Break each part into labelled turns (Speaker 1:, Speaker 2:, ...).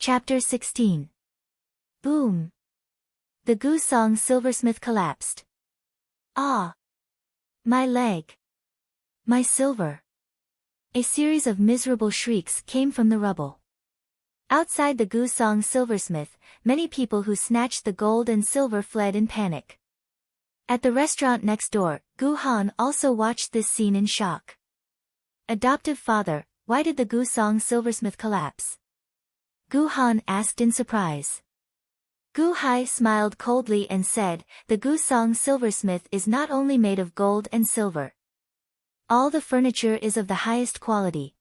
Speaker 1: Chapter 16. Boom! The Gusong silversmith collapsed. Ah! My leg! My silver! A series of miserable shrieks came from the rubble. Outside the Gusong silversmith, many people who snatched the gold and silver fled in panic. At the restaurant next door, Gu Han also watched this scene in shock. Adoptive father, why did the Gusong silversmith collapse? Gu Han asked in surprise. Gu Hai smiled coldly and said, the Gusong silversmith is not only made of gold and silver. All the furniture is of the highest quality.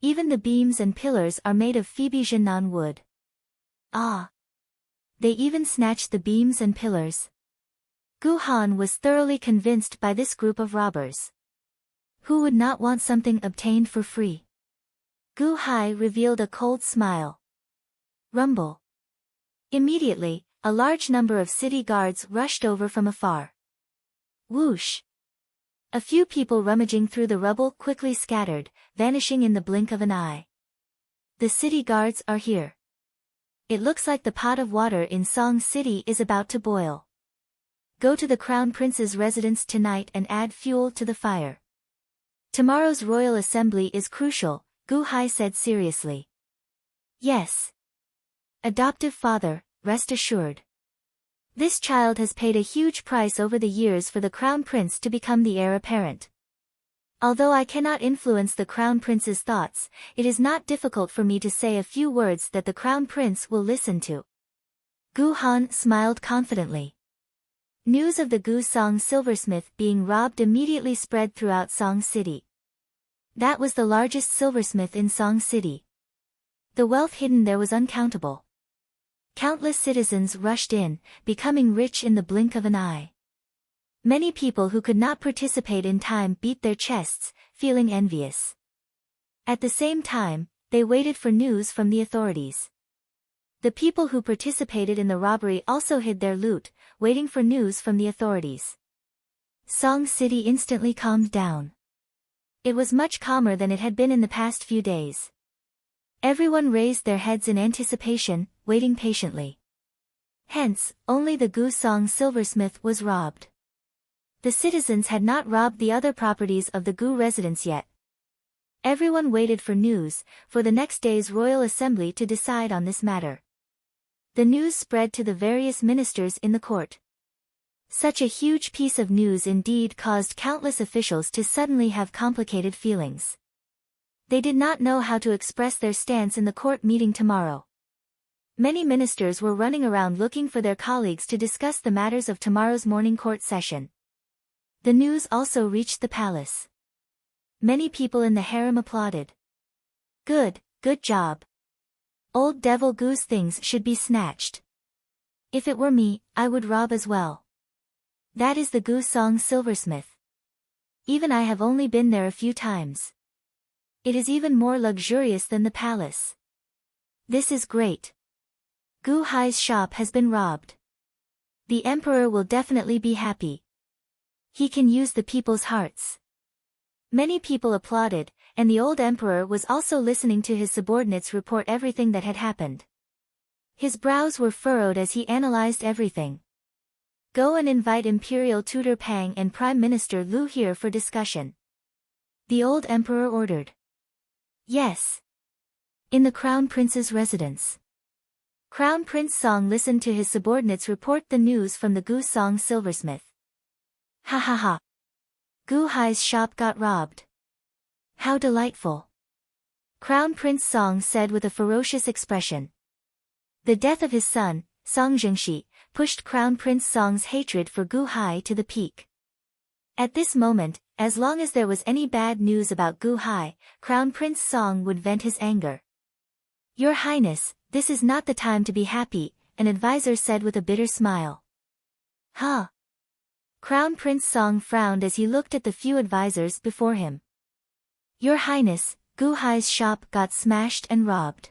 Speaker 1: Even the beams and pillars are made of Phoebe-Jiannan wood. Ah! They even snatched the beams and pillars. Gu Han was thoroughly convinced by this group of robbers. Who would not want something obtained for free? Gu Hai revealed a cold smile. Rumble. Immediately, a large number of city guards rushed over from afar. Whoosh! A few people rummaging through the rubble quickly scattered, vanishing in the blink of an eye. The city guards are here. It looks like the pot of water in Song City is about to boil. Go to the Crown Prince's residence tonight and add fuel to the fire. Tomorrow's royal assembly is crucial, Gu Hai said seriously. Yes. Adoptive father, rest assured. This child has paid a huge price over the years for the Crown Prince to become the heir apparent. Although I cannot influence the Crown Prince's thoughts, it is not difficult for me to say a few words that the Crown Prince will listen to. Gu Han smiled confidently. News of the Gusong silversmith being robbed immediately spread throughout Song City. That was the largest silversmith in Song City. The wealth hidden there was uncountable. Countless citizens rushed in, becoming rich in the blink of an eye. Many people who could not participate in time beat their chests, feeling envious. At the same time, they waited for news from the authorities. The people who participated in the robbery also hid their loot, waiting for news from the authorities. Song City instantly calmed down. It was much calmer than it had been in the past few days. Everyone raised their heads in anticipation, waiting patiently. Hence, only the Gusong silversmith was robbed. The citizens had not robbed the other properties of the Gu residence yet. Everyone waited for news, for the next day's royal assembly to decide on this matter. The news spread to the various ministers in the court. Such a huge piece of news indeed caused countless officials to suddenly have complicated feelings. They did not know how to express their stance in the court meeting tomorrow. Many ministers were running around looking for their colleagues to discuss the matters of tomorrow's morning court session. The news also reached the palace. Many people in the harem applauded. Good job. Old devil Gu's things should be snatched. If it were me, I would rob as well. That is the Gusong silversmith. Even I have only been there a few times. It is even more luxurious than the palace. This is great. Gu Hai's shop has been robbed. The emperor will definitely be happy. He can use the people's hearts. Many people applauded, and the old emperor was also listening to his subordinates report everything that had happened. His brows were furrowed as he analyzed everything. Go and invite Imperial Tutor Pang and Prime Minister Lu here for discussion. The old emperor ordered. Yes. In the Crown Prince's residence. Crown Prince Song listened to his subordinates report the news from the Gusong silversmith. Ha ha ha. Gu Hai's shop got robbed. How delightful. Crown Prince Song said with a ferocious expression. The death of his son, Song Zhengxi, pushed Crown Prince Song's hatred for Gu Hai to the peak. At this moment, as long as there was any bad news about Gu Hai, Crown Prince Song would vent his anger. Your Highness, this is not the time to be happy, an advisor said with a bitter smile. Huh? Crown Prince Song frowned as he looked at the few advisors before him. Your Highness, Gu Hai's shop got smashed and robbed.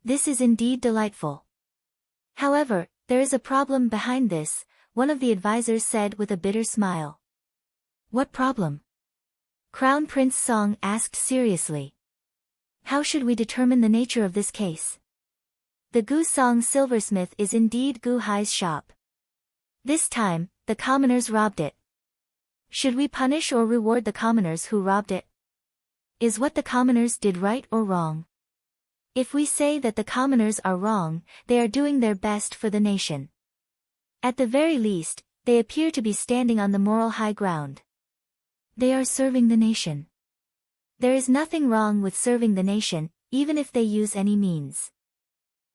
Speaker 1: This is indeed delightful. However, there is a problem behind this, one of the advisors said with a bitter smile. What problem? Crown Prince Song asked seriously. How should we determine the nature of this case? The Gusong silversmith is indeed Gu Hai's shop. This time, the commoners robbed it. Should we punish or reward the commoners who robbed it? Is what the commoners did right or wrong? If we say that the commoners are wrong, they are doing their best for the nation. At the very least, they appear to be standing on the moral high ground. They are serving the nation. There is nothing wrong with serving the nation, even if they use any means.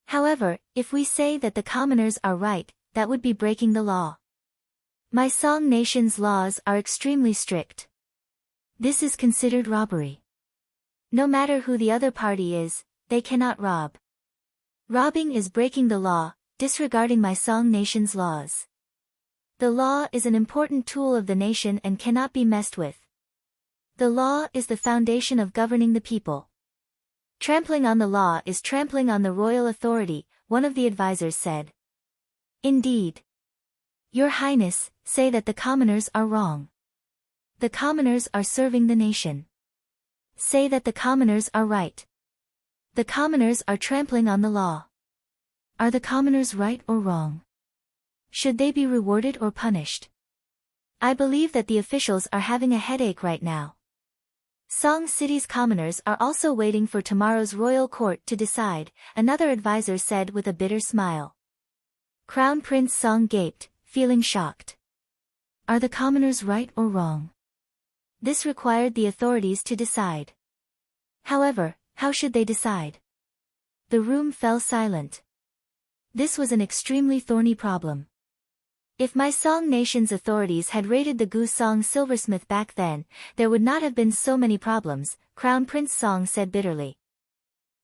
Speaker 1: However, if we say that the commoners are right, that would be breaking the law. My Song nation's laws are extremely strict. This is considered robbery. No matter who the other party is, they cannot rob. Robbing is breaking the law, disregarding my Song nation's laws. The law is an important tool of the nation and cannot be messed with. The law is the foundation of governing the people. Trampling on the law is trampling on the royal authority, one of the advisors said. Indeed. Your Highness, say that the commoners are wrong. The commoners are serving the nation. Say that the commoners are right. The commoners are trampling on the law. Are the commoners right or wrong? Should they be rewarded or punished? I believe that the officials are having a headache right now. Song City's commoners are also waiting for tomorrow's royal court to decide, another advisor said with a bitter smile. Crown Prince Song gaped, feeling shocked. Are the commoners right or wrong? This required the authorities to decide. However, how should they decide? The room fell silent. This was an extremely thorny problem. If my Song nation's authorities had raided the Gusong silversmith back then, there would not have been so many problems, Crown Prince Song said bitterly.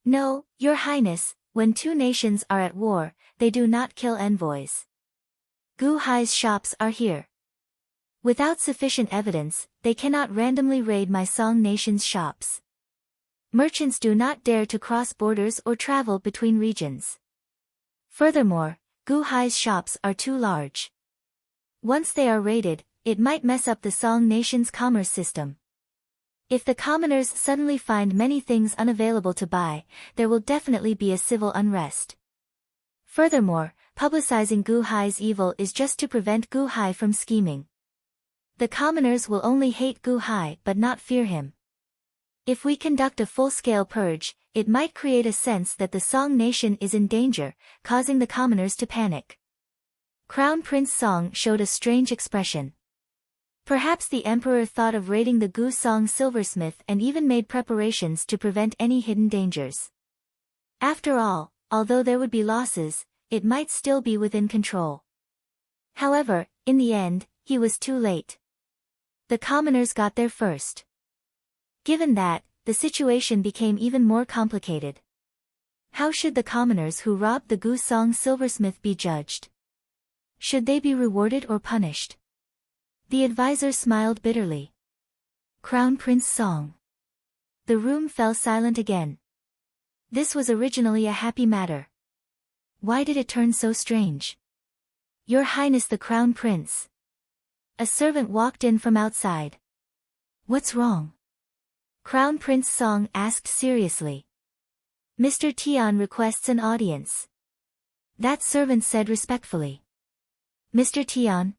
Speaker 1: No, Your Highness, when two nations are at war, they do not kill envoys. Gu Hai's shops are here. Without sufficient evidence, they cannot randomly raid my Song nation's shops. Merchants do not dare to cross borders or travel between regions. Furthermore, Gu Hai's shops are too large. Once they are raided, it might mess up the Song nation's commerce system. If the commoners suddenly find many things unavailable to buy, there will definitely be a civil unrest. Furthermore, publicizing Gu Hai's evil is just to prevent Gu Hai from scheming. The commoners will only hate Gu Hai but not fear him. If we conduct a full-scale purge, it might create a sense that the Song nation is in danger, causing the commoners to panic. Crown Prince Song showed a strange expression. Perhaps the emperor thought of raiding the Gusong silversmith and even made preparations to prevent any hidden dangers. After all, although there would be losses, it might still be within control. However, in the end, he was too late. The commoners got there first. Given that, the situation became even more complicated. How should the commoners who robbed the Gusong silversmith be judged? Should they be rewarded or punished? The advisor smiled bitterly. Crown Prince Song. The room fell silent again. This was originally a happy matter. Why did it turn so strange? Your Highness the Crown Prince. A servant walked in from outside. What's wrong? Crown Prince Song asked seriously. Mr. Tian requests an audience. That servant said respectfully. Mr. Tian?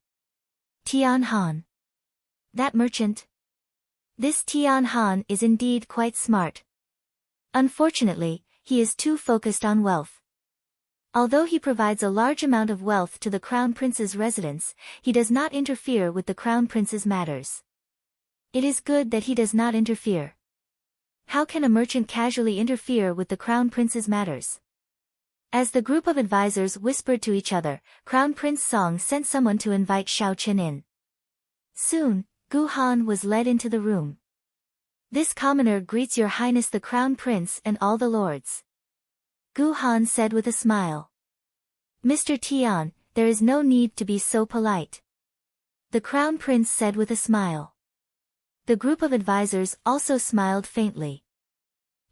Speaker 1: Tian Han. That merchant? This Tian Han is indeed quite smart. Unfortunately, he is too focused on wealth. Although he provides a large amount of wealth to the Crown Prince's residence, he does not interfere with the Crown Prince's matters. It is good that he does not interfere. How can a merchant casually interfere with the Crown Prince's matters? As the group of advisors whispered to each other, Crown Prince Song sent someone to invite Xiao Chen in. Soon, Gu Han was led into the room. This commoner greets Your Highness the Crown Prince and all the lords. Gu Han said with a smile. Mr. Tian, there is no need to be so polite. The Crown Prince said with a smile. The group of advisors also smiled faintly.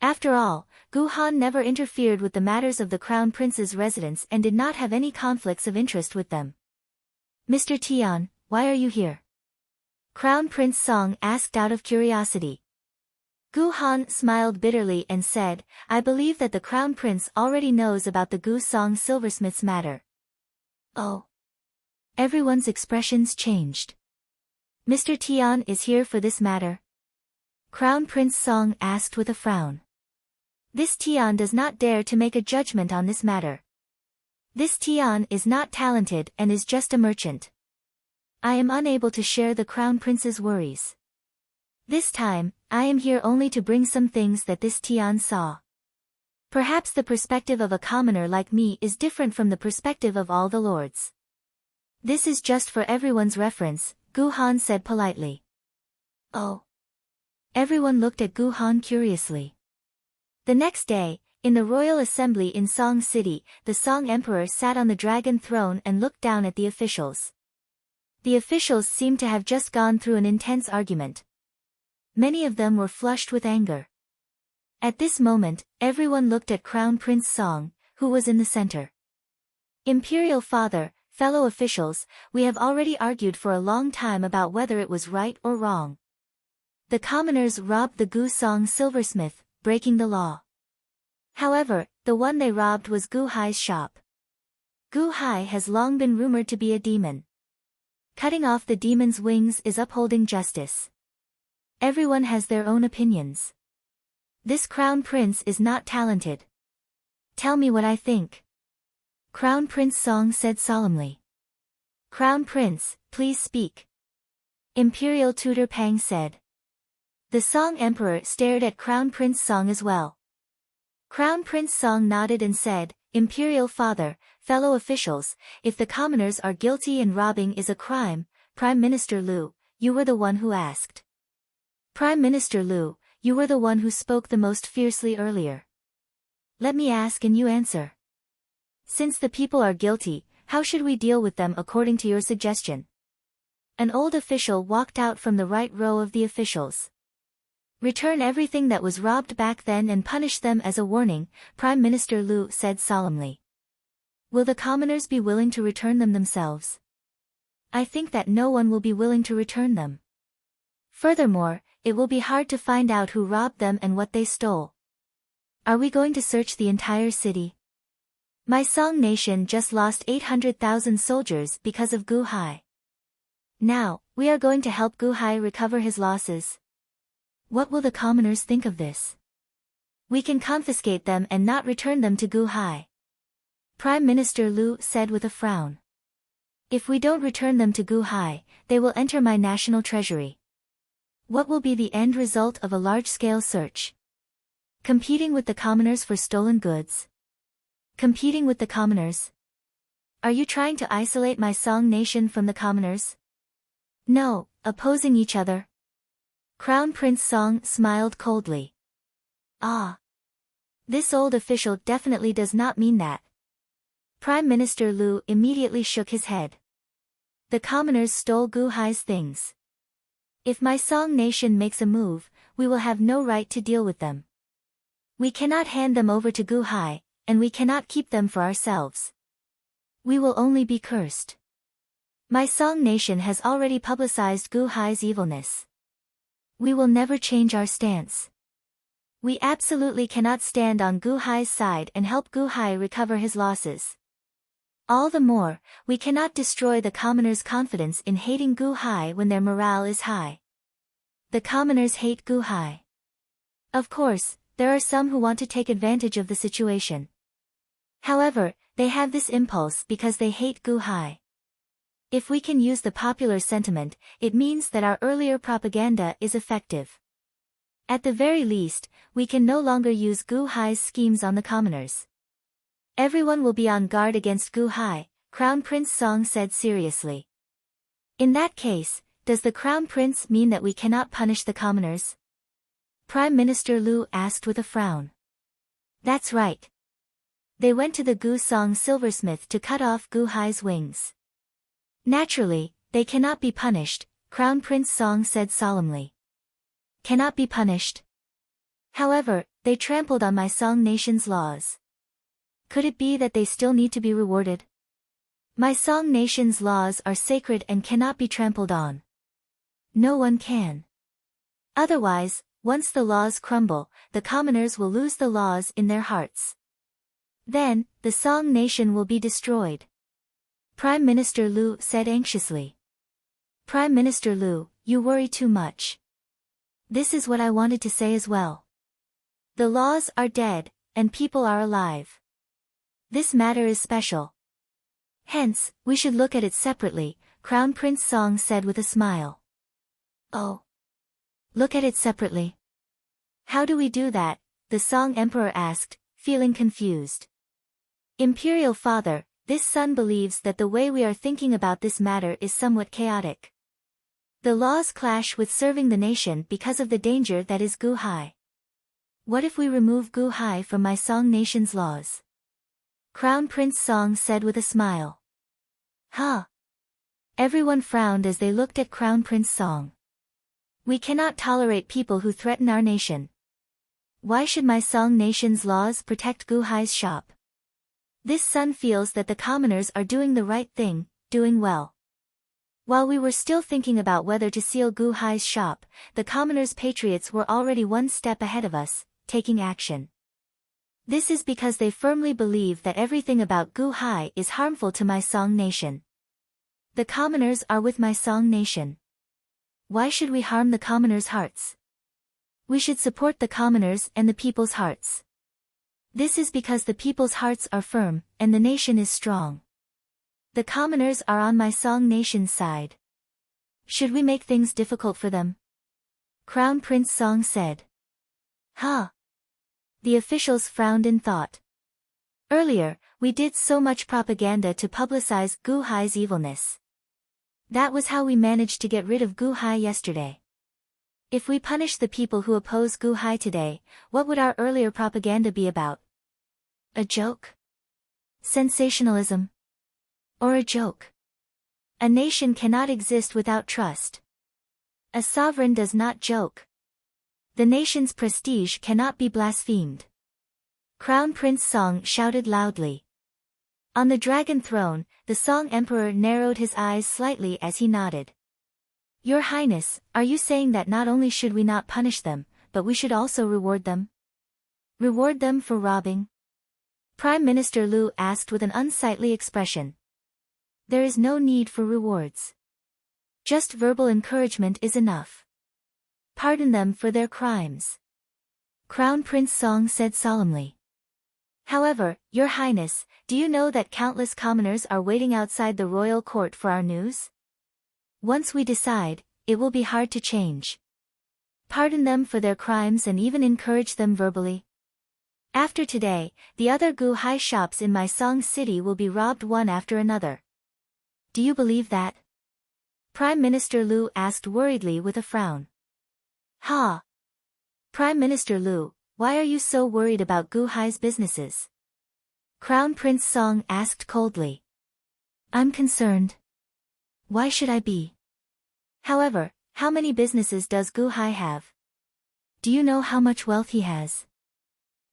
Speaker 1: After all, Gu Han never interfered with the matters of the Crown Prince's residence and did not have any conflicts of interest with them. Mr. Tian, why are you here? Crown Prince Song asked out of curiosity. Gu Han smiled bitterly and said, I believe that the Crown Prince already knows about the Gu Song silversmith's matter. Oh. Everyone's expressions changed. Mr. Tian is here for this matter? Crown Prince Song asked with a frown. This Tian does not dare to make a judgment on this matter. This Tian is not talented and is just a merchant. I am unable to share the Crown Prince's worries. This time, I am here only to bring some things that this Tian saw. Perhaps the perspective of a commoner like me is different from the perspective of all the lords. This is just for everyone's reference, Gu Han said politely. Oh. Everyone looked at Gu Han curiously. The next day, in the royal assembly in Song City, the Song Emperor sat on the dragon throne and looked down at the officials. The officials seemed to have just gone through an intense argument. Many of them were flushed with anger. At this moment, everyone looked at Crown Prince Song, who was in the center. Imperial Father, fellow officials, we have already argued for a long time about whether it was right or wrong. The commoners robbed the Gu Song silversmith, breaking the law. However, the one they robbed was Gu Hai's shop. Gu Hai has long been rumored to be a demon. Cutting off the demon's wings is upholding justice. Everyone has their own opinions. This Crown Prince is not talented. Tell me what I think. Crown Prince Song said solemnly. Crown Prince, please speak. Imperial Tutor Pang said. The Song Emperor stared at Crown Prince Song as well. Crown Prince Song nodded and said, Imperial Father, fellow officials, if the commoners are guilty and robbing is a crime, Prime Minister Liu, you were the one who asked. Prime Minister Liu, you were the one who spoke the most fiercely earlier. Let me ask and you answer. Since the people are guilty, how should we deal with them according to your suggestion? An old official walked out from the right row of the officials. Return everything that was robbed back then and punish them as a warning, Prime Minister Liu said solemnly. Will the commoners be willing to return them themselves? I think that no one will be willing to return them. Furthermore, it will be hard to find out who robbed them and what they stole. Are we going to search the entire city? My Song nation just lost 800,000 soldiers because of Gu Hai. Now, we are going to help Gu Hai recover his losses. What will the commoners think of this? We can confiscate them and not return them to Gu Hai. Prime Minister Liu said with a frown. If we don't return them to Gu Hai, they will enter my national treasury. What will be the end result of a large-scale search? Competing with the commoners for stolen goods? Competing with the commoners? Are you trying to isolate my Song nation from the commoners? No, opposing each other. Crown Prince Song smiled coldly. Ah. This old official definitely does not mean that. Prime Minister Liu immediately shook his head. The commoners stole Gu Hai's things. If my Song nation makes a move, we will have no right to deal with them. We cannot hand them over to Gu Hai, and we cannot keep them for ourselves. We will only be cursed. My Song nation has already publicized Gu Hai's evilness. We will never change our stance. We absolutely cannot stand on Gu Hai's side and help Gu Hai recover his losses. All the more, we cannot destroy the commoners' confidence in hating Gu Hai when their morale is high. The commoners hate Gu Hai. Of course, there are some who want to take advantage of the situation. However, they have this impulse because they hate Gu Hai. If we can use the popular sentiment, it means that our earlier propaganda is effective. At the very least, we can no longer use Gu Hai's schemes on the commoners. Everyone will be on guard against Gu Hai, Crown Prince Song said seriously. In that case, does the Crown Prince mean that we cannot punish the commoners? Prime Minister Liu asked with a frown. That's right. They went to the Gu Song silversmith to cut off Gu Hai's wings. Naturally, they cannot be punished, Crown Prince Song said solemnly. Cannot be punished. However, they trampled on my Song nation's laws. Could it be that they still need to be rewarded? My Song nation's laws are sacred and cannot be trampled on. No one can. Otherwise, Once the laws crumble, the commoners will lose the laws in their hearts. Then, the Song nation will be destroyed. Prime Minister Liu said anxiously. Prime Minister Liu, you worry too much. This is what I wanted to say as well. The laws are dead, and people are alive. This matter is special. Hence, we should look at it separately, Crown Prince Song said with a smile. Oh. Look at it separately. How do we do that? The Song Emperor asked, feeling confused. Imperial Father, this son believes that the way we are thinking about this matter is somewhat chaotic. The laws clash with serving the nation because of the danger that is Gu Hai. What if we remove Gu Hai from my Song nation's laws? Crown Prince Song said with a smile. Huh? Everyone frowned as they looked at Crown Prince Song. We cannot tolerate people who threaten our nation. Why should my Song nation's laws protect Gu Hai's shop? This son feels that the commoners are doing the right thing, doing well. While we were still thinking about whether to seal Gu Hai's shop, the commoners' patriots were already one step ahead of us, taking action. This is because they firmly believe that everything about Gu Hai is harmful to my Song nation. The commoners are with my Song nation. Why should we harm the commoners' hearts? We should support the commoners and the people's hearts. This is because the people's hearts are firm, and the nation is strong. The commoners are on my Song nation's side. Should we make things difficult for them? Crown Prince Song said. Huh? The officials frowned in thought. Earlier, we did so much propaganda to publicize Gu Hai's evilness. That was how we managed to get rid of Gu Hai yesterday. If we punish the people who oppose Gu Hai today, what would our earlier propaganda be about? A joke? Sensationalism? Or a joke? A nation cannot exist without trust. A sovereign does not joke. The nation's prestige cannot be blasphemed. Crown Prince Song shouted loudly. On the dragon throne, the Song Emperor narrowed his eyes slightly as he nodded. Your Highness, are you saying that not only should we not punish them, but we should also reward them? Reward them for robbing? Prime Minister Liu asked with an unsightly expression. There is no need for rewards. Just verbal encouragement is enough. Pardon them for their crimes. Crown Prince Song said solemnly. However, Your Highness, do you know that countless commoners are waiting outside the royal court for our news? Once we decide, it will be hard to change. Pardon them for their crimes and even encourage them verbally. After today, the other Gu Hai shops in my Song city will be robbed one after another. Do you believe that? Prime Minister Liu asked worriedly with a frown. Ha! Prime Minister Liu, why are you so worried about Gu Hai's businesses? Crown Prince Song asked coldly. I'm concerned. Why should I be? However, how many businesses does Gu Hai have? Do you know how much wealth he has?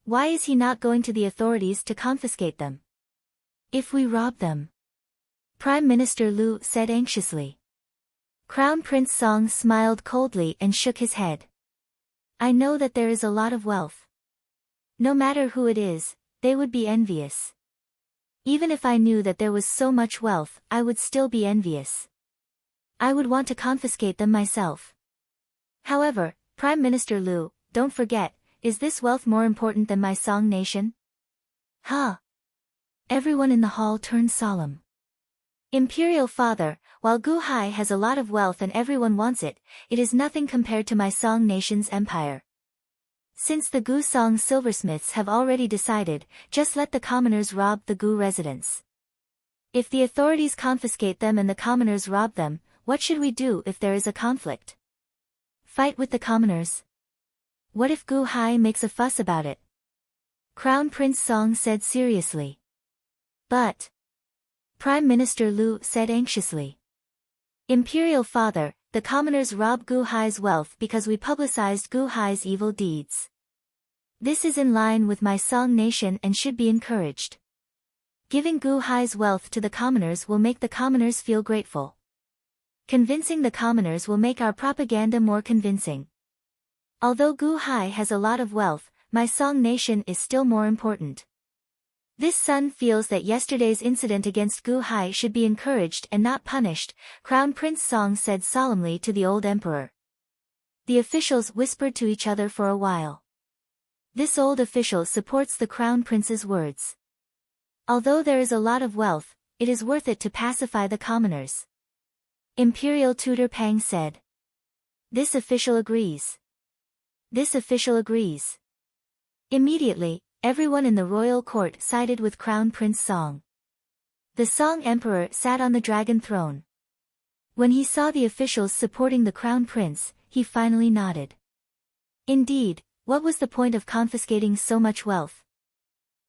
Speaker 1: Why is he not going to the authorities to confiscate them? If we rob them? Prime Minister Liu said anxiously. Crown Prince Song smiled coldly and shook his head. I know that there is a lot of wealth. No matter who it is, they would be envious. Even if I knew that there was so much wealth, I would still be envious. I would want to confiscate them myself. However, Prime Minister Liu, don't forget, is this wealth more important than my Song nation? Huh? Everyone in the hall turned solemn. Imperial Father, while Gu Hai has a lot of wealth and everyone wants it, it is nothing compared to my Song nation's empire. Since the Gu Song silversmiths have already decided, just let the commoners rob the Gu residents. If the authorities confiscate them and the commoners rob them, what should we do if there is a conflict? Fight with the commoners. What if Gu Hai makes a fuss about it? Crown Prince Song said seriously. But Prime Minister Liu said anxiously. Imperial Father, the commoners rob Gu Hai's wealth because we publicized Gu Hai's evil deeds. This is in line with my Song nation and should be encouraged. Giving Gu Hai's wealth to the commoners will make the commoners feel grateful. Convincing the commoners will make our propaganda more convincing. Although Gu Hai has a lot of wealth, my Song nation is still more important. This son feels that yesterday's incident against Gu Hai should be encouraged and not punished, Crown Prince Song said solemnly to the old emperor. The officials whispered to each other for a while. This old official supports the Crown Prince's words. Although there is a lot of wealth, it is worth it to pacify the commoners. Imperial Tutor Pang said. This official agrees. This official agrees. Immediately, everyone in the royal court sided with Crown Prince Song. The Song Emperor sat on the dragon throne. When he saw the officials supporting the Crown Prince, he finally nodded. Indeed, what was the point of confiscating so much wealth?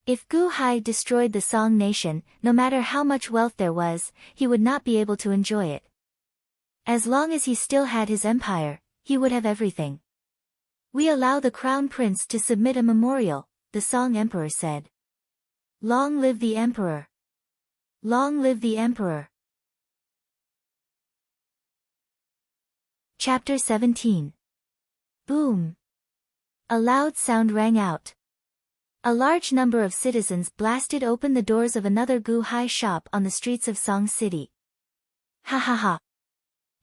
Speaker 1: If Gu Hai destroyed the Song nation, no matter how much wealth there was, he would not be able to enjoy it. As long as he still had his empire, he would have everything. We allow the Crown Prince to submit a memorial, the Song Emperor said. Long live the Emperor! Long live the Emperor! Chapter 17. Boom! A loud sound rang out. A large number of citizens blasted open the doors of another Gu Hai shop on the streets of Song City. Ha ha ha!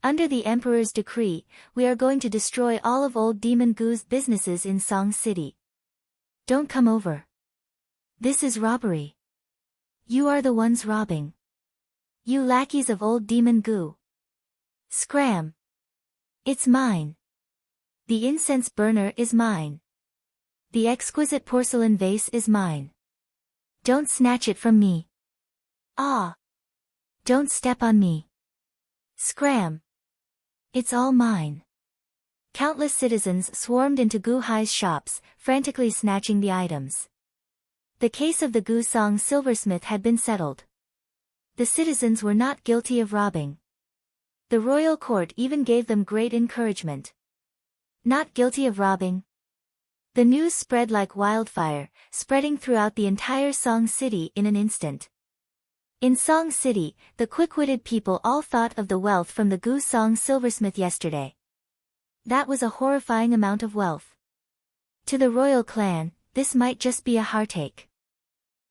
Speaker 1: Under the Emperor's decree, we are going to destroy all of old Demon Gu's businesses in Song City. Don't come over. This is robbery. You are the ones robbing. You lackeys of old Demon Gu. Scram! It's mine. The incense burner is mine. The exquisite porcelain vase is mine. Don't snatch it from me. Ah! Don't step on me. Scram! It's all mine. Countless citizens swarmed into Gu Hai's shops, frantically snatching the items. The case of the Gu Song silversmith had been settled. The citizens were not guilty of robbing. The royal court even gave them great encouragement. Not guilty of robbing. The news spread like wildfire, spreading throughout the entire Song City in an instant. In Song City, the quick-witted people all thought of the wealth from the Gu Song silversmith yesterday. That was a horrifying amount of wealth. To the royal clan, this might just be a heartache.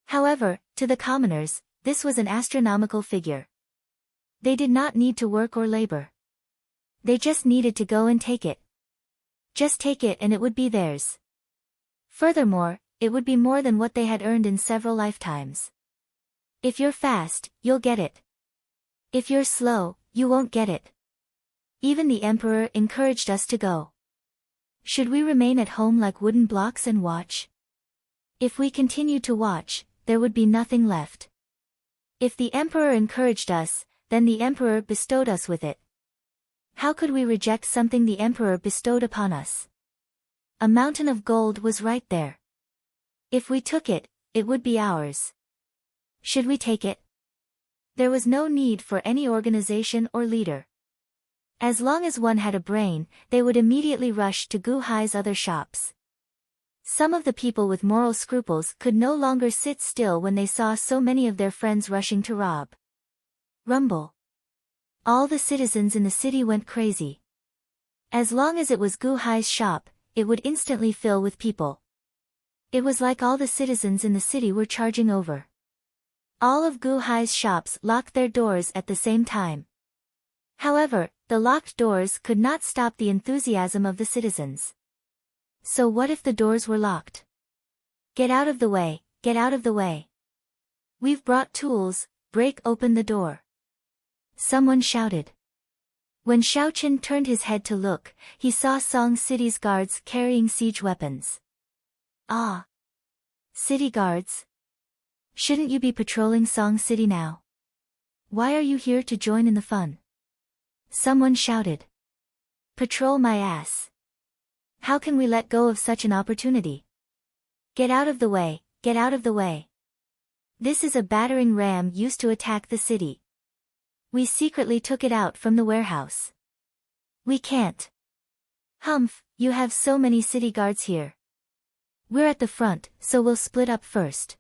Speaker 1: However, to the commoners, this was an astronomical figure. They did not need to work or labor. They just needed to go and take it. Just take it and it would be theirs. Furthermore, it would be more than what they had earned in several lifetimes. If you're fast, you'll get it. If you're slow, you won't get it. Even the emperor encouraged us to go. Should we remain at home like wooden blocks and watch? If we continue to watch, there would be nothing left. If the emperor encouraged us, then the emperor bestowed us with it. How could we reject something the emperor bestowed upon us? A mountain of gold was right there. If we took it, it would be ours. Should we take it? There was no need for any organization or leader. As long as one had a brain, they would immediately rush to Gu Hai's other shops. Some of the people with moral scruples could no longer sit still when they saw so many of their friends rushing to rob. Rumble. All the citizens in the city went crazy. As long as it was Gu Hai's shop, it would instantly fill with people. It was like all the citizens in the city were charging over. All of Gu Hai's shops locked their doors at the same time. However, the locked doors could not stop the enthusiasm of the citizens. So what if the doors were locked? Get out of the way, get out of the way. We've brought tools, break open the door. Someone shouted. When Xiaochen turned his head to look, he saw Song City's guards carrying siege weapons. Ah! City guards? Shouldn't you be patrolling Song City now? Why are you here to join in the fun? Someone shouted. Patrol my ass. How can we let go of such an opportunity? Get out of the way, get out of the way. This is a battering ram used to attack the city. We secretly took it out from the warehouse. We can't. Humph, you have so many city guards here. We're at the front, so we'll split up first.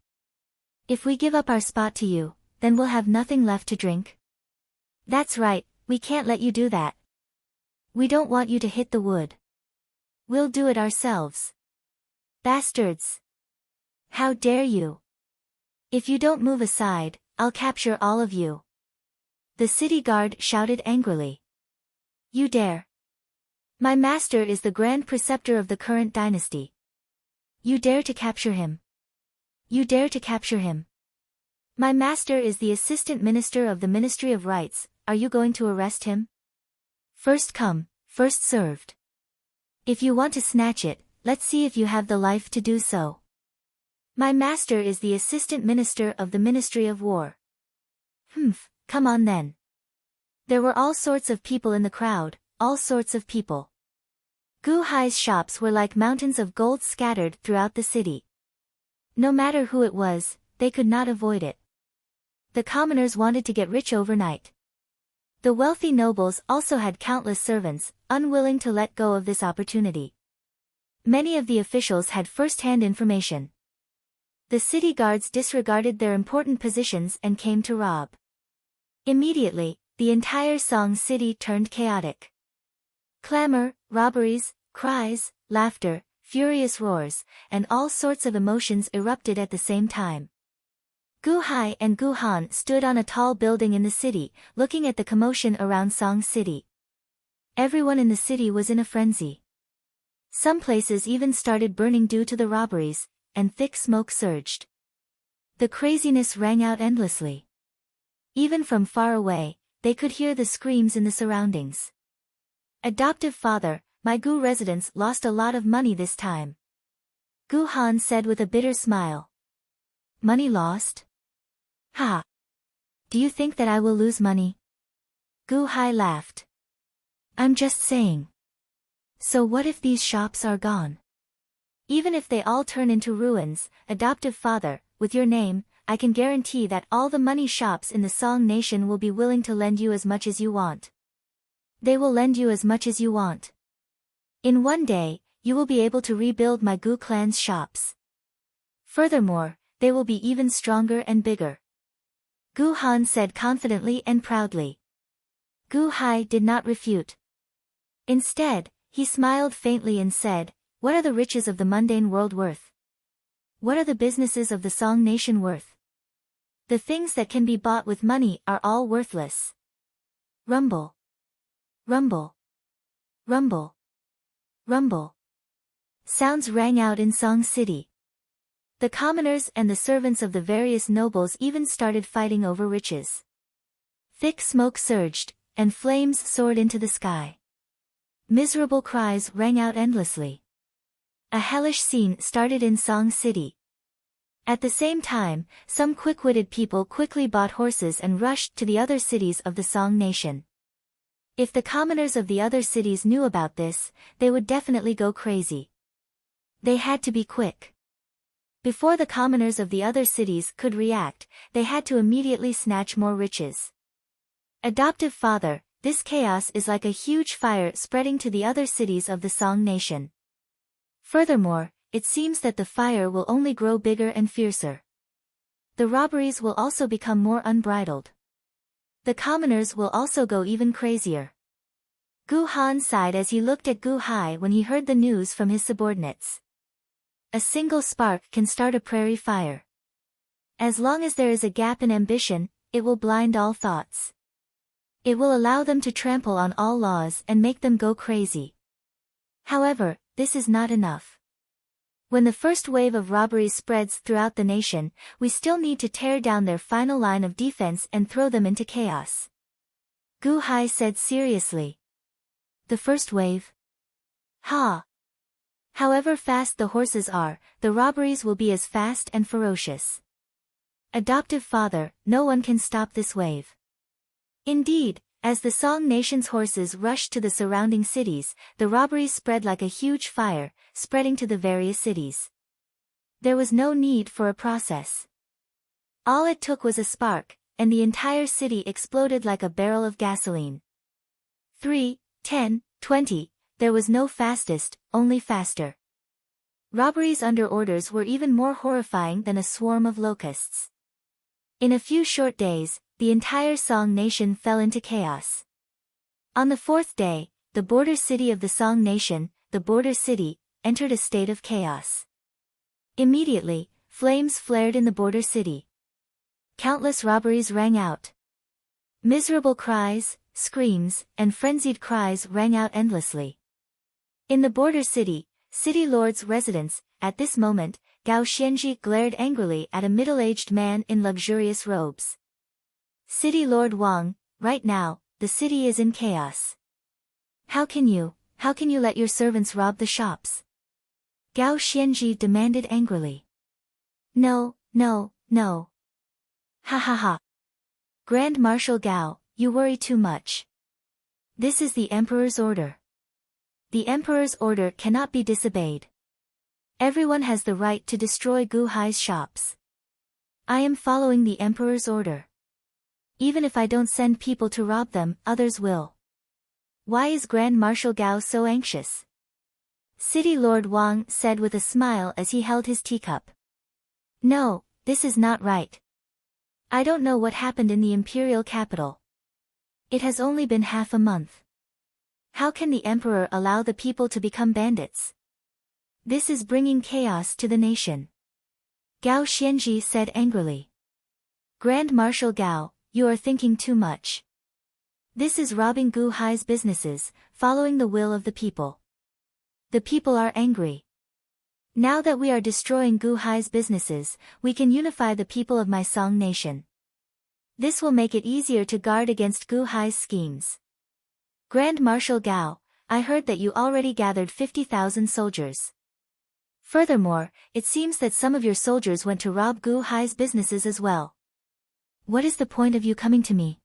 Speaker 1: If we give up our spot to you, then we'll have nothing left to drink. That's right, we can't let you do that. We don't want you to hit the wood. We'll do it ourselves. Bastards! How dare you? If you don't move aside, I'll capture all of you. The city guard shouted angrily. You dare? My master is the grand preceptor of the current dynasty. You dare to capture him? You dare to capture him? My master is the assistant minister of the Ministry of Rights. Are you going to arrest him? First come, first served. If you want to snatch it, let's see if you have the life to do so. My master is the assistant minister of the Ministry of War. Humph, come on then. There were all sorts of people in the crowd, all sorts of people. Gu Hai's shops were like mountains of gold scattered throughout the city. No matter who it was, they could not avoid it. The commoners wanted to get rich overnight. The wealthy nobles also had countless servants, unwilling to let go of this opportunity. Many of the officials had first-hand information. The city guards disregarded their important positions and came to rob. Immediately, the entire Song city turned chaotic. Clamor, robberies, cries, laughter, furious roars, and all sorts of emotions erupted at the same time. Gu Hai and Gu Han stood on a tall building in the city, looking at the commotion around Song City. Everyone in the city was in a frenzy. Some places even started burning due to the robberies, and thick smoke surged. The craziness rang out endlessly. Even from far away, they could hear the screams in the surroundings. Adoptive father, my Gu residents lost a lot of money this time. Gu Han said with a bitter smile. Money lost? Ha! Do you think that I will lose money? Gu Hai laughed. I'm just saying. So what if these shops are gone? Even if they all turn into ruins, adoptive father, with your name, I can guarantee that all the money shops in the Song nation will be willing to lend you as much as you want. They will lend you as much as you want. In one day, you will be able to rebuild my Gu clan's shops. Furthermore, they will be even stronger and bigger. Gu Han said confidently and proudly. Gu Hai did not refute. Instead, he smiled faintly and said, what are the riches of the mundane world worth? What are the businesses of the Song nation worth? The things that can be bought with money are all worthless. Rumble. Rumble. Rumble. Rumble. Sounds rang out in Song City. The commoners and the servants of the various nobles even started fighting over riches. Thick smoke surged, and flames soared into the sky. Miserable cries rang out endlessly. A hellish scene started in Song City. At the same time, some quick-witted people quickly bought horses and rushed to the other cities of the Song nation. If the commoners of the other cities knew about this, they would definitely go crazy. They had to be quick. Before the commoners of the other cities could react, they had to immediately snatch more riches. Adoptive father, this chaos is like a huge fire spreading to the other cities of the Song nation. Furthermore, it seems that the fire will only grow bigger and fiercer. The robberies will also become more unbridled. The commoners will also go even crazier. Gu Han sighed as he looked at Gu Hai when he heard the news from his subordinates. A single spark can start a prairie fire. As long as there is a gap in ambition, it will blind all thoughts. It will allow them to trample on all laws and make them go crazy. However, this is not enough. When the first wave of robberies spreads throughout the nation, we still need to tear down their final line of defense and throw them into chaos. Gu Hai said seriously. The first wave? Ha! However fast the horses are, the robberies will be as fast and ferocious. Adoptive father, no one can stop this wave. Indeed, as the Song nation's horses rushed to the surrounding cities, the robberies spread like a huge fire, spreading to the various cities. There was no need for a process. All it took was a spark, and the entire city exploded like a barrel of gasoline. 3, 10, 20, there was no fastest, only faster. Robberies under orders were even more horrifying than a swarm of locusts. In a few short days, the entire Song nation fell into chaos. On the fourth day, the border city of the Song nation, the border city, entered a state of chaos. Immediately, flames flared in the border city. Countless robberies rang out. Miserable cries, screams, and frenzied cries rang out endlessly. In the border city, city lord's residence, at this moment, Gao Xianji glared angrily at a middle-aged man in luxurious robes. City Lord Wang, right now, the city is in chaos. How can you let your servants rob the shops? Gao Xianji demanded angrily. No. Ha ha ha. Grand Marshal Gao, you worry too much. This is the Emperor's order. The Emperor's order cannot be disobeyed. Everyone has the right to destroy Gu Hai's shops. I am following the Emperor's order. Even if I don't send people to rob them, others will. Why is Grand Marshal Gao so anxious? City Lord Wang said with a smile as he held his teacup. No, this is not right. I don't know what happened in the imperial capital. It has only been half a month. How can the Emperor allow the people to become bandits? This is bringing chaos to the nation. Gao Xianji said angrily. Grand Marshal Gao, you are thinking too much. This is robbing Gu Hai's businesses, following the will of the people. The people are angry. Now that we are destroying Gu Hai's businesses, we can unify the people of my Song nation. This will make it easier to guard against Gu Hai's schemes. Grand Marshal Gao, I heard that you already gathered 50,000 soldiers. Furthermore, it seems that some of your soldiers went to rob Gu Hai's businesses as well. What is the point of you coming to me?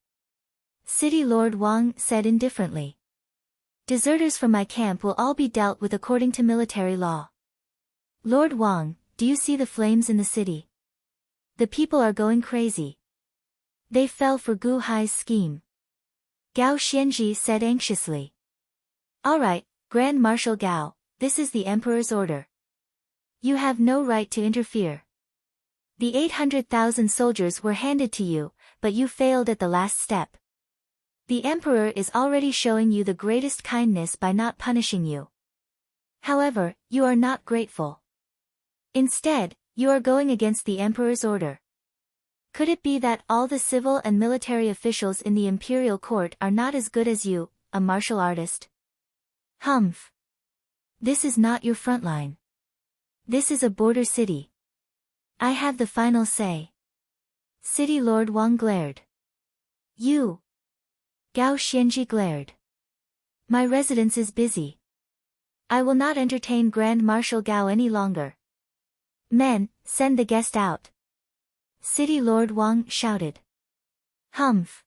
Speaker 1: City Lord Wang said indifferently. Deserters from my camp will all be dealt with according to military law. Lord Wang, do you see the flames in the city? The people are going crazy. They fell for Gu Hai's scheme. Gao Xianji said anxiously. Alright, Grand Marshal Gao, this is the Emperor's order. You have no right to interfere. The 800,000 soldiers were handed to you, but you failed at the last step. The Emperor is already showing you the greatest kindness by not punishing you. However, you are not grateful. Instead, you are going against the Emperor's order. Could it be that all the civil and military officials in the imperial court are not as good as you, a martial artist? Humph. This is not your front line. This is a border city. I have the final say. City Lord Wang glared. You. Gao Xianji glared. My residence is busy. I will not entertain Grand Marshal Gao any longer. Men, send the guest out. City Lord Wang shouted. Humph.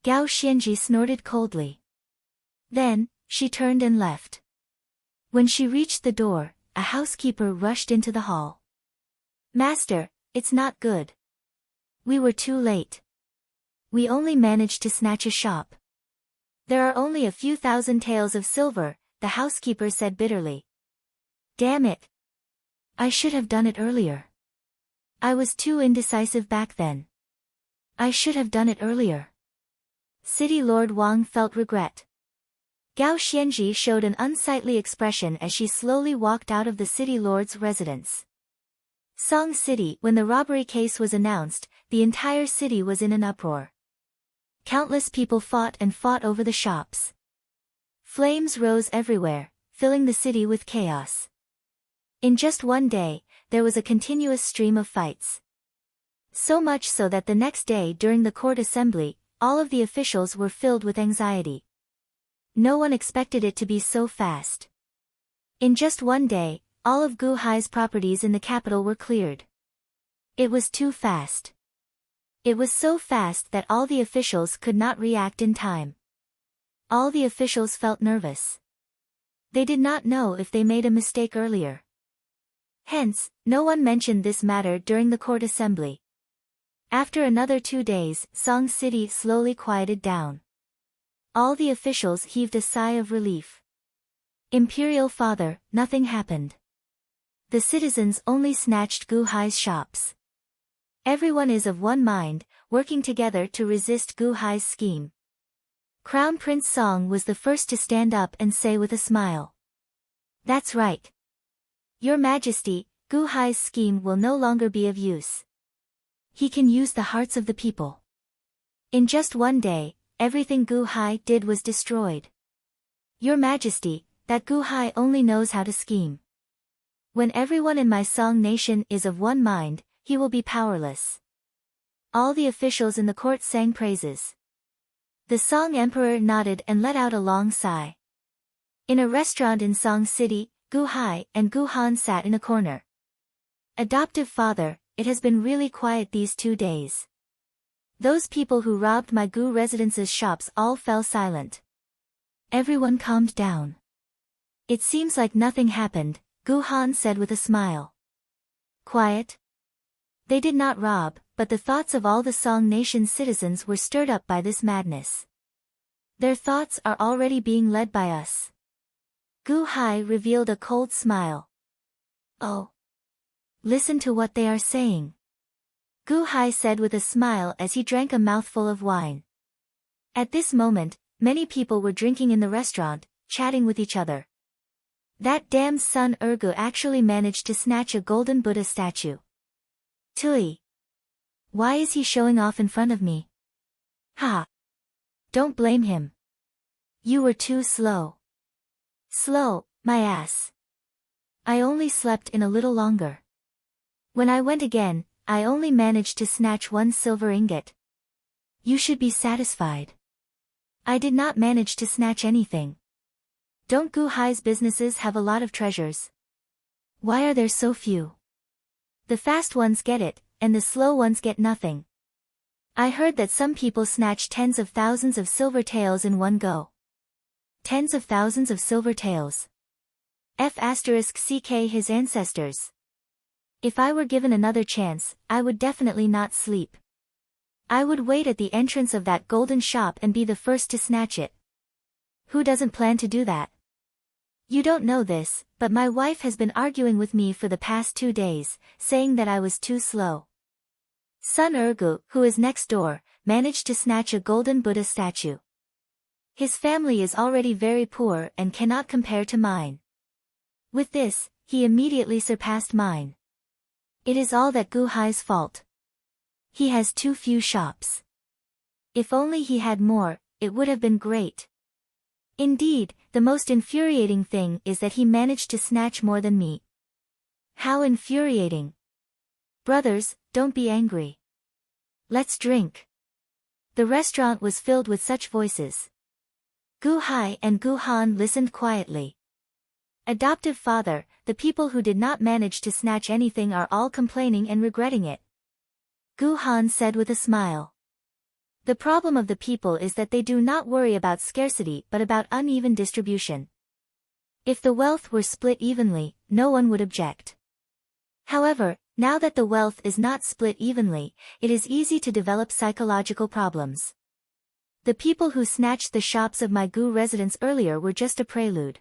Speaker 1: Gao Xianji snorted coldly. Then, she turned and left. When she reached the door, a housekeeper rushed into the hall. Master, it's not good. We were too late. We only managed to snatch a shop. There are only a few thousand taels of silver, the housekeeper said bitterly. Damn it. I should have done it earlier. I was too indecisive back then. I should have done it earlier. City Lord Wang felt regret. Gao Xianji showed an unsightly expression as she slowly walked out of the city lord's residence. Song City. When the robbery case was announced, the entire city was in an uproar. Countless people fought over the shops. Flames rose everywhere, filling the city with chaos. In just one day, there was a continuous stream of fights. So much so that the next day during the court assembly, all of the officials were filled with anxiety. No one expected it to be so fast. In just one day, all of Gu Hai's properties in the capital were cleared. It was too fast. It was so fast that all the officials could not react in time. All the officials felt nervous. They did not know if they made a mistake earlier. Hence, no one mentioned this matter during the court assembly. After another 2 days, Song City slowly quieted down. All the officials heaved a sigh of relief. Imperial Father, nothing happened. The citizens only snatched Gu Hai's shops. Everyone is of one mind, working together to resist Gu Hai's scheme. Crown Prince Song was the first to stand up and say with a smile. That's right. Your Majesty, Gu Hai's scheme will no longer be of use. He can use the hearts of the people. In just one day, everything Gu Hai did was destroyed. Your Majesty, that Gu Hai only knows how to scheme. When everyone in my Song nation is of one mind, he will be powerless. All the officials in the court sang praises. The Song Emperor nodded and let out a long sigh. In a restaurant in Song City, Gu Hai and Gu Han sat in a corner. Adoptive father, it has been really quiet these 2 days. Those people who robbed my Gu residence's shops all fell silent. Everyone calmed down. It seems like nothing happened, Gu Han said with a smile. Quiet? They did not rob, but the thoughts of all the Song Nation's citizens were stirred up by this madness. Their thoughts are already being led by us. Gu Hai revealed a cold smile. Oh. Listen to what they are saying. Gu Hai said with a smile as he drank a mouthful of wine. At this moment, many people were drinking in the restaurant, chatting with each other. That damned Sun Ergu actually managed to snatch a golden Buddha statue. Tui. Why is he showing off in front of me? Ha! Don't blame him. You were too slow. Slow, my ass. I only slept in a little longer. When I went again, I only managed to snatch 1 silver ingot. You should be satisfied. I did not manage to snatch anything. Don't Gu Hai's businesses have a lot of treasures? Why are there so few? The fast ones get it, and the slow ones get nothing. I heard that some people snatch tens of thousands of silver taels in one go. Tens of thousands of silver taels. *CK his ancestors. If I were given another chance, I would definitely not sleep. I would wait at the entrance of that golden shop and be the first to snatch it. Who doesn't plan to do that? You don't know this, but my wife has been arguing with me for the past 2 days, saying that I was too slow. Sun Ergu, who is next door, managed to snatch a golden Buddha statue. His family is already very poor and cannot compare to mine. With this, he immediately surpassed mine. It is all that Gu Hai's fault. He has too few shops. If only he had more, it would have been great. Indeed, the most infuriating thing is that he managed to snatch more than me. How infuriating. Brothers, don't be angry. Let's drink. The restaurant was filled with such voices. Gu Hai and Gu Han listened quietly. Adoptive father, the people who did not manage to snatch anything are all complaining and regretting it. Gu Han said with a smile. The problem of the people is that they do not worry about scarcity but about uneven distribution. If the wealth were split evenly, no one would object. However, now that the wealth is not split evenly, it is easy to develop psychological problems. The people who snatched the shops of my Gu residence earlier were just a prelude.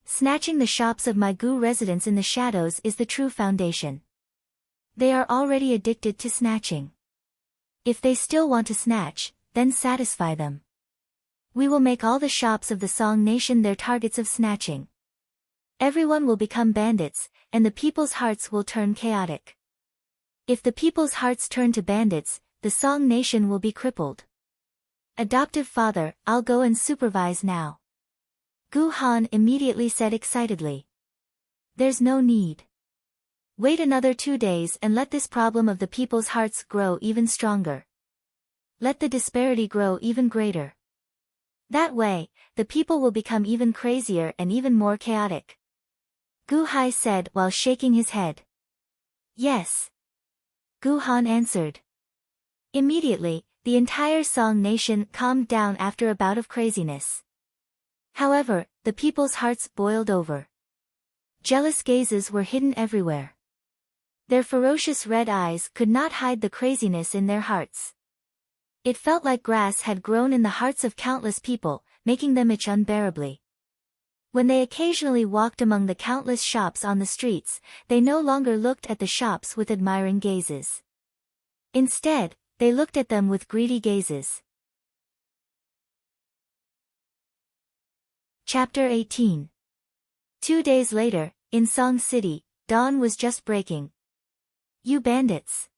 Speaker 1: Snatching the shops of my Gu residence in the shadows is the true foundation. They are already addicted to snatching. If they still want to snatch, then satisfy them. We will make all the shops of the Song Nation their targets of snatching. Everyone will become bandits, and the people's hearts will turn chaotic. If the people's hearts turn to bandits, the Song Nation will be crippled. Adoptive father, I'll go and supervise now. Gu Han immediately said excitedly. There's no need. Wait another 2 days and let this problem of the people's hearts grow even stronger. Let the disparity grow even greater. That way, the people will become even crazier and even more chaotic. Gu Hai said while shaking his head. Yes. Gu Han answered. Immediately, the entire Song Nation calmed down after a bout of craziness. However, the people's hearts boiled over. Jealous gazes were hidden everywhere. Their ferocious red eyes could not hide the craziness in their hearts. It felt like grass had grown in the hearts of countless people, making them itch unbearably. When they occasionally walked among the countless shops on the streets, they no longer looked at the shops with admiring gazes. Instead, they looked at them with greedy gazes. Chapter 18. 2 days later, in Song City, dawn was just breaking. You bandits.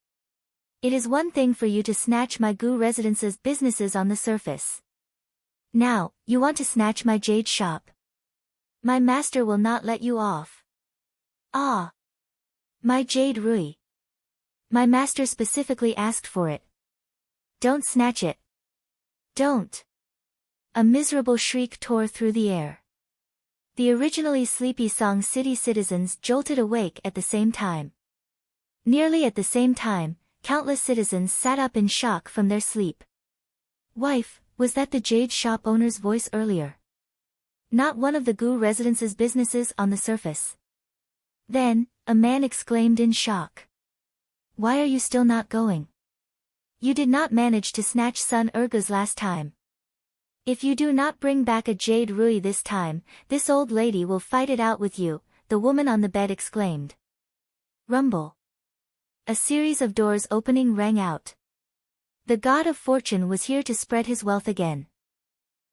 Speaker 1: It is one thing for you to snatch my Gu residence's businesses on the surface. Now, you want to snatch my jade shop. My master will not let you off. Ah! My jade Rui. My master specifically asked for it. Don't snatch it. Don't. A miserable shriek tore through the air. The originally sleepy Song City citizens jolted awake at the same time. Nearly at the same time, countless citizens sat up in shock from their sleep. Wife, was that the jade shop owner's voice earlier? Not one of the Gu residence's businesses on the surface. Then, a man exclaimed in shock. Why are you still not going? You did not manage to snatch Sun Urga's last time. If you do not bring back a jade Rui this time, this old lady will fight it out with you, the woman on the bed exclaimed. Rumble. A series of doors opening rang out. The god of fortune was here to spread his wealth again.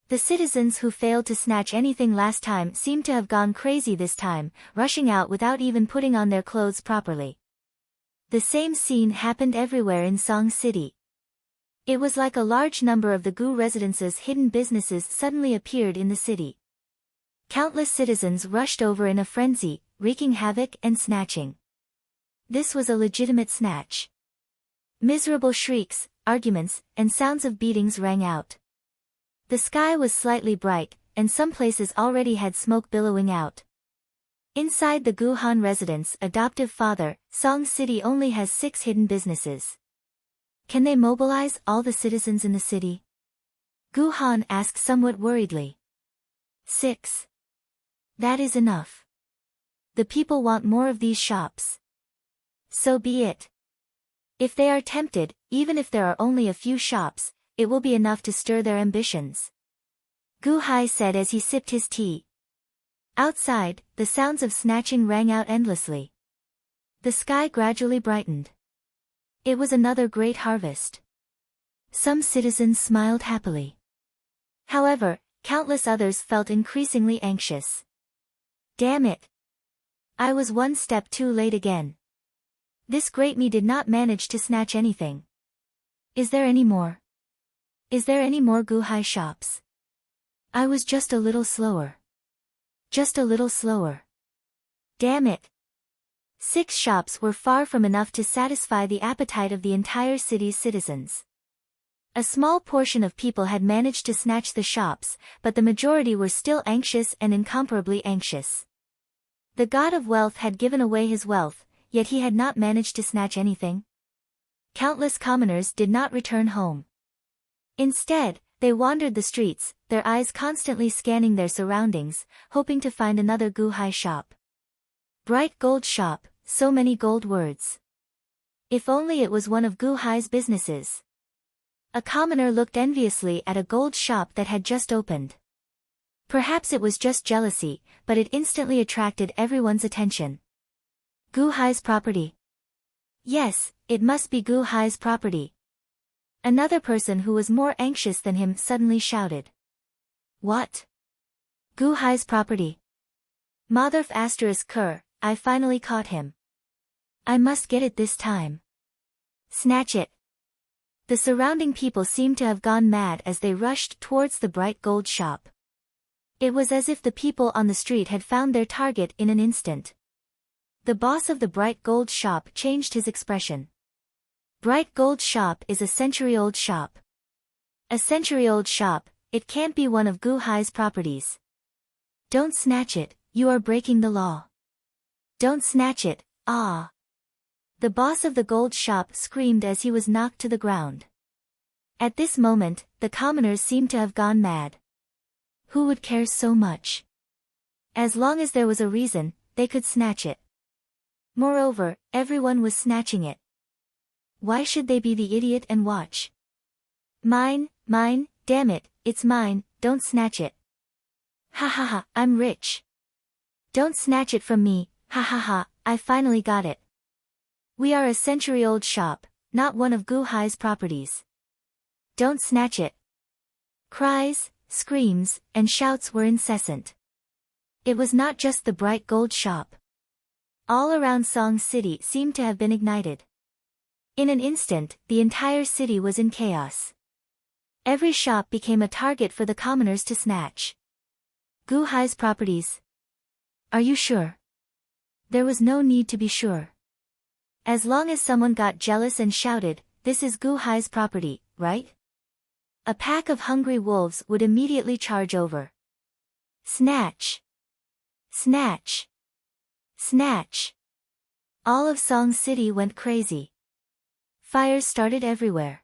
Speaker 1: The citizens who failed to snatch anything last time seemed to have gone crazy this time, rushing out without even putting on their clothes properly. The same scene happened everywhere in Song City. It was like a large number of the Gu residence's hidden businesses suddenly appeared in the city. Countless citizens rushed over in a frenzy, wreaking havoc and snatching. This was a legitimate snatch. Miserable shrieks, arguments, and sounds of beatings rang out. The sky was slightly bright, and some places already had smoke billowing out. Inside the Gu Han residence adoptive father, Song City only has 6 hidden businesses. Can they mobilize all the citizens in the city? Gu Han asked somewhat worriedly. 6. That is enough. The people want more of these shops. So be it. If they are tempted, even if there are only a few shops, it will be enough to stir their ambitions. Gu Hai said as he sipped his tea. Outside, the sounds of snatching rang out endlessly. The sky gradually brightened. It was another great harvest. Some citizens smiled happily. However, countless others felt increasingly anxious. Damn it! I was one step too late again. This great me did not manage to snatch anything. Is there any more? Is there any more Gu Hai shops? I was just a little slower. Just a little slower. Damn it! 6 shops were far from enough to satisfy the appetite of the entire city's citizens. A small portion of people had managed to snatch the shops, but the majority were still anxious and incomparably anxious. The god of wealth had given away his wealth, yet he had not managed to snatch anything. Countless commoners did not return home. Instead, they wandered the streets, their eyes constantly scanning their surroundings, hoping to find another Gu Hai shop. Bright gold shop, so many gold words. If only it was one of Gu Hai's businesses. A commoner looked enviously at a gold shop that had just opened. Perhaps it was just jealousy, but it instantly attracted everyone's attention. Gu Hai's property. Yes, it must be Gu Hai's property. Another person who was more anxious than him suddenly shouted. What? Gu Hai's property. Motherf asterisk Kur, I finally caught him. I must get it this time. Snatch it. The surrounding people seemed to have gone mad as they rushed towards the bright gold shop. It was as if the people on the street had found their target in an instant. The boss of the bright gold shop changed his expression. Bright gold shop is a century-old shop. A century-old shop, it can't be one of Gu Hai's properties. Don't snatch it, you are breaking the law. Don't snatch it, ah. The boss of the gold shop screamed as he was knocked to the ground. At this moment, the commoners seemed to have gone mad. Who would care so much? As long as there was a reason, they could snatch it. Moreover, everyone was snatching it. Why should they be the idiot and watch? Mine, damn it, it's mine, don't snatch it. Ha ha ha, I'm rich. Don't snatch it from me, ha ha ha, I finally got it. We are a century-old shop, not one of Gu Hai's properties. Don't snatch it. Cries, screams, and shouts were incessant. It was not just the bright gold shop. All around Song City seemed to have been ignited. In an instant, the entire city was in chaos. Every shop became a target for the commoners to snatch. Gu Hai's properties. Are you sure? There was no need to be sure. As long as someone got jealous and shouted, "This is Gu Hai's property, right?" a pack of hungry wolves would immediately charge over. Snatch! Snatch! Snatch! All of Song City went crazy. Fires started everywhere.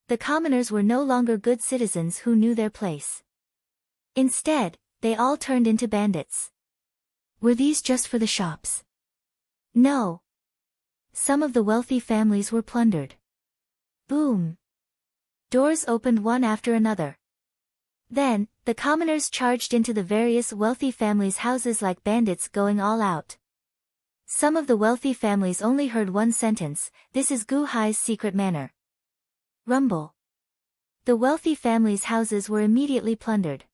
Speaker 1: The commoners were no longer good citizens who knew their place. Instead, they all turned into bandits. Were these just for the shops? No. Some of the wealthy families were plundered. Boom! Doors opened one after another. Then, the commoners charged into the various wealthy families' houses like bandits going all out. Some of the wealthy families only heard one sentence, "This is Gu Hai's secret manor." Rumble. The wealthy families' houses were immediately plundered.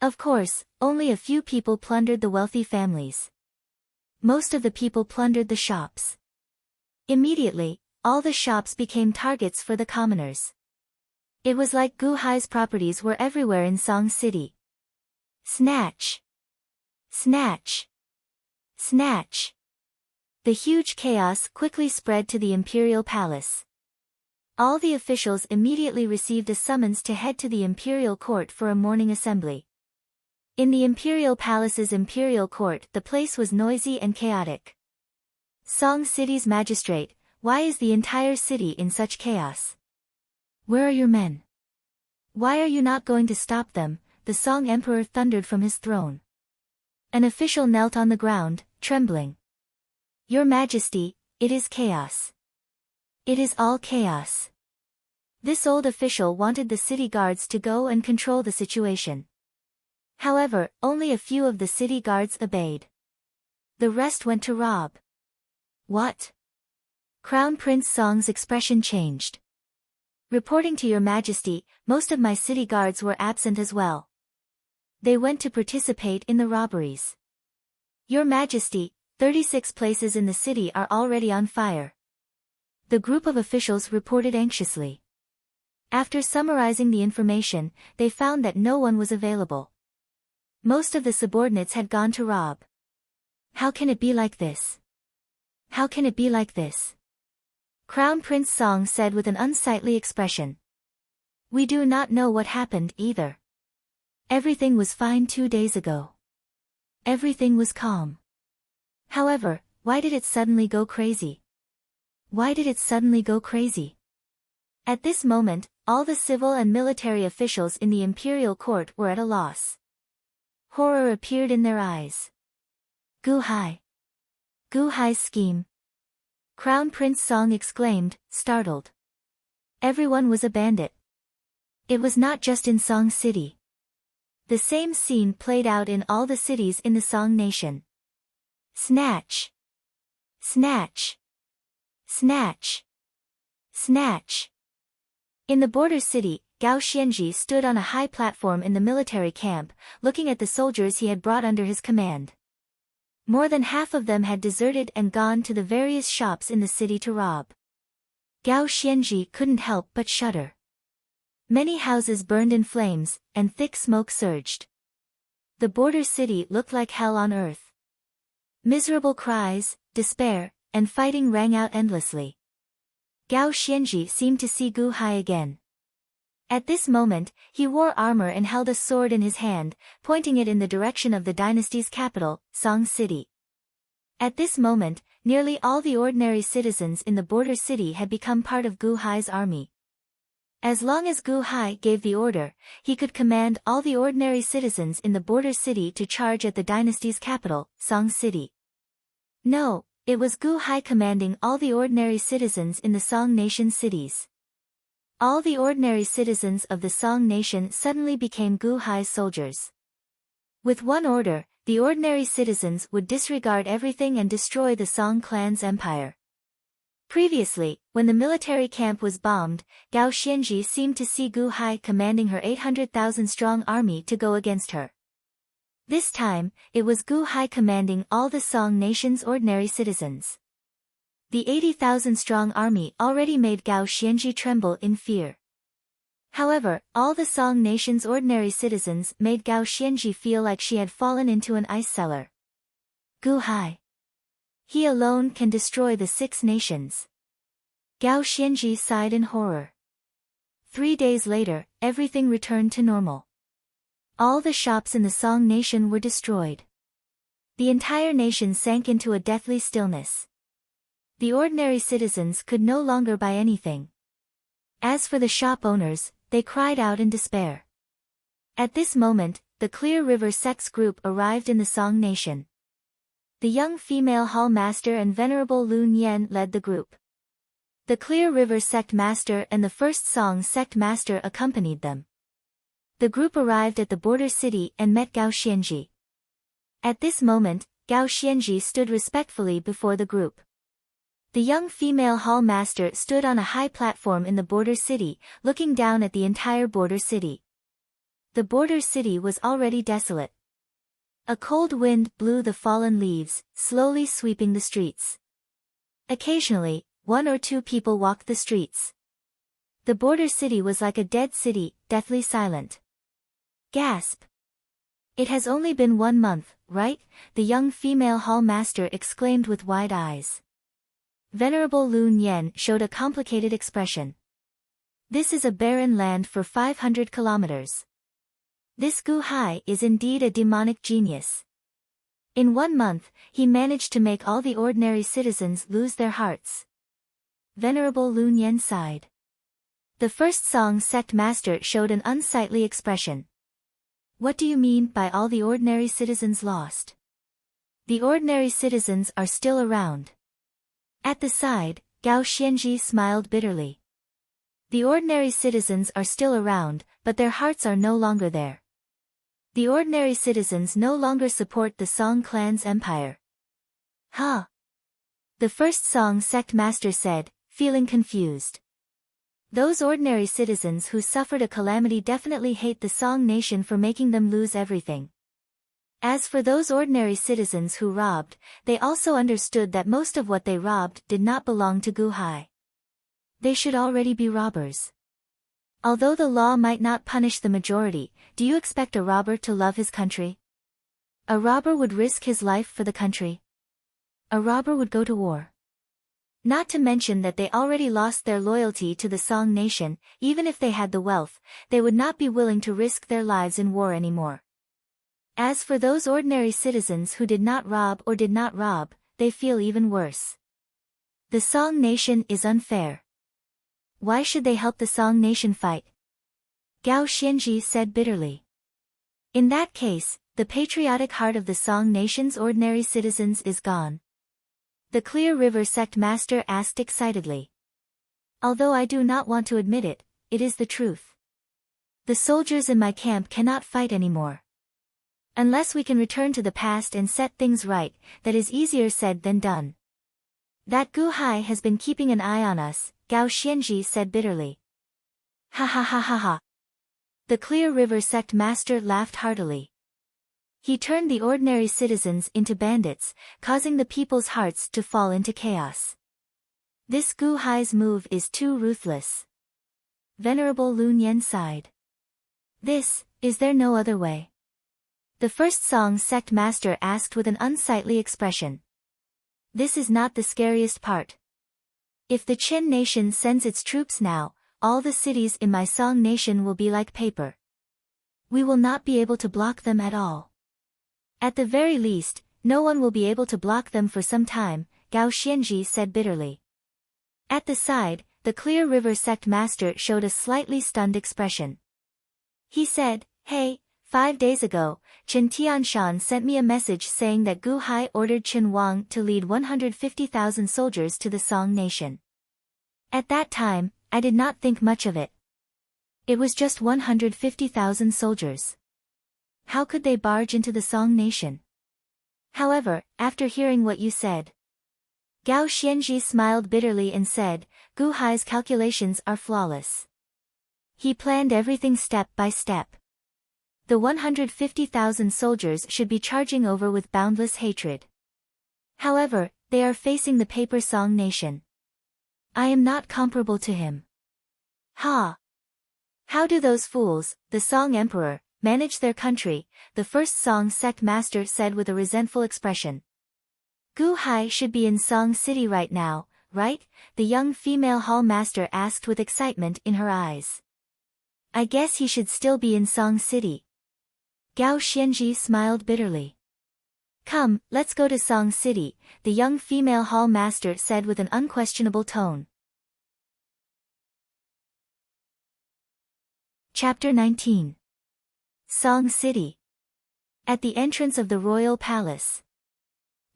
Speaker 1: Of course, only a few people plundered the wealthy families. Most of the people plundered the shops. Immediately, all the shops became targets for the commoners. It was like Gu Hai's properties were everywhere in Song City. Snatch! Snatch! Snatch! The huge chaos quickly spread to the imperial palace. All the officials immediately received a summons to head to the imperial court for a morning assembly. In the imperial palace's imperial court, the place was noisy and chaotic. Song City's magistrate, why is the entire city in such chaos? Where are your men? Why are you not going to stop them? The Song Emperor thundered from his throne. An official knelt on the ground, trembling. Your Majesty, it is chaos. It is all chaos. This old official wanted the city guards to go and control the situation. However, only a few of the city guards obeyed. The rest went to rob. What? Crown Prince Song's expression changed. Reporting to your Majesty, most of my city guards were absent as well. They went to participate in the robberies. Your Majesty, 36 places in the city are already on fire. The group of officials reported anxiously. After summarizing the information, they found that no one was available. Most of the subordinates had gone to rob. How can it be like this? How can it be like this? Crown Prince Song said with an unsightly expression. We do not know what happened either. Everything was fine 2 days ago. Everything was calm. However, why did it suddenly go crazy? Why did it suddenly go crazy? At this moment, all the civil and military officials in the imperial court were at a loss. Horror appeared in their eyes. Gu Hai. Gu Hai's scheme. Crown Prince Song exclaimed, startled. Everyone was a bandit. It was not just in Song City. The same scene played out in all the cities in the Song nation. Snatch! Snatch! Snatch! Snatch! In the border city, Gao Xianji stood on a high platform in the military camp, looking at the soldiers he had brought under his command. More than half of them had deserted and gone to the various shops in the city to rob. Gao Xianji couldn't help but shudder. Many houses burned in flames, and thick smoke surged. The border city looked like hell on earth. Miserable cries, despair, and fighting rang out endlessly. Gao Xianji seemed to see Gu Hai again. At this moment, he wore armor and held a sword in his hand, pointing it in the direction of the dynasty's capital, Song City. At this moment, nearly all the ordinary citizens in the border city had become part of Gu Hai's army. As long as Gu Hai gave the order, he could command all the ordinary citizens in the border city to charge at the dynasty's capital, Song City. No, it was Gu Hai commanding all the ordinary citizens in the Song Nation cities. All the ordinary citizens of the Song Nation suddenly became Gu Hai's soldiers. With one order, the ordinary citizens would disregard everything and destroy the Song clan's empire. Previously, when the military camp was bombed, Gao Xianji seemed to see Gu Hai commanding her 800,000-strong army to go against her. This time, it was Gu Hai commanding all the Song Nation's ordinary citizens. The 80,000-strong army already made Gao Xianji tremble in fear. However, all the Song Nation's ordinary citizens made Gao Xianji feel like she had fallen into an ice cellar. Gu Hai. He alone can destroy the 6 nations. Gao Xianji sighed in horror. 3 days later, everything returned to normal. All the shops in the Song Nation were destroyed. The entire nation sank into a deathly stillness. The ordinary citizens could no longer buy anything. As for the shop owners, they cried out in despair. At this moment, the Clear River Sect's group arrived in the Song Nation. The young female hall master and Venerable Lun Yen led the group. The Clear River Sect master and the first Song Sect master accompanied them. The group arrived at the border city and met Gao Xianji. At this moment, Gao Xianji stood respectfully before the group. The young female hall master stood on a high platform in the border city, looking down at the entire border city. The border city was already desolate. A cold wind blew the fallen leaves, slowly sweeping the streets. Occasionally, 1 or 2 people walked the streets. The border city was like a dead city, deathly silent. Gasp! It has only been 1 month, right? The young female hall master exclaimed with wide eyes. Venerable Lun Yen showed a complicated expression. This is a barren land for 500 kilometers. This Gu Hai is indeed a demonic genius. In 1 month, he managed to make all the ordinary citizens lose their hearts. Venerable Lun Yen sighed. The first Song Sect master showed an unsightly expression. What do you mean by all the ordinary citizens lost? The ordinary citizens are still around. At the side, Gao Xianji smiled bitterly. The ordinary citizens are still around, but their hearts are no longer there. The ordinary citizens no longer support the Song clan's empire. Huh? The first Song Sect master said, feeling confused. Those ordinary citizens who suffered a calamity definitely hate the Song Nation for making them lose everything. As for those ordinary citizens who robbed, they also understood that most of what they robbed did not belong to Gu Hai. They should already be robbers. Although the law might not punish the majority, do you expect a robber to love his country? A robber would risk his life for the country. A robber would go to war. Not to mention that they already lost their loyalty to the Song Nation. Even if they had the wealth, they would not be willing to risk their lives in war anymore. As for those ordinary citizens who did not rob or did not rob, they feel even worse. The Song Nation is unfair. Why should they help the Song Nation fight? Gao Xianji said bitterly. In that case, the patriotic heart of the Song Nation's ordinary citizens is gone. The Clear River Sect master asked excitedly. Although I do not want to admit it, it is the truth. The soldiers in my camp cannot fight anymore. Unless we can return to the past and set things right, that is easier said than done. That Gu Hai has been keeping an eye on us, Gao Xianji said bitterly. Ha ha ha ha ha. The Clear River Sect master laughed heartily. He turned the ordinary citizens into bandits, causing the people's hearts to fall into chaos. This Gu Hai's move is too ruthless. Venerable Lun Yen sighed. Is there no other way? The first Song Sect master asked with an unsightly expression. This is not the scariest part. If the Qin nation sends its troops now, all the cities in my Song nation will be like paper. We will not be able to block them at all. At the very least, no one will be able to block them for some time, Gao Xianji said bitterly. At the side, the Clear River Sect master showed a slightly stunned expression. He said, Hey, 5 days ago, Chen Tianshan sent me a message saying that Gu Hai ordered Chen Wang to lead 150,000 soldiers to the Song Nation. At that time, I did not think much of it. It was just 150,000 soldiers. How could they barge into the Song Nation? However, after hearing what you said, Gao Xianji smiled bitterly and said, Gu Hai's calculations are flawless. He planned everything step by step. The 150,000 soldiers should be charging over with boundless hatred. However, they are facing the paper song nation. I am not comparable to him. Ha! How do those fools, the Song Emperor, manage their country? The first Song sect master said with a resentful expression. Gu Hai should be in Song City right now, right? The young female hall master asked with excitement in her eyes. I guess he should still be in Song City. Gao Xianji smiled bitterly. Come, let's go to Song City, the young female hall master said with an unquestionable tone. Chapter 19. Song City. At the entrance of the royal palace.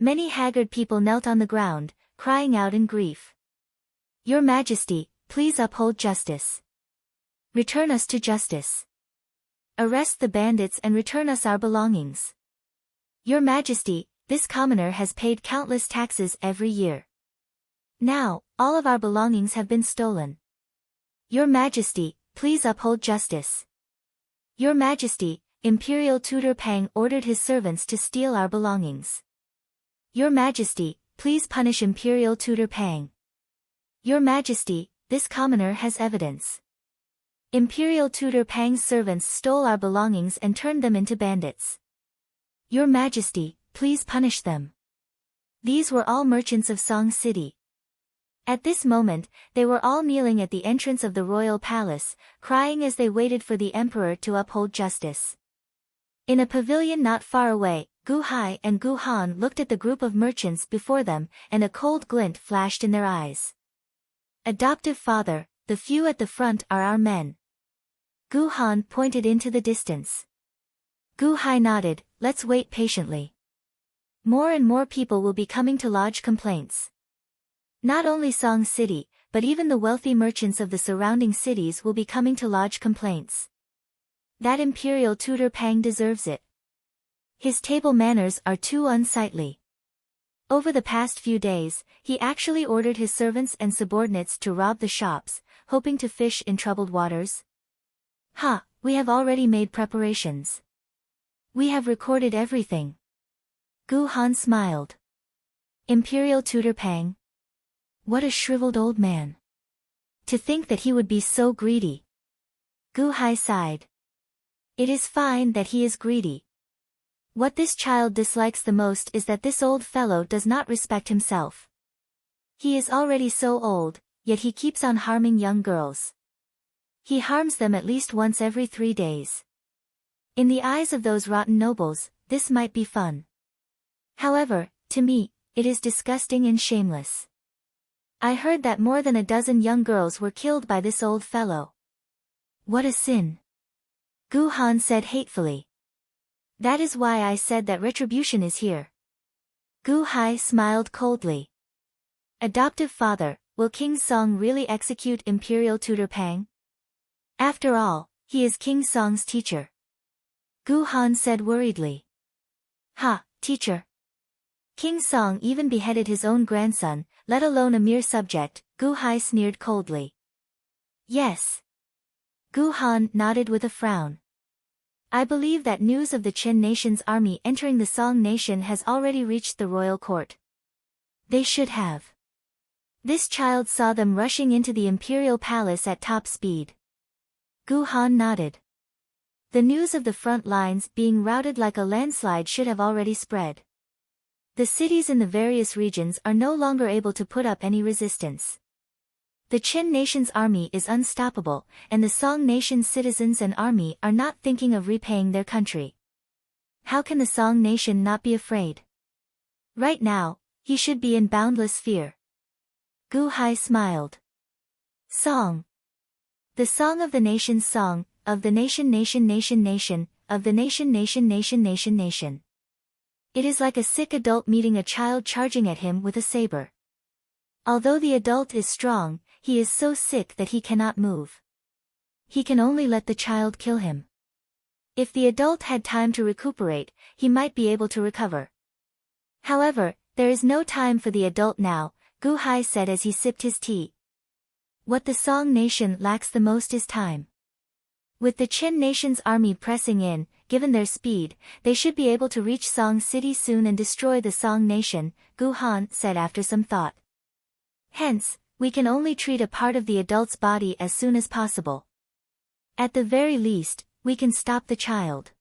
Speaker 1: Many haggard people knelt on the ground, crying out in grief. Your Majesty, please uphold justice. Return us to justice. Arrest the bandits and return us our belongings. Your Majesty, this commoner has paid countless taxes every year. Now, all of our belongings have been stolen. Your Majesty, please uphold justice. Your Majesty, Imperial Tutor Pang ordered his servants to steal our belongings. Your Majesty, please punish Imperial Tutor Pang. Your Majesty, this commoner has evidence. Imperial Tutor Pang's servants stole our belongings and turned them into bandits. Your Majesty, please punish them. These were all merchants of Song City. At this moment, they were all kneeling at the entrance of the royal palace, crying as they waited for the emperor to uphold justice. In a pavilion not far away, Gu Hai and Gu Han looked at the group of merchants before them, and a cold glint flashed in their eyes. Adoptive father, the few at the front are our men. Gu Han pointed into the distance. Gu Hai nodded, let's wait patiently. More and more people will be coming to lodge complaints. Not only Song City, but even the wealthy merchants of the surrounding cities will be coming to lodge complaints. That Imperial Tutor Pang deserves it. His table manners are too unsightly. Over the past few days, he actually ordered his servants and subordinates to rob the shops, hoping to fish in troubled waters. Ha, we have already made preparations. We have recorded everything. Gu Han smiled. Imperial Tutor Pang. What a shriveled old man. To think that he would be so greedy. Gu Hai sighed. It is fine that he is greedy. What this child dislikes the most is that this old fellow does not respect himself. He is already so old, yet he keeps on harming young girls. He harms them at least once every 3 days. In the eyes of those rotten nobles, this might be fun. However, to me, it is disgusting and shameless. I heard that more than a dozen young girls were killed by this old fellow. What a sin. Gu Han said hatefully. That is why I said that retribution is here. Gu Hai smiled coldly. Adoptive father, will King Song really execute Imperial Tutor Pang? After all, he is King Song's teacher. Gu Han said worriedly. Ha, teacher. King Song even beheaded his own grandson, let alone a mere subject, Gu Hai sneered coldly. Yes. Gu Han nodded with a frown. I believe that news of the Chen nation's army entering the Song nation has already reached the royal court. They should have. This child saw them rushing into the imperial palace at top speed. Gu Han nodded. The news of the front lines being routed like a landslide should have already spread. The cities in the various regions are no longer able to put up any resistance. The Qin nation's army is unstoppable, and the Song nation's citizens and army are not thinking of repaying their country. How can the Song nation not be afraid? Right now, he should be in boundless fear. Gu Hai smiled. Song. The song of the nation's song, of the nation nation nation nation, of the nation nation nation nation nation. It is like a sick adult meeting a child charging at him with a saber. Although the adult is strong, he is so sick that he cannot move. He can only let the child kill him. If the adult had time to recuperate, he might be able to recover. However, there is no time for the adult now, Gu Hai said as he sipped his tea. What the Song nation lacks the most is time. With the Qin nation's army pressing in, given their speed, they should be able to reach Song City soon and destroy the Song Nation, Gu Han said after some thought. Hence, we can only treat a part of the adult's body as soon as possible. At the very least, we can stop the child.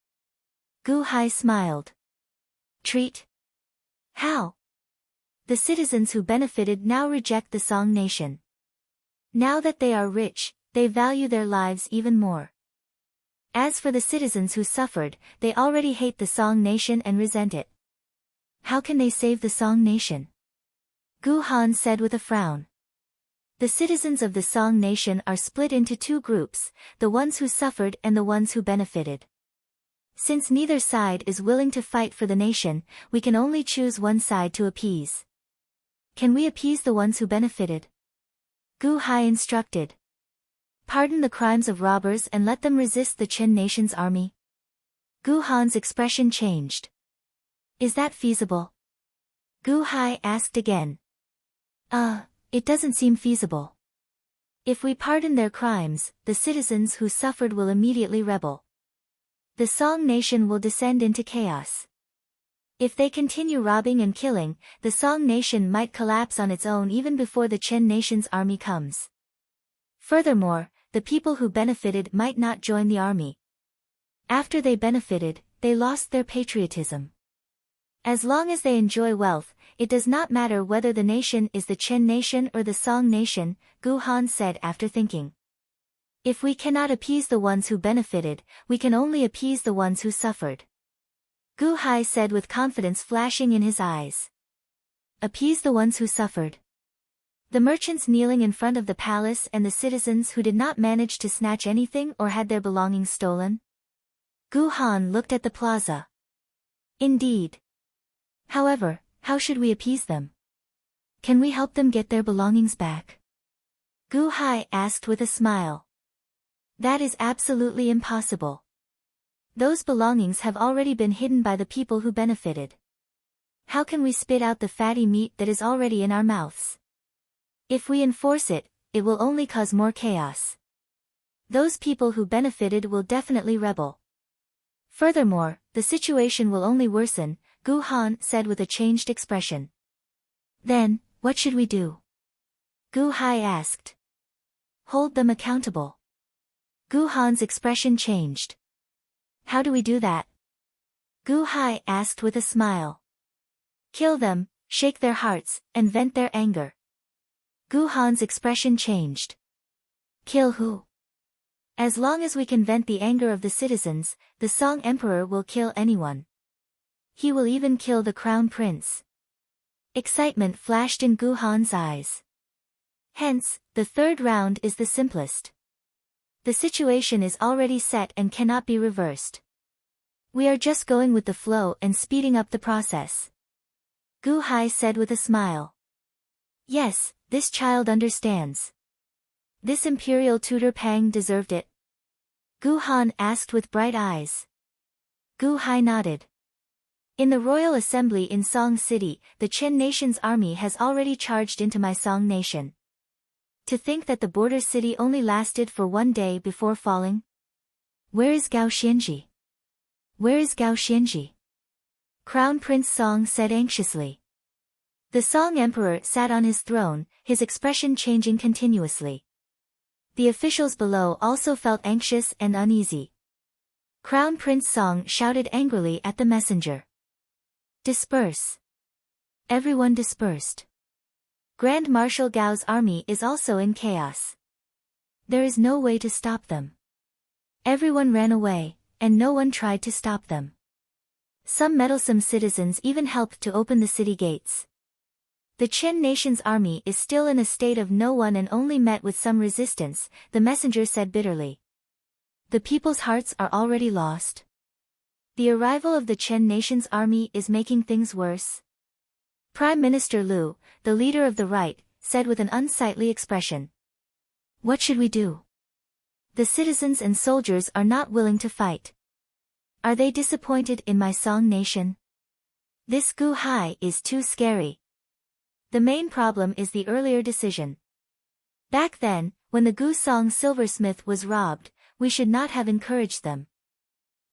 Speaker 1: Gu Hai smiled. Treat? How? The citizens who benefited now reject the Song Nation. Now that they are rich, they value their lives even more. As for the citizens who suffered, they already hate the Song Nation and resent it. How can they save the Song Nation? Gu Han said with a frown. The citizens of the Song Nation are split into two groups, the ones who suffered and the ones who benefited. Since neither side is willing to fight for the nation, we can only choose one side to appease. Can we appease the ones who benefited? Gu Hai instructed. Pardon the crimes of robbers and let them resist the Chen nation's army. Gu Han's expression changed. Is that feasible? Gu Hai asked again. It doesn't seem feasible. If we pardon their crimes, the citizens who suffered will immediately rebel. The Song Nation will descend into chaos. If they continue robbing and killing, the Song Nation might collapse on its own even before the Chen nation's army comes. Furthermore, the people who benefited might not join the army. After they benefited, they lost their patriotism. As long as they enjoy wealth, it does not matter whether the nation is the Chen nation or the Song Nation, Gu Han said after thinking. If we cannot appease the ones who benefited, we can only appease the ones who suffered. Gu Hai said with confidence flashing in his eyes. Appease the ones who suffered. The merchants kneeling in front of the palace and the citizens who did not manage to snatch anything or had their belongings stolen? Gu Han looked at the plaza. Indeed. However, how should we appease them? Can we help them get their belongings back? Gu Hai asked with a smile. That is absolutely impossible. Those belongings have already been hidden by the people who benefited. How can we spit out the fatty meat that is already in our mouths? If we enforce it, it will only cause more chaos. Those people who benefited will definitely rebel. Furthermore, the situation will only worsen, Gu Han said with a changed expression. Then, what should we do? Gu Hai asked. Hold them accountable. Gu Han's expression changed. How do we do that? Gu Hai asked with a smile. Kill them, shake their hearts, and vent their anger. Gu Han's expression changed. Kill who? As long as we can vent the anger of the citizens, the Song Emperor will kill anyone. He will even kill the Crown Prince. Excitement flashed in Gu Han's eyes. Hence, the third round is the simplest. The situation is already set and cannot be reversed. We are just going with the flow and speeding up the process. Gu Hai said with a smile. Yes, this child understands. This imperial tutor Pang deserved it. Gu Han asked with bright eyes. Gu Hai nodded. In the royal assembly in Song City, the Chen nation's army has already charged into my Song nation. To think that the border city only lasted for 1 day before falling? Where is Gao Xianji? Where is Gao Xianji? Crown Prince Song said anxiously. The Song Emperor sat on his throne, his expression changing continuously. The officials below also felt anxious and uneasy. Crown Prince Song shouted angrily at the messenger. Disperse. Everyone dispersed. Grand Marshal Gao's army is also in chaos. There is no way to stop them. Everyone ran away, and no one tried to stop them. Some meddlesome citizens even helped to open the city gates. The Chen nation's army is still in a state of no one and only met with some resistance, the messenger said bitterly. The people's hearts are already lost. The arrival of the Chen nation's army is making things worse. Prime Minister Liu, the leader of the right, said with an unsightly expression. What should we do? The citizens and soldiers are not willing to fight. Are they disappointed in my Song nation? This Gu Hai is too scary. The main problem is the earlier decision. Back then, when the Gu Song silversmith was robbed, we should not have encouraged them.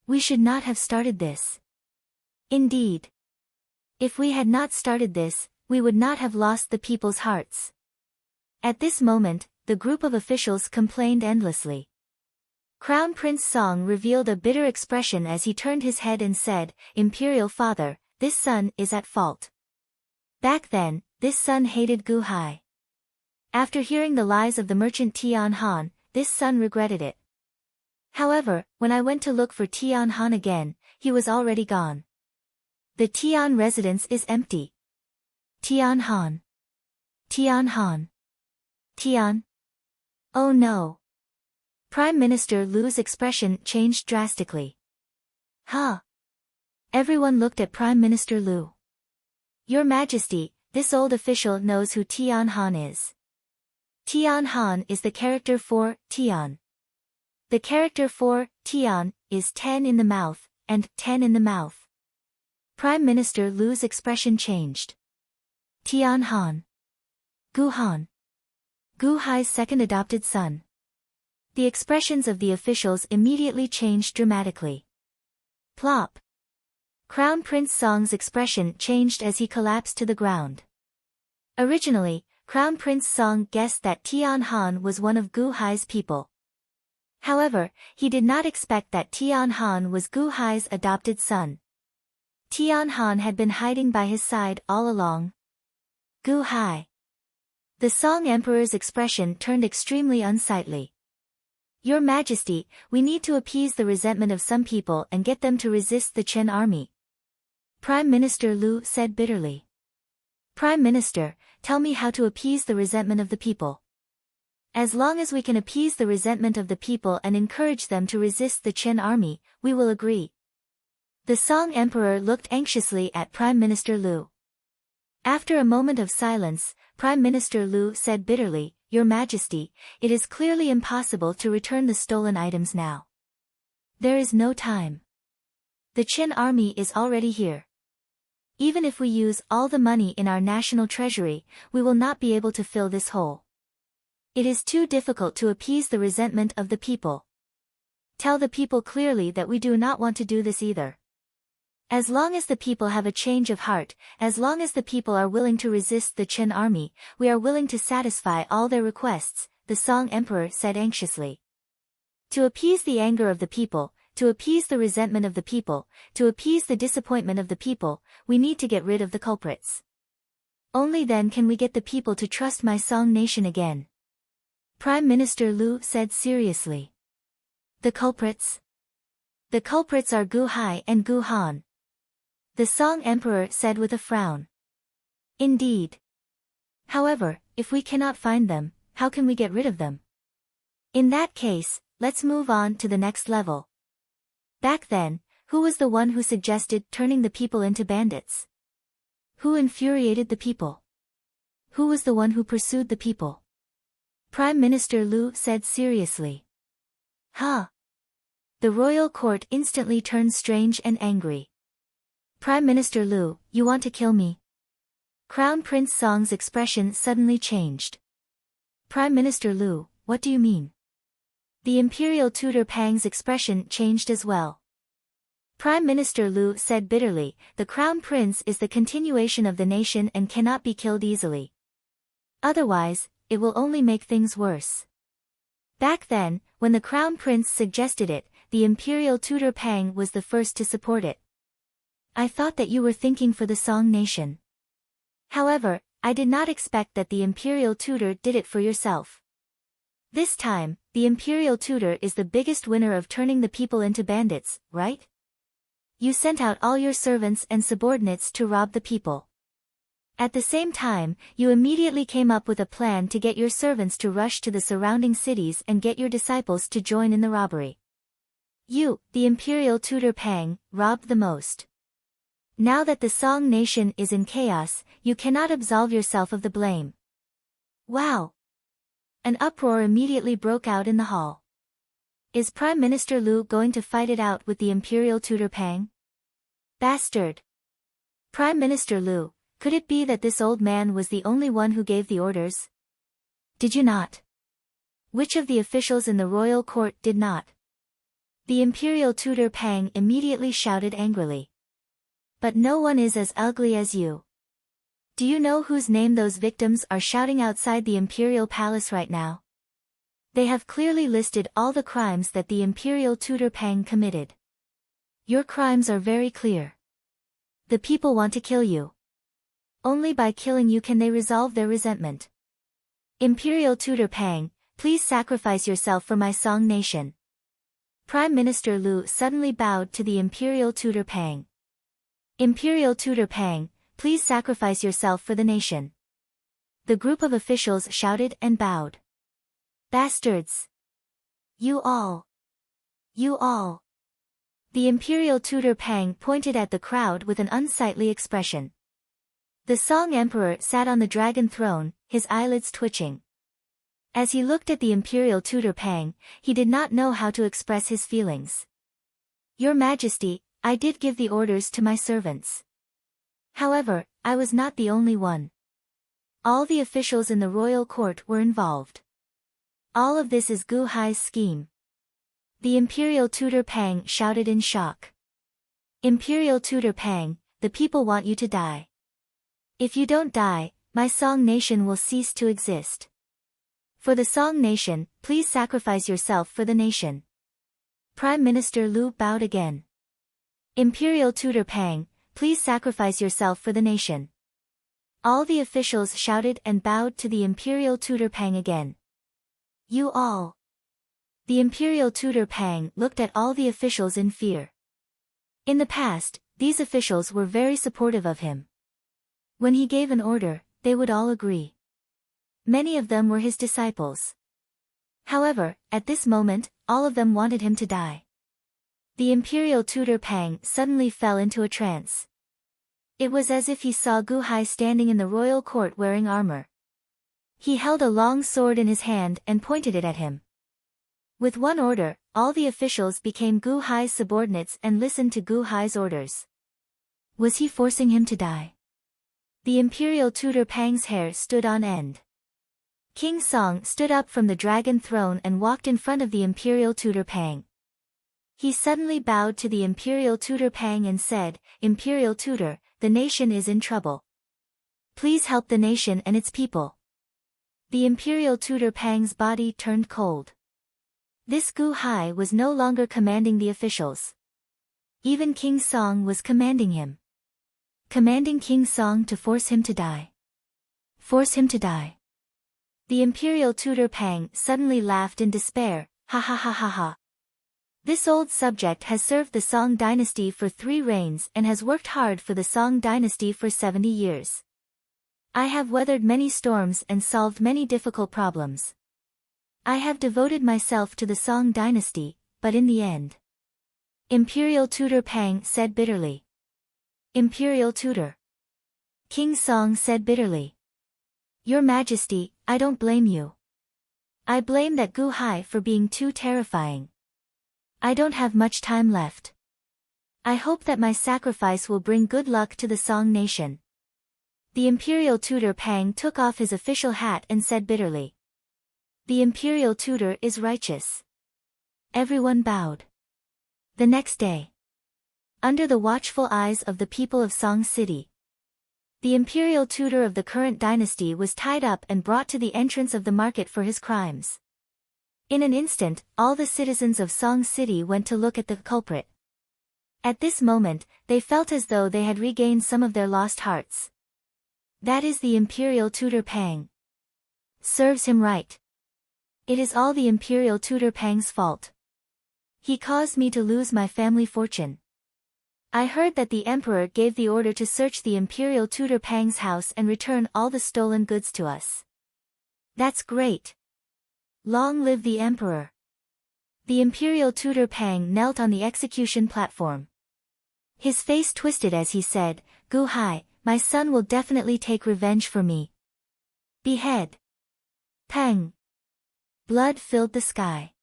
Speaker 1: We should not have started this. Indeed. If we had not started this, we would not have lost the people's hearts. At this moment, the group of officials complained endlessly. Crown Prince Song revealed a bitter expression as he turned his head and said, "Imperial Father, this son is at fault." Back then, this son hated Gu Hai. After hearing the lies of the merchant Tian Han, this son regretted it. However, when I went to look for Tian Han again, he was already gone. The Tian residence is empty. Tian Han. Tian Han. Tian. Oh no. Prime Minister Lu's expression changed drastically. Huh. Everyone looked at Prime Minister Lu. Your Majesty, this old official knows who Tian Han is. Tian Han is the character for Tian. The character for Tian is 10 in the mouth, and 10 in the mouth. Prime Minister Lu's expression changed. Tian Han. Gu Han. Gu Hai's second adopted son. The expressions of the officials immediately changed dramatically. Plop. Crown Prince Song's expression changed as he collapsed to the ground. Originally, Crown Prince Song guessed that Tian Han was one of Gu Hai's people. However, he did not expect that Tian Han was Gu Hai's adopted son. Tian Han had been hiding by his side all along. Gu Hai. The Song Emperor's expression turned extremely unsightly. Your Majesty, we need to appease the resentment of some people and get them to resist the Chen army. Prime Minister Lu said bitterly. Prime Minister, tell me how to appease the resentment of the people. As long as we can appease the resentment of the people and encourage them to resist the Chen army, we will agree. The Song Emperor looked anxiously at Prime Minister Lu. After a moment of silence, Prime Minister Lu said bitterly, Your Majesty, it is clearly impossible to return the stolen items now. There is no time. The Qin army is already here. Even if we use all the money in our national treasury, we will not be able to fill this hole. It is too difficult to appease the resentment of the people. Tell the people clearly that we do not want to do this either. As long as the people have a change of heart, as long as the people are willing to resist the Chen army, we are willing to satisfy all their requests, the Song Emperor said anxiously. To appease the anger of the people, to appease the resentment of the people, to appease the disappointment of the people, we need to get rid of the culprits. Only then can we get the people to trust my Song nation again. Prime Minister Lu said seriously. The culprits? The culprits are Gu Hai and Gu Han. The Song Emperor said with a frown. Indeed. However, if we cannot find them, how can we get rid of them? In that case, let's move on to the next level. Back then, who was the one who suggested turning the people into bandits? Who infuriated the people? Who was the one who pursued the people? Prime Minister Lu said seriously. Huh. The royal court instantly turned strange and angry. Prime Minister Lu, you want to kill me? Crown Prince Song's expression suddenly changed. Prime Minister Lu, what do you mean? The imperial tutor Pang's expression changed as well. Prime Minister Lu said bitterly, the Crown Prince is the continuation of the nation and cannot be killed easily. Otherwise, it will only make things worse. Back then, when the Crown Prince suggested it, the imperial tutor Pang was the first to support it. I thought that you were thinking for the Song nation. However, I did not expect that the imperial tutor did it for yourself. This time, the imperial tutor is the biggest winner of turning the people into bandits, right? You sent out all your servants and subordinates to rob the people. At the same time, you immediately came up with a plan to get your servants to rush to the surrounding cities and get your disciples to join in the robbery. You, the imperial tutor Pang, robbed the most. Now that the Song nation is in chaos, you cannot absolve yourself of the blame. Wow! An uproar immediately broke out in the hall. Is Prime Minister Lu going to fight it out with the imperial tutor Pang? Bastard! Prime Minister Lu, could it be that this old man was the only one who gave the orders? Did you not? Which of the officials in the royal court did not? The imperial tutor Pang immediately shouted angrily. But no one is as ugly as you. Do you know whose name those victims are shouting outside the imperial palace right now? They have clearly listed all the crimes that the imperial tutor Pang committed. Your crimes are very clear. The people want to kill you. Only by killing you can they resolve their resentment. Imperial tutor Pang, please sacrifice yourself for my Song nation. Prime Minister Lu suddenly bowed to the imperial tutor Pang. Imperial tutor Pang, please sacrifice yourself for the nation. The group of officials shouted and bowed. Bastards! You all! You all! The imperial tutor Pang pointed at the crowd with an unsightly expression. The Song Emperor sat on the dragon throne, his eyelids twitching. As he looked at the imperial tutor Pang, he did not know how to express his feelings. Your Majesty, I did give the orders to my servants. However, I was not the only one. All the officials in the royal court were involved. All of this is Gu Hai's scheme. The imperial tutor Pang shouted in shock. Imperial tutor Pang, the people want you to die. If you don't die, my Song nation will cease to exist. For the Song nation, please sacrifice yourself for the nation. Prime Minister Lu bowed again. Imperial tutor Pang, please sacrifice yourself for the nation. All the officials shouted and bowed to the imperial tutor Pang again. You all. The imperial tutor Pang looked at all the officials in fear. In the past, these officials were very supportive of him. When he gave an order, they would all agree. Many of them were his disciples. However, at this moment, all of them wanted him to die. The imperial tutor Pang suddenly fell into a trance. It was as if he saw Gu Hai standing in the royal court wearing armor. He held a long sword in his hand and pointed it at him. With one order, all the officials became Gu Hai's subordinates and listened to Gu Hai's orders. Was he forcing him to die? The imperial tutor Pang's hair stood on end. King Song stood up from the dragon throne and walked in front of the imperial tutor Pang. He suddenly bowed to the imperial tutor Pang and said, Imperial tutor, the nation is in trouble. Please help the nation and its people. The imperial tutor Pang's body turned cold. This Gu Hai was no longer commanding the officials. Even King Song was commanding him. Commanding King Song to force him to die. Force him to die. The imperial tutor Pang suddenly laughed in despair, ha ha ha ha ha. This old subject has served the Song dynasty for 3 reigns and has worked hard for the Song dynasty for 70 years. I have weathered many storms and solved many difficult problems. I have devoted myself to the Song dynasty, but in the end. Imperial tutor Pang said bitterly. Imperial tutor. King Song said bitterly. Your Majesty, I don't blame you. I blame that Gu Hai for being too terrifying. I don't have much time left. I hope that my sacrifice will bring good luck to the Song nation. The imperial tutor Pang took off his official hat and said bitterly. The imperial tutor is righteous. Everyone bowed. The next day. Under the watchful eyes of the people of Song City. The imperial tutor of the current dynasty was tied up and brought to the entrance of the market for his crimes. In an instant, all the citizens of Song City went to look at the culprit. At this moment, they felt as though they had regained some of their lost hearts. That is the imperial tutor Pang. Serves him right. It is all the imperial tutor Pang's fault. He caused me to lose my family fortune. I heard that the emperor gave the order to search the imperial tutor Pang's house and return all the stolen goods to us. That's great. Long live the emperor. The imperial tutor Pang knelt on the execution platform. His face twisted as he said, Gu Hai, my son will definitely take revenge for me. Behead. Pang. Blood filled the sky.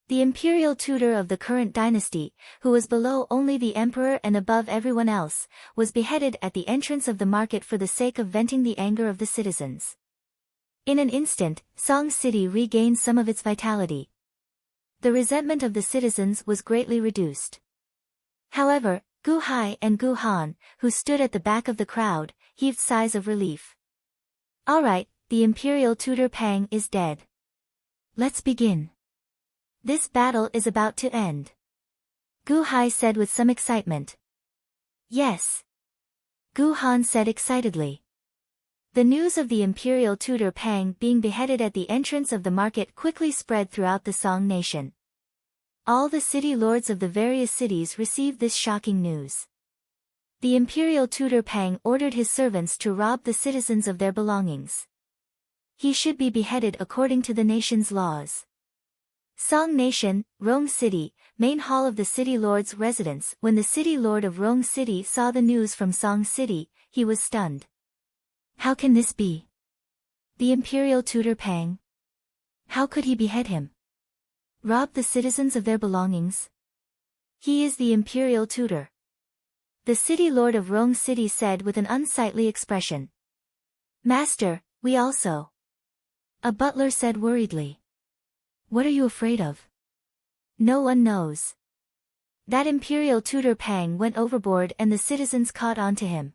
Speaker 1: The imperial tutor of the current dynasty, who was below only the emperor and above everyone else, was beheaded at the entrance of the market for the sake of venting the anger of the citizens. In an instant, Song City regained some of its vitality. The resentment of the citizens was greatly reduced. However, Gu Hai and Gu Han, who stood at the back of the crowd, heaved sighs of relief. All right, the imperial tutor Pang is dead. Let's begin. This battle is about to end. Gu Hai said with some excitement. Yes. Gu Han said excitedly. The news of the imperial tutor Pang being beheaded at the entrance of the market quickly spread throughout the Song nation. All the city lords of the various cities received this shocking news. The imperial tutor Pang ordered his servants to rob the citizens of their belongings. He should be beheaded according to the nation's laws. Song Nation, Rong City, main hall of the city lord's residence. When the city lord of Rong City saw the news from Song City, he was stunned. How can this be? The imperial tutor Pang? How could he behead him? Rob the citizens of their belongings? He is the imperial tutor. The city lord of Rong City said with an unsightly expression. Master, we also. A butler said worriedly. What are you afraid of? No one knows. That imperial tutor Pang went overboard and the citizens caught on to him.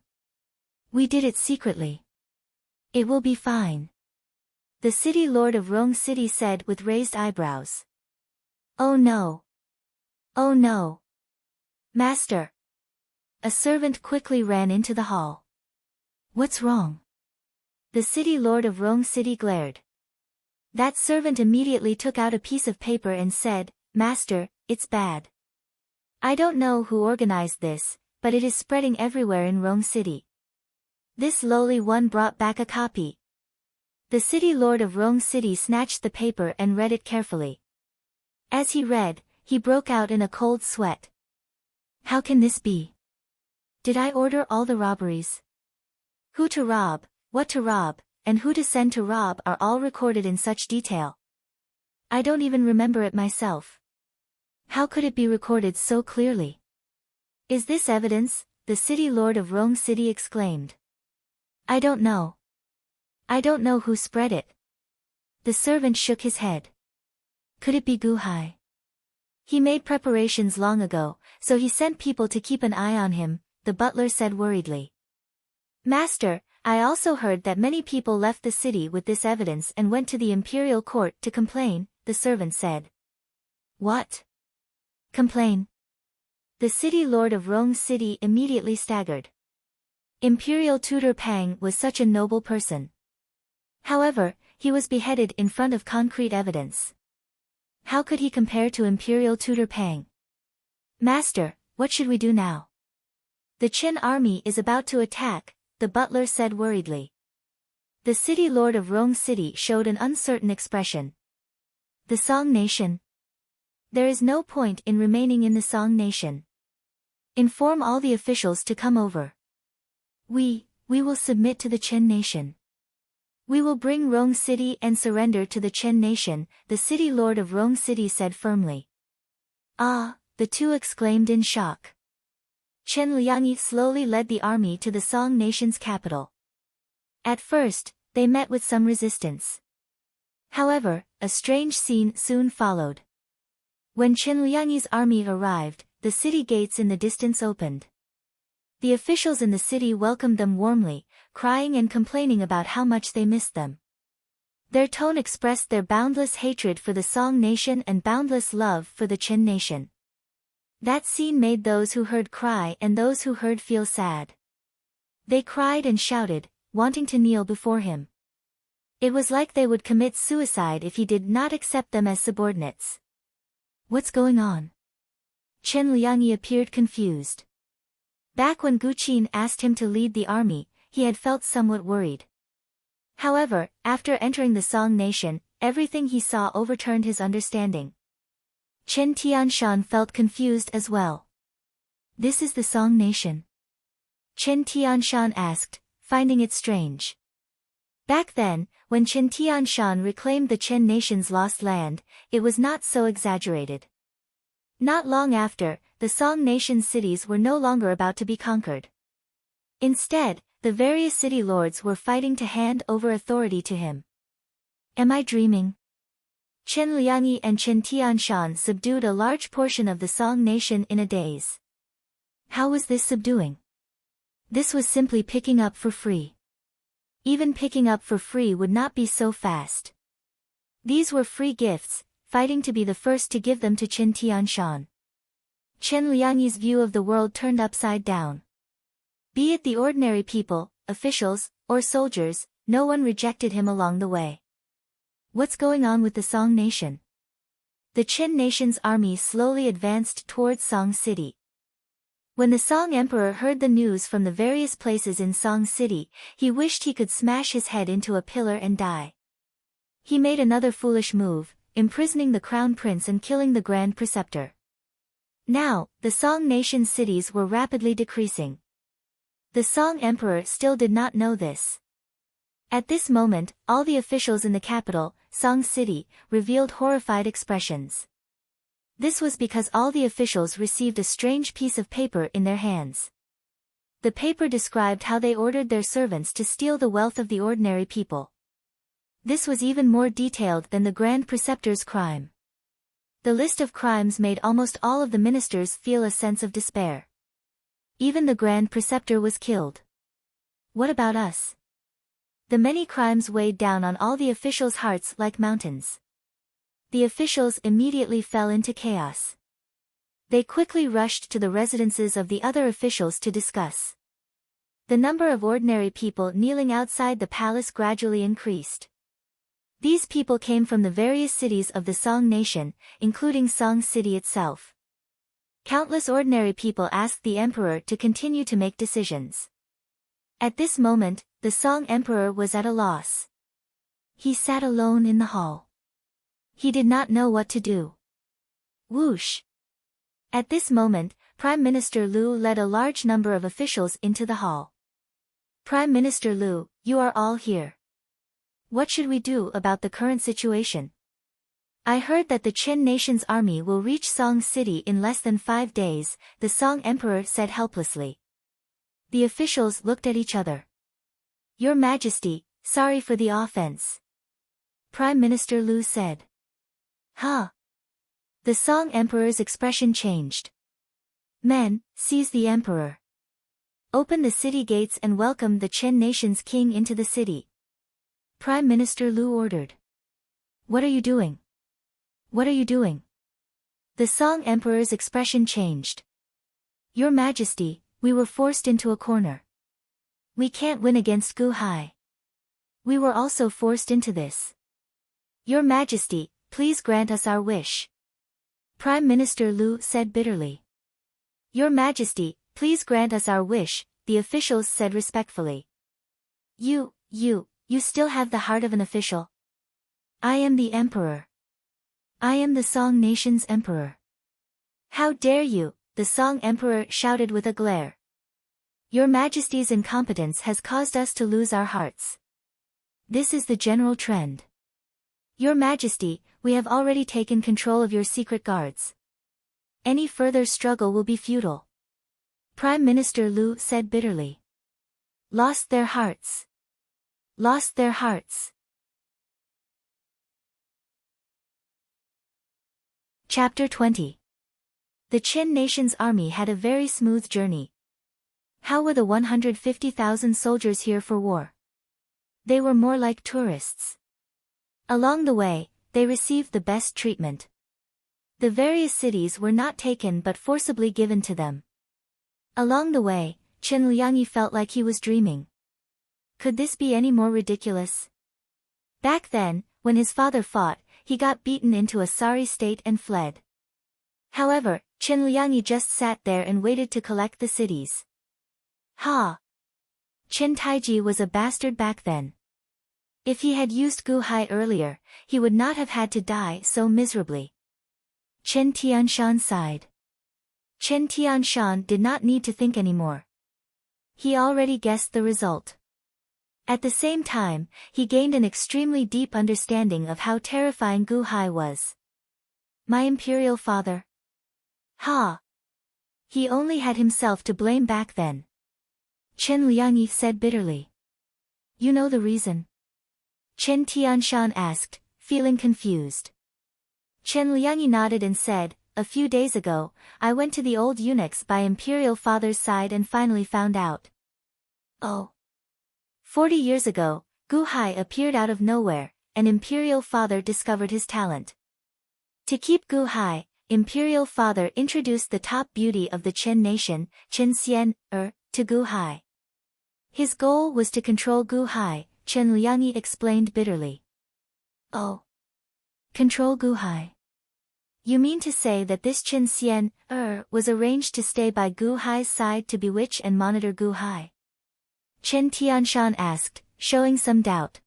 Speaker 1: We did it secretly. It will be fine. The city lord of Rong City said with raised eyebrows. Oh no. Oh no. Master. A servant quickly ran into the hall. What's wrong? The city lord of Rong City glared. That servant immediately took out a piece of paper and said, Master, it's bad. I don't know who organized this, but it is spreading everywhere in Rong City. This lowly one brought back a copy. The city lord of Rong City snatched the paper and read it carefully. As he read, he broke out in a cold sweat. How can this be? Did I order all the robberies? Who to rob, what to rob, and who to send to rob are all recorded in such detail. I don't even remember it myself. How could it be recorded so clearly? Is this evidence? The city lord of Rong City exclaimed. I don't know. I don't know who spread it. The servant shook his head. Could it be Gu Hai? He made preparations long ago, so he sent people to keep an eye on him, the butler said worriedly. Master, I also heard that many people left the city with this evidence and went to the imperial court to complain, the servant said. What? Complain? The city lord of Rong City immediately staggered. Imperial tutor Pang was such a noble person. However, he was beheaded in front of concrete evidence. How could he compare to imperial tutor Pang? Master, what should we do now? The Qin army is about to attack, the butler said worriedly. The city lord of Rong City showed an uncertain expression. The Song Nation? There is no point in remaining in the Song Nation. Inform all the officials to come over. We will submit to the Qin nation. We will bring Rong City and surrender to the Qin nation, the city lord of Rong City said firmly. Ah, the two exclaimed in shock. Chen Liangyi slowly led the army to the Song nation's capital. At first, they met with some resistance. However, a strange scene soon followed. When Chen Liangyi's army arrived, the city gates in the distance opened. The officials in the city welcomed them warmly, crying and complaining about how much they missed them. Their tone expressed their boundless hatred for the Song nation and boundless love for the Qin nation. That scene made those who heard cry and those who heard feel sad. They cried and shouted, wanting to kneel before him. It was like they would commit suicide if he did not accept them as subordinates. What's going on? Chen Liangyi appeared confused. Back when Gu Qin asked him to lead the army, he had felt somewhat worried. However, after entering the Song nation, everything he saw overturned his understanding. Chen Tianshan felt confused as well. This is the Song nation? Chen Tianshan asked, finding it strange. Back then, when Chen Tianshan reclaimed the Qin nation's lost land, it was not so exaggerated. Not long after, the Song nation's cities were no longer about to be conquered. Instead, the various city lords were fighting to hand over authority to him. Am I dreaming? Chen Liangyi and Chen Tianshan subdued a large portion of the Song nation in a daze. How was this subduing? This was simply picking up for free. Even picking up for free would not be so fast. These were free gifts, fighting to be the first to give them to Chen Tianshan. Chen Liangyi's view of the world turned upside down. Be it the ordinary people, officials, or soldiers, no one rejected him along the way. What's going on with the Song nation? The Qin nation's army slowly advanced towards Song City. When the Song Emperor heard the news from the various places in Song City, he wished he could smash his head into a pillar and die. He made another foolish move, imprisoning the crown prince and killing the grand preceptor. Now, the Song nation's cities were rapidly decreasing. The Song Emperor still did not know this. At this moment, all the officials in the capital, Song City, revealed horrified expressions. This was because all the officials received a strange piece of paper in their hands. The paper described how they ordered their servants to steal the wealth of the ordinary people. This was even more detailed than the Grand Preceptor's crime. The list of crimes made almost all of the ministers feel a sense of despair. Even the Grand Preceptor was killed. What about us? The many crimes weighed down on all the officials' hearts like mountains. The officials immediately fell into chaos. They quickly rushed to the residences of the other officials to discuss. The number of ordinary people kneeling outside the palace gradually increased. These people came from the various cities of the Song nation, including Song City itself. Countless ordinary people asked the emperor to continue to make decisions. At this moment, the Song Emperor was at a loss. He sat alone in the hall. He did not know what to do. Whoosh! At this moment, Prime Minister Liu led a large number of officials into the hall. Prime Minister Liu, you are all here. What should we do about the current situation? I heard that the Qin nation's army will reach Song City in less than 5 days, the Song Emperor said helplessly. The officials looked at each other. Your Majesty, sorry for the offense. Prime Minister Liu said. Huh? The Song Emperor's expression changed. Men, seize the emperor. Open the city gates and welcome the Qin nation's king into the city. Prime Minister Liu ordered. What are you doing? What are you doing? The Song Emperor's expression changed. Your Majesty, we were forced into a corner. We can't win against Gu Hai. We were also forced into this. Your Majesty, please grant us our wish. Prime Minister Liu said bitterly. Your Majesty, please grant us our wish, the officials said respectfully. You still have the heart of an official. I am the emperor. I am the Song nation's emperor. How dare you, the Song Emperor shouted with a glare. Your Majesty's incompetence has caused us to lose our hearts. This is the general trend. Your Majesty, we have already taken control of your secret guards. Any further struggle will be futile. Prime Minister Liu said bitterly. Lost their hearts. Lost their hearts. Chapter 20. The Qin nation's army had a very smooth journey. How were the 150,000 soldiers here for war? They were more like tourists. Along the way, they received the best treatment. The various cities were not taken but forcibly given to them. Along the way, Chen Liangyi felt like he was dreaming. Could this be any more ridiculous? Back then, when his father fought, he got beaten into a sorry state and fled. However, Chen Liangyi just sat there and waited to collect the cities. Ha! Chen Taiji was a bastard back then. If he had used Gu Hai earlier, he would not have had to die so miserably. Chen Tianshan sighed. Chen Tianshan did not need to think anymore. He already guessed the result. At the same time, he gained an extremely deep understanding of how terrifying Gu Hai was. My imperial father. Ha! He only had himself to blame back then. Chen Liangyi said bitterly. You know the reason? Chen Tianshan asked, feeling confused. Chen Liangyi nodded and said, "A few days ago, I went to the old eunuchs by imperial father's side and finally found out." Oh. 40 years ago, Gu Hai appeared out of nowhere, and imperial father discovered his talent. To keep Gu Hai, imperial father introduced the top beauty of the Chen nation, Chen Xian, to Gu Hai. His goal was to control Gu Hai, Chen Liangyi explained bitterly. Oh. Control Gu Hai. You mean to say that this Chen Xian, was arranged to stay by Gu Hai's side to bewitch and monitor Gu Hai? Chen Tianshan asked, showing some doubt.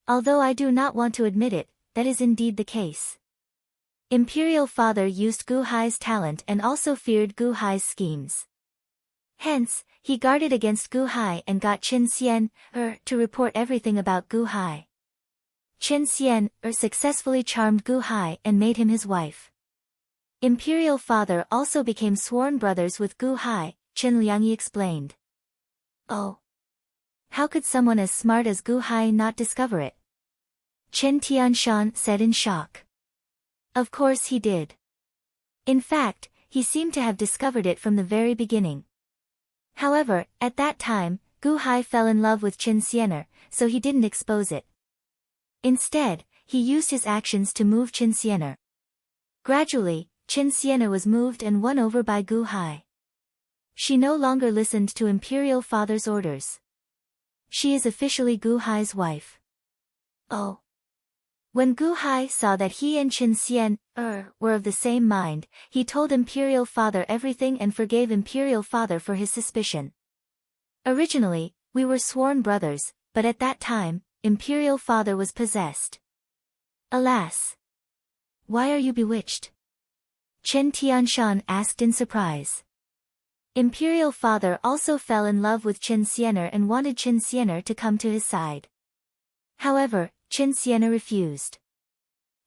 Speaker 1: Although I do not want to admit it, that is indeed the case. Imperial father used Gu Hai's talent and also feared Gu Hai's schemes. Hence, he guarded against Gu Hai and got Chen Xian, to report everything about Gu Hai. Chen Xian, successfully charmed Gu Hai and made him his wife. Imperial father also became sworn brothers with Gu Hai, Chen Liangyi explained. Oh. How could someone as smart as Gu Hai not discover it? Chen Tianshan said in shock. Of course he did. In fact, he seemed to have discovered it from the very beginning. However, at that time, Gu Hai fell in love with Chen Xianer, so he didn't expose it. Instead, he used his actions to move Chen Xianer. Gradually, Chen Xianer was moved and won over by Gu Hai. She no longer listened to imperial father's orders. She is officially Gu Hai's wife. Oh. When Gu Hai saw that he and Chen Xian, were of the same mind, he told imperial father everything and forgave imperial father for his suspicion. Originally, we were sworn brothers, but at that time, imperial father was possessed. Alas! Why are you bewitched? Chen Tianshan asked in surprise. Imperial father also fell in love with Chen Xianer and wanted Chen Xianer to come to his side. However, Chen Xianer refused.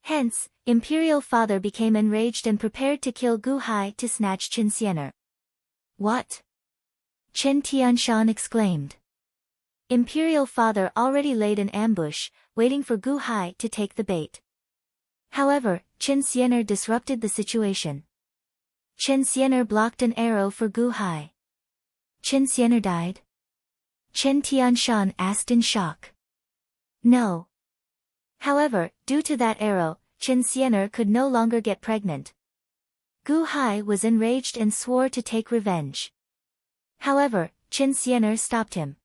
Speaker 1: Hence, imperial father became enraged and prepared to kill Gu Hai to snatch Chen Xianer. What? Chen Tianshan exclaimed. Imperial father already laid an ambush, waiting for Gu Hai to take the bait. However, Chen Xianer disrupted the situation. Chen Xianer blocked an arrow for Gu Hai. Chen Xianer died? Chen Tianshan asked in shock. No. However, due to that arrow, Chen Xianer could no longer get pregnant. Gu Hai was enraged and swore to take revenge. However, Chen Xianer stopped him.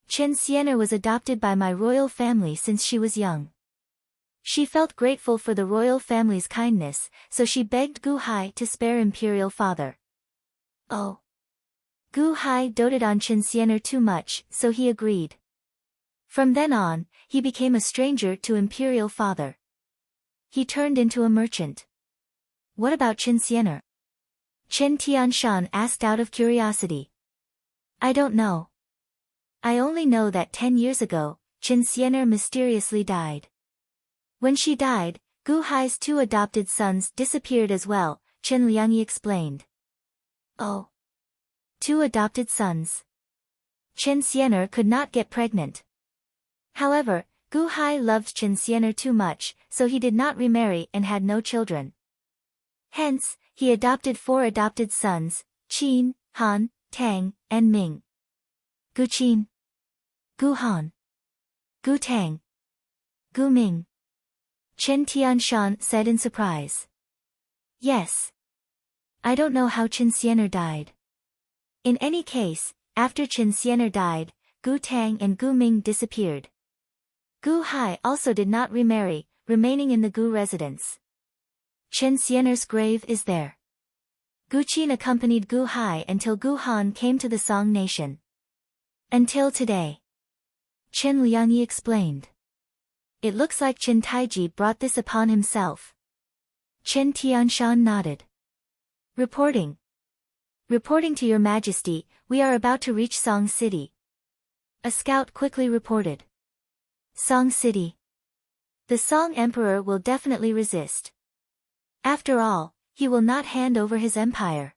Speaker 1: Chen Xianer was adopted by my royal family since she was young. She felt grateful for the royal family's kindness, so she begged Gu Hai to spare imperial father. Oh. Gu Hai doted on Chen Xianer too much, so he agreed. From then on, he became a stranger to imperial father. He turned into a merchant. What about Chen Xianer? Chen Tianshan asked out of curiosity. I don't know. I only know that 10 years ago, Chen Xianer mysteriously died. When she died, Gu Hai's 2 adopted sons disappeared as well, Chen Liangyi explained. Oh. 2 adopted sons. Chen Xianer could not get pregnant. However, Gu Hai loved Chen Xianer too much, so he did not remarry and had no children. Hence, he adopted 4 adopted sons, Qin, Han, Tang, and Ming. Gu Qin, Gu Han, Gu Tang, Gu Ming. Chen Tianshan said in surprise. Yes. I don't know how Chen Xianer died. In any case, after Chen Xianer died, Gu Tang and Gu Ming disappeared. Gu Hai also did not remarry, remaining in the Gu residence. Chen Xianer's grave is there. Gu Qin accompanied Gu Hai until Gu Han came to the Song nation. Until today. Chen Liangyi explained. It looks like Chen Taiji brought this upon himself. Chen Tianshan nodded. Reporting. Reporting to your majesty, we are about to reach Song City. A scout quickly reported. Song City. The Song Emperor will definitely resist. After all, he will not hand over his empire.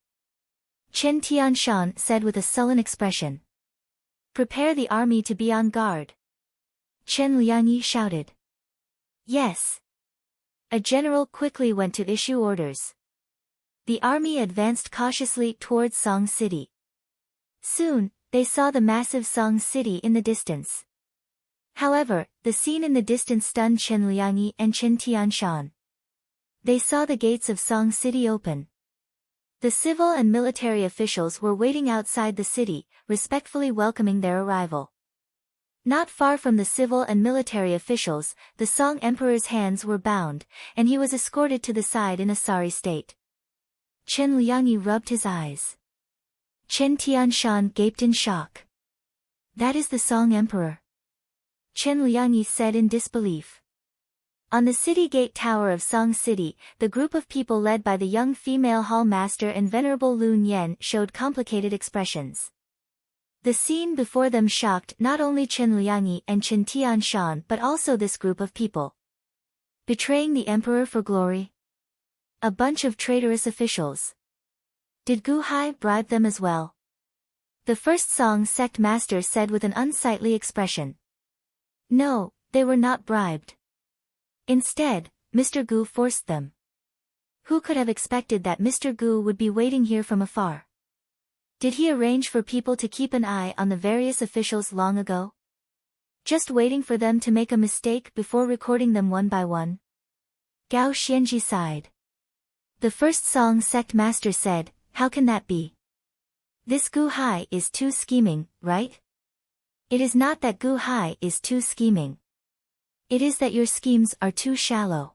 Speaker 1: Chen Tianshan said with a sullen expression. Prepare the army to be on guard. Chen Liangyi shouted. Yes. a general quickly went to issue orders. The army advanced cautiously towards Song City. Soon, they saw the massive Song City in the distance. However, the scene in the distance stunned Chen Liangyi and Chen Tianshan. They saw the gates of Song City open. The civil and military officials were waiting outside the city, respectfully welcoming their arrival. Not far from the civil and military officials, the Song Emperor's hands were bound, and he was escorted to the side in a sorry state. Chen Liangyi rubbed his eyes. Chen Tianshan gaped in shock. That is the Song Emperor. Chen Liangyi said in disbelief. On the city gate tower of Song City, the group of people led by the young female hall master and venerable Lun Yan showed complicated expressions. The scene before them shocked not only Chen Liangyi and Chen Tianshan but also this group of people. Betraying the emperor for glory? A bunch of traitorous officials. Did Gu Hai bribe them as well? The first Song sect master said with an unsightly expression. No, they were not bribed. Instead, Mr. Gu forced them. Who could have expected that Mr. Gu would be waiting here from afar? Did he arrange for people to keep an eye on the various officials long ago? Just waiting for them to make a mistake before recording them one by one? Gao Xianji sighed. The first Song sect master said, how can that be? This Gu Hai is too scheming, right? It is not that Gu Hai is too scheming. It is that your schemes are too shallow.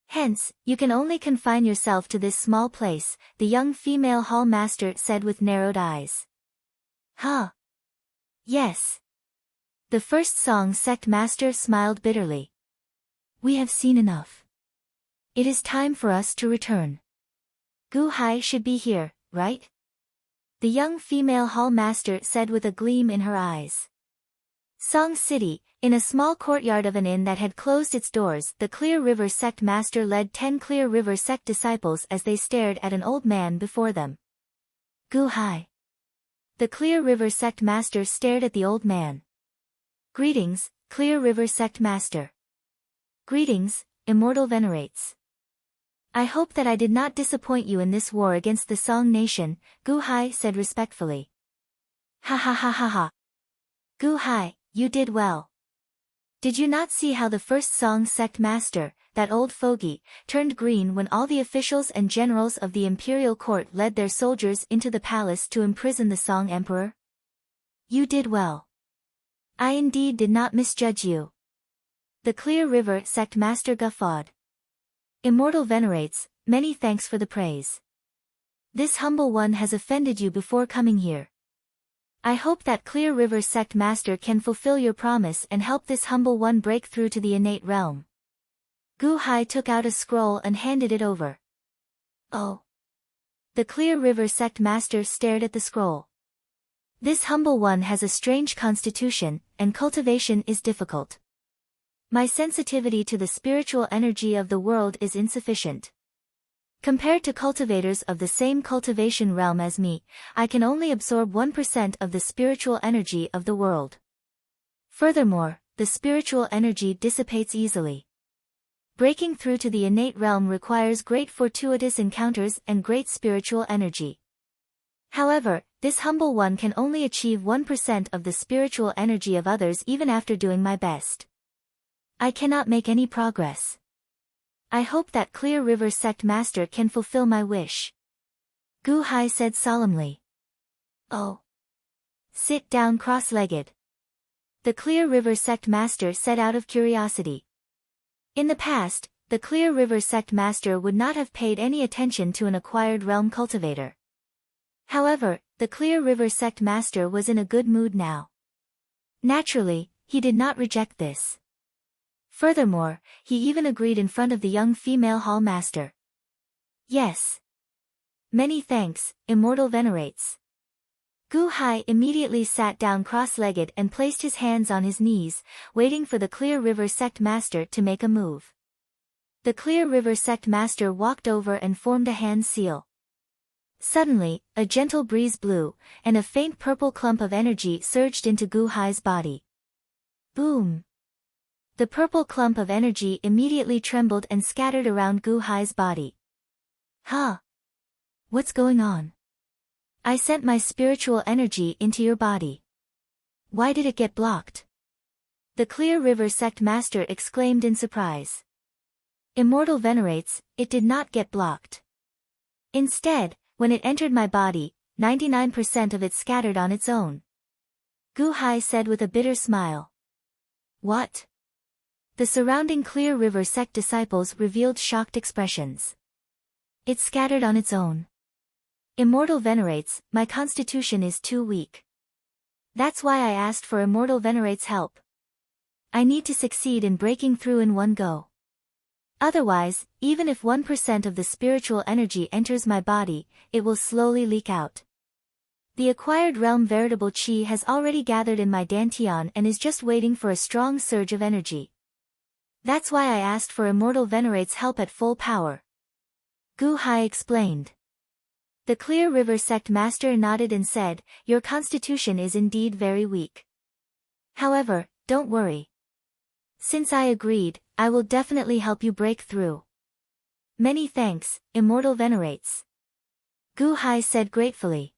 Speaker 1: Hence, you can only confine yourself to this small place, the young female hall master said with narrowed eyes. Huh? Yes. The first Song sect master smiled bitterly. We have seen enough. It is time for us to return. Gu Hai should be here, right? The young female hall master said with a gleam in her eyes. Song City, in a small courtyard of an inn that had closed its doors, the Clear River sect master led 10 Clear River sect disciples as they stared at an old man before them. Gu Hai. The Clear River sect master stared at the old man. Greetings, Clear River sect master. Greetings, Immortal venerates. I hope that I did not disappoint you in this war against the Song nation, Gu Hai said respectfully. Ha ha ha ha ha. Gu Hai, you did well. Did you not see how the first Song sect master, that old fogey, turned green when all the officials and generals of the imperial court led their soldiers into the palace to imprison the Song emperor? You did well. I indeed did not misjudge you. The Clear River sect master guffawed. Immortal venerates, many thanks for the praise. This humble one has offended you before coming here. I hope that Clear River sect master can fulfill your promise and help this humble one break through to the innate realm. Gu Hai took out a scroll and handed it over. Oh. The Clear River sect master stared at the scroll. This humble one has a strange constitution, and cultivation is difficult. My sensitivity to the spiritual energy of the world is insufficient. Compared to cultivators of the same cultivation realm as me, I can only absorb 1% of the spiritual energy of the world. Furthermore, the spiritual energy dissipates easily. Breaking through to the innate realm requires great fortuitous encounters and great spiritual energy. However, this humble one can only achieve 1% of the spiritual energy of others even after doing my best. I cannot make any progress. I hope that Clear River sect master can fulfill my wish. Gu Hai said solemnly. Oh. Sit down cross-legged. The Clear River sect master said out of curiosity. In the past, the Clear River sect master would not have paid any attention to an acquired realm cultivator. However, the Clear River sect master was in a good mood now. Naturally, he did not reject this. Furthermore, he even agreed in front of the young female hall master. Yes. Many thanks, Immortal venerates. Gu Hai immediately sat down cross-legged and placed his hands on his knees, waiting for the Clear River sect master to make a move. The Clear River sect master walked over and formed a hand seal. Suddenly, a gentle breeze blew, and a faint purple clump of energy surged into Gu Hai's body. Boom! The purple clump of energy immediately trembled and scattered around Gu Hai's body. Huh? What's going on? I sent my spiritual energy into your body. Why did it get blocked? The Clear River Sect Master exclaimed in surprise. Immortal venerates, it did not get blocked. Instead, when it entered my body, 99% of it scattered on its own. Gu Hai said with a bitter smile. What? The surrounding Clear River Sect disciples revealed shocked expressions. It scattered on its own. Immortal venerates, my constitution is too weak. That's why I asked for Immortal venerates' help. I need to succeed in breaking through in one go. Otherwise, even if 1% of the spiritual energy enters my body, it will slowly leak out. The acquired realm veritable chi has already gathered in my dantian and is just waiting for a strong surge of energy. That's why I asked for Immortal venerates' help at full power. Gu Hai explained. The Clear River Sect Master nodded and said, your constitution is indeed very weak. However, don't worry. Since I agreed, I will definitely help you break through. Many thanks, Immortal venerates. Gu Hai said gratefully.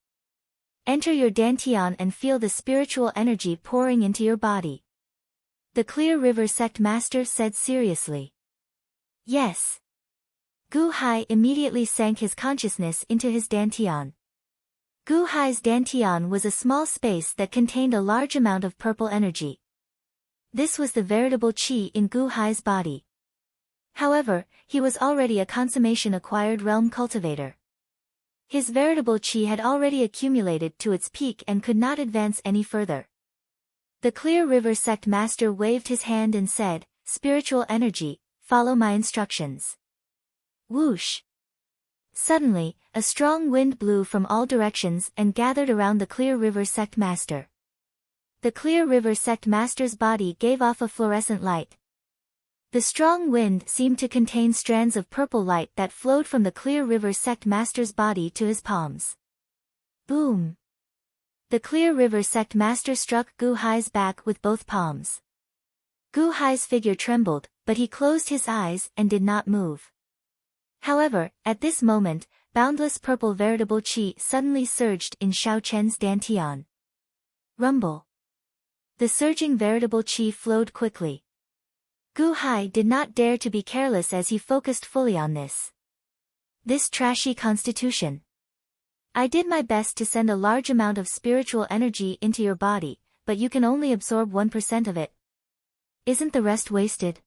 Speaker 1: Enter your dantian and feel the spiritual energy pouring into your body. The Clear River Sect Master said seriously. Yes. Gu Hai immediately sank his consciousness into his dantian. Gu Hai's dantian was a small space that contained a large amount of purple energy. This was the veritable chi in Gu Hai's body. However, he was already a consummation acquired realm cultivator. His veritable chi had already accumulated to its peak and could not advance any further. The Clear River Sect Master waved his hand and said, spiritual energy, follow my instructions. Whoosh! Suddenly, a strong wind blew from all directions and gathered around the Clear River Sect Master. The Clear River Sect Master's body gave off a fluorescent light. The strong wind seemed to contain strands of purple light that flowed from the Clear River Sect Master's body to his palms. Boom! The Clear River Sect Master struck Gu Hai's back with both palms. Gu Hai's figure trembled, but he closed his eyes and did not move. However, at this moment, boundless purple veritable chi suddenly surged in Xiao Chen's dantian. Rumble. The surging veritable chi flowed quickly. Gu Hai did not dare to be careless as he focused fully on this. This trashy constitution. I did my best to send a large amount of spiritual energy into your body, but you can only absorb 1% of it. Isn't the rest wasted?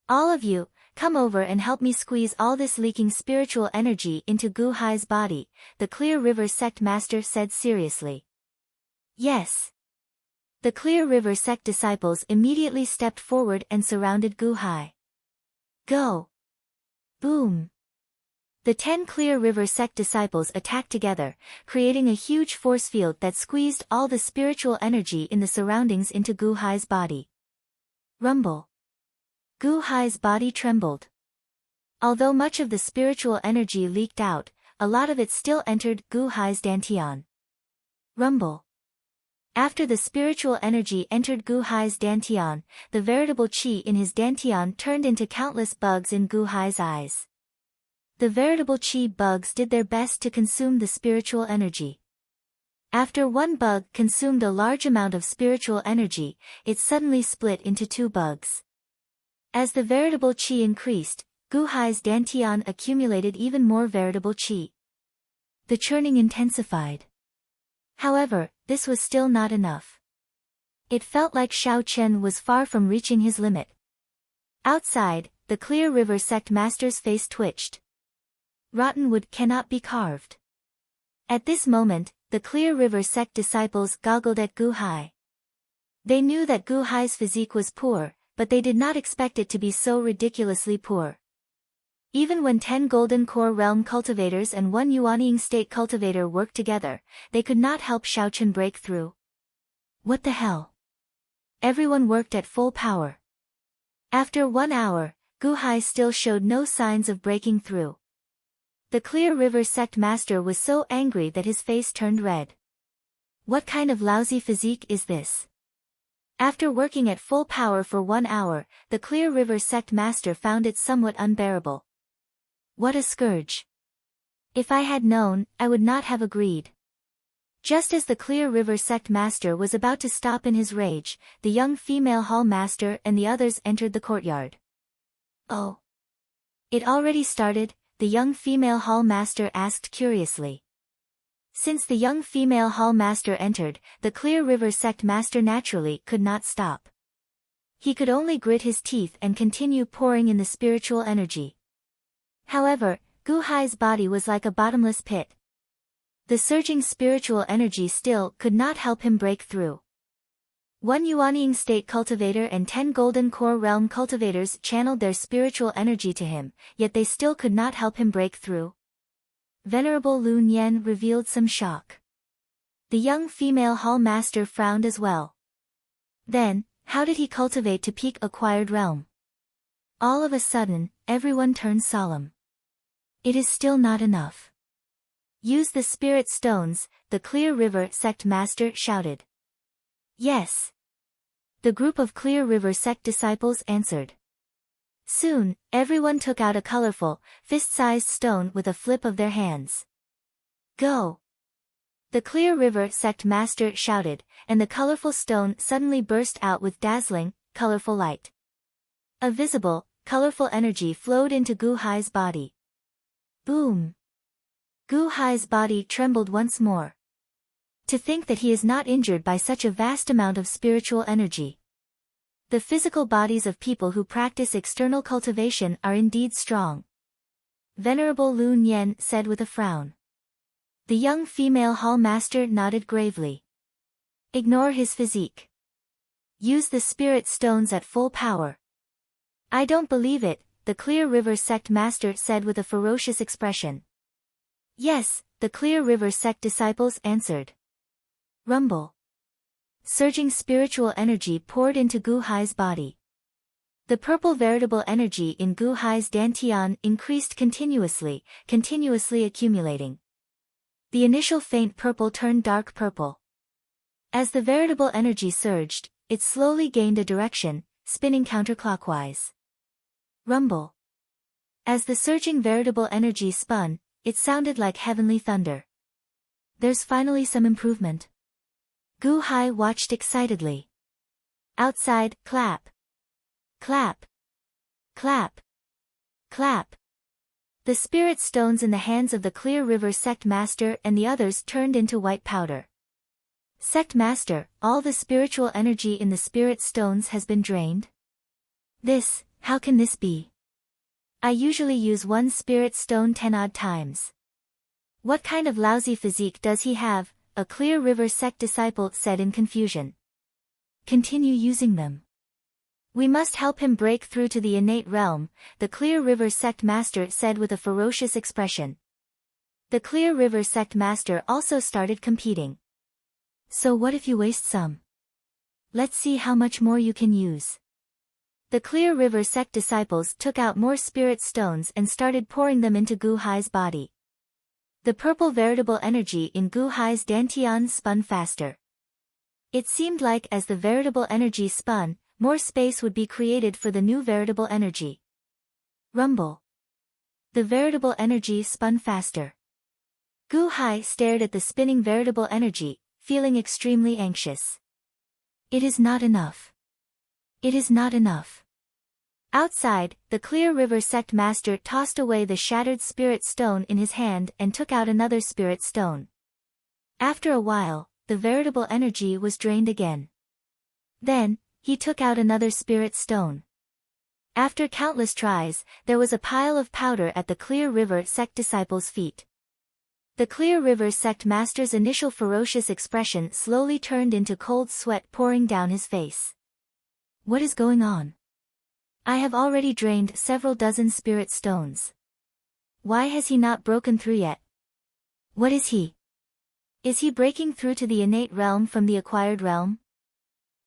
Speaker 1: All of you, come over and help me squeeze all this leaking spiritual energy into Gu Hai's body, the Clear River Sect Master said seriously. Yes. The Clear River Sect disciples immediately stepped forward and surrounded Gu Hai. Go! Boom! The 10 Clear River Sect disciples attacked together, creating a huge force field that squeezed all the spiritual energy in the surroundings into Gu Hai's body. Rumble! Gu Hai's body trembled. Although much of the spiritual energy leaked out, a lot of it still entered Gu Hai's dantian. Rumble! After the spiritual energy entered Gu Hai's dantian, the veritable chi in his dantian turned into countless bugs in Gu Hai's eyes. The veritable chi bugs did their best to consume the spiritual energy. After one bug consumed a large amount of spiritual energy, it suddenly split into 2 bugs. As the veritable chi increased, Gu Hai's dantian accumulated even more veritable chi. The churning intensified. However, this was still not enough. It felt like Xiao Chen was far from reaching his limit. Outside, the Clear River Sect Master's face twitched. Rotten wood cannot be carved. At this moment, the Clear River Sect disciples goggled at Gu Hai. They knew that Gu Hai's physique was poor, but they did not expect it to be so ridiculously poor. Even when 10 Golden Core Realm cultivators and 1 Yuanying State cultivator worked together, they could not help Xiao Chen break through. What the hell? Everyone worked at full power. After 1 hour, Gu Hai still showed no signs of breaking through. The Clear River Sect Master was so angry that his face turned red. What kind of lousy physique is this? After working at full power for 1 hour, the Clear River sect master found it somewhat unbearable. What a scourge! If I had known, I would not have agreed. Just as the Clear River sect master was about to stop in his rage, the young female hall master and the others entered the courtyard. Oh! It already started? The young female hall master asked curiously. Since the young female hall master entered, the Clear River sect master naturally could not stop. He could only grit his teeth and continue pouring in the spiritual energy. However, Gu Hai's body was like a bottomless pit. The surging spiritual energy still could not help him break through. 1 Yuanying state cultivator and 10 golden core realm cultivators channeled their spiritual energy to him, yet they still could not help him break through. Venerable Lu Nian revealed some shock. The young female hall master frowned as well. Then, how did he cultivate to peak acquired realm? All of a sudden, everyone turned solemn. It is still not enough. Use the spirit stones, the Clear River sect master shouted. Yes. The group of Clear River sect disciples answered. Soon, everyone took out a colorful, fist-sized stone with a flip of their hands. Go! The Clear River sect master shouted, and the colorful stone suddenly burst out with dazzling, colorful light. A visible, colorful energy flowed into Gu Hai's body. Boom! Gu Hai's body trembled once more. To think that he is not injured by such a vast amount of spiritual energy. The physical bodies of people who practice external cultivation are indeed strong. Venerable Lu Nian said with a frown. The young female hall master nodded gravely. Ignore his physique. Use the spirit stones at full power. I don't believe it, the Clear River sect master said with a ferocious expression. Yes, the Clear River sect disciples answered. Rumble. Surging spiritual energy poured into Gu Hai's body. The purple veritable energy in Gu Hai's dantian increased continuously accumulating. The initial faint purple turned dark purple. As the veritable energy surged, it slowly gained a direction, spinning counterclockwise. Rumble. As the surging veritable energy spun, it sounded like heavenly thunder. There's finally some improvement. Gu Hai watched excitedly. Outside, clap. Clap. Clap. Clap. The spirit stones in the hands of the Clear River sect master and the others turned into white powder. Sect master, all the spiritual energy in the spirit stones has been drained? How can this be? I usually use 1 spirit stone 10 odd times. What kind of lousy physique does he have? A Clear River sect disciple said in confusion. Continue using them. We must help him break through to the innate realm, the Clear River sect master said with a ferocious expression. The Clear River sect master also started competing. So what if you waste some? Let's see how much more you can use. The Clear River sect disciples took out more spirit stones and started pouring them into Gu Hai's body. The purple veritable energy in Gu Hai's dantian spun faster. It seemed like as the veritable energy spun, more space would be created for the new veritable energy. Rumble. The veritable energy spun faster. Gu Hai stared at the spinning veritable energy, feeling extremely anxious. It is not enough. It is not enough. Outside, the Clear River sect master tossed away the shattered spirit stone in his hand and took out another spirit stone. After a while, the veritable energy was drained again. Then, he took out another spirit stone. After countless tries, there was a pile of powder at the Clear River sect disciples' feet. The Clear River sect master's initial ferocious expression slowly turned into cold sweat pouring down his face. What is going on? I have already drained several dozen spirit stones. Why has he not broken through yet? What is he? Is he breaking through to the innate realm from the acquired realm?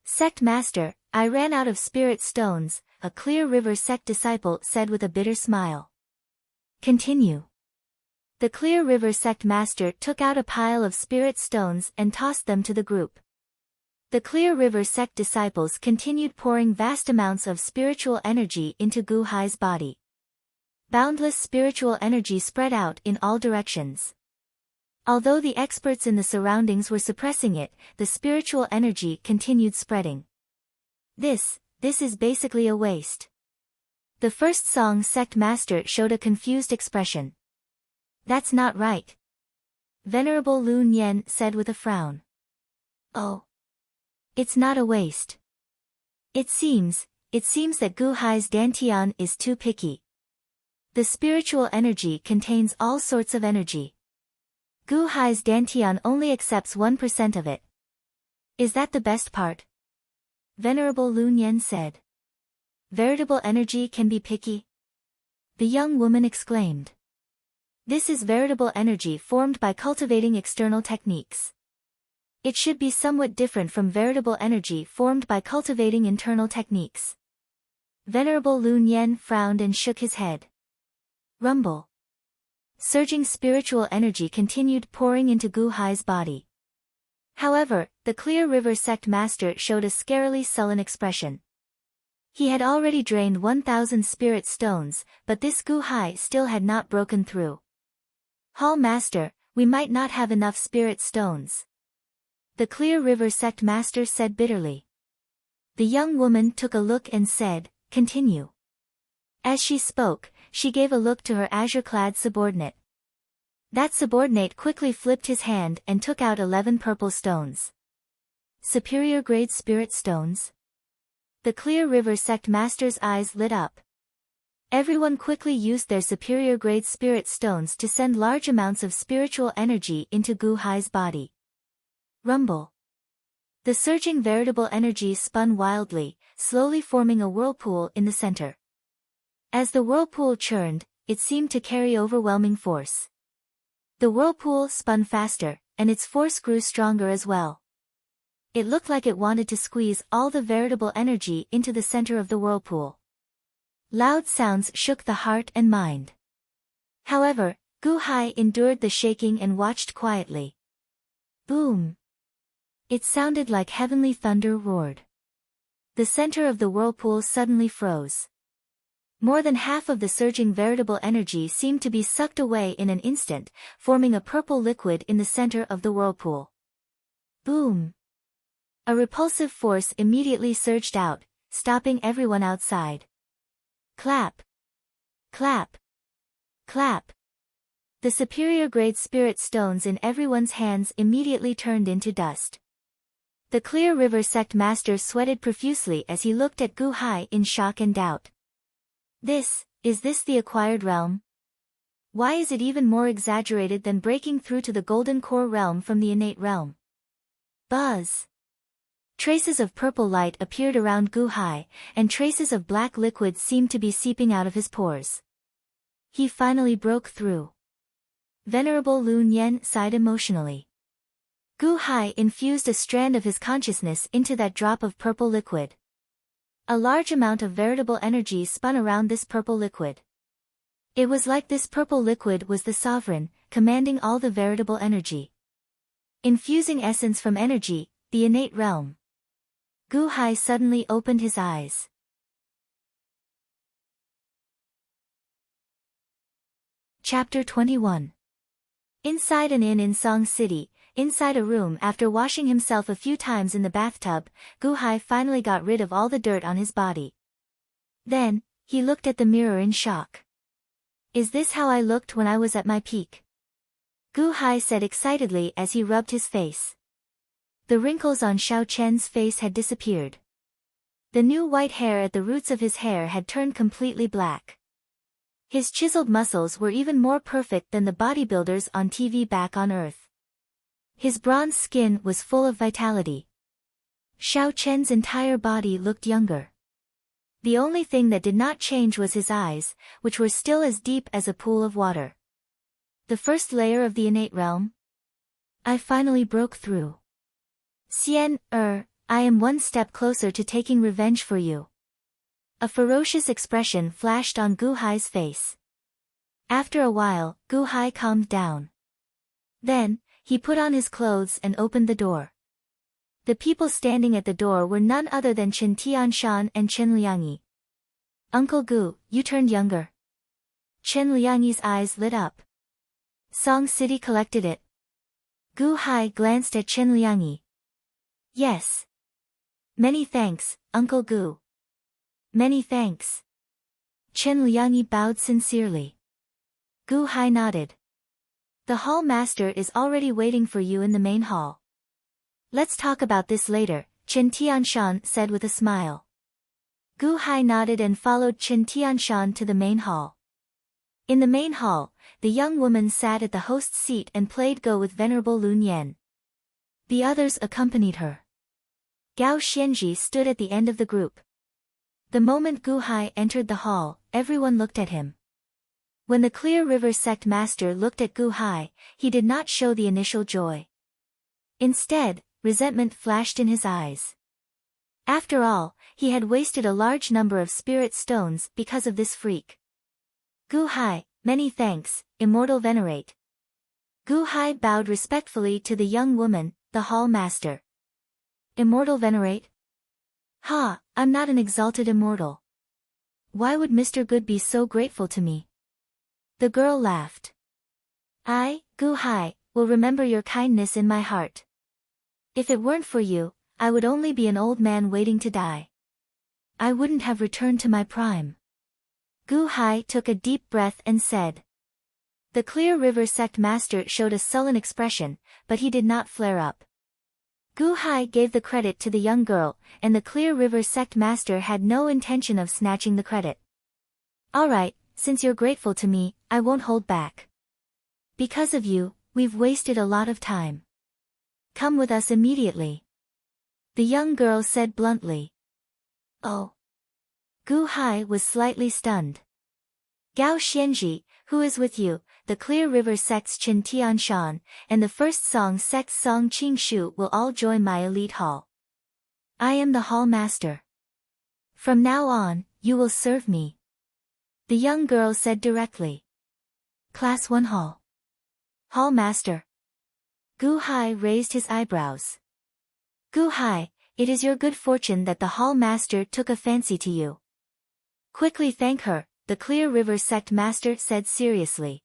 Speaker 1: Sect master, I ran out of spirit stones, a Clear River sect disciple said with a bitter smile. Continue. The Clear River sect master took out a pile of spirit stones and tossed them to the group. The Clear River sect disciples continued pouring vast amounts of spiritual energy into Gu Hai's body. Boundless spiritual energy spread out in all directions. Although the experts in the surroundings were suppressing it, the spiritual energy continued spreading. This is basically a waste. The first song sect master showed a confused expression. That's not right. Venerable Lu Nian said with a frown. Oh. It's not a waste. It seems that Gu Hai's Dantian is too picky. The spiritual energy contains all sorts of energy. Gu Hai's Dantian only accepts 1% of it. Is that the best part? Venerable Lu Nian said. Veritable energy can be picky? The young woman exclaimed. This is veritable energy formed by cultivating external techniques. It should be somewhat different from veritable energy formed by cultivating internal techniques. Venerable Lu Nian frowned and shook his head. Rumble. Surging spiritual energy continued pouring into Gu Hai's body. However, the Clear River sect master showed a scarily sullen expression. He had already drained 1,000 spirit stones, but this Gu Hai still had not broken through. Hall master, we might not have enough spirit stones. The Clear River sect master said bitterly. The young woman took a look and said, continue. As she spoke, she gave a look to her azure-clad subordinate. That subordinate quickly flipped his hand and took out 11 purple stones. Superior-grade spirit stones? The Clear River sect master's eyes lit up. Everyone quickly used their superior-grade spirit stones to send large amounts of spiritual energy into Gu Hai's body. Rumble. The surging veritable energy spun wildly, slowly forming a whirlpool in the center. As the whirlpool churned, it seemed to carry overwhelming force. The whirlpool spun faster, and its force grew stronger as well. It looked like it wanted to squeeze all the veritable energy into the center of the whirlpool. Loud sounds shook the heart and mind. However, Gu Hai endured the shaking and watched quietly. Boom! It sounded like heavenly thunder roared. The center of the whirlpool suddenly froze. More than half of the surging veritable energy seemed to be sucked away in an instant, forming a purple liquid in the center of the whirlpool. Boom! A repulsive force immediately surged out, stopping everyone outside. Clap! Clap! Clap! The superior-grade spirit stones in everyone's hands immediately turned into dust. The Clear River sect master sweated profusely as he looked at Gu Hai in shock and doubt. Is this the acquired realm? Why is it even more exaggerated than breaking through to the golden core realm from the innate realm? Buzz! Traces of purple light appeared around Gu Hai, and traces of black liquid seemed to be seeping out of his pores. He finally broke through. Venerable Lu Nian sighed emotionally. Gu Hai infused a strand of his consciousness into that drop of purple liquid. A large amount of veritable energy spun around this purple liquid. It was like this purple liquid was the sovereign, commanding all the veritable energy. Infusing essence from energy, the innate realm. Gu Hai suddenly opened his eyes. Chapter 21. Inside an inn in Song City, inside a room after washing himself a few times in the bathtub, Gu Hai finally got rid of all the dirt on his body. Then, he looked at the mirror in shock. Is this how I looked when I was at my peak? Gu Hai said excitedly as he rubbed his face. The wrinkles on Xiao Chen's face had disappeared. The new white hair at the roots of his hair had turned completely black. His chiseled muscles were even more perfect than the bodybuilders on TV back on Earth. His bronze skin was full of vitality. Xiao Chen's entire body looked younger. The only thing that did not change was his eyes, which were still as deep as a pool of water. The first layer of the innate realm? I finally broke through. Xian, I am one step closer to taking revenge for you. A ferocious expression flashed on Gu Hai's face. After a while, Gu Hai calmed down. Then, he put on his clothes and opened the door. The people standing at the door were none other than Chen Tianshan and Chen Liangyi. Uncle Gu, you turned younger. Chen Liangyi's eyes lit up. Song City collected it. Gu Hai glanced at Chen Liangyi. Yes. Many thanks, Uncle Gu. Many thanks. Chen Liangyi bowed sincerely. Gu Hai nodded. The hall master is already waiting for you in the main hall. Let's talk about this later, Chen Tianshan said with a smile. Gu Hai nodded and followed Chen Tianshan to the main hall. In the main hall, the young woman sat at the host's seat and played Go with Venerable Lun Yan. The others accompanied her. Gao Xianji stood at the end of the group. The moment Gu Hai entered the hall, everyone looked at him. When the Clear River sect master looked at Gu Hai, he did not show the initial joy. Instead, resentment flashed in his eyes. After all, he had wasted a large number of spirit stones because of this freak. Gu Hai, many thanks, Immortal Venerate. Gu Hai bowed respectfully to the young woman, the hall master. Immortal Venerate? Ha, I'm not an exalted immortal. Why would Mr. Good be so grateful to me? The girl laughed. I, Gu Hai, will remember your kindness in my heart. If it weren't for you, I would only be an old man waiting to die. I wouldn't have returned to my prime. Gu Hai took a deep breath and said. The Clear River sect master showed a sullen expression, but he did not flare up. Gu Hai gave the credit to the young girl, and the Clear River sect master had no intention of snatching the credit. Alright, since you're grateful to me, I won't hold back. Because of you, we've wasted a lot of time. Come with us immediately. The young girl said bluntly. Oh. Gu Hai was slightly stunned. Gao Xianji, who is with you, the Clear River sect's Chen Tianshan, and the First Song sect's Song Qingshu will all join my elite hall. I am the hall master. From now on, you will serve me. The young girl said directly. Class 1 hall. Hall master. Gu Hai raised his eyebrows. Gu Hai, it is your good fortune that the hall master took a fancy to you. Quickly thank her, the Clear River sect master said seriously.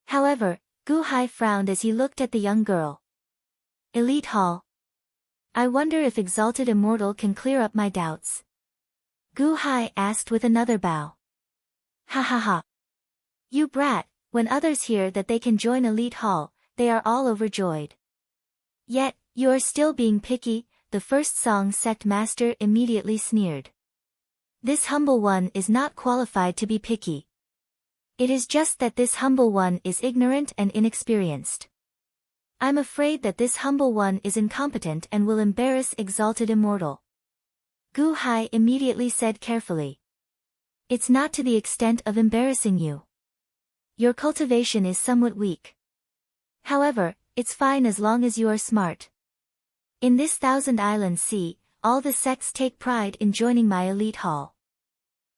Speaker 1: However, Gu Hai frowned as he looked at the young girl. Elite hall. I wonder if Exalted Immortal can clear up my doubts. Gu Hai asked with another bow. Ha ha ha. You brat, when others hear that they can join Elite Hall, they are all overjoyed. Yet, you are still being picky, the First Song sect master immediately sneered. This humble one is not qualified to be picky. It is just that this humble one is ignorant and inexperienced. I'm afraid that this humble one is incompetent and will embarrass Exalted Immortal. Gu Hai immediately said carefully. It's not to the extent of embarrassing you. Your cultivation is somewhat weak. However, it's fine as long as you are smart. In this Thousand Island Sea, all the sects take pride in joining my elite hall.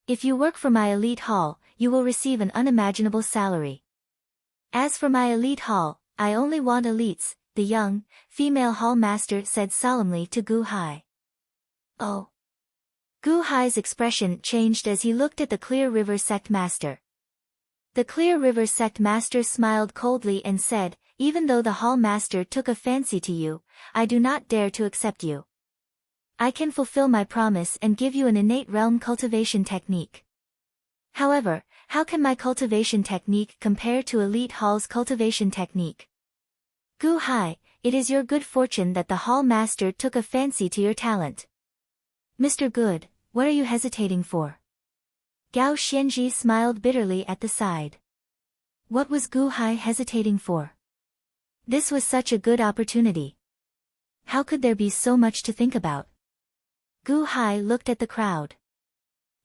Speaker 1: If you work for my elite hall, you will receive an unimaginable salary. As for my elite hall, I only want elites, the young, female hall master said solemnly to Gu Hai. Oh. Gu Hai's expression changed as he looked at the Clear River sect master. The Clear River sect master smiled coldly and said, even though the hall master took a fancy to you, I do not dare to accept you. I can fulfill my promise and give you an innate realm cultivation technique. However, how can my cultivation technique compare to Elite Hall's cultivation technique? Gu Hai, it is your good fortune that the hall master took a fancy to your talent. Mr. Good, what are you hesitating for? Gao Xianji smiled bitterly at the side. What was Gu Hai hesitating for? This was such a good opportunity. How could there be so much to think about? Gu Hai looked at the crowd.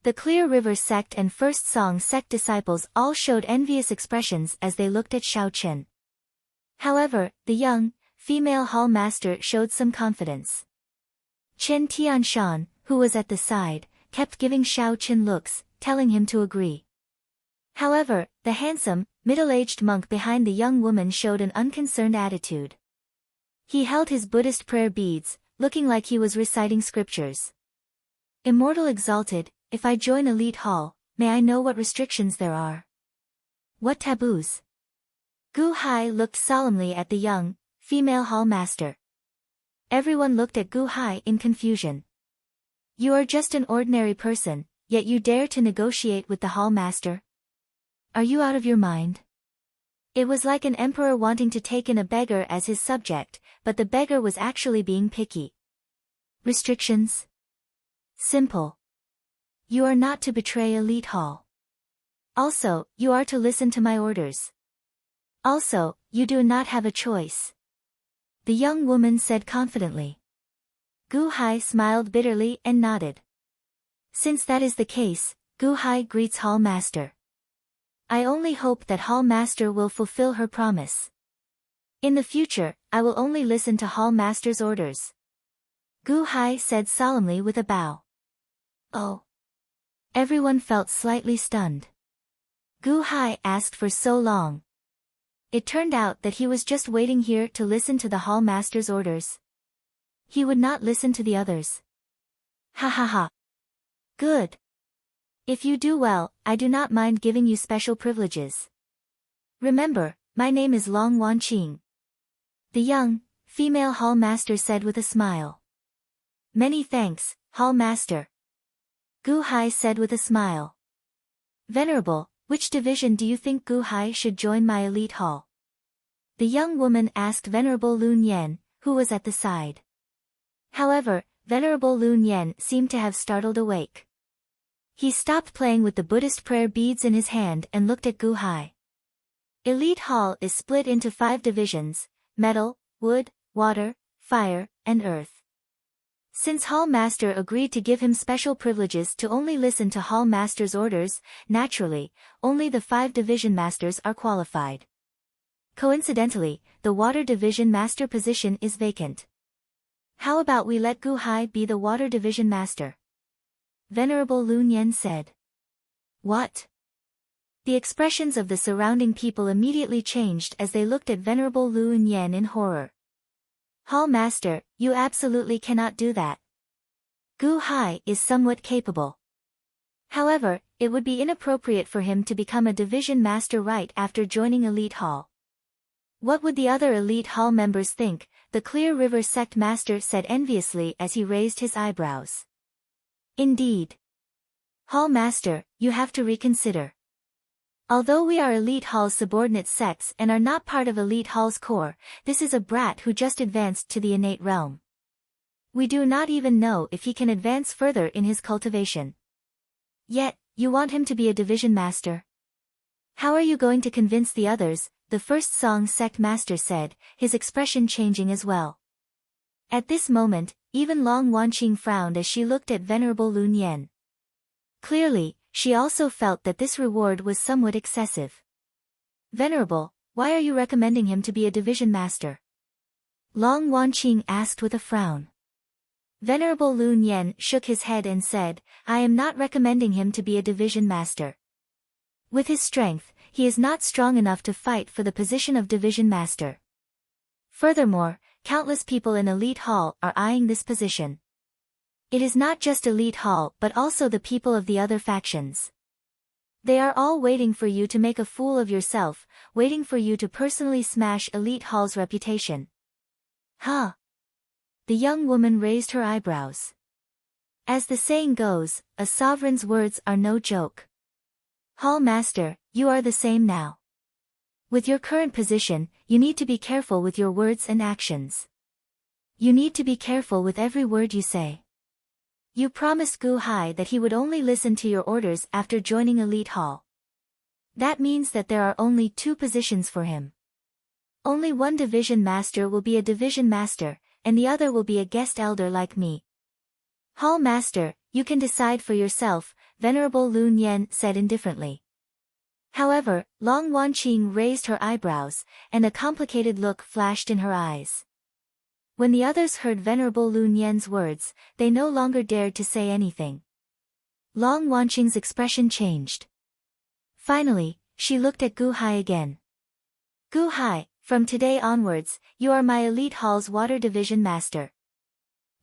Speaker 1: The Clear River sect and First Song sect disciples all showed envious expressions as they looked at Xiao Chen. However, the young, female hall master showed some confidence. Chen Tianshan, who was at the side, kept giving Xiao Chen looks, telling him to agree. However, the handsome, middle-aged monk behind the young woman showed an unconcerned attitude. He held his Buddhist prayer beads, looking like he was reciting scriptures. Immortal exulted, if I join elite hall, may I know what restrictions there are? What taboos? Gu Hai looked solemnly at the young, female hall master. Everyone looked at Gu Hai in confusion. You are just an ordinary person, yet you dare to negotiate with the hall master? Are you out of your mind? It was like an emperor wanting to take in a beggar as his subject, but the beggar was actually being picky. Restrictions? Simple. You are not to betray elite hall. Also, you are to listen to my orders. Also, you do not have a choice. The young woman said confidently. Gu Hai smiled bitterly and nodded. Since that is the case, Gu Hai greets hall master. I only hope that hall master will fulfill her promise. In the future, I will only listen to hall master's orders. Gu Hai said solemnly with a bow. Oh. Everyone felt slightly stunned. Gu Hai asked for so long. It turned out that he was just waiting here to listen to the hall master's orders. He would not listen to the others. Ha ha ha. Good. If you do well, I do not mind giving you special privileges. Remember, my name is Long Wanqing. The young, female hall master said with a smile. Many thanks, hall master. Gu Hai said with a smile. Venerable, which division do you think Gu Hai should join my elite hall? The young woman asked Venerable Lun Yen, who was at the side. However, Venerable Lun Yen seemed to have startled awake. He stopped playing with the Buddhist prayer beads in his hand and looked at Gu Hai. Elite hall is split into 5 divisions: metal, wood, water, fire, and earth. Since Hall Master agreed to give him special privileges to only listen to Hall Master's orders, naturally, only the 5 division masters are qualified. Coincidentally, the water division master position is vacant. How about we let Gu Hai be the water division master? Venerable Lun Yen said. What? The expressions of the surrounding people immediately changed as they looked at Venerable Lun Yen in horror. Hall Master, you absolutely cannot do that. Gu Hai is somewhat capable. However, it would be inappropriate for him to become a division master right after joining Elite Hall. What would the other Elite Hall members think? The Clear River Sect Master said enviously as he raised his eyebrows. Indeed. Hall Master, you have to reconsider. Although we are Elite Hall's subordinate sects and are not part of Elite Hall's core, this is a brat who just advanced to the innate realm. We do not even know if he can advance further in his cultivation. Yet, you want him to be a division master? How are you going to convince the others? The First Song Sect Master said, his expression changing as well. At this moment, even Long Wanqing frowned as she looked at Venerable Lun Yen. Clearly, she also felt that this reward was somewhat excessive. Venerable, why are you recommending him to be a division master? Long Wanqing asked with a frown. Venerable Lun Yen shook his head and said, I am not recommending him to be a division master. With his strength, he is not strong enough to fight for the position of division master. Furthermore, countless people in Elite Hall are eyeing this position. It is not just Elite Hall but also the people of the other factions. They are all waiting for you to make a fool of yourself, waiting for you to personally smash Elite Hall's reputation. Huh? The young woman raised her eyebrows. As the saying goes, a sovereign's words are no joke. Hall Master, you are the same now. With your current position, you need to be careful with your words and actions. You need to be careful with every word you say. You promised Gu Hai that he would only listen to your orders after joining Elite Hall. That means that there are only 2 positions for him. Only one division master will be a division master, and the other will be a guest elder like me. Hall Master, you can decide for yourself, Venerable Lun Yen said indifferently. However, Long Wanqing raised her eyebrows, and a complicated look flashed in her eyes. When the others heard Venerable Lun Yen's words, they no longer dared to say anything. Long Wanqing's expression changed. Finally, she looked at Gu Hai again. Gu Hai, from today onwards, you are my Elite Hall's Water Division Master.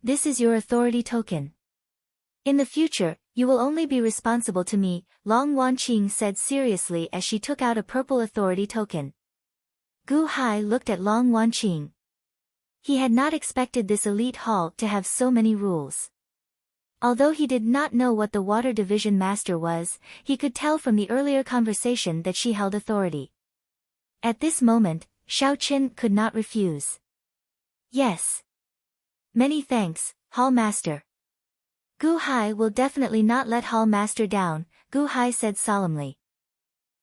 Speaker 1: This is your authority token. In the future, you will only be responsible to me, Long Wanqing said seriously as she took out a purple authority token. Gu Hai looked at Long Wanqing. He had not expected this elite hall to have so many rules. Although he did not know what the Water Division Master was, he could tell from the earlier conversation that she held authority. At this moment, Xiao Qin could not refuse. Yes. Many thanks, Hall Master. Gu Hai will definitely not let Hall Master down, Gu Hai said solemnly.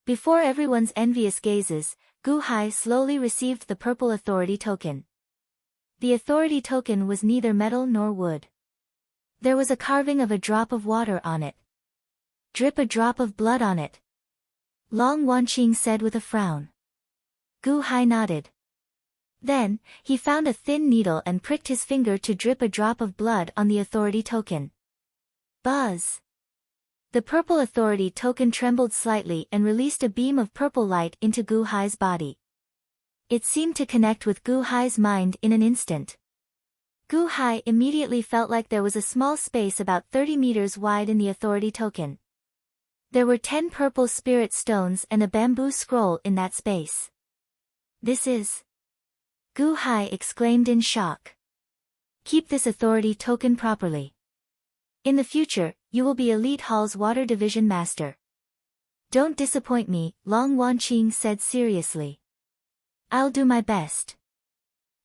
Speaker 1: Before everyone's envious gazes, Gu Hai slowly received the purple authority token. The authority token was neither metal nor wood. There was a carving of a drop of water on it. Drip a drop of blood on it. Long Wanqing said with a frown. Gu Hai nodded. Then, he found a thin needle and pricked his finger to drip a drop of blood on the authority token. Buzz! The purple authority token trembled slightly and released a beam of purple light into Gu Hai's body. It seemed to connect with Gu Hai's mind in an instant. Gu Hai immediately felt like there was a small space about 30 meters wide in the authority token. There were 10 purple spirit stones and a bamboo scroll in that space. This is... Gu Hai exclaimed in shock. Keep this authority token properly. In the future, you will be Elite Hall's Water Division Master. Don't disappoint me, Long Wanqing said seriously. I'll do my best.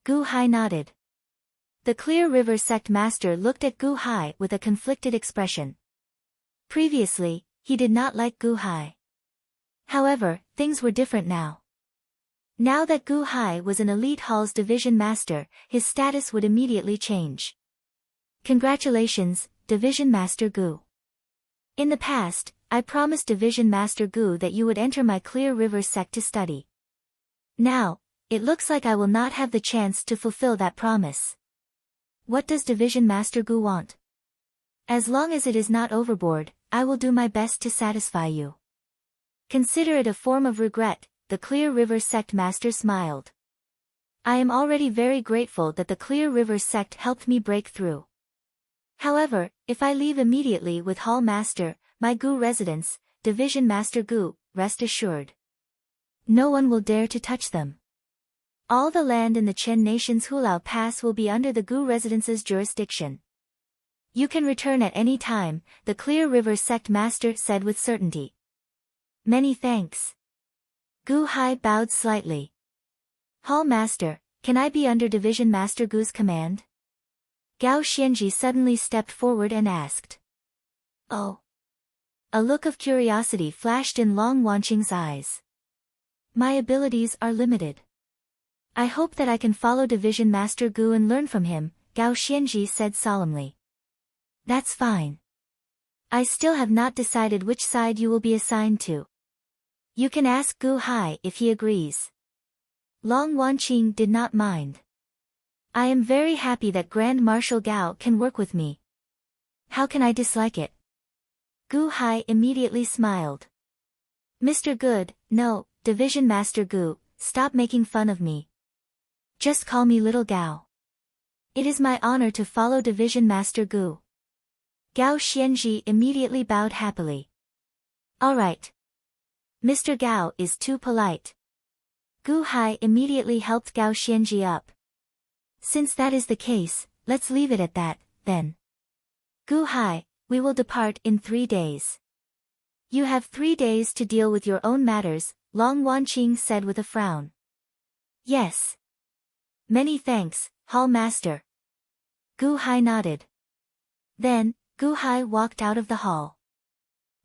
Speaker 1: Gu Hai nodded. The Clear River Sect Master looked at Gu Hai with a conflicted expression. Previously, he did not like Gu Hai. However, things were different now. Now that Gu Hai was an Elite Hall's Division Master, his status would immediately change. Congratulations, Division Master Gu. In the past, I promised Division Master Gu that you would enter my Clear River Sect to study. Now, it looks like I will not have the chance to fulfill that promise. What does Division Master Gu want? As long as it is not overboard, I will do my best to satisfy you. Consider it a form of regret, the Clear River Sect Master smiled. I am already very grateful that the Clear River Sect helped me break through. However, if I leave immediately with Hall Master, my Gu residence, Division Master Gu, rest assured. No one will dare to touch them. All the land in the Chen Nation's Hulao Pass will be under the Gu residence's jurisdiction. You can return at any time, the Clear River Sect Master said with certainty. Many thanks. Gu Hai bowed slightly. Hall Master, can I be under Division Master Gu's command? Gao Xianji suddenly stepped forward and asked. Oh. A look of curiosity flashed in Long Wanqing's eyes. My abilities are limited. I hope that I can follow Division Master Gu and learn from him, Gao Xianji said solemnly. That's fine. I still have not decided which side you will be assigned to. You can ask Gu Hai if he agrees. Long Wanqing did not mind. I am very happy that Grand Marshal Gao can work with me. How can I dislike it? Gu Hai immediately smiled. Mr. Good, no, Division Master Gu, stop making fun of me. Just call me Little Gao. It is my honor to follow Division Master Gu. Gao Xianji immediately bowed happily. Alright. Mr. Gao is too polite. Gu Hai immediately helped Gao Xianji up. Since that is the case, let's leave it at that, then. Gu Hai, we will depart in 3 days. You have 3 days to deal with your own matters, Long Wanqing said with a frown. Yes. Many thanks, Hall Master. Gu Hai nodded. Then, Gu Hai walked out of the hall.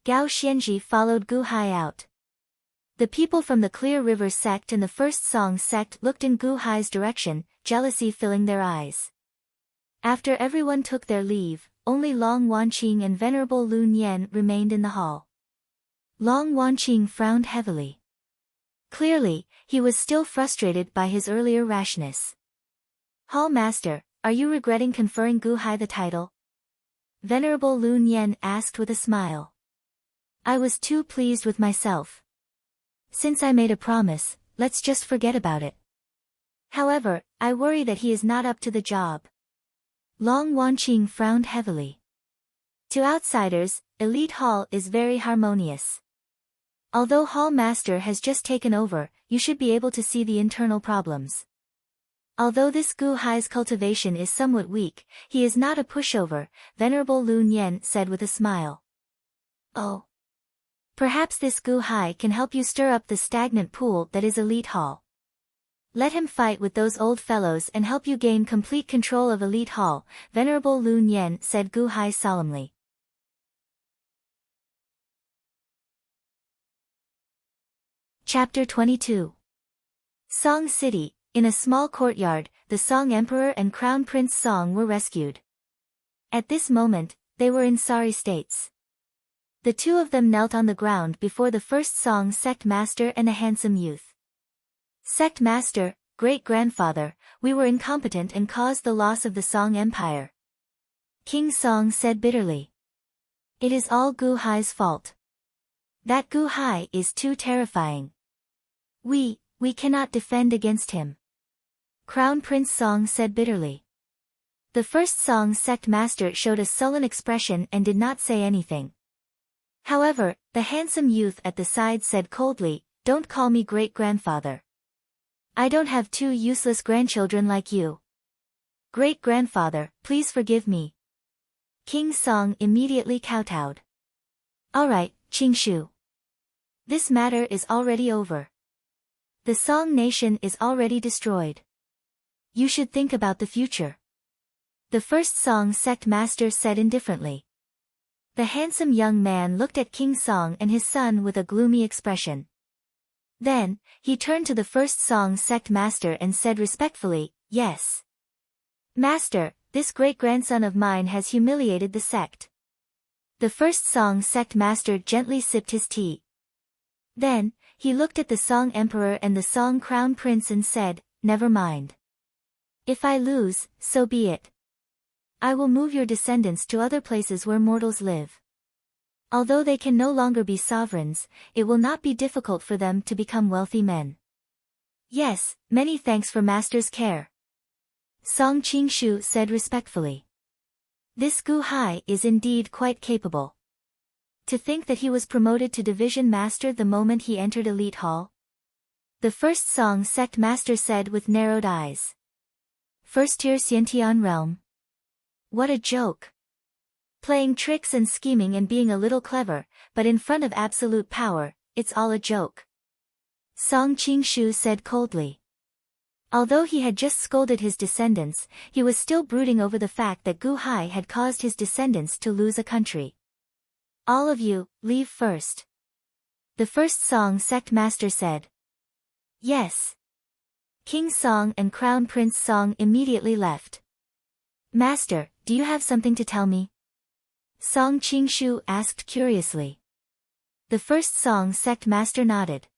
Speaker 1: Gao Xianji followed Gu Hai out. The people from the Clear River Sect and the First Song Sect looked in Gu Hai's direction, jealousy filling their eyes. After everyone took their leave, only Long Wanqing and Venerable Lun Yen remained in the hall. Long Wanqing frowned heavily. Clearly, he was still frustrated by his earlier rashness. Hall Master, are you regretting conferring Gu Hai the title? Venerable Lun Yen asked with a smile. I was too pleased with myself. Since I made a promise, let's just forget about it. However, I worry that he is not up to the job. Long Wanqing frowned heavily. To outsiders, Elite Hall is very harmonious. Although Hall Master has just taken over, you should be able to see the internal problems. Although this Gu Hai's cultivation is somewhat weak, he is not a pushover, Venerable Lu Nian said with a smile. Oh. Perhaps this Gu Hai can help you stir up the stagnant pool that is Elite Hall. Let him fight with those old fellows and help you gain complete control of Elite Hall, Venerable Lu Nian said Gu Hai solemnly. Chapter 22. Song City. In a small courtyard, the Song Emperor and Crown Prince Song were rescued. At this moment, they were in sorry states. The two of them knelt on the ground before the first Song Sect Master and a handsome youth. Sect Master, great-grandfather, we were incompetent and caused the loss of the Song Empire. King Song said bitterly. It is all Gu Hai's fault. That Gu Hai is too terrifying. We cannot defend against him. Crown Prince Song said bitterly. The first Song Sect Master showed a sullen expression and did not say anything. However, the handsome youth at the side said coldly, Don't call me great-grandfather. I don't have two useless grandchildren like you. Great-grandfather, please forgive me. King Song immediately kowtowed. Alright, Qingshu. This matter is already over. The Song nation is already destroyed. You should think about the future. The first Song Sect Master said indifferently. The handsome young man looked at King Song and his son with a gloomy expression. Then, he turned to the first Song Sect Master and said respectfully, Yes. Master, this great-grandson of mine has humiliated the sect. The first Song Sect Master gently sipped his tea. Then, he looked at the Song Emperor and the Song Crown Prince and said, Never mind. If I lose, so be it. I will move your descendants to other places where mortals live. Although they can no longer be sovereigns, it will not be difficult for them to become wealthy men. Yes, many thanks for Master's care. Song Qingshu said respectfully. This Gu Hai is indeed quite capable. To think that he was promoted to Division Master the moment he entered Elite Hall? The first Song Sect Master said with narrowed eyes. First tier Xiantian realm. What a joke. Playing tricks and scheming and being a little clever, but in front of absolute power, it's all a joke. Song Qingshu said coldly. Although he had just scolded his descendants, he was still brooding over the fact that Gu Hai had caused his descendants to lose a country. All of you, leave first. The first Song Sect Master said. Yes. King Song and Crown Prince Song immediately left. Master, do you have something to tell me? Song Qingshu asked curiously. The first Song Sect Master nodded.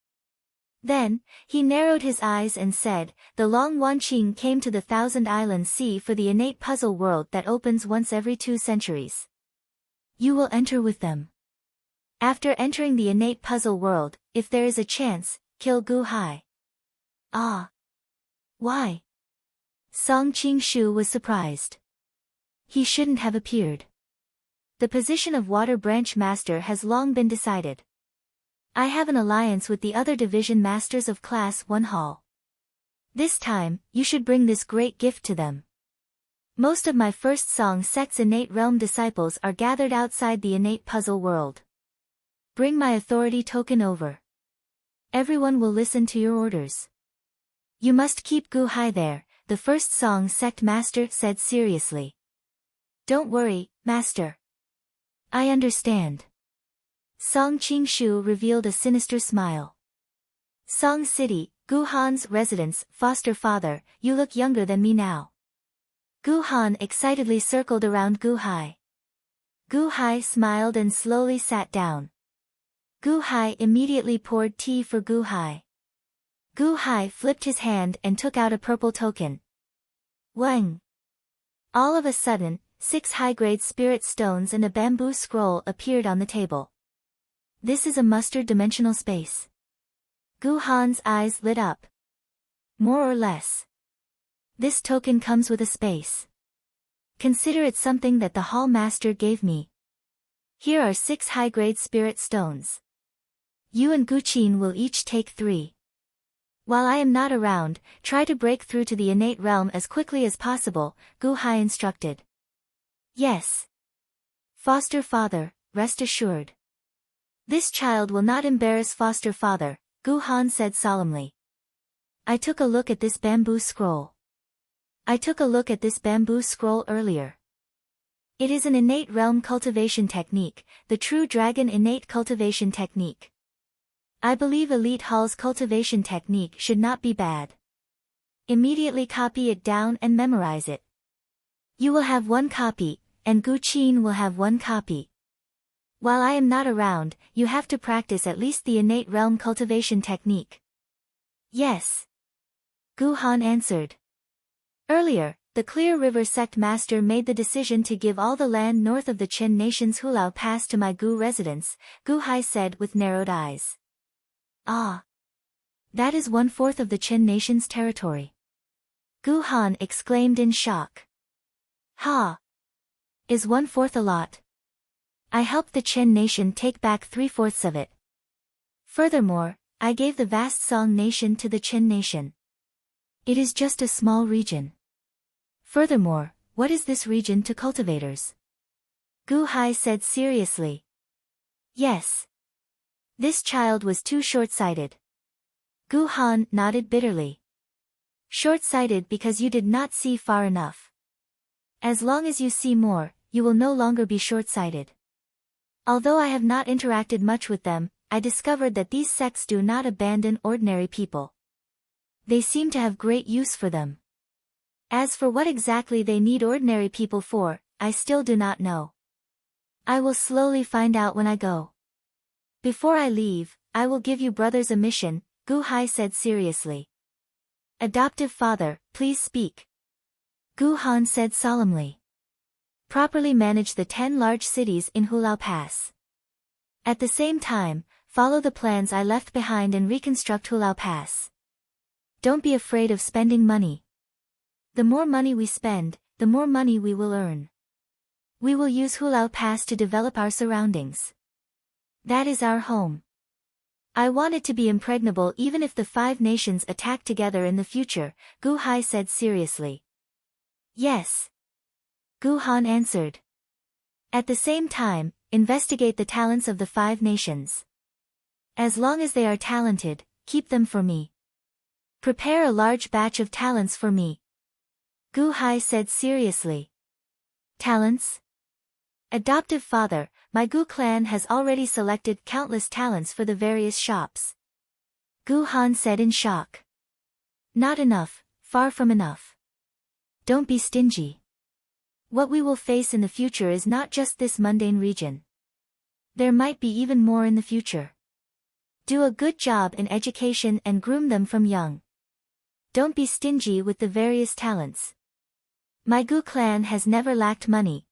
Speaker 1: Then, he narrowed his eyes and said, The Long Wanqing came to the Thousand Island Sea for the innate puzzle world that opens once every 2 centuries. You will enter with them. After entering the innate puzzle world, if there is a chance, kill Gu Hai. Ah. Why? Song Qingshu was surprised. He shouldn't have appeared. The position of Water Branch Master has long been decided. I have an alliance with the other division masters of Class 1 Hall. This time, you should bring this great gift to them. Most of my first Song Sect's innate realm disciples are gathered outside the innate puzzle world. Bring my authority token over. Everyone will listen to your orders. You must keep Gu Hai there, the first Song Sect Master said seriously. Don't worry, Master. I understand. Song Qingshu revealed a sinister smile. Song City, Gu Han's residence, foster father, you look younger than me now. Gu Han excitedly circled around Gu Hai. Gu Hai smiled and slowly sat down. Gu Hai immediately poured tea for Gu Hai. Gu Hai flipped his hand and took out a purple token. Wang! All of a sudden, 6 high-grade spirit stones and a bamboo scroll appeared on the table. This is a mustard dimensional space. Gu Han's eyes lit up. More or less. This token comes with a space. Consider it something that the hall master gave me. Here are 6 high-grade spirit stones. You and Guqin will each take 3. While I am not around, try to break through to the innate realm as quickly as possible, Gu Hai instructed. Yes. Foster father, rest assured. This child will not embarrass foster father, Gu Han said solemnly. I took a look at this bamboo scroll. Earlier. It is an innate realm cultivation technique, the true dragon innate cultivation technique. I believe Elite Hall's cultivation technique should not be bad. Immediately copy it down and memorize it. You will have 1 copy, and Guqin will have 1 copy. While I am not around, you have to practice at least the innate realm cultivation technique. Yes. Gu Han answered. Earlier, the Clear River sect master made the decision to give all the land north of the Qin nation's Hulao Pass to my Gu residents, Gu Hai said with narrowed eyes. Ah. That is 1/4 of the Qin nation's territory. Gu Han exclaimed in shock. Ha! Is 1/4 a lot? I helped the Qin nation take back 3/4 of it. Furthermore, I gave the vast Song nation to the Qin nation. It is just a small region. Furthermore, what is this region to cultivators? Gu Hai said seriously. Yes. This child was too short-sighted. Gu Han nodded bitterly. Short-sighted because you did not see far enough. As long as you see more, you will no longer be short-sighted. Although I have not interacted much with them, I discovered that these sects do not abandon ordinary people. They seem to have great use for them. As for what exactly they need ordinary people for, I still do not know. I will slowly find out when I go. Before I leave, I will give you brothers a mission, Gu Hai said seriously. Adoptive father, please speak. Gu Han said solemnly. Properly manage the 10 large cities in Hulao Pass. At the same time, follow the plans I left behind and reconstruct Hulao Pass. Don't be afraid of spending money. The more money we spend, the more money we will earn. We will use Hulao Pass to develop our surroundings. That is our home. I want it to be impregnable even if the 5 nations attack together in the future, Gu Hai said seriously. Yes. Gu Han answered. At the same time, investigate the talents of the 5 nations. As long as they are talented, keep them for me. Prepare a large batch of talents for me. Gu Hai said seriously. Talents? Adoptive father, my Gu clan has already selected countless talents for the various shops. Gu Han said in shock. Not enough, far from enough. Don't be stingy. What we will face in the future is not just this mundane region. There might be even more in the future. Do a good job in education and groom them from young. Don't be stingy with the various talents. My Gu clan has never lacked money.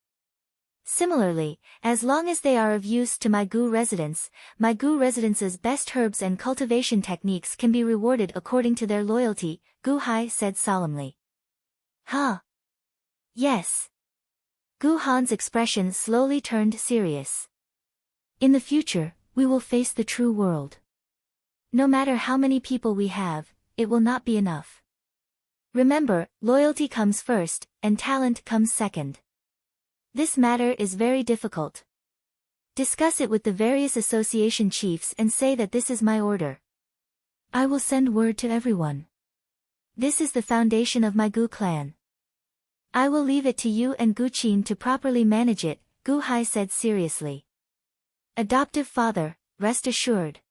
Speaker 1: Similarly, as long as they are of use to my Gu residents' best herbs and cultivation techniques can be rewarded according to their loyalty, Gu Hai said solemnly. Huh? Yes. Gu Han's expression slowly turned serious. In the future, we will face the true world. No matter how many people we have, it will not be enough. Remember, loyalty comes first, and talent comes second. This matter is very difficult. Discuss it with the various association chiefs and say that this is my order. I will send word to everyone. This is the foundation of my Gu clan. I will leave it to you and Guqin to properly manage it, Gu Hai said seriously. Adoptive father, rest assured.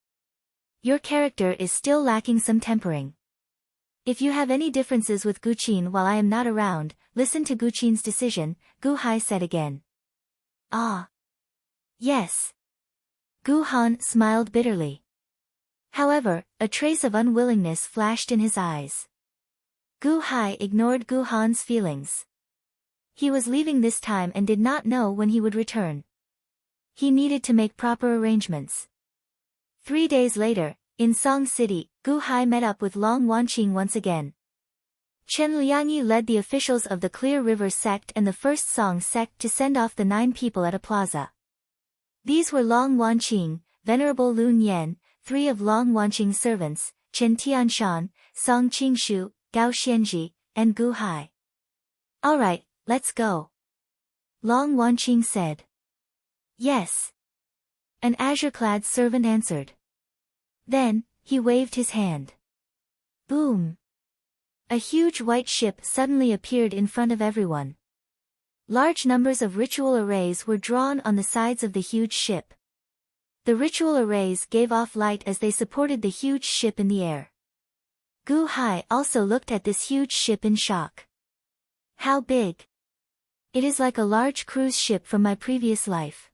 Speaker 1: Your character is still lacking some tempering. If you have any differences with Guqin while I am not around, listen to Guqin's decision, Gu Hai said again. Ah. Yes. Gu Han smiled bitterly. However, a trace of unwillingness flashed in his eyes. Gu Hai ignored Gu Han's feelings. He was leaving this time and did not know when he would return. He needed to make proper arrangements. 3 days later, in Song City, Gu Hai met up with Long Wanqing once again. Chen Liangyi led the officials of the Clear River sect and the First Song sect to send off the 9 people at a plaza. These were Long Wanqing, Venerable Lun Yan, 3 of Long Wanqing's servants, Chen Tianshan, Song Qingshu, Gao Xianji, and Gu Hai. "Alright, let's go," Long Wanqing said. "Yes," an azure-clad servant answered. Then, he waved his hand. Boom! A huge white ship suddenly appeared in front of everyone. Large numbers of ritual arrays were drawn on the sides of the huge ship. The ritual arrays gave off light as they supported the huge ship in the air. Gu Hai also looked at this huge ship in shock. "How big?" "It is like a large cruise ship from my previous life."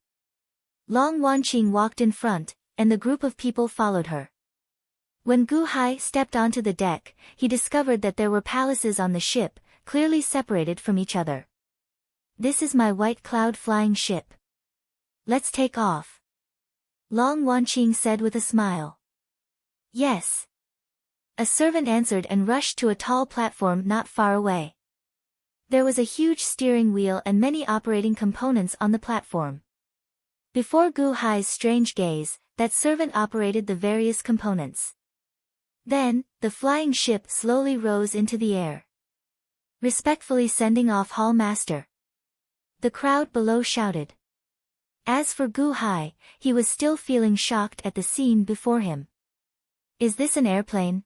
Speaker 1: Long Wanqing walked in front, and the group of people followed her. When Gu Hai stepped onto the deck, he discovered that there were palaces on the ship, clearly separated from each other. "This is my white cloud flying ship. Let's take off," Long Wanqing said with a smile. "Yes," a servant answered and rushed to a tall platform not far away. There was a huge steering wheel and many operating components on the platform. Before Gu Hai's strange gaze, that servant operated the various components. Then, the flying ship slowly rose into the air. "Respectfully sending off Hall Master," the crowd below shouted. As for Gu Hai, he was still feeling shocked at the scene before him. "Is this an airplane?"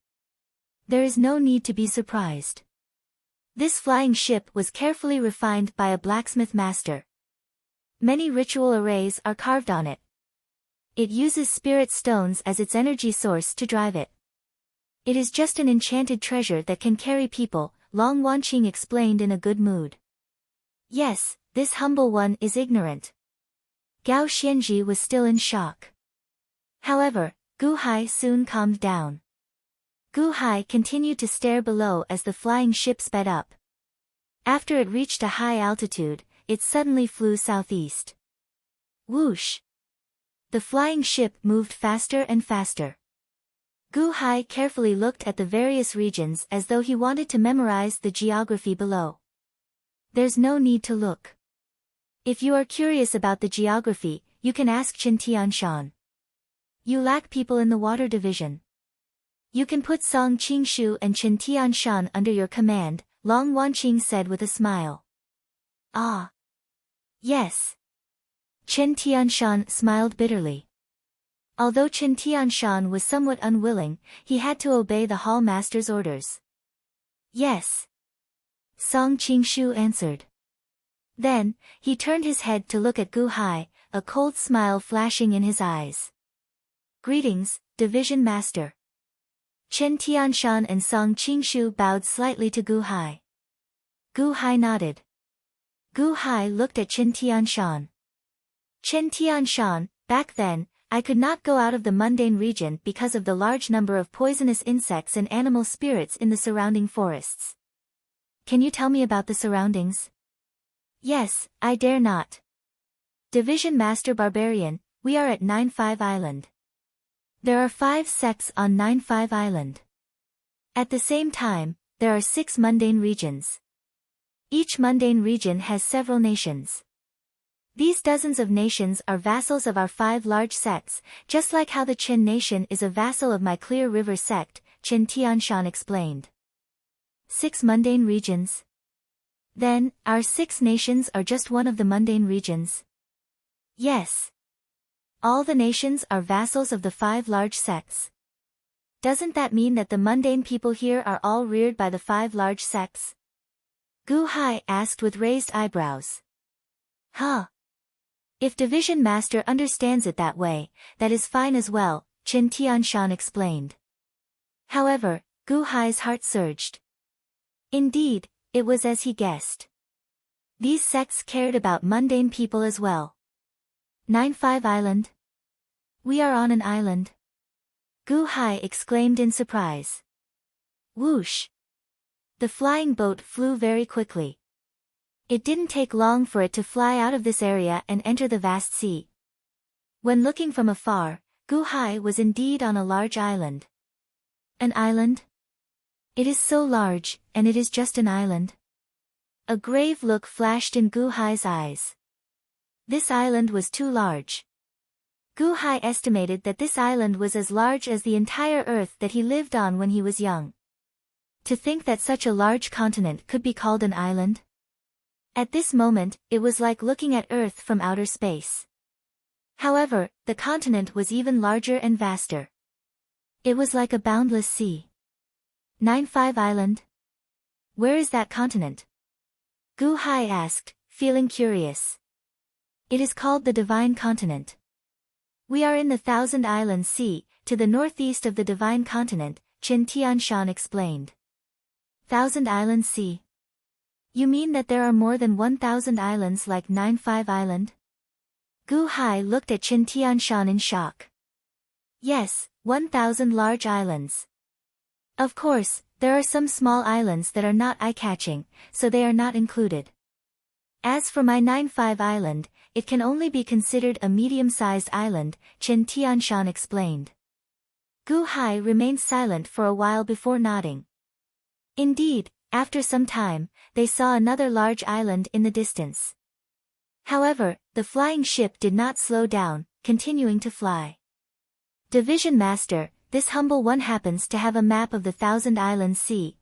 Speaker 1: There is no need to be surprised. This flying ship was carefully refined by a blacksmith master. Many ritual arrays are carved on it. It uses spirit stones as its energy source to drive it. It is just an enchanted treasure that can carry people, Long Wanqing explained in a good mood. "Yes, this humble one is ignorant." Gao Xianji was still in shock. However, Gu Hai soon calmed down. Gu Hai continued to stare below as the flying ship sped up. After it reached a high altitude, it suddenly flew southeast. Whoosh! The flying ship moved faster and faster. Gu Hai carefully looked at the various regions as though he wanted to memorize the geography below. There's no need to look. If you are curious about the geography, you can ask Chen Tianshan. You lack people in the water division. You can put Song Qingshu and Chen Tianshan under your command, Long Wanqing said with a smile. "Ah. Yes." Chen Tianshan smiled bitterly. Although Chen Tianshan was somewhat unwilling, he had to obey the hall master's orders. "Yes," Song Qingshu answered. Then, he turned his head to look at Gu Hai, a cold smile flashing in his eyes. "Greetings, Division Master." Chen Tianshan and Song Qingshu bowed slightly to Gu Hai. Gu Hai nodded. Gu Hai looked at Chen Tianshan. "Chen Tianshan, back then, I could not go out of the mundane region because of the large number of poisonous insects and animal spirits in the surrounding forests. Can you tell me about the surroundings?" "Yes, I dare not." Division Master Barbarian, we are at 9-5 Island. There are 5 sects on 9-5 Island. At the same time, there are 6 mundane regions. Each mundane region has several nations. These dozens of nations are vassals of our 5 large sects, just like how the Chen nation is a vassal of my Clear River sect, Chen Tianshan explained. 6 mundane regions? Then, our 6 nations are just one of the mundane regions? Yes. All the nations are vassals of the 5 large sects. Doesn't that mean that the mundane people here are all reared by the 5 large sects? Gu Hai asked with raised eyebrows. Huh. If Division Master understands it that way, that is fine as well, Chen Tianshan explained. However, Gu Hai's heart surged. Indeed, it was as he guessed. These sects cared about mundane people as well. 9-5 Island? We are on an island? Gu Hai exclaimed in surprise. Whoosh! The flying boat flew very quickly. It didn't take long for it to fly out of this area and enter the vast sea. When looking from afar, Gu Hai was indeed on a large island. An island? It is so large, and it is just an island. A grave look flashed in Gu Hai's eyes. This island was too large. Gu Hai estimated that this island was as large as the entire earth that he lived on when he was young. To think that such a large continent could be called an island? At this moment, it was like looking at Earth from outer space. However, the continent was even larger and vaster. It was like a boundless sea. 95 Island? Where is that continent? Gu Hai asked, feeling curious. It is called the Divine Continent. We are in the Thousand Islands Sea, to the northeast of the Divine Continent, Qin Tianshan explained. Thousand Islands Sea? You mean that there are more than 1,000 islands like 95 Island? Gu Hai looked at Qin Tianshan in shock. Yes, 1,000 large islands. Of course, there are some small islands that are not eye-catching, so they are not included. As for my 95 Island, it can only be considered a medium-sized island, Qin Tianshan explained. Gu Hai remained silent for a while before nodding. Indeed, after some time, they saw another large island in the distance. However, the flying ship did not slow down, continuing to fly. Division Master, this humble one happens to have a map of the Thousand Islands Sea.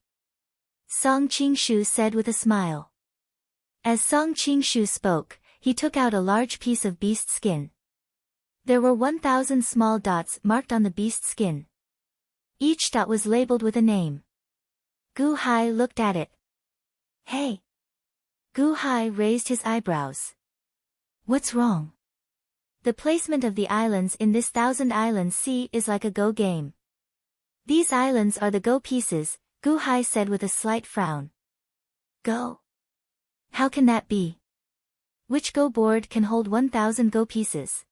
Speaker 1: Song Qingshu said with a smile. As Song Qingshu spoke, he took out a large piece of beast skin. There were 1,000 small dots marked on the beast skin. Each dot was labeled with a name. Gu Hai looked at it. Hey! Gu Hai raised his eyebrows. What's wrong? The placement of the islands in this Thousand Islands Sea is like a Go game. These islands are the Go pieces, Gu Hai said with a slight frown. Go? How can that be? Which Go board can hold 1,000 Go pieces?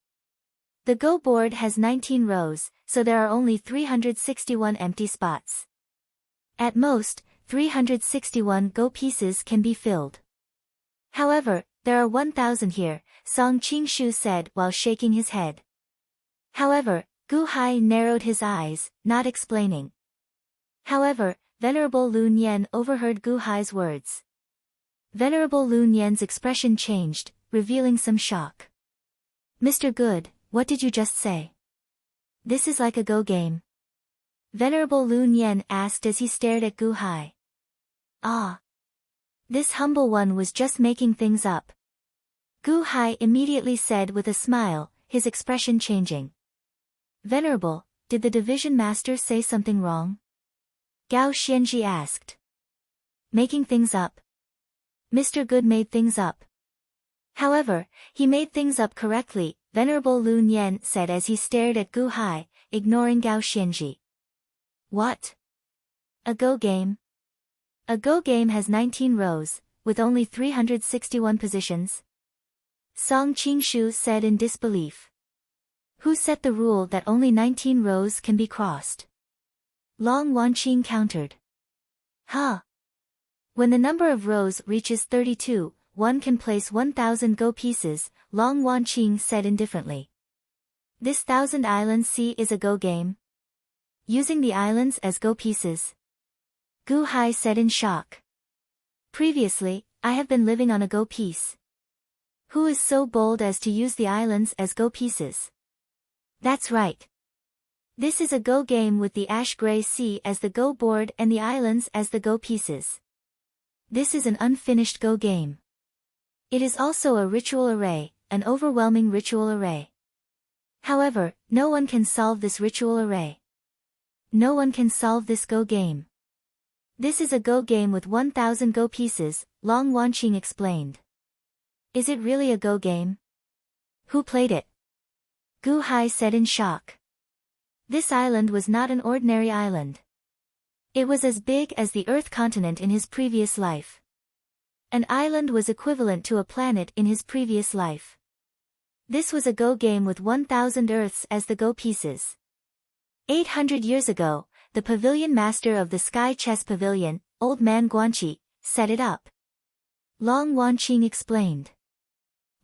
Speaker 1: The Go board has 19 rows, so there are only 361 empty spots. At most, 361 Go pieces can be filled. However, there are 1,000 here, Song Qingshu said while shaking his head. However, Gu Hai narrowed his eyes, not explaining. However, Venerable Lu Nian overheard Gu Hai's words. Venerable Lu Nian's expression changed, revealing some shock. Mr. Good, what did you just say? This is like a Go game. Venerable Lu Nian asked as he stared at Gu Hai. Ah. This humble one was just making things up. Gu Hai immediately said with a smile, his expression changing. Venerable, did the division master say something wrong? Gao Xianji asked. Making things up. Mr. Good made things up. However, he made things up correctly, Venerable Lu Nian said as he stared at Gu Hai, ignoring Gao Xianji. What? A Go game? A Go game has 19 rows, with only 361 positions? Song Qingshu said in disbelief. Who set the rule that only 19 rows can be crossed? Long Wanqing countered. Huh. When the number of rows reaches 32, one can place 1,000 Go pieces, Long Wanqing said indifferently. This Thousand Islands Sea is a Go game? Using the islands as Go pieces? Gu Hai said in shock. Previously, I have been living on a Go piece. Who is so bold as to use the islands as Go pieces? That's right. This is a Go game with the ash-gray sea as the Go board and the islands as the Go pieces. This is an unfinished Go game. It is also a ritual array, an overwhelming ritual array. However, no one can solve this ritual array. No one can solve this Go game. This is a Go game with 1,000 Go pieces, Long Wanqing explained. Is it really a Go game? Who played it? Gu Hai said in shock. This island was not an ordinary island. It was as big as the Earth continent in his previous life. An island was equivalent to a planet in his previous life. This was a Go game with 1,000 Earths as the Go pieces. 800 years ago, the pavilion master of the Sky Chess Pavilion, Old Man Guanqi, set it up. Long Wanqing explained.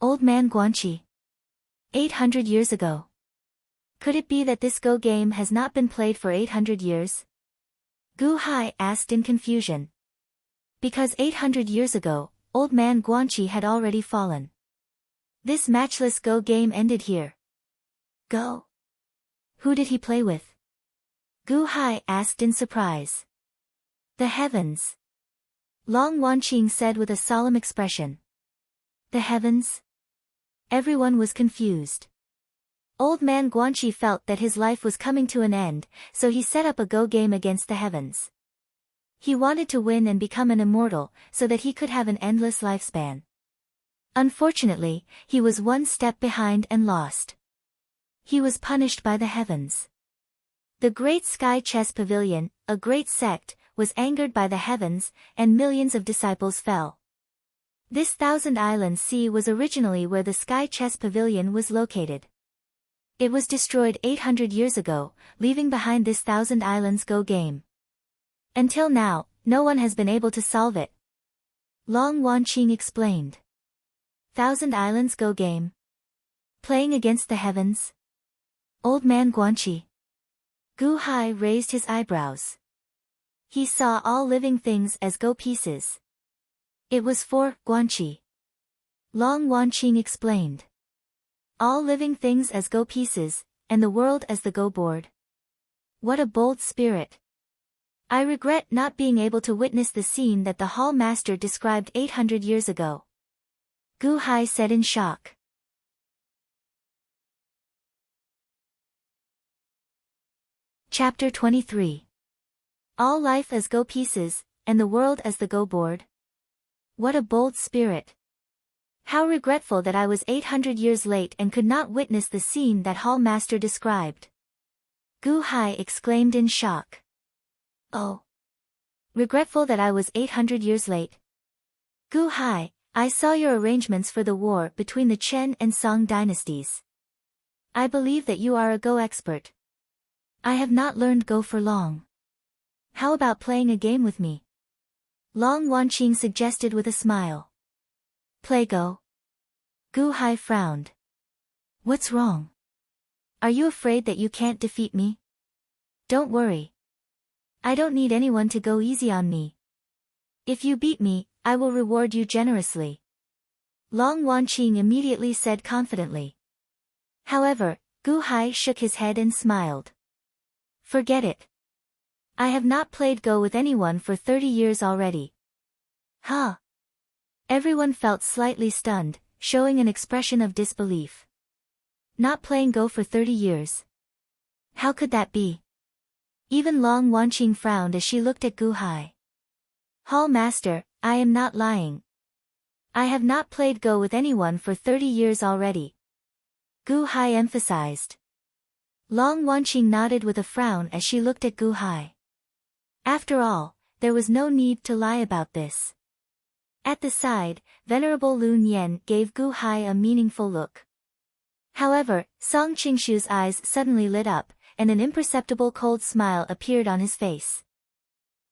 Speaker 1: Old Man Guanqi. 800 years ago. Could it be that this Go game has not been played for 800 years? Gu Hai asked in confusion. Because 800 years ago, old man Guanxi had already fallen. This matchless Go game ended here. Go? Who did he play with? Gu Hai asked in surprise. The heavens. Long Wanqing said with a solemn expression. The heavens? Everyone was confused. Old man Guanxi felt that his life was coming to an end, so he set up a Go game against the heavens. He wanted to win and become an immortal, so that he could have an endless lifespan. Unfortunately, he was one step behind and lost. He was punished by the heavens. The Great Sky Chess Pavilion, a great sect, was angered by the heavens, and millions of disciples fell. This Thousand Island Sea was originally where the Sky Chess Pavilion was located. It was destroyed 800 years ago, leaving behind this Thousand Islands Go game. Until now, no one has been able to solve it. Long Wanqing explained. Thousand Islands Go game. Playing against the heavens? Old man Guanxi. Gu Hai raised his eyebrows. He saw all living things as Go pieces. It was for Guanxi. Long Wanqing explained. All living things as Go pieces, and the world as the Go board. What a bold spirit. I regret not being able to witness the scene that the Hall Master described 800 years ago. Gu Hai said in shock. Chapter 23. All life as Go pieces, and the world as the Go board. What a bold spirit. How regretful that I was 800 years late and could not witness the scene that Hall Master described. Gu Hai exclaimed in shock. Oh. Regretful that I was 800 years late. Gu Hai, I saw your arrangements for the war between the Chen and Song dynasties. I believe that you are a Go expert. I have not learned Go for long. How about playing a game with me? Long Wanqing suggested with a smile. Play Go? Gu Hai frowned. What's wrong? Are you afraid that you can't defeat me? Don't worry. I don't need anyone to go easy on me. If you beat me, I will reward you generously. Long Wanqing immediately said confidently. However, Gu Hai shook his head and smiled. Forget it. I have not played Go with anyone for 30 years already. Huh? Everyone felt slightly stunned, showing an expression of disbelief. Not playing Go for 30 years. How could that be? Even Long Wanqing frowned as she looked at Gu Hai. Hall Master, I am not lying. I have not played Go with anyone for 30 years already. Gu Hai emphasized. Long Wanqing nodded with a frown as she looked at Gu Hai. After all, there was no need to lie about this. At the side, Venerable Lun Yen gave Gu Hai a meaningful look. However, Song Qingshu's eyes suddenly lit up, and an imperceptible cold smile appeared on his face.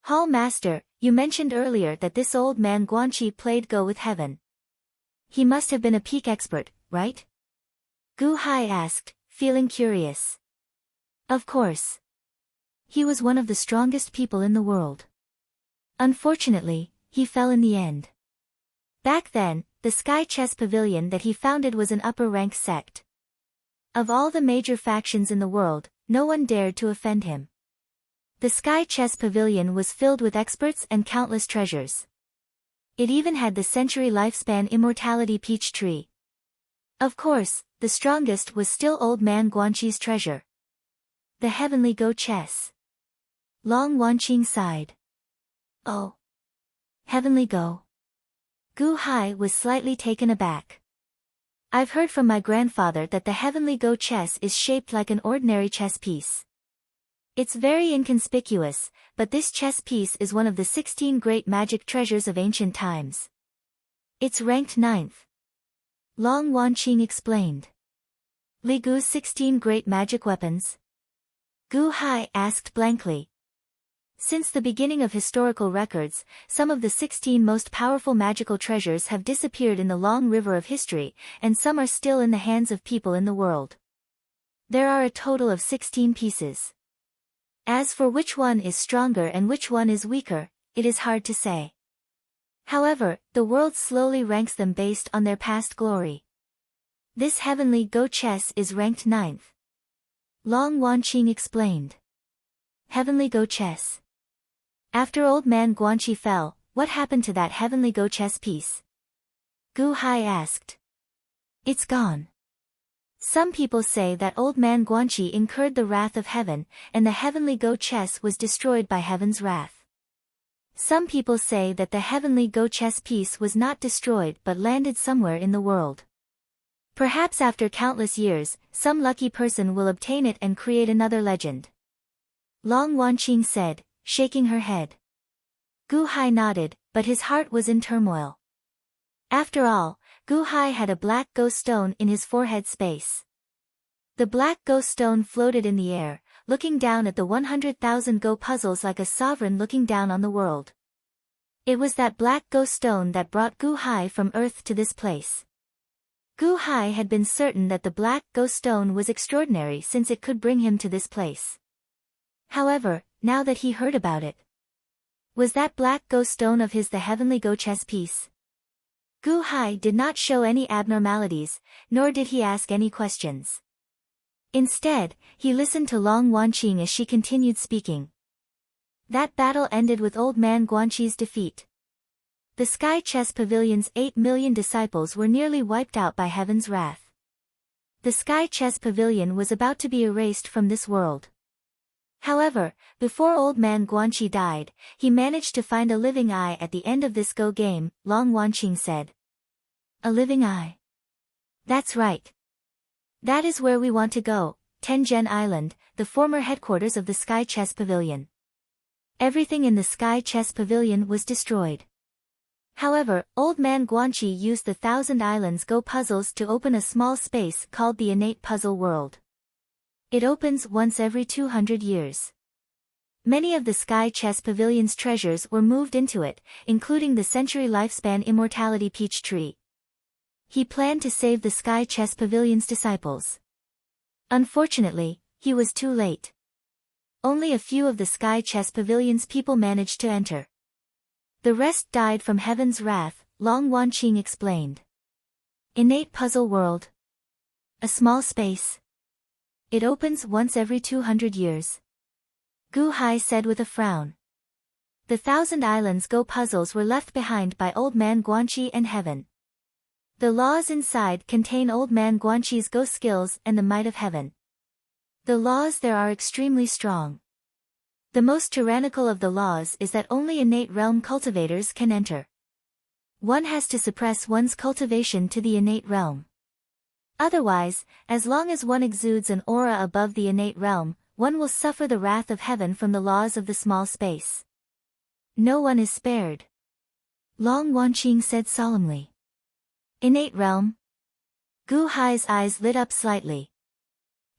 Speaker 1: Hall Master, you mentioned earlier that this old man Guanxi played Go with heaven. He must have been a peak expert, right? Gu Hai asked, feeling curious. Of course. He was one of the strongest people in the world. Unfortunately, he fell in the end. Back then, the Sky Chess Pavilion that he founded was an upper-rank sect. Of all the major factions in the world, no one dared to offend him. The Sky Chess Pavilion was filled with experts and countless treasures. It even had the century lifespan immortality peach tree. Of course, the strongest was still old man Guanxi's treasure. The heavenly Go chess. Long Wanqing sighed. Oh. Heavenly Go. Gu Hai was slightly taken aback. I've heard from my grandfather that the heavenly Go chess is shaped like an ordinary chess piece. It's very inconspicuous, but this chess piece is one of the 16 great magic treasures of ancient times. It's ranked 9th. Long Wanqing explained. Li Gu's 16 great magic weapons? Gu Hai asked blankly. Since the beginning of historical records, some of the 16 most powerful magical treasures have disappeared in the long river of history, and some are still in the hands of people in the world. There are a total of 16 pieces. As for which one is stronger and which one is weaker, it is hard to say. However, the world slowly ranks them based on their past glory. This heavenly Go chess is ranked 9th. Long Wanqing explained. Heavenly Go chess. After old man Guanqi fell, what happened to that heavenly Go chess piece? Gu Hai asked. It's gone. Some people say that old man Guanqi incurred the wrath of heaven, and the heavenly Go chess was destroyed by heaven's wrath. Some people say that the heavenly Go chess piece was not destroyed but landed somewhere in the world. Perhaps after countless years, some lucky person will obtain it and create another legend. Long Wanqing said, shaking her head. Gu Hai nodded, but his heart was in turmoil. After all, Gu Hai had a black Go stone in his forehead space. The black Go stone floated in the air, looking down at the 100,000 Go puzzles like a sovereign looking down on the world. It was that black Go stone that brought Gu Hai from Earth to this place. Gu Hai had been certain that the black Go stone was extraordinary since it could bring him to this place. However, now that he heard about it, was that black Go stone of his the heavenly Go chess piece? Gu Hai did not show any abnormalities, nor did he ask any questions. Instead, he listened to Long Wanqing as she continued speaking. That battle ended with old man Guanqi's defeat. The Sky Chess Pavilion's 8 million disciples were nearly wiped out by heaven's wrath. The Sky Chess Pavilion was about to be erased from this world. However, before old man Guanqi died, he managed to find a living eye at the end of this Go game, Long Wanqing said. A living eye. That's right. That is where we want to go, Tengen Island, the former headquarters of the Sky Chess Pavilion. Everything in the Sky Chess Pavilion was destroyed. However, old man Guanqi used the Thousand Islands Go puzzles to open a small space called the innate puzzle world. It opens once every 200 years. Many of the Sky Chess Pavilion's treasures were moved into it, including the century lifespan immortality peach tree. He planned to save the Sky Chess Pavilion's disciples. Unfortunately, he was too late. Only a few of the Sky Chess Pavilion's people managed to enter. The rest died from heaven's wrath, Long Wanqing explained. Innate puzzle world. A small space. It opens once every 200 years. Gu Hai said with a frown. The Thousand Islands Go puzzles were left behind by old man Guanqi and heaven. The laws inside contain old man Guanqi's Go skills and the might of heaven. The laws there are extremely strong. The most tyrannical of the laws is that only innate realm cultivators can enter. One has to suppress one's cultivation to the innate realm. Otherwise, as long as one exudes an aura above the innate realm, one will suffer the wrath of heaven from the laws of the small space. No one is spared. Long Wanqing said solemnly. Innate realm? Gu Hai's eyes lit up slightly.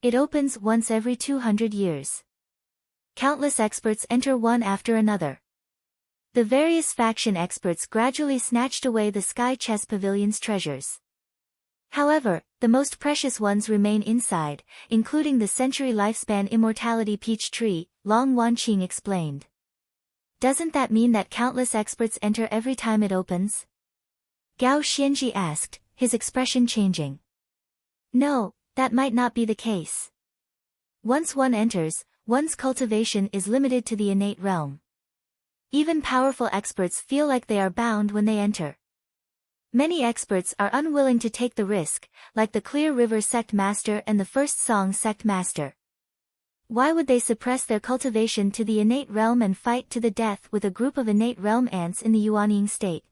Speaker 1: It opens once every 200 years. Countless experts enter one after another. The various faction experts gradually snatched away the Sky Chess Pavilion's treasures. However, the most precious ones remain inside, including the century lifespan immortality peach tree, Long Wanqing explained. Doesn't that mean that countless experts enter every time it opens? Gao Xianji asked, his expression changing. No, that might not be the case. Once one enters, one's cultivation is limited to the innate realm. Even powerful experts feel like they are bound when they enter. Many experts are unwilling to take the risk, like the Clear River Sect Master and the First Song Sect Master. Why would they suppress their cultivation to the innate realm and fight to the death with a group of innate realm ants in the Yuanying state?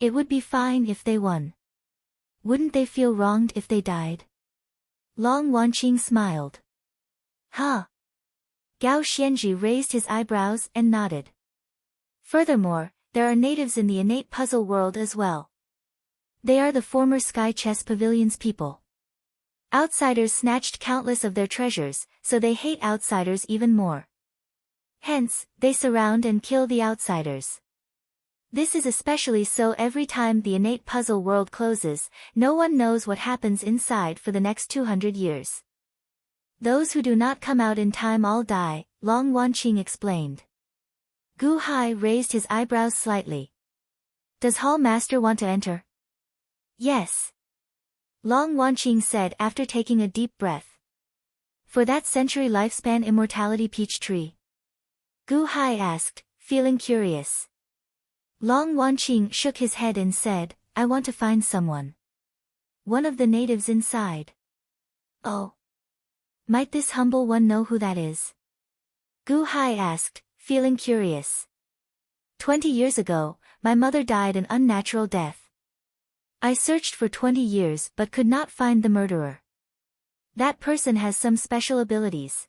Speaker 1: It would be fine if they won. Wouldn't they feel wronged if they died? Long Wanqing smiled. Huh. Gao Xianji raised his eyebrows and nodded. Furthermore, there are natives in the innate puzzle world as well. They are the former Sky Chess Pavilion's people. Outsiders snatched countless of their treasures, so they hate outsiders even more. Hence, they surround and kill the outsiders. This is especially so every time the innate puzzle world closes, no one knows what happens inside for the next 200 years. Those who do not come out in time all die, Long Wanqing explained. Gu Hai raised his eyebrows slightly. Does Hall Master want to enter? Yes. Long Wanqing said after taking a deep breath. For that century lifespan immortality peach tree? Gu Hai asked, feeling curious. Long Wanqing shook his head and said, I want to find someone. One of the natives inside. Oh. Might this humble one know who that is? Gu Hai asked, feeling curious. 20 years ago, my mother died an unnatural death. I searched for 20 years but could not find the murderer. That person has some special abilities.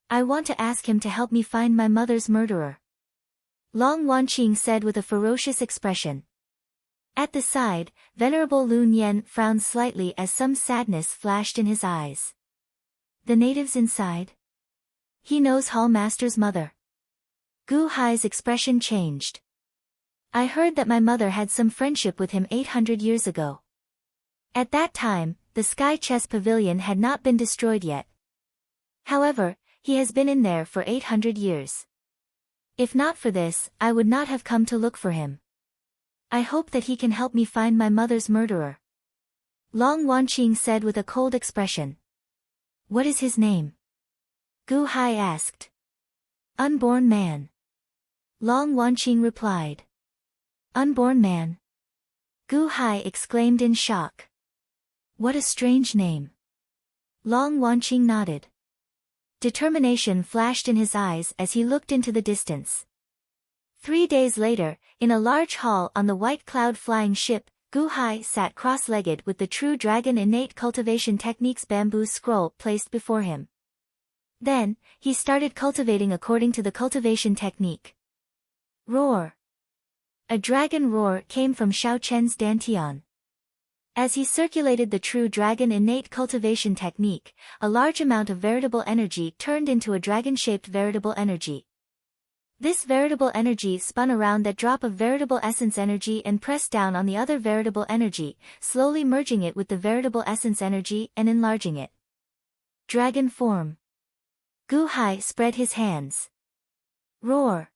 Speaker 1: I want to ask him to help me find my mother's murderer. Long Wanqing said with a ferocious expression. At the side, Venerable Lun Yen frowned slightly as some sadness flashed in his eyes. The natives inside? He knows Hall Master's mother. Gu Hai's expression changed. I heard that my mother had some friendship with him 800 years ago. At that time, the Sky Chess Pavilion had not been destroyed yet. However, he has been in there for 800 years. If not for this, I would not have come to look for him. I hope that he can help me find my mother's murderer. Long Wanqing said with a cold expression. What is his name? Gu Hai asked. Unborn man. Long Wanqing replied. Unborn man. Gu Hai exclaimed in shock. What a strange name. Long Wanqing nodded. Determination flashed in his eyes as he looked into the distance. 3 days later, in a large hall on the white cloud flying ship, Gu Hai sat cross-legged with the True Dragon Innate Cultivation Technique's bamboo scroll placed before him. Then, he started cultivating according to the cultivation technique. Roar! A dragon roar came from Xiao Chen's dantian. As he circulated the True Dragon Innate Cultivation Technique, a large amount of veritable energy turned into a dragon-shaped veritable energy. This veritable energy spun around that drop of veritable essence energy and pressed down on the other veritable energy, slowly merging it with the veritable essence energy and enlarging it. Dragon form. Gu Hai spread his hands. Roar!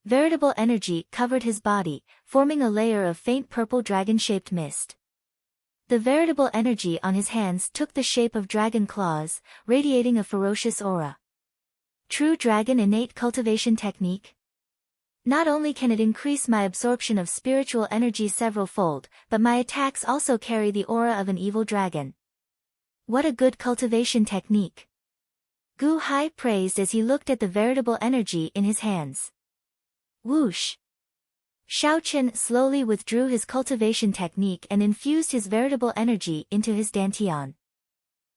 Speaker 1: Veritable energy covered his body, forming a layer of faint purple dragon-shaped mist. The veritable energy on his hands took the shape of dragon claws, radiating a ferocious aura. True Dragon Innate Cultivation Technique? Not only can it increase my absorption of spiritual energy several-fold, but my attacks also carry the aura of an evil dragon. What a good cultivation technique! Gu Hai praised as he looked at the veritable energy in his hands. Whoosh! Xiao Chen slowly withdrew his cultivation technique and infused his veritable energy into his dantian.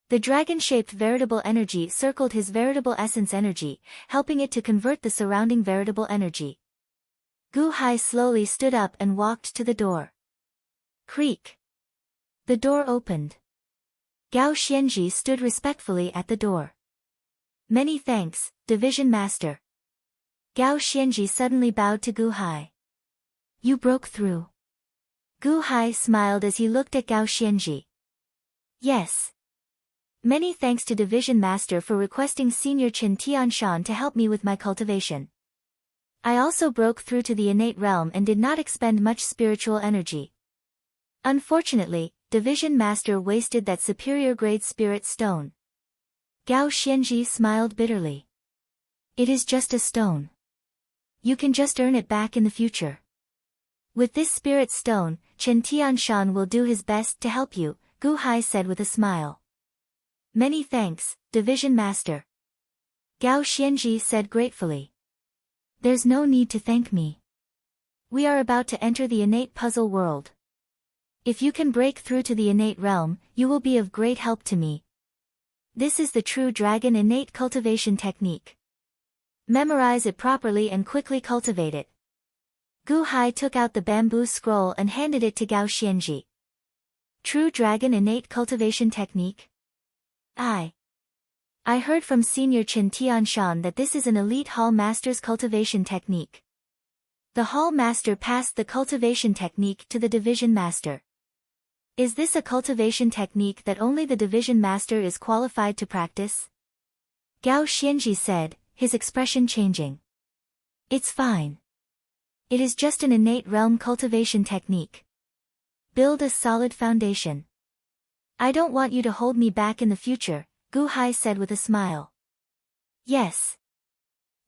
Speaker 1: The dragon-shaped veritable energy circled his veritable essence energy, helping it to convert the surrounding veritable energy. Gu Hai slowly stood up and walked to the door. Creak! The door opened. Gao Xianji stood respectfully at the door. Many thanks, Division Master. Gao Xianji suddenly bowed to Gu Hai. You broke through. Gu Hai smiled as he looked at Gao Xianji. Yes. Many thanks to Division Master for requesting Senior Chen Tianshan to help me with my cultivation. I also broke through to the innate realm and did not expend much spiritual energy. Unfortunately, Division Master wasted that superior grade spirit stone. Gao Xianji smiled bitterly. It is just a stone. You can just earn it back in the future. With this spirit stone, Chen Tianshan will do his best to help you, Gu Hai said with a smile. Many thanks, Division Master. Gao Xianji said gratefully. There's no need to thank me. We are about to enter the innate puzzle world. If you can break through to the innate realm, you will be of great help to me. This is the True Dragon Innate Cultivation Technique. Memorize it properly and quickly cultivate it. Gu Hai took out the bamboo scroll and handed it to Gao Xianji. True Dragon Innate Cultivation Technique? I heard from Senior Chen Tianshan that this is an elite Hall Master's cultivation technique. The Hall Master passed the cultivation technique to the Division Master. Is this a cultivation technique that only the Division Master is qualified to practice? Gao Xianji said, his expression changing. It's fine. It is just an innate realm cultivation technique. Build a solid foundation. I don't want you to hold me back in the future, Gu Hai said with a smile. Yes.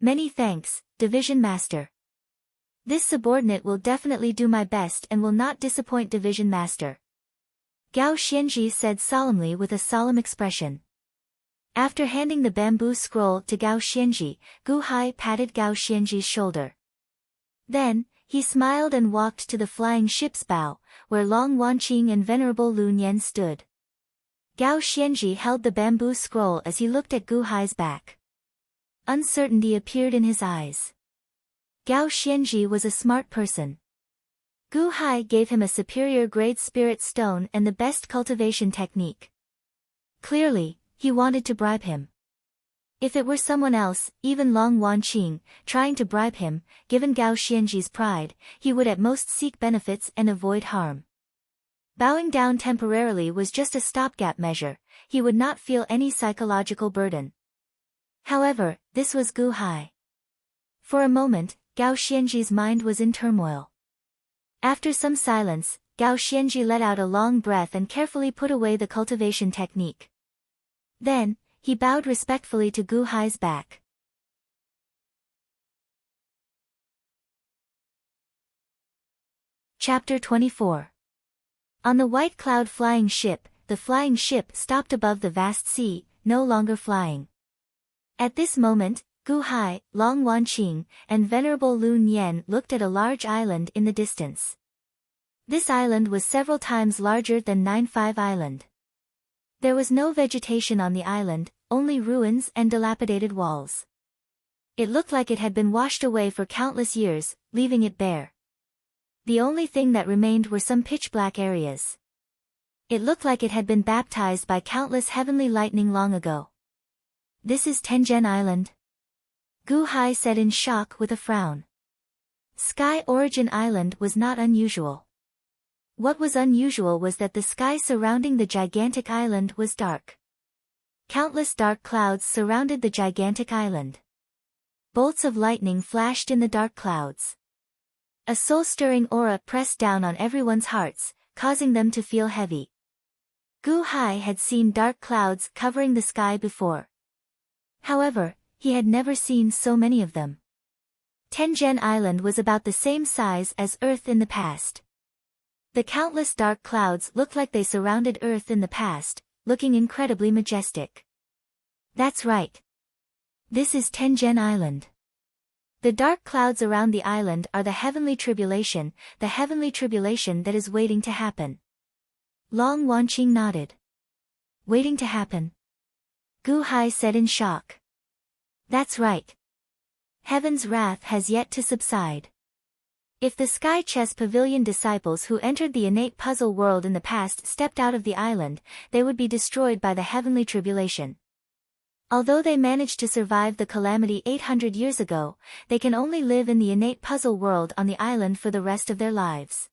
Speaker 1: Many thanks, Division Master. This subordinate will definitely do my best and will not disappoint Division Master. Gao Xianji said solemnly with a solemn expression. After handing the bamboo scroll to Gao Xianji, Gu Hai patted Gao Xianji's shoulder. Then, he smiled and walked to the flying ship's bow, where Long Wanqing and Venerable Lu Nian stood. Gao Xianji held the bamboo scroll as he looked at Gu Hai's back. Uncertainty appeared in his eyes. Gao Xianji was a smart person. Gu Hai gave him a superior grade spirit stone and the best cultivation technique. Clearly, he wanted to bribe him. If it were someone else, even Long Wanqing, trying to bribe him, given Gao Xianji's pride, he would at most seek benefits and avoid harm. Bowing down temporarily was just a stopgap measure, he would not feel any psychological burden. However, this was Gu Hai. For a moment, Gao Xianji's mind was in turmoil. After some silence, Gao Xianji let out a long breath and carefully put away the cultivation technique. Then, he bowed respectfully to Gu Hai's back. Chapter 24. On the white cloud flying ship, the flying ship stopped above the vast sea, no longer flying. At this moment, Gu Hai, Long Wanqing, and Venerable Lu Nian looked at a large island in the distance. This island was several times larger than 95 Island. There was no vegetation on the island, only ruins and dilapidated walls. It looked like it had been washed away for countless years, leaving it bare. The only thing that remained were some pitch-black areas. It looked like it had been baptized by countless heavenly lightning long ago. This is Tengen Island? Gu Hai said in shock with a frown. Sky Origin Island was not unusual. What was unusual was that the sky surrounding the gigantic island was dark. Countless dark clouds surrounded the gigantic island. Bolts of lightning flashed in the dark clouds. A soul-stirring aura pressed down on everyone's hearts, causing them to feel heavy. Gu Hai had seen dark clouds covering the sky before. However, he had never seen so many of them. Tengen Island was about the same size as Earth in the past. The countless dark clouds looked like they surrounded Earth in the past, looking incredibly majestic. That's right. This is Tengen Island. The dark clouds around the island are the heavenly tribulation that is waiting to happen. Long Wanqing nodded. Waiting to happen? Gu Hai said in shock. That's right. Heaven's wrath has yet to subside. If the Sky Chess Pavilion disciples who entered the innate puzzle world in the past stepped out of the island, they would be destroyed by the heavenly tribulation. Although they managed to survive the calamity 800 years ago, they can only live in the innate puzzle world on the island for the rest of their lives.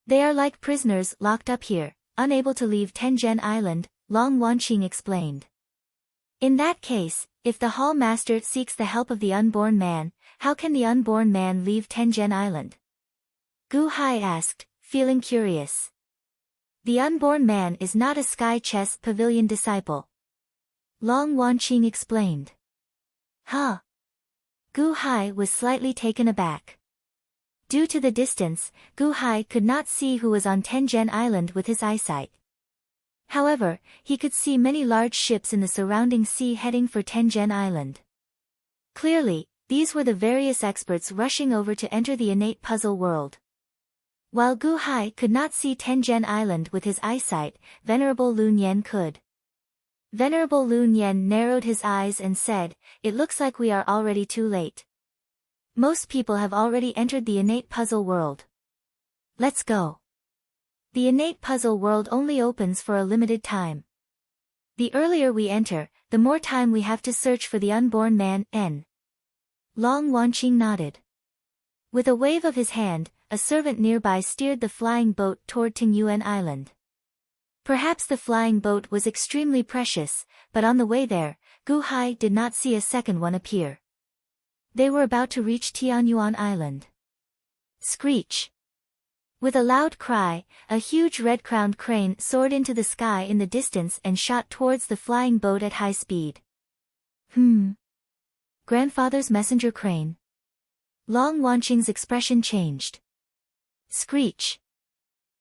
Speaker 1: They are like prisoners locked up here, unable to leave Tengen Island, Long Wanqing explained. In that case, if the Hall Master seeks the help of the unborn man, how can the unborn man leave Tengen Island? Gu Hai asked, feeling curious. The unborn man is not a Sky Chess Pavilion disciple. Long Wanqing explained. Huh? Gu Hai was slightly taken aback. Due to the distance, Gu Hai could not see who was on Tengen Island with his eyesight. However, he could see many large ships in the surrounding sea heading for Tengen Island. Clearly, these were the various experts rushing over to enter the innate puzzle world. While Gu Hai could not see Tengen Island with his eyesight, Venerable Lu Nian could. Venerable Lu Nian narrowed his eyes and said, "It looks like we are already too late. Most people have already entered the innate puzzle world. Let's go." The innate puzzle world only opens for a limited time. The earlier we enter, the more time we have to search for the unborn man, N. Long Wanqing nodded. With a wave of his hand, a servant nearby steered the flying boat toward Tingyuan Island. Perhaps the flying boat was extremely precious, but on the way there, Gu Hai did not see a second one appear. They were about to reach Tianyuan Island. Screech! With a loud cry, a huge red-crowned crane soared into the sky in the distance and shot towards the flying boat at high speed. Grandfather's messenger crane. Long Wanqing's expression changed. Screech!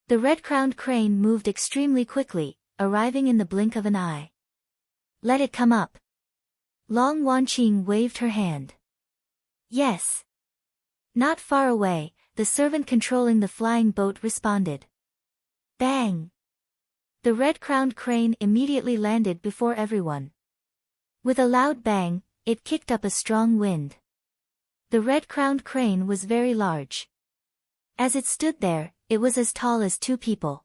Speaker 1: The red-crowned crane moved extremely quickly, arriving in the blink of an eye. Let it come up. Long Wanqing waved her hand. Yes. Not far away, the servant controlling the flying boat responded. Bang! The red-crowned crane immediately landed before everyone. With a loud bang, it kicked up a strong wind. The red-crowned crane was very large. As it stood there, it was as tall as 2 people.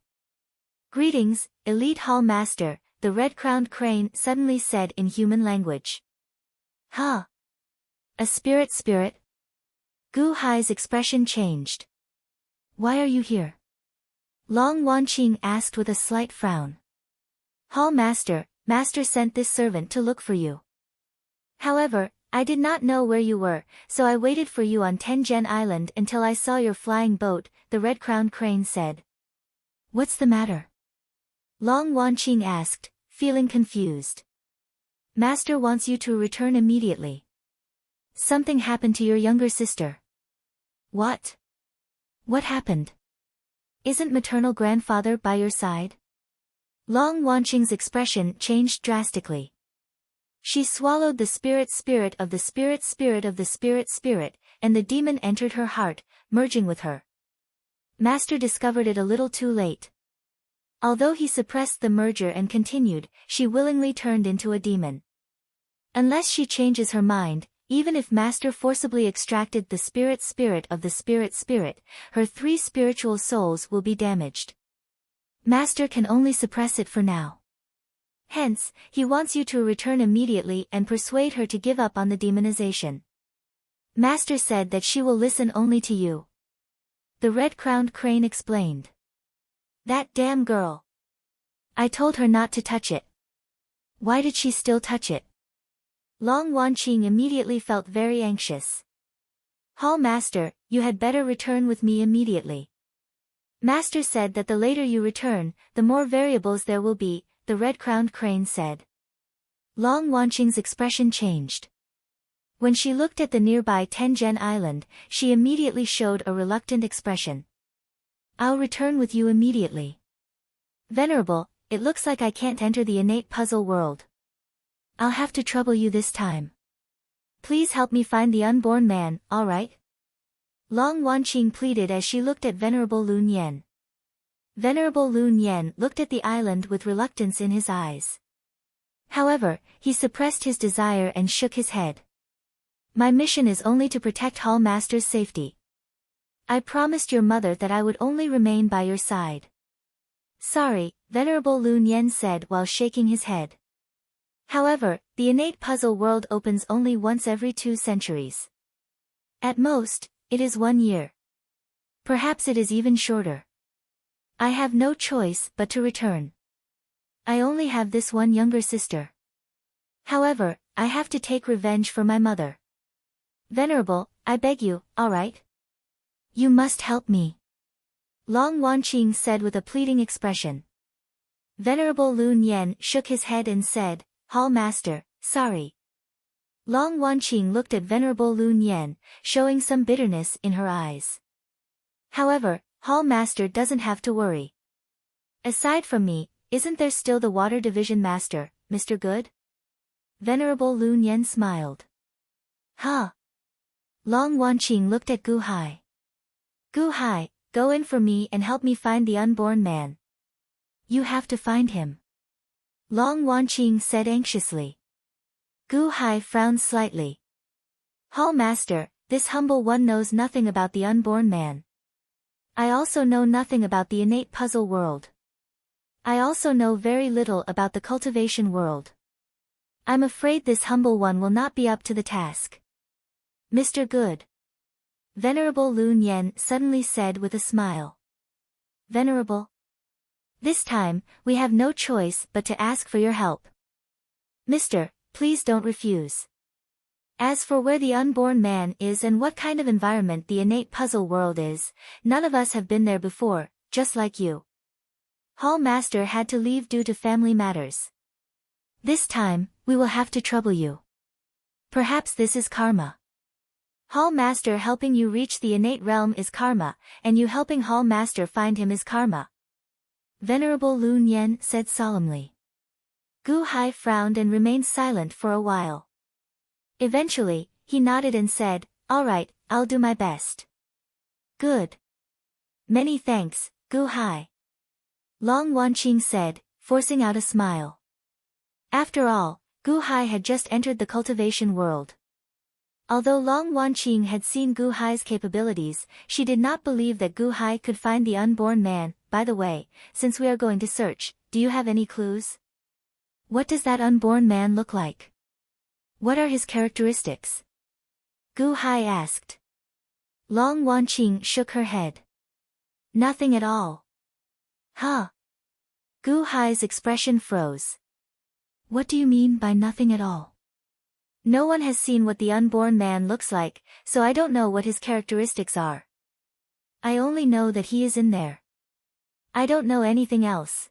Speaker 1: Greetings, Elite Hall Master, the red-crowned crane suddenly said in human language. Huh? A spirit? Gu Hai's expression changed. Why are you here? Long Wanqing asked with a slight frown. Hall Master, Master sent this servant to look for you. However, I did not know where you were, so I waited for you on Tengen Island until I saw your flying boat, the red-crowned crane said. What's the matter? Long Wanqing asked, feeling confused. Master wants you to return immediately. Something happened to your younger sister. What? What happened? Isn't maternal grandfather by your side? Long Wanqing's expression changed drastically. She swallowed the spirit of the spirit of the spirit, and the demon entered her heart, merging with her. Master discovered it a little too late. Although he suppressed the merger and continued, she willingly turned into a demon. Unless she changes her mind, even if Master forcibly extracted the spirit of the spirit, her 3 spiritual souls will be damaged. Master can only suppress it for now. Hence, he wants you to return immediately and persuade her to give up on the demonization. Master said that she will listen only to you. The red-crowned crane explained. That damn girl. I told her not to touch it. Why did she still touch it? Long Wanqing immediately felt very anxious. Hall Master, you had better return with me immediately. Master said that the later you return, the more variables there will be, the red-crowned crane said. Long Wanqing's expression changed. When she looked at the nearby Tengen Island, she immediately showed a reluctant expression. I'll return with you immediately. Venerable, it looks like I can't enter the innate puzzle world. I'll have to trouble you this time. Please help me find the unborn man, alright? Long Wanqing pleaded as she looked at Venerable Lun Yen. Venerable Lun Yen looked at the island with reluctance in his eyes. However, he suppressed his desire and shook his head. My mission is only to protect Hall Master's safety. I promised your mother that I would only remain by your side. Sorry, Venerable Lun Yen said while shaking his head. However, the innate puzzle world opens only once every 2 centuries. At most, it is 1 year. Perhaps it is even shorter. I have no choice but to return. I only have this one younger sister. However, I have to take revenge for my mother. Venerable, I beg you, alright? You must help me. Long Wanqing said with a pleading expression. Venerable Lun Yen shook his head and said, Hall Master, sorry. Long Wanqing looked at Venerable Lun Yen, showing some bitterness in her eyes. However, Hall Master doesn't have to worry. Aside from me, isn't there still the Water Division Master, Mr. Good? Venerable Lun Yen smiled. Huh? Long Wanqing looked at Gu Hai. Gu Hai, go in for me and help me find the unborn man. You have to find him. Long Wanqing said anxiously. Gu Hai frowned slightly. Hall Master, this humble one knows nothing about the unborn man. I also know nothing about the innate puzzle world. I also know very little about the cultivation world. I'm afraid this humble one will not be up to the task. Mr. Good. Venerable Lun Yen suddenly said with a smile. Venerable. This time, we have no choice but to ask for your help. Mister, please don't refuse. As for where the unborn man is and what kind of environment the innate puzzle world is, none of us have been there before, just like you. Hall Master had to leave due to family matters. This time, we will have to trouble you. Perhaps this is karma. Hall Master helping you reach the innate realm is karma, and you helping Hall Master find him is karma. Venerable Lu Nian said solemnly. Gu Hai frowned and remained silent for a while. Eventually, he nodded and said, "All right, I'll do my best." "Good. Many thanks, Gu Hai," Long Wanqing said, forcing out a smile. After all, Gu Hai had just entered the cultivation world. Although Long Wanqing had seen Gu Hai's capabilities, she did not believe that Gu Hai could find the unborn man. By the way, since we are going to search, do you have any clues? What does that unborn man look like? What are his characteristics? Gu Hai asked. Long Wanqing shook her head. Nothing at all. Huh? Gu Hai's expression froze. What do you mean by nothing at all? No one has seen what the unborn man looks like, so I don't know what his characteristics are. I only know that he is in there. I don't know anything else.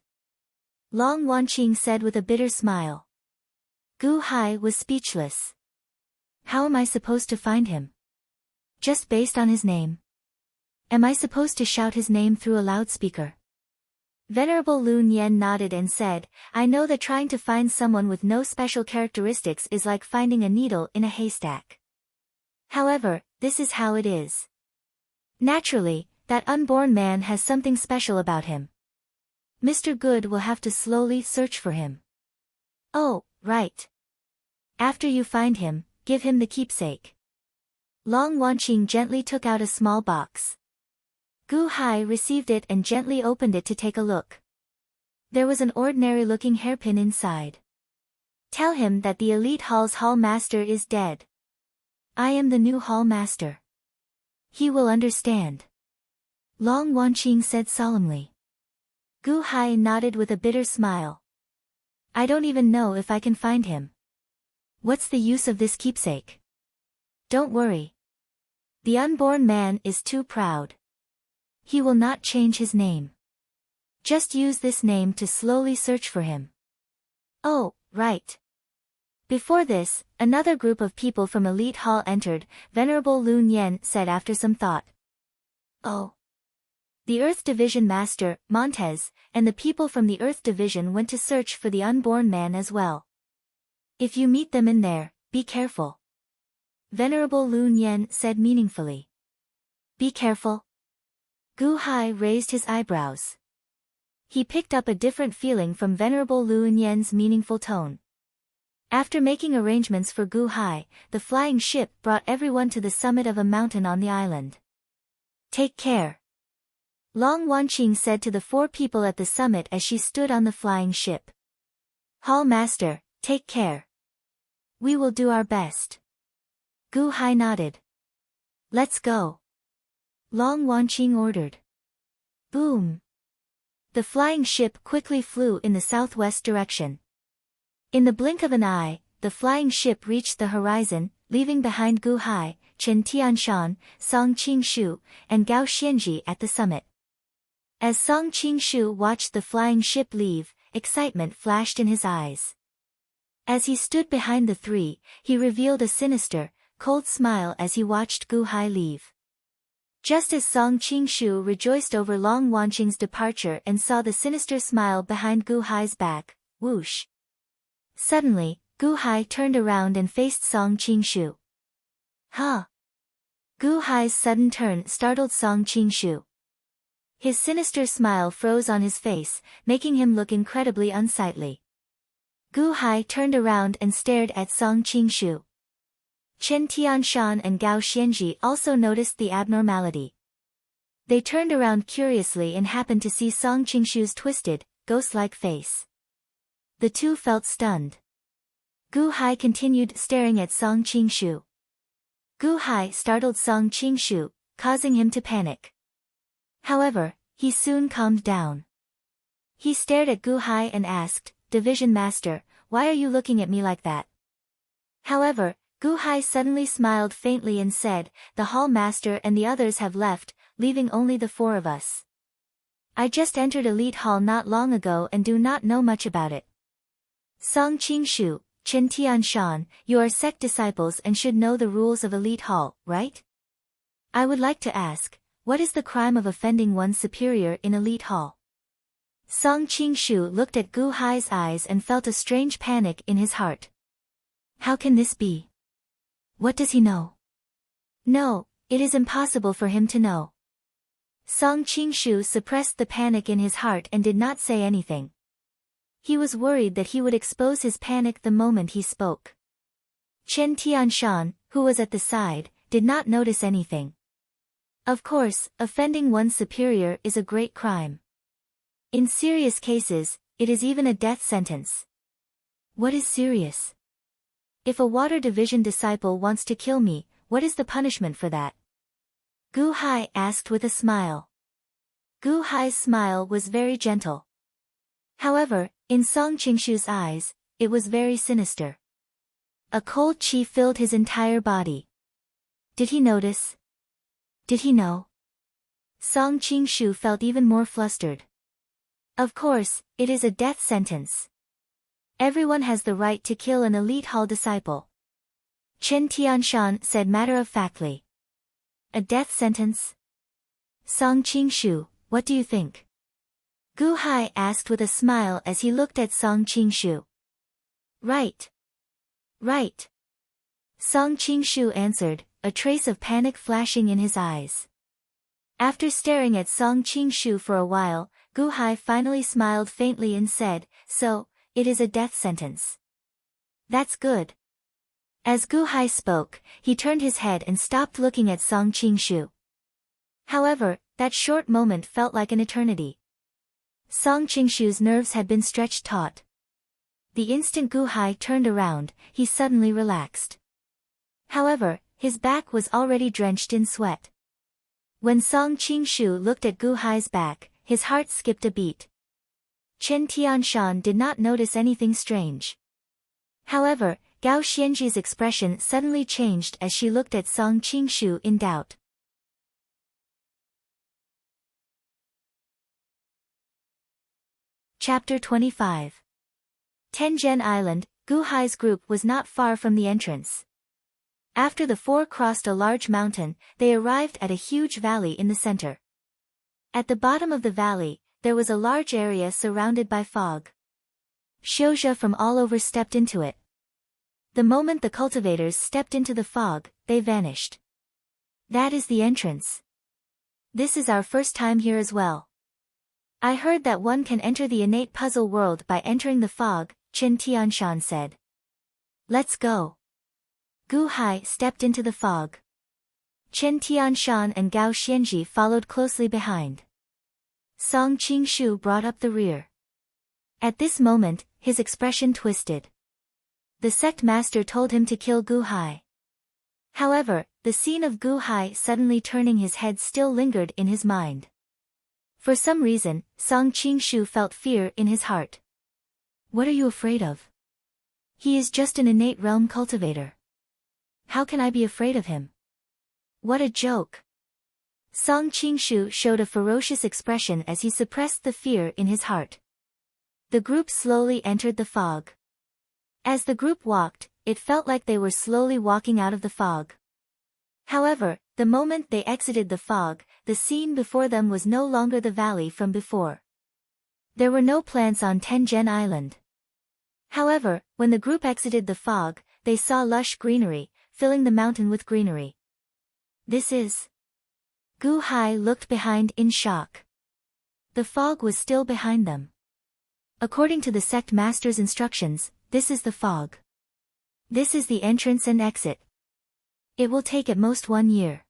Speaker 1: Long Wanqing said with a bitter smile. Gu Hai was speechless. How am I supposed to find him? Just based on his name? Am I supposed to shout his name through a loudspeaker? Venerable Lu Nian nodded and said, I know that trying to find someone with no special characteristics is like finding a needle in a haystack. However, this is how it is. Naturally, that unborn man has something special about him. Mr. Good will have to slowly search for him. Oh, right. After you find him, give him the keepsake. Long Wanqing gently took out a small box. Gu Hai received it and gently opened it to take a look. There was an ordinary-looking hairpin inside. Tell him that the elite hall's hall master is dead. I am the new hall master. He will understand. Long Wanqing said solemnly. Gu Hai nodded with a bitter smile. I don't even know if I can find him. What's the use of this keepsake? Don't worry. The unborn man is too proud. He will not change his name. Just use this name to slowly search for him. Oh, right. Before this, another group of people from Elite Hall entered, Venerable Lu Nian said after some thought. Oh. The Earth Division Master, Montez, and the people from the Earth Division went to search for the unborn man as well. If you meet them in there, be careful. Venerable Lu Nian said meaningfully. Be careful? Gu Hai raised his eyebrows. He picked up a different feeling from Venerable Lu Nian's meaningful tone. After making arrangements for Gu Hai, the flying ship brought everyone to the summit of a mountain on the island. Take care. Long Wanqing said to the 4 people at the summit as she stood on the flying ship. Hall Master, take care. We will do our best. Gu Hai nodded. Let's go. Long Wanqing ordered. Boom. The flying ship quickly flew in the southwest direction. In the blink of an eye, the flying ship reached the horizon, leaving behind Gu Hai, Chen Tianshan, Song Qingshu, and Gao Xianji at the summit. As Song Qingshu watched the flying ship leave, excitement flashed in his eyes. As he stood behind the 3, he revealed a sinister, cold smile as he watched Gu Hai leave. Just as Song Qingshu rejoiced over Long Wanqing's departure and saw the sinister smile behind Gu Hai's back, whoosh. Suddenly, Gu Hai turned around and faced Song Qingshu. Huh? Gu Hai's sudden turn startled Song Qingshu. His sinister smile froze on his face, making him look incredibly unsightly. Gu Hai turned around and stared at Song Qingshu. Chen Tianshan and Gao Xianji also noticed the abnormality. They turned around curiously and happened to see Song Qingshu's twisted, ghost-like face. The 2 felt stunned. Gu Hai continued staring at Song Qingshu. Gu Hai startled Song Qingshu, causing him to panic. However, he soon calmed down. He stared at Gu Hai and asked, Division Master, why are you looking at me like that? However, Gu Hai suddenly smiled faintly and said, "The hall master and the others have left, leaving only the four of us. I just entered Elite Hall not long ago and do not know much about it." Song Qingshu, Chen Tianshan, you are sect disciples and should know the rules of Elite Hall, right? I would like to ask, what is the crime of offending one's superior in Elite Hall? Song Qingshu looked at Gu Hai's eyes and felt a strange panic in his heart. How can this be? What does he know? No, it is impossible for him to know. Song Qingshu suppressed the panic in his heart and did not say anything. He was worried that he would expose his panic the moment he spoke. Chen Tianshan, who was at the side, did not notice anything. Of course, offending one's superior is a great crime. In serious cases, it is even a death sentence. What is serious? If a water division disciple wants to kill me, what is the punishment for that? Gu Hai asked with a smile. Gu Hai's smile was very gentle. However, in Song Qingshu's eyes, it was very sinister. A cold chi filled his entire body. Did he notice? Did he know? Song Qingshu felt even more flustered. Of course, it is a death sentence. Everyone has the right to kill an Elite Hall disciple. Chen Tianshan said matter-of-factly. A death sentence? Song Qingshu, what do you think? Gu Hai asked with a smile as he looked at Song Qingshu. Right. Right. Song Qingshu answered, a trace of panic flashing in his eyes. After staring at Song Qingshu for a while, Gu Hai finally smiled faintly and said, so, it is a death sentence. That's good. As Gu Hai spoke, he turned his head and stopped looking at Song Qingshu. However, that short moment felt like an eternity. Song Qingshu's nerves had been stretched taut. The instant Gu Hai turned around, he suddenly relaxed. However, his back was already drenched in sweat. When Song Qingshu looked at Gu Hai's back, his heart skipped a beat. Chen Tianshan did not notice anything strange. However, Gao Xianji's expression suddenly changed as she looked at Song Qingshu in doubt. Chapter 25. Tengen Island, Gu Hai's group was not far from the entrance. After the four crossed a large mountain, they arrived at a huge valley in the center. At the bottom of the valley, there was a large area surrounded by fog. Xiuzhe from all over stepped into it. The moment the cultivators stepped into the fog, they vanished. That is the entrance. This is our first time here as well. I heard that one can enter the innate puzzle world by entering the fog, Chen Tianshan said. Let's go. Gu Hai stepped into the fog. Chen Tianshan and Gao Xianji followed closely behind. Song Qingshu brought up the rear. At this moment, his expression twisted. The sect master told him to kill Gu Hai. However, the scene of Gu Hai suddenly turning his head still lingered in his mind. For some reason, Song Qingshu felt fear in his heart. What are you afraid of? He is just an innate realm cultivator. How can I be afraid of him? What a joke. Song Qingshu showed a ferocious expression as he suppressed the fear in his heart. The group slowly entered the fog. As the group walked, it felt like they were slowly walking out of the fog. However, the moment they exited the fog, the scene before them was no longer the valley from before. There were no plants on Tengen Island. However, when the group exited the fog, they saw lush greenery, filling the mountain with greenery. This is... Gu Hai looked behind in shock. The fog was still behind them. According to the sect master's instructions, this is the fog. This is the entrance and exit. It will take at most 1 year.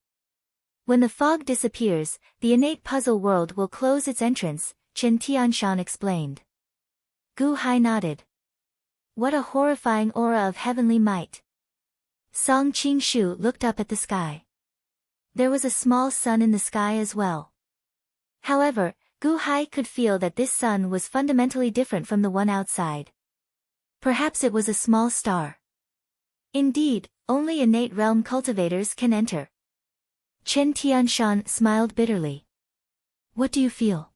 Speaker 1: When the fog disappears, the innate puzzle world will close its entrance, Chen Tianshan explained. Gu Hai nodded. What a horrifying aura of heavenly might. Song Qingshu looked up at the sky. There was a small sun in the sky as well. However, Gu Hai could feel that this sun was fundamentally different from the one outside. Perhaps it was a small star. Indeed, only innate realm cultivators can enter. Chen Tianshan smiled bitterly. What do you feel?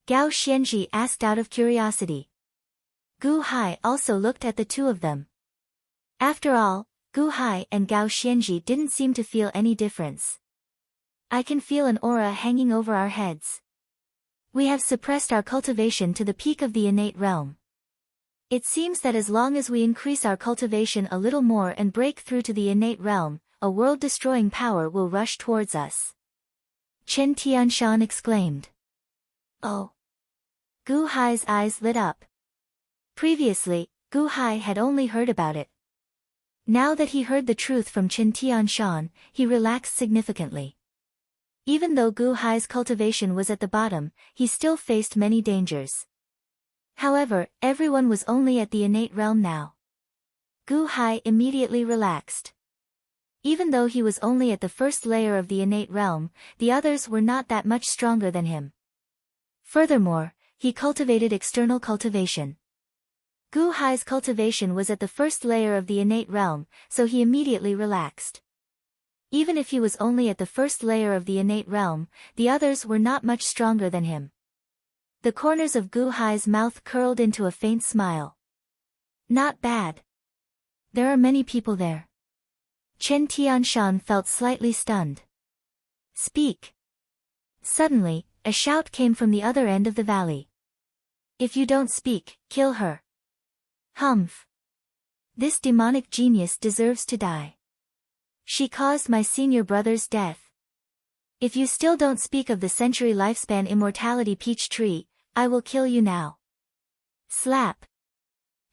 Speaker 1: Gao Xianji asked out of curiosity. Gu Hai also looked at the two of them. After all, Gu Hai and Gao Xianji didn't seem to feel any difference. I can feel an aura hanging over our heads. We have suppressed our cultivation to the peak of the innate realm. It seems that as long as we increase our cultivation a little more and break through to the innate realm, a world-destroying power will rush towards us. Chen Tianshan exclaimed. Oh! Gu Hai's eyes lit up. Previously, Gu Hai had only heard about it. Now that he heard the truth from Chen Tianshan, he relaxed significantly. Even though Gu Hai's cultivation was at the bottom, he still faced many dangers. However, everyone was only at the innate realm now. Gu Hai immediately relaxed. Even though he was only at the first layer of the innate realm, the others were not that much stronger than him. Furthermore, he cultivated external cultivation. Gu Hai's cultivation was at the first layer of the innate realm, so he immediately relaxed. Even if he was only at the first layer of the innate realm, the others were not much stronger than him. The corners of Gu Hai's mouth curled into a faint smile. Not bad. There are many people there. Chen Tianshan felt slightly stunned. Speak. Suddenly, a shout came from the other end of the valley. If you don't speak, kill her. Humph. This demonic genius deserves to die. She caused my senior brother's death. If you still don't speak of the century lifespan immortality peach tree, I will kill you now. Slap.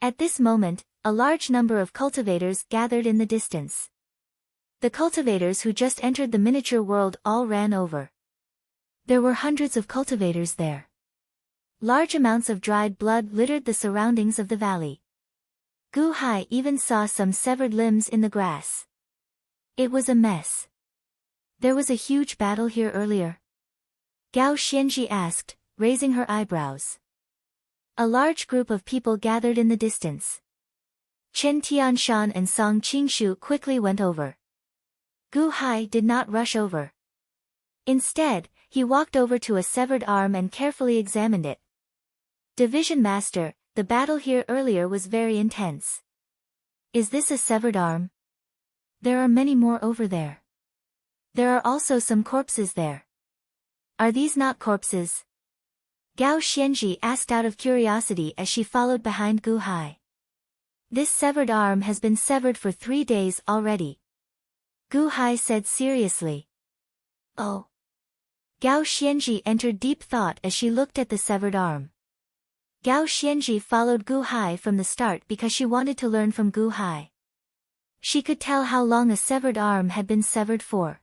Speaker 1: At this moment, a large number of cultivators gathered in the distance. The cultivators who just entered the miniature world all ran over. There were hundreds of cultivators there. Large amounts of dried blood littered the surroundings of the valley. Gu Hai even saw some severed limbs in the grass. It was a mess. There was a huge battle here earlier? Gao Xianji asked, raising her eyebrows. A large group of people gathered in the distance. Chen Tianshan and Song Qingshu quickly went over. Gu Hai did not rush over. Instead, he walked over to a severed arm and carefully examined it. Division Master, the battle here earlier was very intense. Is this a severed arm? There are many more over there. There are also some corpses there. Are these not corpses? Gao Xianji asked out of curiosity as she followed behind Gu Hai. This severed arm has been severed for 3 days already. Gu Hai said seriously. Oh. Gao Xianji entered deep thought as she looked at the severed arm. Gao Xianji followed Gu Hai from the start because she wanted to learn from Gu Hai. She could tell how long a severed arm had been severed for.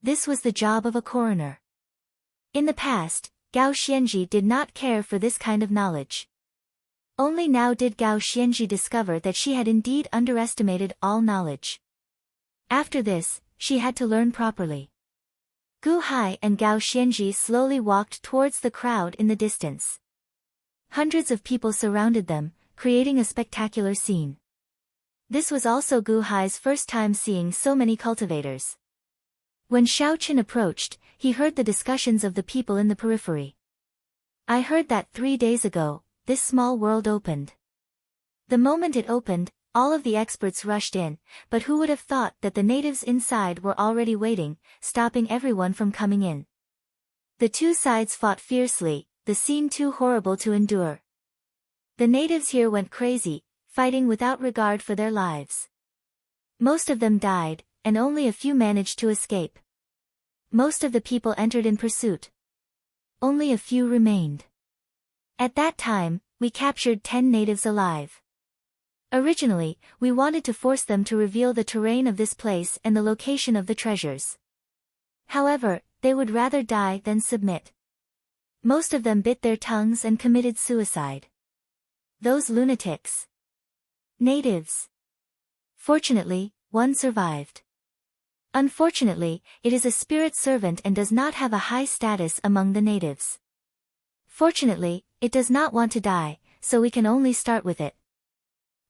Speaker 1: This was the job of a coroner. In the past, Gao Xianji did not care for this kind of knowledge. Only now did Gao Xianji discover that she had indeed underestimated all knowledge. After this, she had to learn properly. Gu Hai and Gao Xianji slowly walked towards the crowd in the distance. Hundreds of people surrounded them, creating a spectacular scene. This was also Gu Hai's first time seeing so many cultivators. When Xiaoqin approached, he heard the discussions of the people in the periphery. I heard that 3 days ago, this small world opened. The moment it opened, all of the experts rushed in, but who would have thought that the natives inside were already waiting, stopping everyone from coming in. The two sides fought fiercely, the scene too horrible to endure. The natives here went crazy, fighting without regard for their lives. Most of them died, and only a few managed to escape. Most of the people entered in pursuit. Only a few remained. At that time, we captured 10 natives alive. Originally, we wanted to force them to reveal the terrain of this place and the location of the treasures. However, they would rather die than submit. Most of them bit their tongues and committed suicide. Those lunatics. Natives. Fortunately, one survived. Unfortunately, it is a spirit servant and does not have a high status among the natives. Fortunately, it does not want to die, so we can only start with it.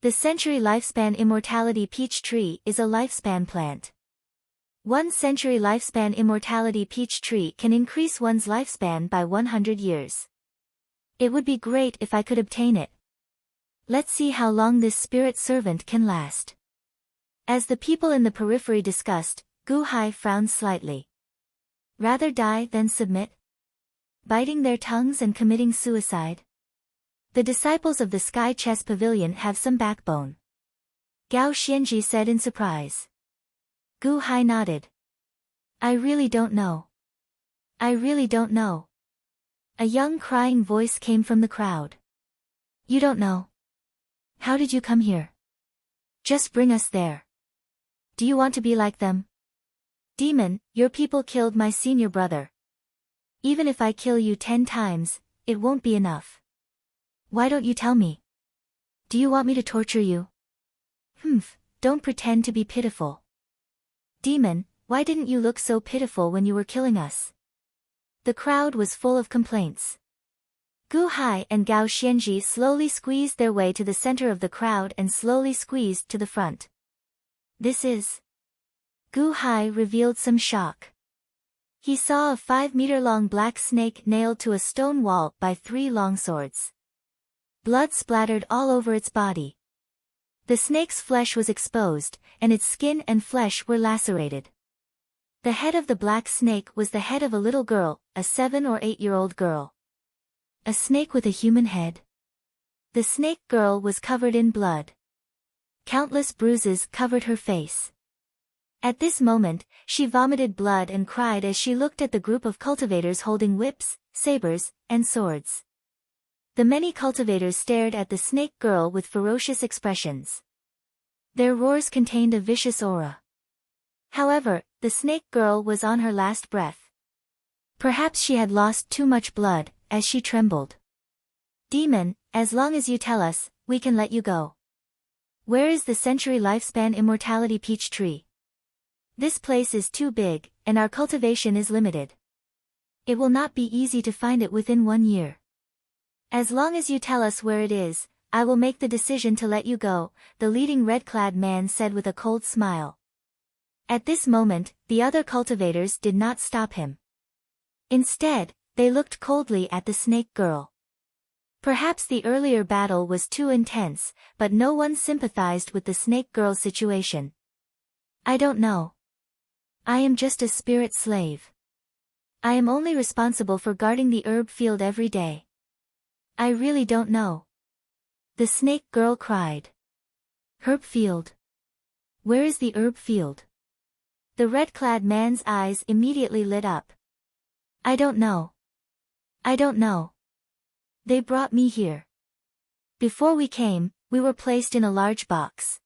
Speaker 1: The century lifespan immortality peach tree is a lifespan plant. 1 century lifespan immortality peach tree can increase one's lifespan by 100 years. It would be great if I could obtain it. Let's see how long this spirit servant can last. As the people in the periphery discussed, Gu Hai frowned slightly. Rather die than submit? Biting their tongues and committing suicide? The disciples of the Sky Chess Pavilion have some backbone. Gao Xianji said in surprise. Gu Hai nodded. I really don't know. I really don't know. A young crying voice came from the crowd. You don't know? How did you come here? Just bring us there. Do you want to be like them? Demon, your people killed my senior brother. Even if I kill you 10 times, it won't be enough. Why don't you tell me? Do you want me to torture you? Don't pretend to be pitiful. Demon, why didn't you look so pitiful when you were killing us? The crowd was full of complaints. Gu Hai and Gao Xianji slowly squeezed their way to the center of the crowd and slowly squeezed to the front. This is... Gu Hai revealed some shock. He saw a 5-meter-long black snake nailed to a stone wall by 3 long swords. Blood splattered all over its body. The snake's flesh was exposed, and its skin and flesh were lacerated. The head of the black snake was the head of a little girl, a 7 or 8-year-old girl. A snake with a human head. The snake girl was covered in blood. Countless bruises covered her face. At this moment, she vomited blood and cried as she looked at the group of cultivators holding whips, sabers, and swords. The many cultivators stared at the snake girl with ferocious expressions. Their roars contained a vicious aura. However, the snake girl was on her last breath. Perhaps she had lost too much blood, as she trembled. Demon, as long as you tell us, we can let you go. Where is the century lifespan immortality peach tree? This place is too big, and our cultivation is limited. It will not be easy to find it within 1 year. As long as you tell us where it is, I will make the decision to let you go, the leading red-clad man said with a cold smile. At this moment, the other cultivators did not stop him. Instead, they looked coldly at the snake girl. Perhaps the earlier battle was too intense, but no one sympathized with the snake girl's situation. I don't know. I am just a spirit slave. I am only responsible for guarding the herb field every day. I really don't know. The snake girl cried. Herb field? Where is the herb field? The red-clad man's eyes immediately lit up. I don't know. I don't know. They brought me here. Before we came, we were placed in a large box.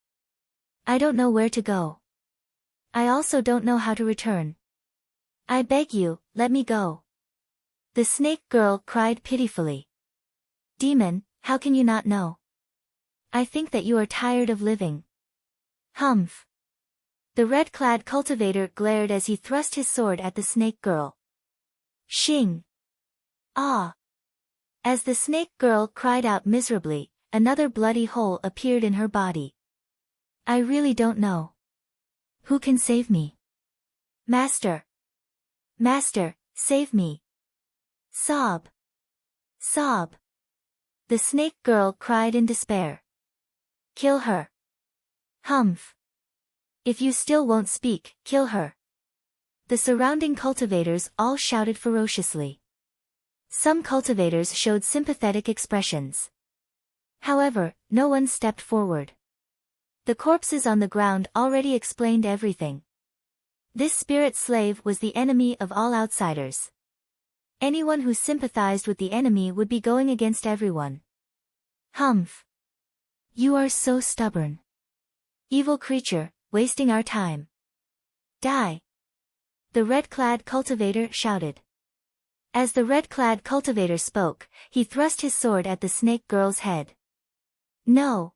Speaker 1: I don't know where to go. I also don't know how to return. I beg you, let me go. The snake girl cried pitifully. Demon, how can you not know? I think that you are tired of living. Humph. The red-clad cultivator glared as he thrust his sword at the snake girl. Shing. Ah. As the snake girl cried out miserably, another bloody hole appeared in her body. I really don't know. Who can save me? Master. Master, save me. Sob. Sob. The snake girl cried in despair. Kill her. Humph. If you still won't speak, kill her. The surrounding cultivators all shouted ferociously. Some cultivators showed sympathetic expressions. However, no one stepped forward. The corpses on the ground already explained everything. This spirit slave was the enemy of all outsiders. Anyone who sympathized with the enemy would be going against everyone. Humph. You are so stubborn. Evil creature, wasting our time. Die. The red-clad cultivator shouted. As the red-clad cultivator spoke, he thrust his sword at the snake girl's head. No.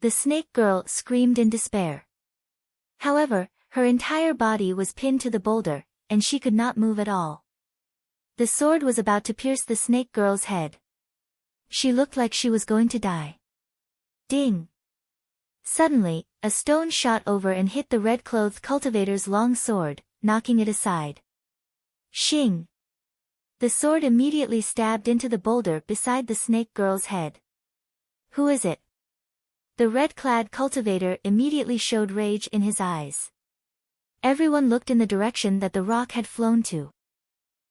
Speaker 1: The snake girl screamed in despair. However, her entire body was pinned to the boulder, and she could not move at all. The sword was about to pierce the snake girl's head. She looked like she was going to die. Ding! Suddenly, a stone shot over and hit the red-clothed cultivator's long sword, knocking it aside. Shing! The sword immediately stabbed into the boulder beside the snake girl's head. Who is it? The red-clad cultivator immediately showed rage in his eyes. Everyone looked in the direction that the rock had flown to.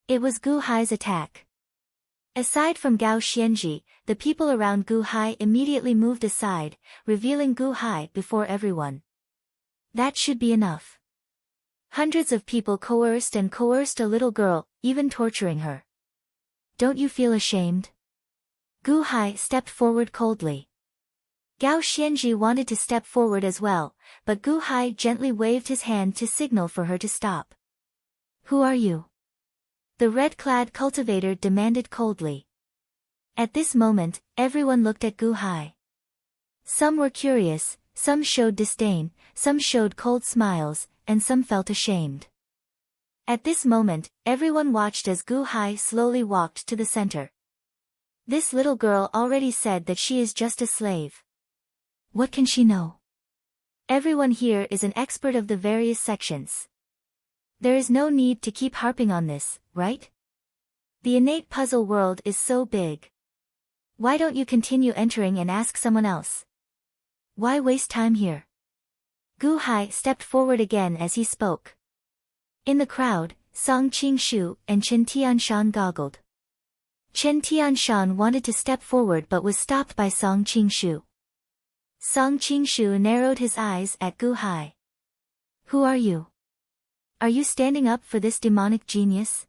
Speaker 1: It was Gu Hai's attack. Aside from Gao Xianji, the people around Gu Hai immediately moved aside, revealing Gu Hai before everyone. That should be enough. Hundreds of people coerced a little girl, even torturing her. Don't you feel ashamed? Gu Hai stepped forward coldly. Gao Xianji wanted to step forward as well, but Gu Hai gently waved his hand to signal for her to stop. Who are you? The red-clad cultivator demanded coldly. At this moment, everyone looked at Gu Hai. Some were curious, some showed disdain, some showed cold smiles, and some felt ashamed. At this moment, everyone watched as Gu Hai slowly walked to the center. This little girl already said that she is just a slave. What can she know? Everyone here is an expert of the various sections. There is no need to keep harping on this, right? The innate puzzle world is so big. Why don't you continue entering and ask someone else? Why waste time here? Gu Hai stepped forward again as he spoke. In the crowd, Song Qingshu and Chen Tianshan goggled. Chen Tianshan wanted to step forward but was stopped by Song Qingshu. Song Qingshu narrowed his eyes at Gu Hai. Who are you? Are you standing up for this demonic genius?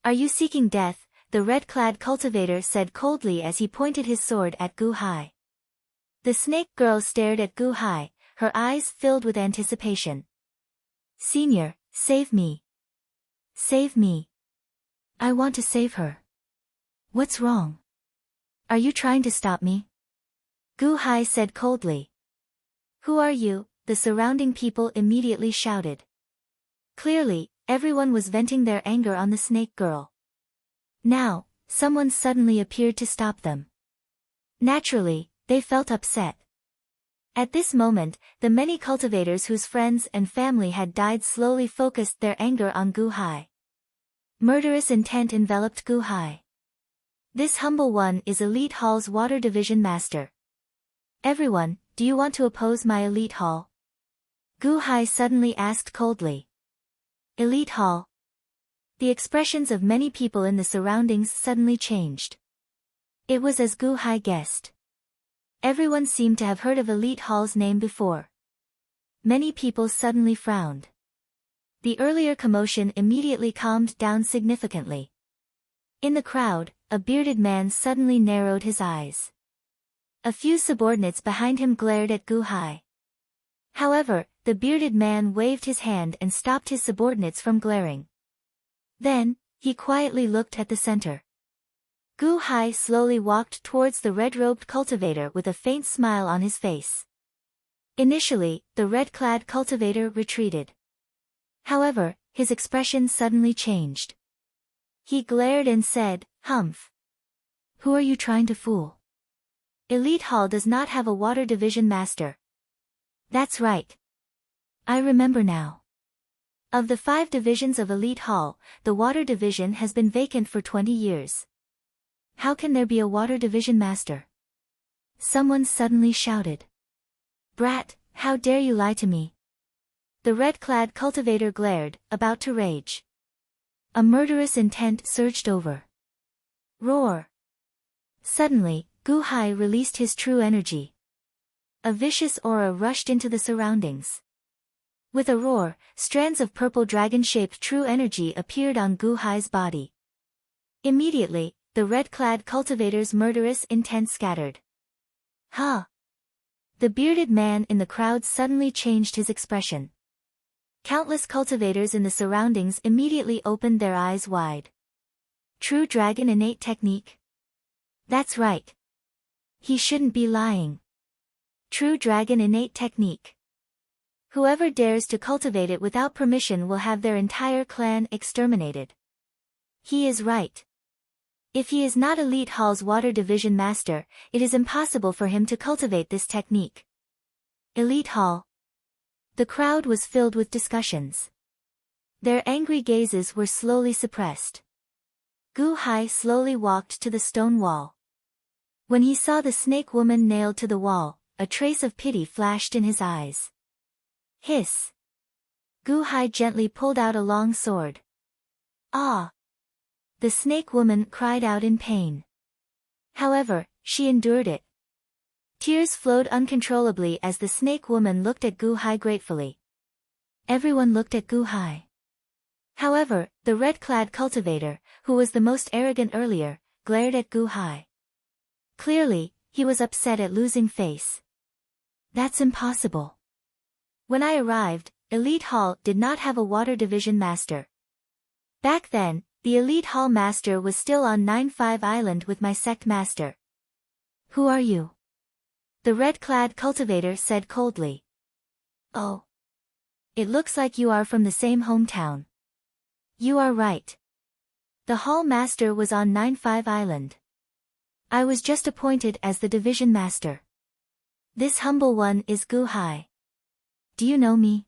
Speaker 1: Are you seeking death? The red-clad cultivator said coldly as he pointed his sword at Gu Hai. The snake girl stared at Gu Hai, her eyes filled with anticipation. Senior, save me. Save me. I want to save her. What's wrong? Are you trying to stop me? Gu Hai said coldly. Who are you? The surrounding people immediately shouted. Clearly, everyone was venting their anger on the snake girl. Now, someone suddenly appeared to stop them. Naturally, they felt upset. At this moment, the many cultivators whose friends and family had died slowly focused their anger on Gu Hai. Murderous intent enveloped Gu Hai. This humble one is Elite Hall's Water Division Master. Everyone, do you want to oppose my Elite Hall? Gu Hai suddenly asked coldly. Elite Hall. The expressions of many people in the surroundings suddenly changed. It was as Gu Hai guessed. Everyone seemed to have heard of Elite Hall's name before. Many people suddenly frowned. The earlier commotion immediately calmed down significantly. In the crowd, a bearded man suddenly narrowed his eyes. A few subordinates behind him glared at Gu Hai. However, the bearded man waved his hand and stopped his subordinates from glaring. Then, he quietly looked at the center. Gu Hai slowly walked towards the red-robed cultivator with a faint smile on his face. Initially, the red-clad cultivator retreated. However, his expression suddenly changed. He glared and said, "Humph. Who are you trying to fool? Elite Hall does not have a water division master." That's right. I remember now. Of the 5 divisions of Elite Hall, the water division has been vacant for 20 years. How can there be a water division master? Someone suddenly shouted. Brat, how dare you lie to me? The red-clad cultivator glared, about to rage. A murderous intent surged over. Roar! Suddenly, Gu Hai released his true energy. A vicious aura rushed into the surroundings. With a roar, strands of purple dragon-shaped true energy appeared on Gu Hai's body. Immediately, the red-clad cultivator's murderous intent scattered. Ha! The bearded man in the crowd suddenly changed his expression. Countless cultivators in the surroundings immediately opened their eyes wide. True dragon innate technique? That's right. He shouldn't be lying. True dragon innate technique. Whoever dares to cultivate it without permission will have their entire clan exterminated. He is right. If he is not Elite Hall's water division master, it is impossible for him to cultivate this technique. Elite Hall. The crowd was filled with discussions. Their angry gazes were slowly suppressed. Gu Hai slowly walked to the stone wall. When he saw the snake woman nailed to the wall, a trace of pity flashed in his eyes. Hiss. Gu Hai gently pulled out a long sword. Ah! The snake woman cried out in pain. However, she endured it. Tears flowed uncontrollably as the snake woman looked at Gu Hai gratefully. Everyone looked at Gu Hai. However, the red-clad cultivator, who was the most arrogant earlier, glared at Gu Hai. Clearly, he was upset at losing face. That's impossible. When I arrived, Elite Hall did not have a water division master. Back then, the Elite Hall master was still on 9-5 Island with my sect master. Who are you? The red-clad cultivator said coldly. Oh. It looks like you are from the same hometown. You are right. The hall master was on 9-5 Island. I was just appointed as the division master. This humble one is Gu Hai. Do you know me?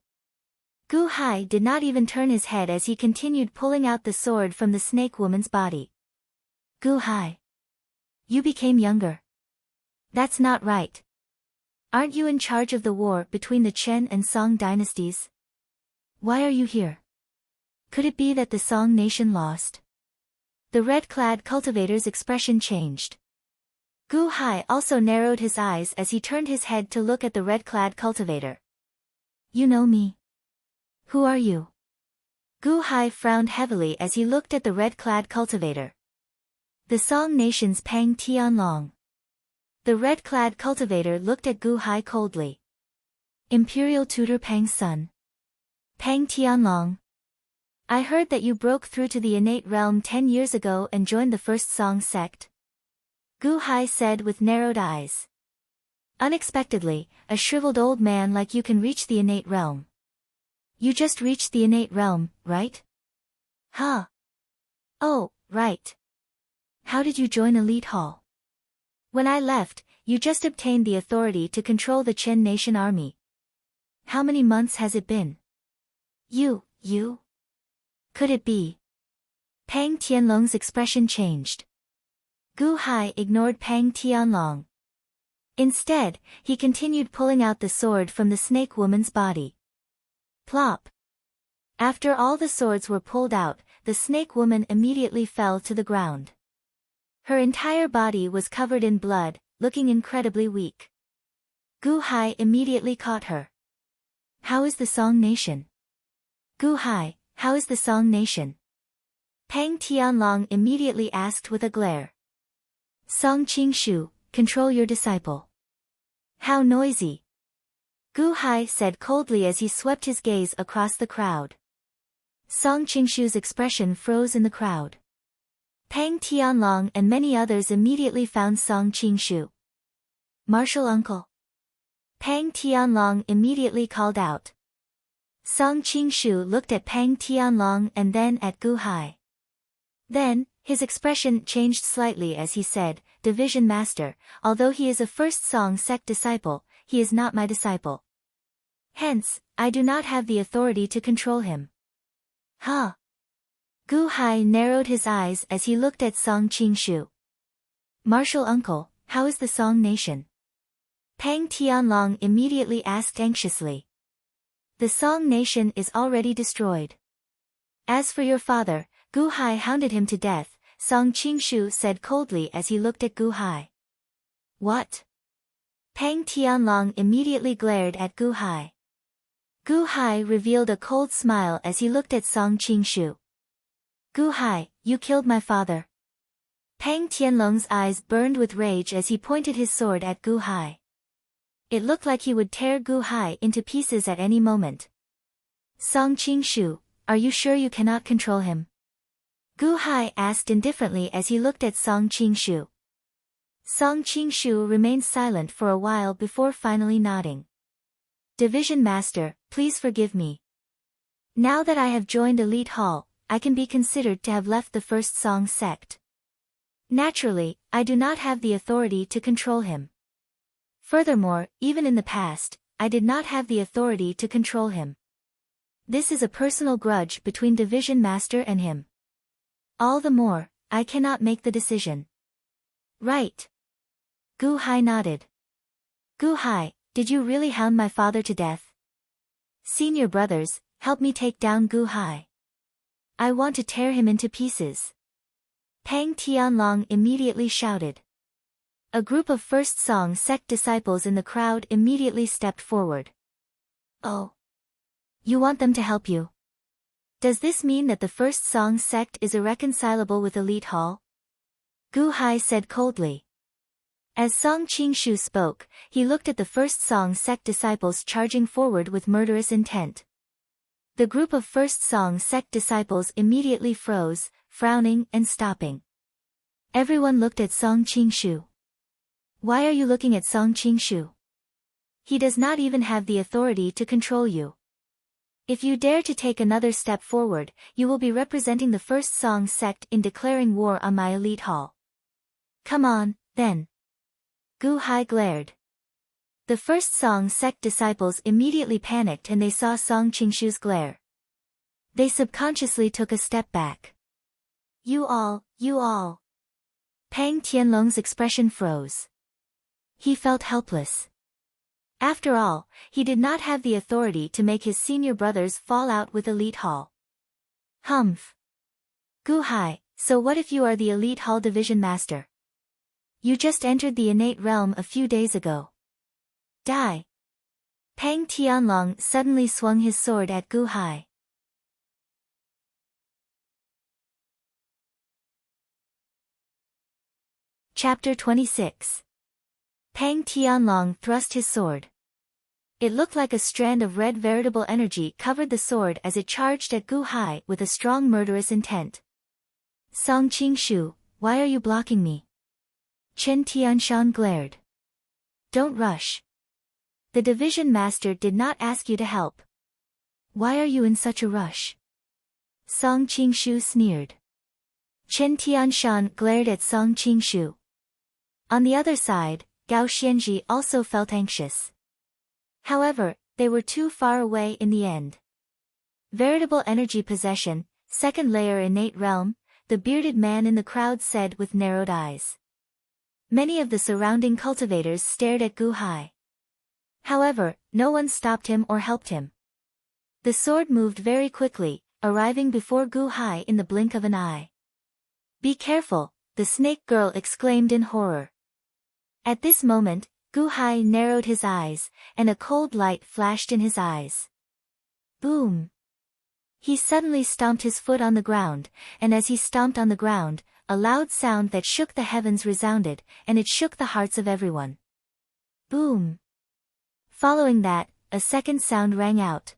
Speaker 1: Gu Hai did not even turn his head as he continued pulling out the sword from the snake woman's body. Gu Hai. You became younger. That's not right. Aren't you in charge of the war between the Chen and Song dynasties? Why are you here? Could it be that the Song nation lost? The red-clad cultivator's expression changed. Gu Hai also narrowed his eyes as he turned his head to look at the red-clad cultivator. You know me. Who are you? Gu Hai frowned heavily as he looked at the red-clad cultivator. The Song nation's Pang Tianlong. The red-clad cultivator looked at Gu Hai coldly. Imperial tutor Pang's son. Pang Tianlong. I heard that you broke through to the innate realm 10 years ago and joined the first Song sect. Gu Hai said with narrowed eyes. Unexpectedly, a shriveled old man like you can reach the innate realm. You just reached the innate realm, right? Huh. Oh, right. How did you join Elite Hall? When I left, you just obtained the authority to control the Chen Nation army. How many months has it been? You? Could it be? Pang Tianlong's expression changed. Gu Hai ignored Pang Tianlong. Instead, he continued pulling out the sword from the snake woman's body. Plop. After all the swords were pulled out, the snake woman immediately fell to the ground. Her entire body was covered in blood, looking incredibly weak. Gu Hai immediately caught her. How is the Song nation? Gu Hai, how is the Song nation? Pang Tianlong immediately asked with a glare. Song Qingshu, control your disciple. How noisy. Gu Hai said coldly as he swept his gaze across the crowd. Song Qingshu's expression froze in the crowd. Pang Tianlong and many others immediately found Song Qingshu. Martial uncle. Pang Tianlong immediately called out. Song Qingshu looked at Pang Tianlong and then at Gu Hai. Then, his expression changed slightly as he said, Division Master, although he is a first Song sect disciple, he is not my disciple. Hence, I do not have the authority to control him. Huh? Gu Hai narrowed his eyes as he looked at Song Qingshu. Martial uncle, how is the Song nation? Pang Tianlong immediately asked anxiously. The Song nation is already destroyed. As for your father, Gu Hai hounded him to death, Song Qingshu said coldly as he looked at Gu Hai. What? Pang Tianlong immediately glared at Gu Hai. Gu Hai revealed a cold smile as he looked at Song Qingshu. Gu Hai, you killed my father. Pang Tianlong's eyes burned with rage as he pointed his sword at Gu Hai. It looked like he would tear Gu Hai into pieces at any moment. Song Qingshu, are you sure you cannot control him? Gu Hai asked indifferently as he looked at Song Qingshu. Song Qingshu remained silent for a while before finally nodding. Division Master, please forgive me. Now that I have joined Elite Hall, I can be considered to have left the first Song sect. Naturally, I do not have the authority to control him. Furthermore, even in the past, I did not have the authority to control him. This is a personal grudge between Division Master and him. All the more, I cannot make the decision. Right. Gu Hai nodded. Gu Hai, did you really hound my father to death? Senior brothers, help me take down Gu Hai. I want to tear him into pieces. Pang Tianlong immediately shouted. A group of First Song sect disciples in the crowd immediately stepped forward. Oh. You want them to help you? Does this mean that the First Song sect is irreconcilable with Elite Hall? Gu Hai said coldly. As Song Qingshu spoke, he looked at the First Song sect disciples charging forward with murderous intent. The group of First Song sect disciples immediately froze, frowning and stopping. Everyone looked at Song Qingshu. Why are you looking at Song Qingshu? He does not even have the authority to control you. If you dare to take another step forward, you will be representing the First Song sect in declaring war on my Elite Hall. Come on, then. Gu Hai glared. The First Song sect disciples immediately panicked and they saw Song Qingshu's glare. They subconsciously took a step back. You all. Pang Tianlong's expression froze. He felt helpless. After all, he did not have the authority to make his senior brothers fall out with Elite Hall. Humph. Gu Hai, so what if you are the Elite Hall Division Master? You just entered the innate realm a few days ago. Die. Pang Tianlong suddenly swung his sword at Gu Hai. Chapter 26. Pang Tianlong thrust his sword. It looked like a strand of red veritable energy covered the sword as it charged at Gu Hai with a strong murderous intent. Song Qingshu, why are you blocking me? Chen Tianshan glared. Don't rush. The division master did not ask you to help. Why are you in such a rush? Song Qingshu sneered. Chen Tianshan glared at Song Qingshu. On the other side, Gao Xianji also felt anxious. However, they were too far away in the end. Veritable energy possession, second layer innate realm, the bearded man in the crowd said with narrowed eyes. Many of the surrounding cultivators stared at Gu Hai. However, no one stopped him or helped him. The sword moved very quickly, arriving before Gu Hai in the blink of an eye. Be careful, the snake girl exclaimed in horror. At this moment, Gu Hai narrowed his eyes, and a cold light flashed in his eyes. Boom! He suddenly stomped his foot on the ground, and as he stomped on the ground, a loud sound that shook the heavens resounded, and it shook the hearts of everyone. Boom! Following that, a second sound rang out.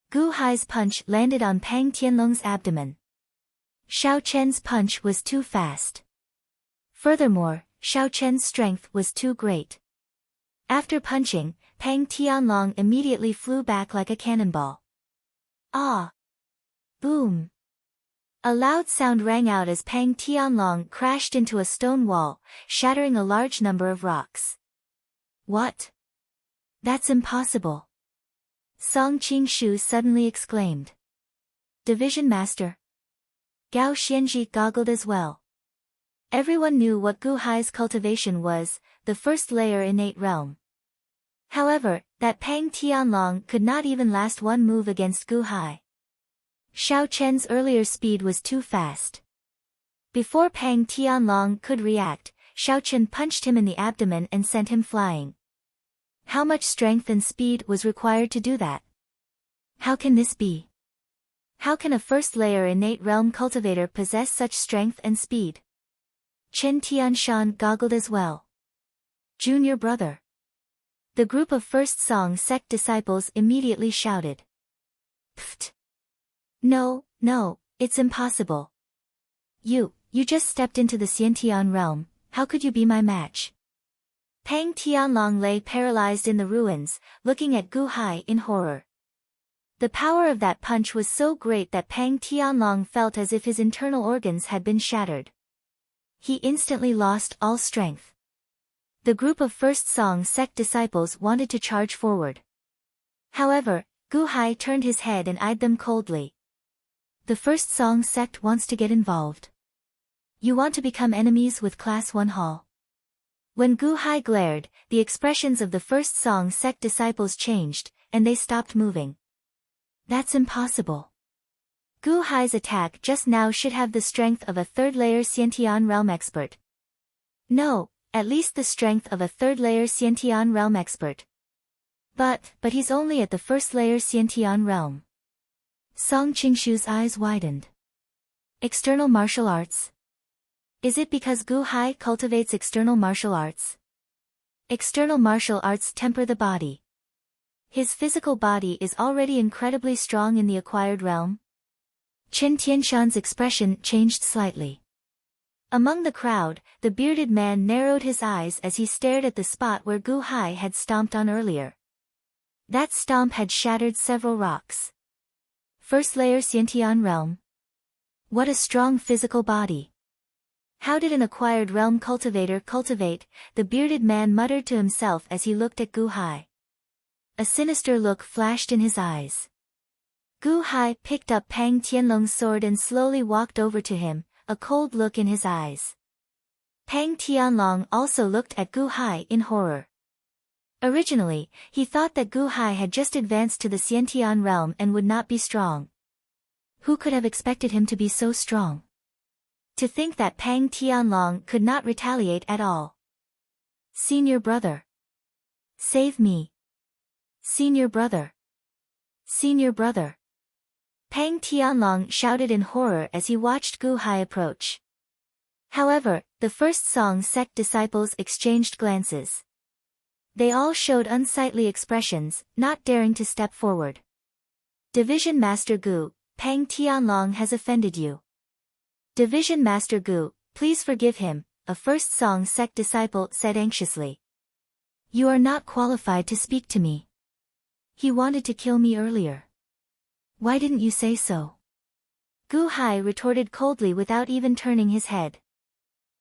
Speaker 1: Gu Hai's punch landed on Pang Tianlong's abdomen. Xiao Chen's punch was too fast. Furthermore, Xiao Chen's strength was too great. After punching, Pang Tianlong immediately flew back like a cannonball. Ah! Boom! A loud sound rang out as Pang Tianlong crashed into a stone wall, shattering a large number of rocks. What? That's impossible! Song Qingshu suddenly exclaimed. Division Master. Gao Xianji goggled as well. Everyone knew what Gu Hai's cultivation was, the first layer innate realm. However, that Pang Tianlong could not even last one move against Gu Hai. Xiao Chen's earlier speed was too fast. Before Pang Tianlong could react, Xiao Chen punched him in the abdomen and sent him flying. How much strength and speed was required to do that? How can this be? How can a first-layer innate realm cultivator possess such strength and speed? Chen Tianshan goggled as well. Junior brother. The group of First Song sect disciples immediately shouted. Pfft! No, it's impossible. You just stepped into the Xiantian realm, how could you be my match? Pang Tianlong lay paralyzed in the ruins, looking at Gu Hai in horror. The power of that punch was so great that Pang Tianlong felt as if his internal organs had been shattered. He instantly lost all strength. The group of first song sect disciples wanted to charge forward. However, Gu Hai turned his head and eyed them coldly. The first song sect wants to get involved. You want to become enemies with Class 1 Hall? When Gu Hai glared, the expressions of the first song sect disciples changed, and they stopped moving. That's impossible. Gu Hai's attack just now should have the strength of a third-layer Xiantian realm expert. No, at least the strength of a third-layer Xiantian realm expert. But he's only at the first-layer Xiantian realm. Song Qingshu's eyes widened. External martial arts? Is it because Gu Hai cultivates external martial arts? External martial arts temper the body. His physical body is already incredibly strong in the acquired realm. Chen Tianshan's expression changed slightly. Among the crowd, the bearded man narrowed his eyes as he stared at the spot where Gu Hai had stomped on earlier. That stomp had shattered several rocks. First layer Xiantian realm. What a strong physical body. How did an acquired realm cultivator cultivate? The bearded man muttered to himself as he looked at Gu Hai. A sinister look flashed in his eyes. Gu Hai picked up Pang Tianlong's sword and slowly walked over to him, a cold look in his eyes. Pang Tianlong also looked at Gu Hai in horror. Originally, he thought that Gu Hai had just advanced to the Xiantian realm and would not be strong. Who could have expected him to be so strong? To think that Pang Tianlong could not retaliate at all. Senior brother. Save me. Senior brother. Senior brother. Pang Tianlong shouted in horror as he watched Gu Hai approach. However, the first song sect disciples exchanged glances. They all showed unsightly expressions, not daring to step forward. Division Master Gu, Pang Tianlong has offended you. Division Master Gu, please forgive him, a first song sect disciple said anxiously. You are not qualified to speak to me. He wanted to kill me earlier. Why didn't you say so? Gu Hai retorted coldly without even turning his head.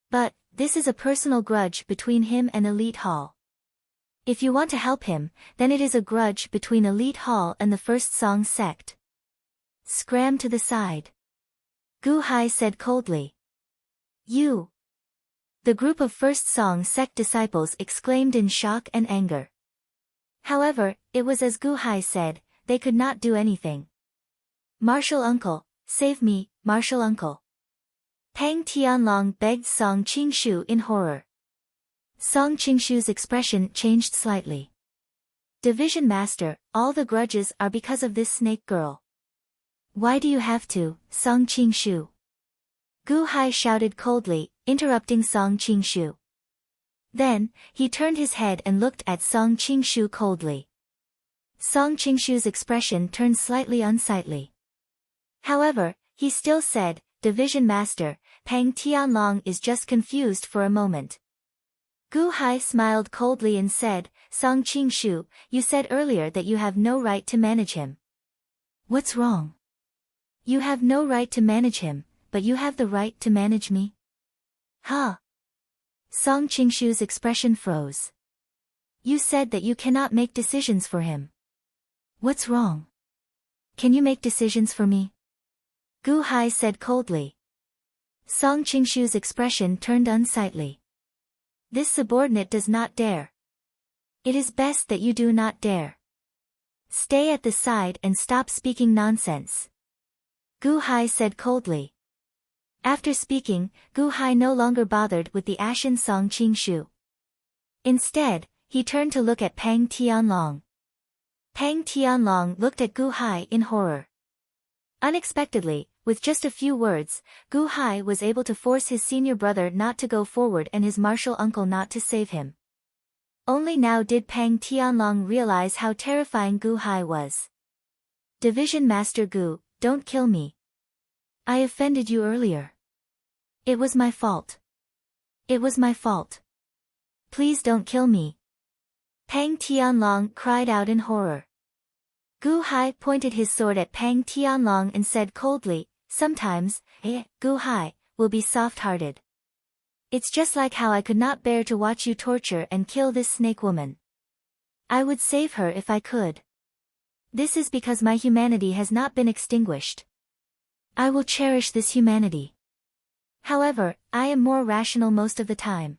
Speaker 1: But, this is a personal grudge between him and Elite Hall. If you want to help him, then it is a grudge between Elite Hall and the first song sect. Scram to the side. Gu Hai said coldly. You. The group of first song sect disciples exclaimed in shock and anger. However, it was as Gu Hai said, they could not do anything. Martial uncle, save me, martial uncle. Pang Tianlong begged Song Qingshu in horror. Song Qingshu's expression changed slightly. Division Master, all the grudges are because of this snake girl. Why do you have to, Song Qingshu? Gu Hai shouted coldly, interrupting Song Qingshu. Then, he turned his head and looked at Song Qingshu coldly. Song Qingshu's expression turned slightly unsightly. However, he still said, Division Master, Pang Tianlong is just confused for a moment. Gu Hai smiled coldly and said, Song Qingshu, you said earlier that you have no right to manage him. What's wrong? You have no right to manage him, but you have the right to manage me? Huh? Song Qingshu's expression froze. You said that you cannot make decisions for him. What's wrong? Can you make decisions for me? Gu Hai said coldly. Song Qingshu's expression turned unsightly. This subordinate does not dare. It is best that you do not dare. Stay at the side and stop speaking nonsense. Gu Hai said coldly. After speaking, Gu Hai no longer bothered with the ashen Song Qingshu. Instead, he turned to look at Pang Tianlong. Pang Tianlong looked at Gu Hai in horror. Unexpectedly, with just a few words, Gu Hai was able to force his senior brother not to go forward and his martial uncle not to save him. Only now did Pang Tianlong realize how terrifying Gu Hai was. Division Master Gu, don't kill me. I offended you earlier. It was my fault. It was my fault. Please don't kill me. Pang Tianlong cried out in horror. Gu Hai pointed his sword at Pang Tianlong and said coldly, sometimes, Gu Hai, will be soft-hearted. It's just like how I could not bear to watch you torture and kill this snake woman. I would save her if I could. This is because my humanity has not been extinguished. I will cherish this humanity. However, I am more rational most of the time.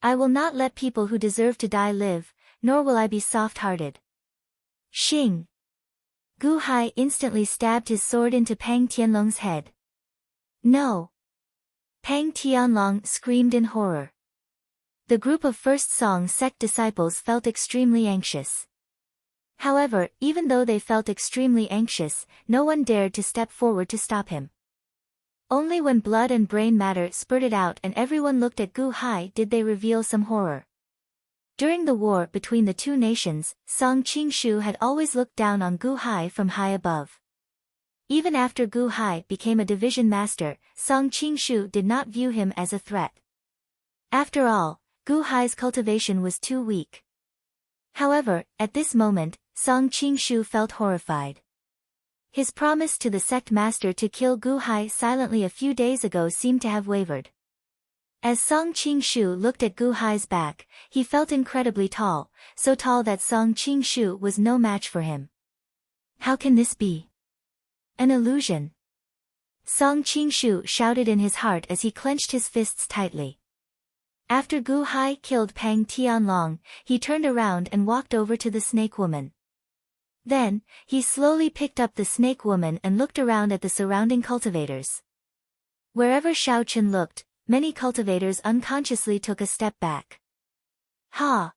Speaker 1: I will not let people who deserve to die live, nor will I be soft-hearted. Xing. Gu Hai instantly stabbed his sword into Pang Tianlong's head. No! Pang Tianlong screamed in horror. The group of First Song sect disciples felt extremely anxious. However, even though they felt extremely anxious, no one dared to step forward to stop him. Only when blood and brain matter spurted out and everyone looked at Gu Hai did they reveal some horror. During the war between the two nations, Song Qingshu had always looked down on Gu Hai from high above. Even after Gu Hai became a division master, Song Qingshu did not view him as a threat. After all, Gu Hai's cultivation was too weak. However, at this moment, Song Qingshu felt horrified. His promise to the sect master to kill Gu Hai silently a few days ago seemed to have wavered. As Song Qingshu looked at Gu Hai's back, he felt incredibly tall, so tall that Song Qingshu was no match for him. How can this be? An illusion. Song Qingshu shouted in his heart as he clenched his fists tightly. After Gu Hai killed Pang Tianlong, he turned around and walked over to the snake woman. Then, he slowly picked up the snake woman and looked around at the surrounding cultivators. Wherever Xiao Chen looked, many cultivators unconsciously took a step back. Ha!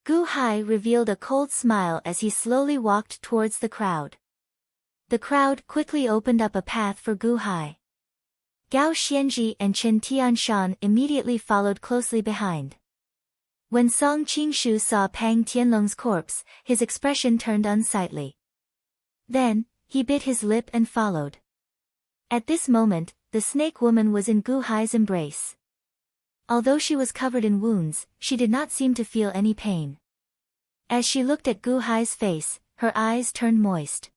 Speaker 1: Gu Hai revealed a cold smile as he slowly walked towards the crowd. The crowd quickly opened up a path for Gu Hai. Gao Xianji and Chen Tianshan immediately followed closely behind. When Song Qingshu saw Pang Tianlong's corpse, his expression turned unsightly. Then, he bit his lip and followed. At this moment, the snake woman was in Gu Hai's embrace. Although she was covered in wounds, she did not seem to feel any pain. As she looked at Gu Hai's face, her eyes turned moist.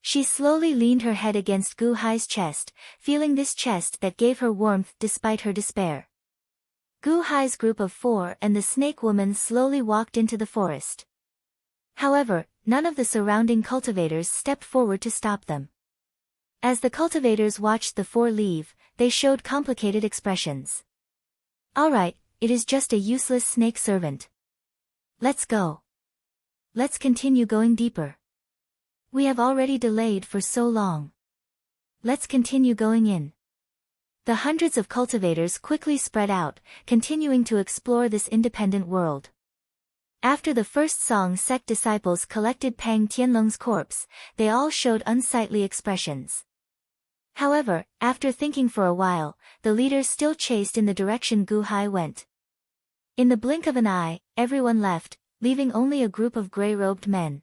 Speaker 1: She slowly leaned her head against Gu Hai's chest, feeling this chest that gave her warmth despite her despair. Gu Hai's group of 4 and the snake woman slowly walked into the forest. However, none of the surrounding cultivators stepped forward to stop them. As the cultivators watched the 4 leave, they showed complicated expressions. Alright, it is just a useless snake servant. Let's go. Let's continue going deeper. We have already delayed for so long. Let's continue going in. The hundreds of cultivators quickly spread out, continuing to explore this independent world. After the First Song sect disciples collected Pang Tianlong's corpse, they all showed unsightly expressions. However, after thinking for a while, the leaders still chased in the direction Gu Hai went. In the blink of an eye, everyone left, leaving only a group of gray-robed men.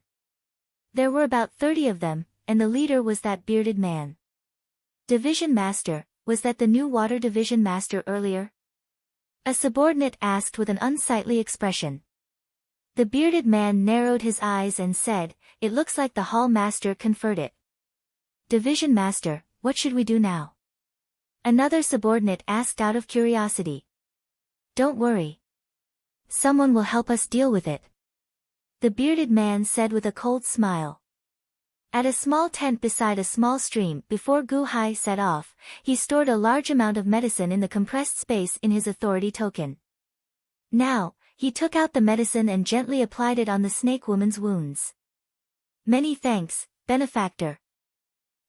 Speaker 1: There were about 30 of them, and the leader was that bearded man. Division Master, was that the new Water Division Master earlier? A subordinate asked with an unsightly expression. The bearded man narrowed his eyes and said, "It looks like the Hall Master conferred it." Division Master, what should we do now? Another subordinate asked out of curiosity. Don't worry. Someone will help us deal with it. The bearded man said with a cold smile. At a small tent beside a small stream before Gu Hai set off, he stored a large amount of medicine in the compressed space in his authority token. Now, he took out the medicine and gently applied it on the snake woman's wounds. Many thanks, benefactor.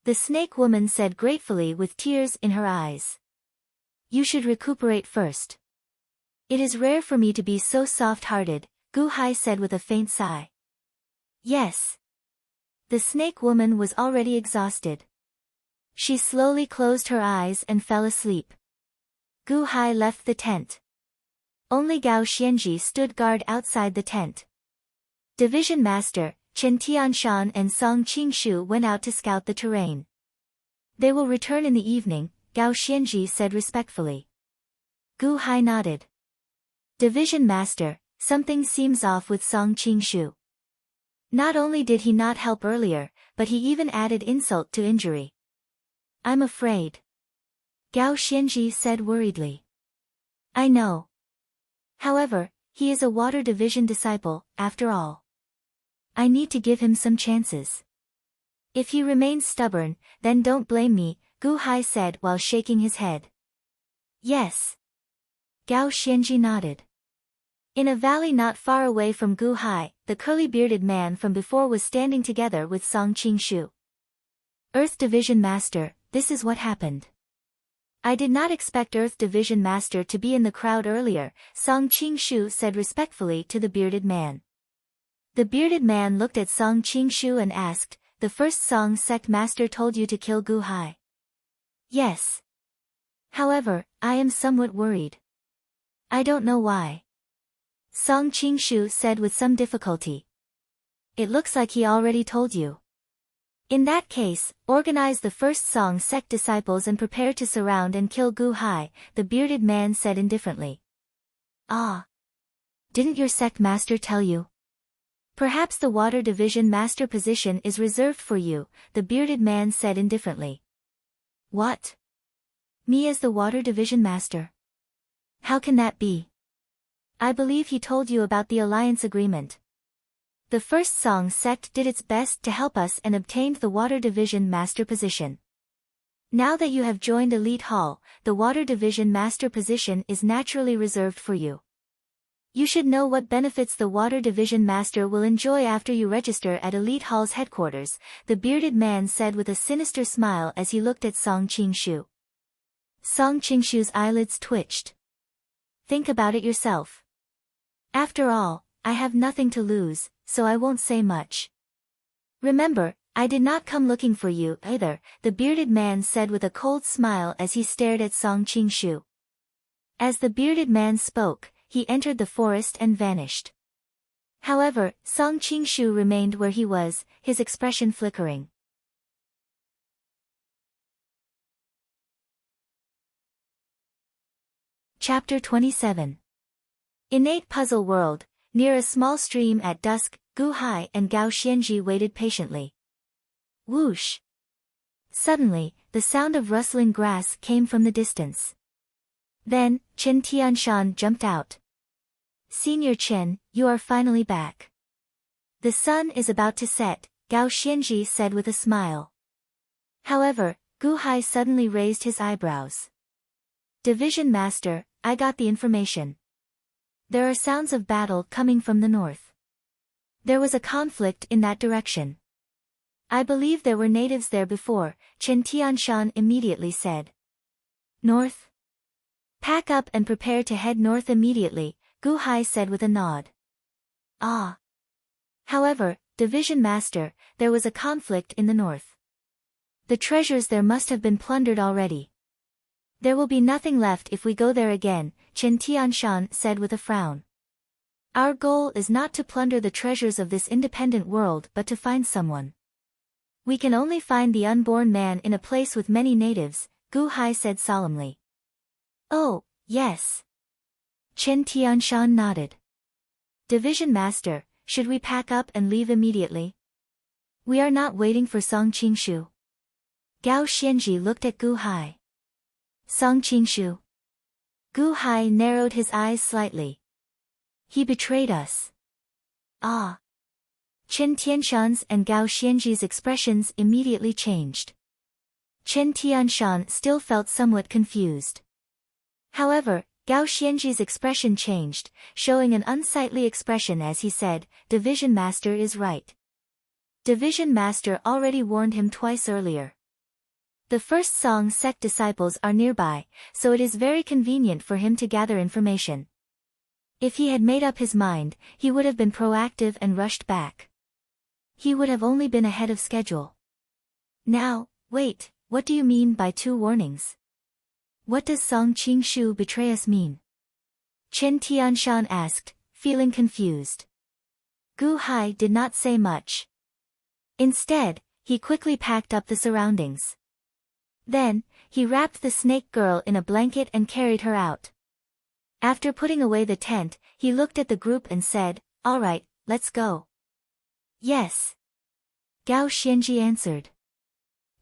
Speaker 1: The snake woman said gratefully with tears in her eyes. You should recuperate first. It is rare for me to be so soft-hearted, Gu Hai said with a faint sigh. Yes. The snake woman was already exhausted. She slowly closed her eyes and fell asleep. Gu Hai left the tent. Only Gao Xianji stood guard outside the tent. Division Master, Chen Tianshan and Song Qingshu went out to scout the terrain. They will return in the evening, Gao Xianji said respectfully. Gu Hai nodded. Division Master, something seems off with Song Qingshu. Not only did he not help earlier, but he even added insult to injury. I'm afraid. Gao Xianji said worriedly. I know. However, he is a water division disciple, after all. I need to give him some chances. If he remains stubborn, then don't blame me, Gu Hai said while shaking his head. Yes. Gao Xianji nodded. In a valley not far away from Gu Hai, the curly-bearded man from before was standing together with Song Qingshu. Earth Division Master, this is what happened. I did not expect Earth Division Master to be in the crowd earlier, Song Qingshu said respectfully to the bearded man. The bearded man looked at Song Qingshu and asked, the first Song Sect Master told you to kill Gu Hai? Yes. However, I am somewhat worried. I don't know why. Song Qingshu said with some difficulty. It looks like he already told you. In that case, organize the first Song Sect disciples and prepare to surround and kill Gu Hai, the bearded man said indifferently. Ah. Didn't your sect master tell you? Perhaps the water division master position is reserved for you, the bearded man said indifferently. What? Me as the water division master? How can that be? I believe he told you about the alliance agreement. The first Song Sect did its best to help us and obtained the Water Division Master position. Now that you have joined Elite Hall, the Water Division Master position is naturally reserved for you. You should know what benefits the Water Division Master will enjoy after you register at Elite Hall's headquarters, the bearded man said with a sinister smile as he looked at Song Qingshu. Song Qingshu's eyelids twitched. Think about it yourself. After all, I have nothing to lose, so I won't say much. Remember, I did not come looking for you either, the bearded man said with a cold smile as he stared at Song Qingshu. As the bearded man spoke, he entered the forest and vanished. However, Song Qingshu remained where he was, his expression flickering. Chapter 27. Innate Puzzle World. Near a small stream at dusk, Gu Hai and Gao Xianji waited patiently. Whoosh! Suddenly, the sound of rustling grass came from the distance. Then, Chen Tianshan jumped out. Senior Chen, you are finally back. The sun is about to set, Gao Xianji said with a smile. However, Gu Hai suddenly raised his eyebrows. Division Master, I got the information. There are sounds of battle coming from the north. There was a conflict in that direction. I believe there were natives there before, Chen Tianshan immediately said. North? Pack up and prepare to head north immediately, Gu Hai said with a nod. Ah. However, Division Master, there was a conflict in the north. The treasures there must have been plundered already. There will be nothing left if we go there again, Chen Tianshan said with a frown. Our goal is not to plunder the treasures of this independent world but to find someone. We can only find the unborn man in a place with many natives, Gu Hai said solemnly. Oh, yes. Chen Tianshan nodded. Division Master, should we pack up and leave immediately? We are not waiting for Song Qingshu. Gao Xianji looked at Gu Hai. Song Qingshu. Gu Hai narrowed his eyes slightly. He betrayed us. Ah. Chen Tianshan's and Gao Xianji's expressions immediately changed. Chen Tianshan still felt somewhat confused. However, Gao Xianji's expression changed, showing an unsightly expression as he said, Division Master is right. Division Master already warned him twice earlier. The first Song Sect disciples are nearby, so it is very convenient for him to gather information. If he had made up his mind, he would have been proactive and rushed back. He would have only been ahead of schedule. Now, wait, what do you mean by 2 warnings? What does Song Qingshu betray us mean? Chen Tianshan asked, feeling confused. Gu Hai did not say much. Instead, he quickly packed up the surroundings. Then, he wrapped the snake girl in a blanket and carried her out. After putting away the tent, he looked at the group and said, All right, let's go. Yes. Gao Xianji answered.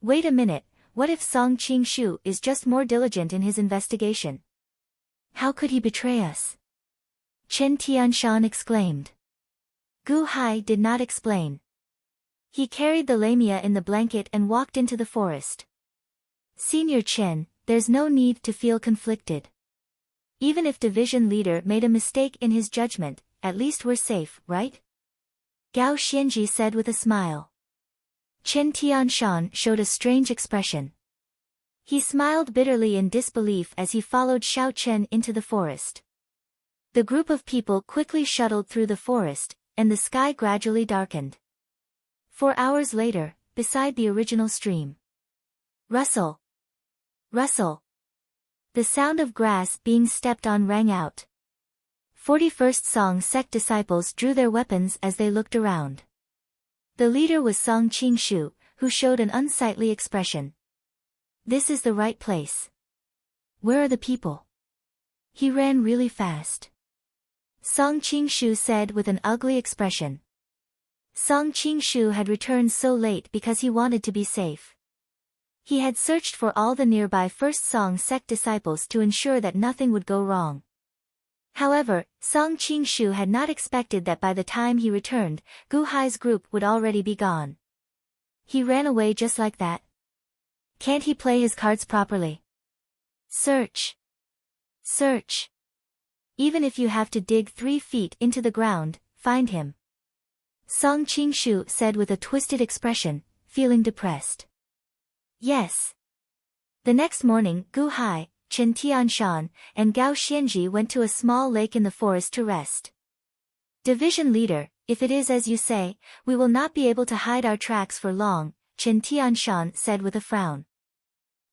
Speaker 1: Wait a minute, what if Song Qingshu is just more diligent in his investigation? How could he betray us? Chen Tianshan exclaimed. Gu Hai did not explain. He carried the lamia in the blanket and walked into the forest. Senior Chen, there's no need to feel conflicted. Even if division leader made a mistake in his judgment, at least we're safe, right? Gao Xianji said with a smile. Chen Tianshan showed a strange expression. He smiled bitterly in disbelief as he followed Xiao Chen into the forest. The group of people quickly shuttled through the forest, and the sky gradually darkened. 4 hours later, beside the original stream. Rustle! Rustle! The sound of grass being stepped on rang out. 41st Song sect disciples drew their weapons as they looked around. The leader was Song Qingshu, who showed an unsightly expression. This is the right place. Where are the people? He ran really fast. Song Qingshu said with an ugly expression. Song Qingshu had returned so late because he wanted to be safe. He had searched for all the nearby First Song sect disciples to ensure that nothing would go wrong. However, Song Qingshu had not expected that by the time he returned, Gu Hai's group would already be gone. He ran away just like that. Can't he play his cards properly? Search. Search. Even if you have to dig 3 feet into the ground, find him. Song Qingshu said with a twisted expression, feeling depressed. Yes. The next morning, Gu Hai, Chen Tianshan, and Gao Xianji went to a small lake in the forest to rest. Division leader, if it is as you say, we will not be able to hide our tracks for long, Chen Tianshan said with a frown.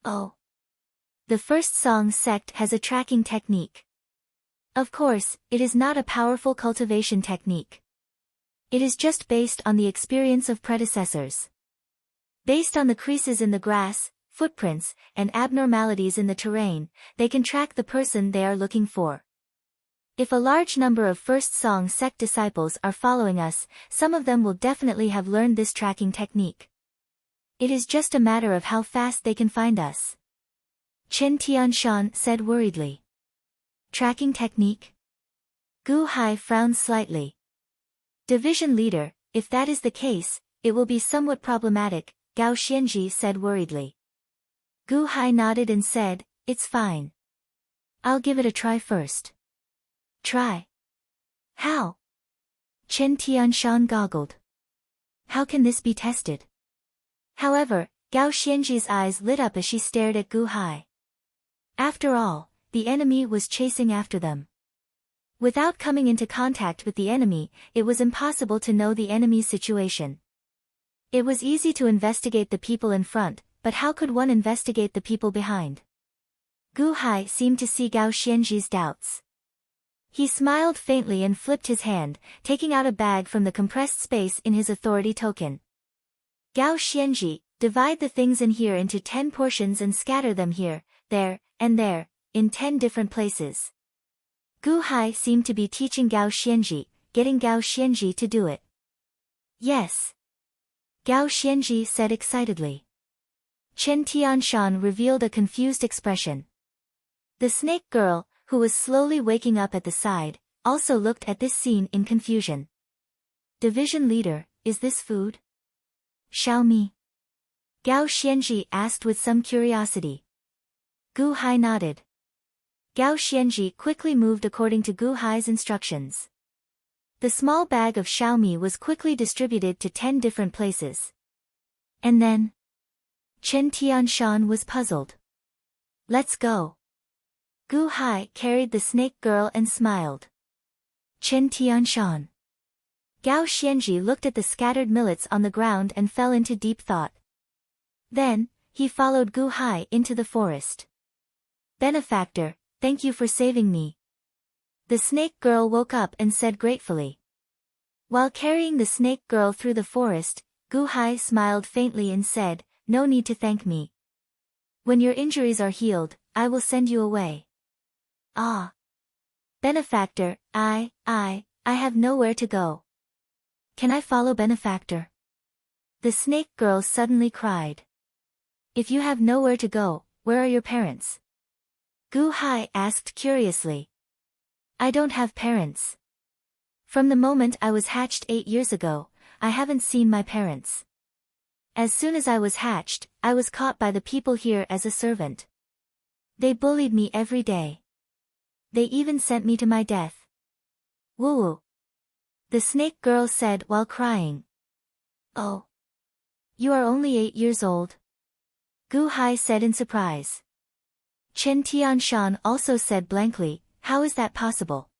Speaker 1: Oh. The First Song sect has a tracking technique. Of course, it is not a powerful cultivation technique. It is just based on the experience of predecessors. Based on the creases in the grass, footprints, and abnormalities in the terrain, they can track the person they are looking for. If a large number of First Song sect disciples are following us, some of them will definitely have learned this tracking technique. It is just a matter of how fast they can find us. Chen Tianshan said worriedly. Tracking technique? Gu Hai frowned slightly. Division leader, if that is the case, it will be somewhat problematic, Gao Xianji said worriedly. Gu Hai nodded and said, it's fine. I'll give it a try first. Try? How? Chen Tianshan goggled. How can this be tested? However, Gao Xianji's eyes lit up as she stared at Gu Hai. After all, the enemy was chasing after them. Without coming into contact with the enemy, it was impossible to know the enemy's situation. It was easy to investigate the people in front, but how could one investigate the people behind? Gu Hai seemed to see Gao Xianji's doubts. He smiled faintly and flipped his hand, taking out a bag from the compressed space in his authority token. Gao Xianji, divide the things in here into 10 portions and scatter them here, there, and there, in 10 different places. Gu Hai seemed to be teaching Gao Xianji, getting Gao Xianji to do it. Yes. Gao Xianji said excitedly. Chen Tianshan revealed a confused expression. The snake girl, who was slowly waking up at the side, also looked at this scene in confusion. Division leader, is this food? Xiaomi? Gao Xianji asked with some curiosity. Gu Hai nodded. Gao Xianji quickly moved according to Gu Hai's instructions. The small bag of Xiaomi was quickly distributed to 10 different places. And then? Chen Tianshan was puzzled. Let's go. Gu Hai carried the snake girl and smiled. Chen Tianshan. Gao Xianji looked at the scattered millets on the ground and fell into deep thought. Then, he followed Gu Hai into the forest. Benefactor, thank you for saving me. The snake girl woke up and said gratefully. While carrying the snake girl through the forest, Gu Hai smiled faintly and said, no need to thank me. When your injuries are healed, I will send you away. Ah. Benefactor, I have nowhere to go. Can I follow Benefactor? The snake girl suddenly cried. If you have nowhere to go, where are your parents? Gu Hai asked curiously. I don't have parents. From the moment I was hatched 8 years ago, I haven't seen my parents. As soon as I was hatched, I was caught by the people here as a servant. They bullied me every day. They even sent me to my death. Woo! The snake girl said while crying. Oh. You are only 8 years old? Gu Hai said in surprise. Chen Tianshan also said blankly, how is that possible?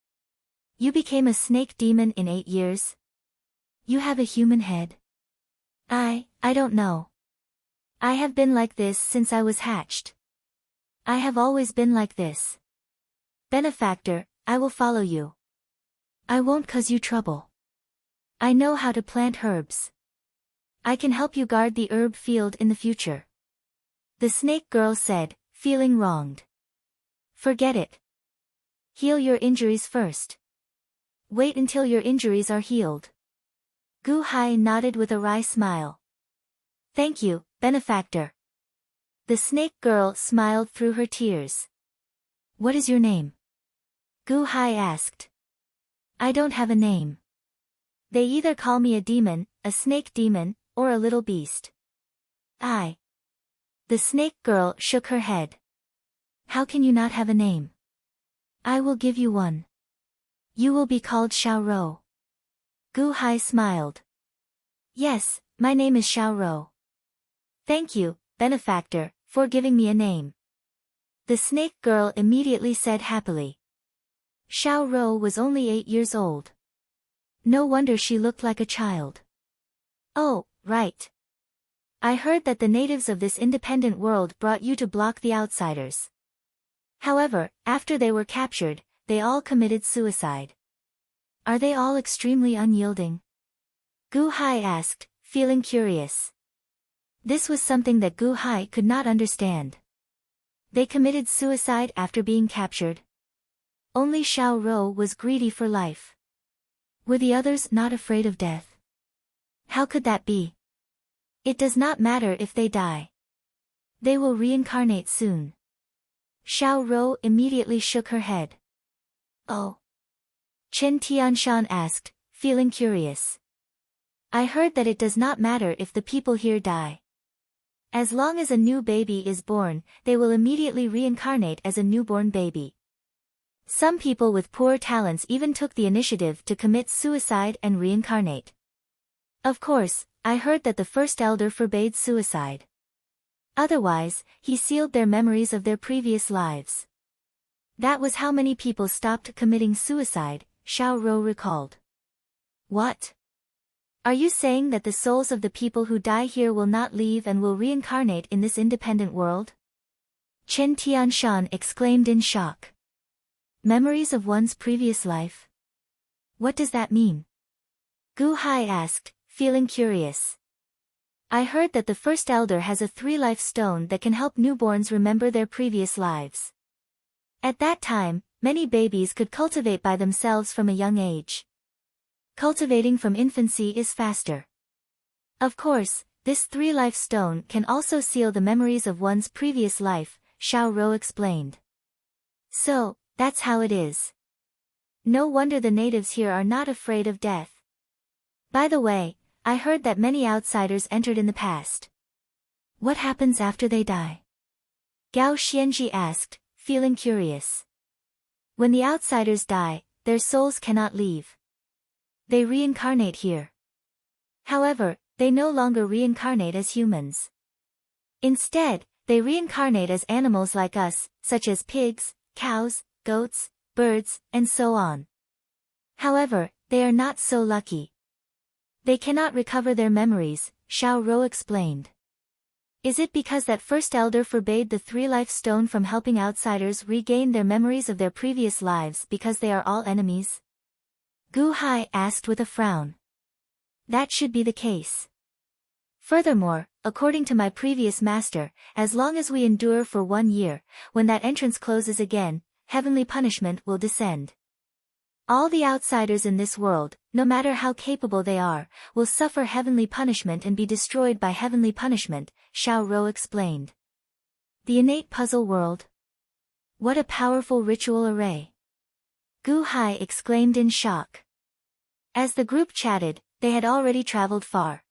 Speaker 1: You became a snake demon in 8 years? You have a human head? I don't know. I have been like this since I was hatched. I have always been like this. Benefactor, I will follow you. I won't cause you trouble. I know how to plant herbs. I can help you guard the herb field in the future. The snake girl said, feeling wronged. Forget it. Heal your injuries first. Wait until your injuries are healed. Gu Hai nodded with a wry smile. Thank you, benefactor. The snake girl smiled through her tears. What is your name? Gu Hai asked. I don't have a name. They either call me a demon, a snake demon, or a little beast. The snake girl shook her head. How can you not have a name? I will give you one. You will be called Xiao Rou. Gu Hai smiled. Yes, my name is Xiao Rou. Thank you, benefactor, for giving me a name. The snake girl immediately said happily. Xiao Rou was only 8 years old. No wonder she looked like a child. Oh, right. I heard that the natives of this independent world brought you to block the outsiders. However, after they were captured, they all committed suicide. Are they all extremely unyielding? Gu Hai asked, feeling curious. This was something that Gu Hai could not understand. They committed suicide after being captured. Only Xiao Rou was greedy for life. Were the others not afraid of death? How could that be? It does not matter if they die. They will reincarnate soon. Xiao Rou immediately shook her head. Oh. Chen Tianshan asked, feeling curious. I heard that it does not matter if the people here die. As long as a new baby is born, they will immediately reincarnate as a newborn baby. Some people with poor talents even took the initiative to commit suicide and reincarnate. Of course, I heard that the first elder forbade suicide. Otherwise, he sealed their memories of their previous lives. That was how many people stopped committing suicide, Xiao Rou recalled. What? Are you saying that the souls of the people who die here will not leave and will reincarnate in this independent world? Chen Tianshan exclaimed in shock. Memories of one's previous life? What does that mean? Gu Hai asked, feeling curious. I heard that the first elder has a 3-life stone that can help newborns remember their previous lives. At that time, many babies could cultivate by themselves from a young age. Cultivating from infancy is faster. Of course, this 3-life stone can also seal the memories of one's previous life, Xiao Rou explained. So, that's how it is. No wonder the natives here are not afraid of death. By the way, I heard that many outsiders entered in the past. What happens after they die? Gao Xianji asked, feeling curious. When the outsiders die, their souls cannot leave. They reincarnate here. However, they no longer reincarnate as humans. Instead, they reincarnate as animals like us, such as pigs, cows, goats, birds, and so on. However, they are not so lucky. They cannot recover their memories, Xiao Rou explained. Is it because that first elder forbade the 3-life stone from helping outsiders regain their memories of their previous lives because they are all enemies? Gu Hai asked with a frown. That should be the case. Furthermore, according to my previous master, as long as we endure for 1 year, when that entrance closes again, heavenly punishment will descend. All the outsiders in this world, no matter how capable they are, will suffer heavenly punishment and be destroyed by heavenly punishment, Xiao Rou explained. The innate puzzle world. What a powerful ritual array! Gu Hai exclaimed in shock. As the group chatted, they had already traveled far.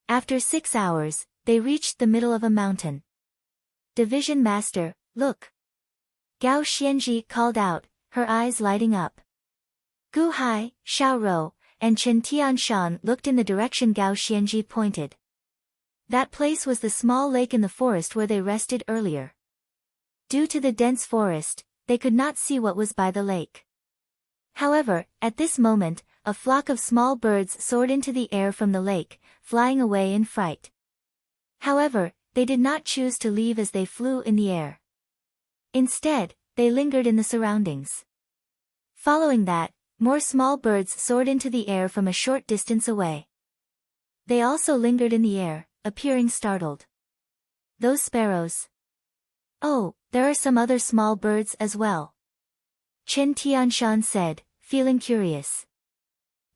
Speaker 1: After 6 hours, they reached the middle of a mountain. Division Master, look! Gao Xianji called out, her eyes lighting up. Gu Hai, Xiao Rou, and Chen Tianshan looked in the direction Gao Xianji pointed. That place was the small lake in the forest where they rested earlier. Due to the dense forest, they could not see what was by the lake. However, at this moment, a flock of small birds soared into the air from the lake, flying away in fright. However, they did not choose to leave as they flew in the air. Instead, they lingered in the surroundings. Following that, more small birds soared into the air from a short distance away. They also lingered in the air, appearing startled. Those sparrows. Oh, there are some other small birds as well. Chen Tianshan said, feeling curious.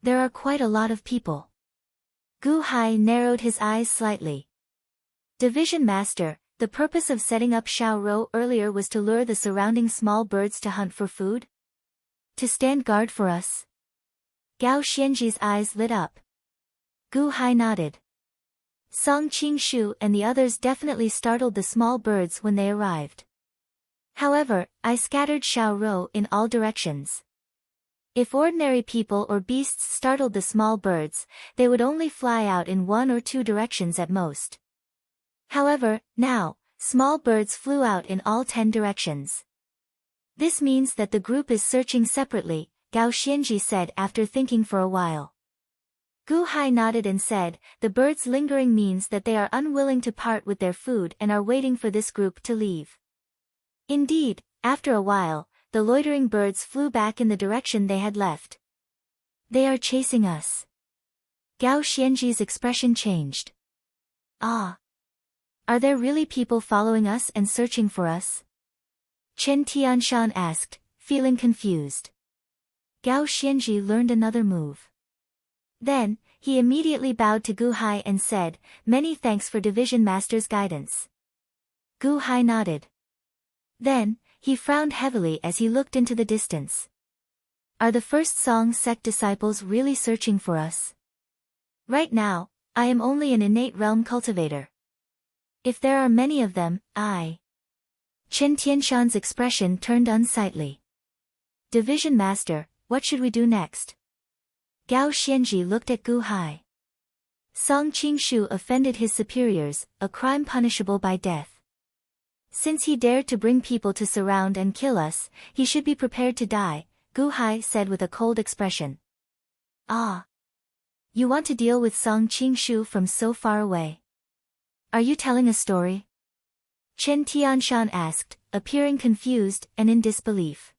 Speaker 1: There are quite a lot of people. Gu Hai narrowed his eyes slightly. Division Master, the purpose of setting up Xiao Rou earlier was to lure the surrounding small birds to hunt for food? To stand guard for us? Gao Xianji's eyes lit up. Gu Hai nodded. Song Qingshu and the others definitely startled the small birds when they arrived. However, I scattered Xiao Rou in all directions. If ordinary people or beasts startled the small birds, they would only fly out in 1 or 2 directions at most. However, now, small birds flew out in all 10 directions. This means that the group is searching separately, Gao Xianji said after thinking for a while. Gu Hai nodded and said, the birds lingering means that they are unwilling to part with their food and are waiting for this group to leave. Indeed, after a while, the loitering birds flew back in the direction they had left. They are chasing us. Gao Xianji's expression changed. Ah! Are there really people following us and searching for us? Chen Tianshan asked, feeling confused. Gao Xianji learned another move. Then, he immediately bowed to Gu Hai and said, many thanks for Division Master's guidance. Gu Hai nodded. Then, he frowned heavily as he looked into the distance. Are the first Song sect disciples really searching for us? Right now, I am only an innate realm cultivator. If there are many of them, Chen Tianshan's expression turned unsightly. Division Master, what should we do next? Gao Xianji looked at Gu Hai. Song Qingshu offended his superiors, a crime punishable by death. Since he dared to bring people to surround and kill us, he should be prepared to die, Gu Hai said with a cold expression. Ah! You want to deal with Song Qingshu from so far away? Are you telling a story? Chen Tianshan asked, appearing confused and in disbelief.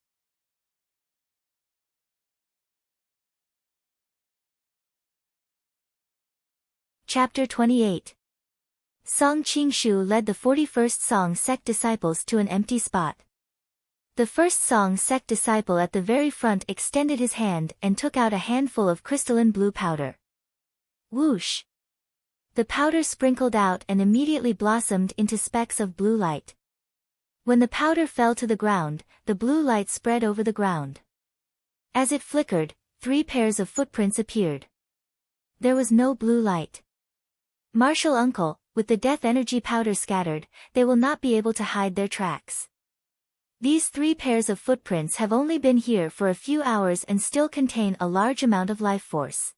Speaker 1: Chapter 28. Song Qingshu led the 41st Song sect disciples to an empty spot. The first Song sect disciple at the very front extended his hand and took out a handful of crystalline blue powder. Whoosh! The powder sprinkled out and immediately blossomed into specks of blue light. When the powder fell to the ground, the blue light spread over the ground. As it flickered, 3 pairs of footprints appeared. There was no blue light. Martial uncle, with the death energy powder scattered, they will not be able to hide their tracks. These 3 pairs of footprints have only been here for a few hours and still contain a large amount of life force.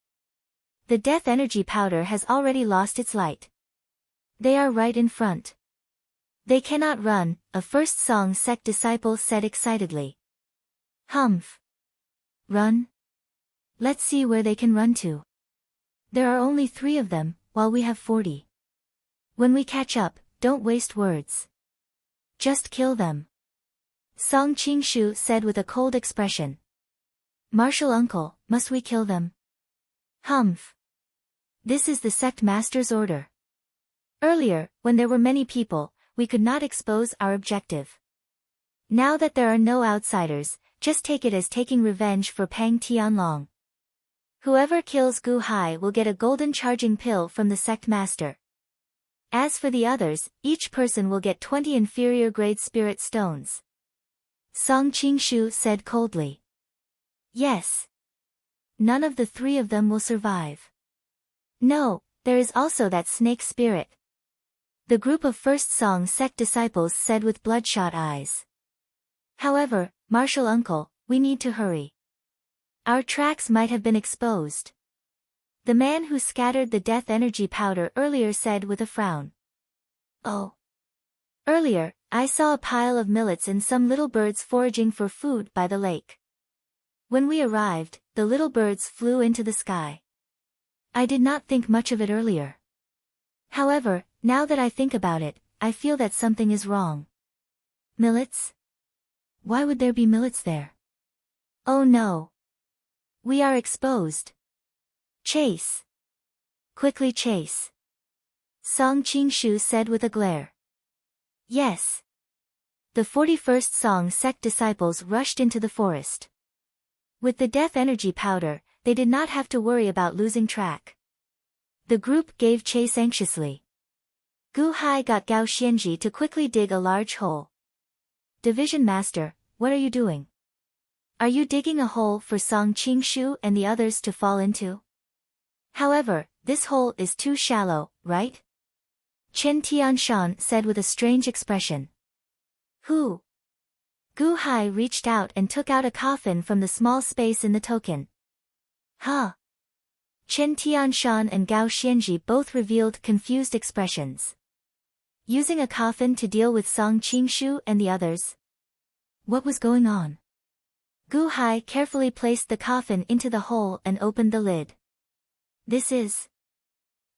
Speaker 1: The death energy powder has already lost its light. They are right in front. They cannot run, a first Song sect disciple said excitedly. Humph. Run? Let's see where they can run to. There are only 3 of them, while we have 40. When we catch up, don't waste words. Just kill them. Song Qingshu said with a cold expression. Martial uncle, must we kill them? Humph. This is the sect master's order. Earlier, when there were many people, we could not expose our objective. Now that there are no outsiders, just take it as taking revenge for Pang Tianlong. Whoever kills Gu Hai will get a golden charging pill from the sect master. As for the others, each person will get 20 inferior grade spirit stones. Song Qingshu said coldly. Yes. None of the three of them will survive. No, there is also that snake spirit. The group of first Song sect disciples said with bloodshot eyes. However, Martial Uncle, we need to hurry. Our tracks might have been exposed. The man who scattered the death energy powder earlier said with a frown. Oh. Earlier, I saw a pile of millets and some little birds foraging for food by the lake. When we arrived, the little birds flew into the sky. I did not think much of it earlier. However, now that I think about it, I feel that something is wrong. Millets? Why would there be millets there? Oh no. We are exposed. Chase. Quickly chase. Song Qingshu said with a glare. Yes. The 41st Song sect disciples rushed into the forest. With the death energy powder, they did not have to worry about losing track. The group gave chase anxiously. Gu Hai got Gao Xianji to quickly dig a large hole. Division Master, what are you doing? Are you digging a hole for Song Qingshu and the others to fall into? However, this hole is too shallow, right? Chen Tianshan said with a strange expression. Who? Gu Hai reached out and took out a coffin from the small space in the token. Huh? Chen Tianshan and Gao Xianji both revealed confused expressions. Using a coffin to deal with Song Qingshu and the others? What was going on? Gu Hai carefully placed the coffin into the hole and opened the lid. This is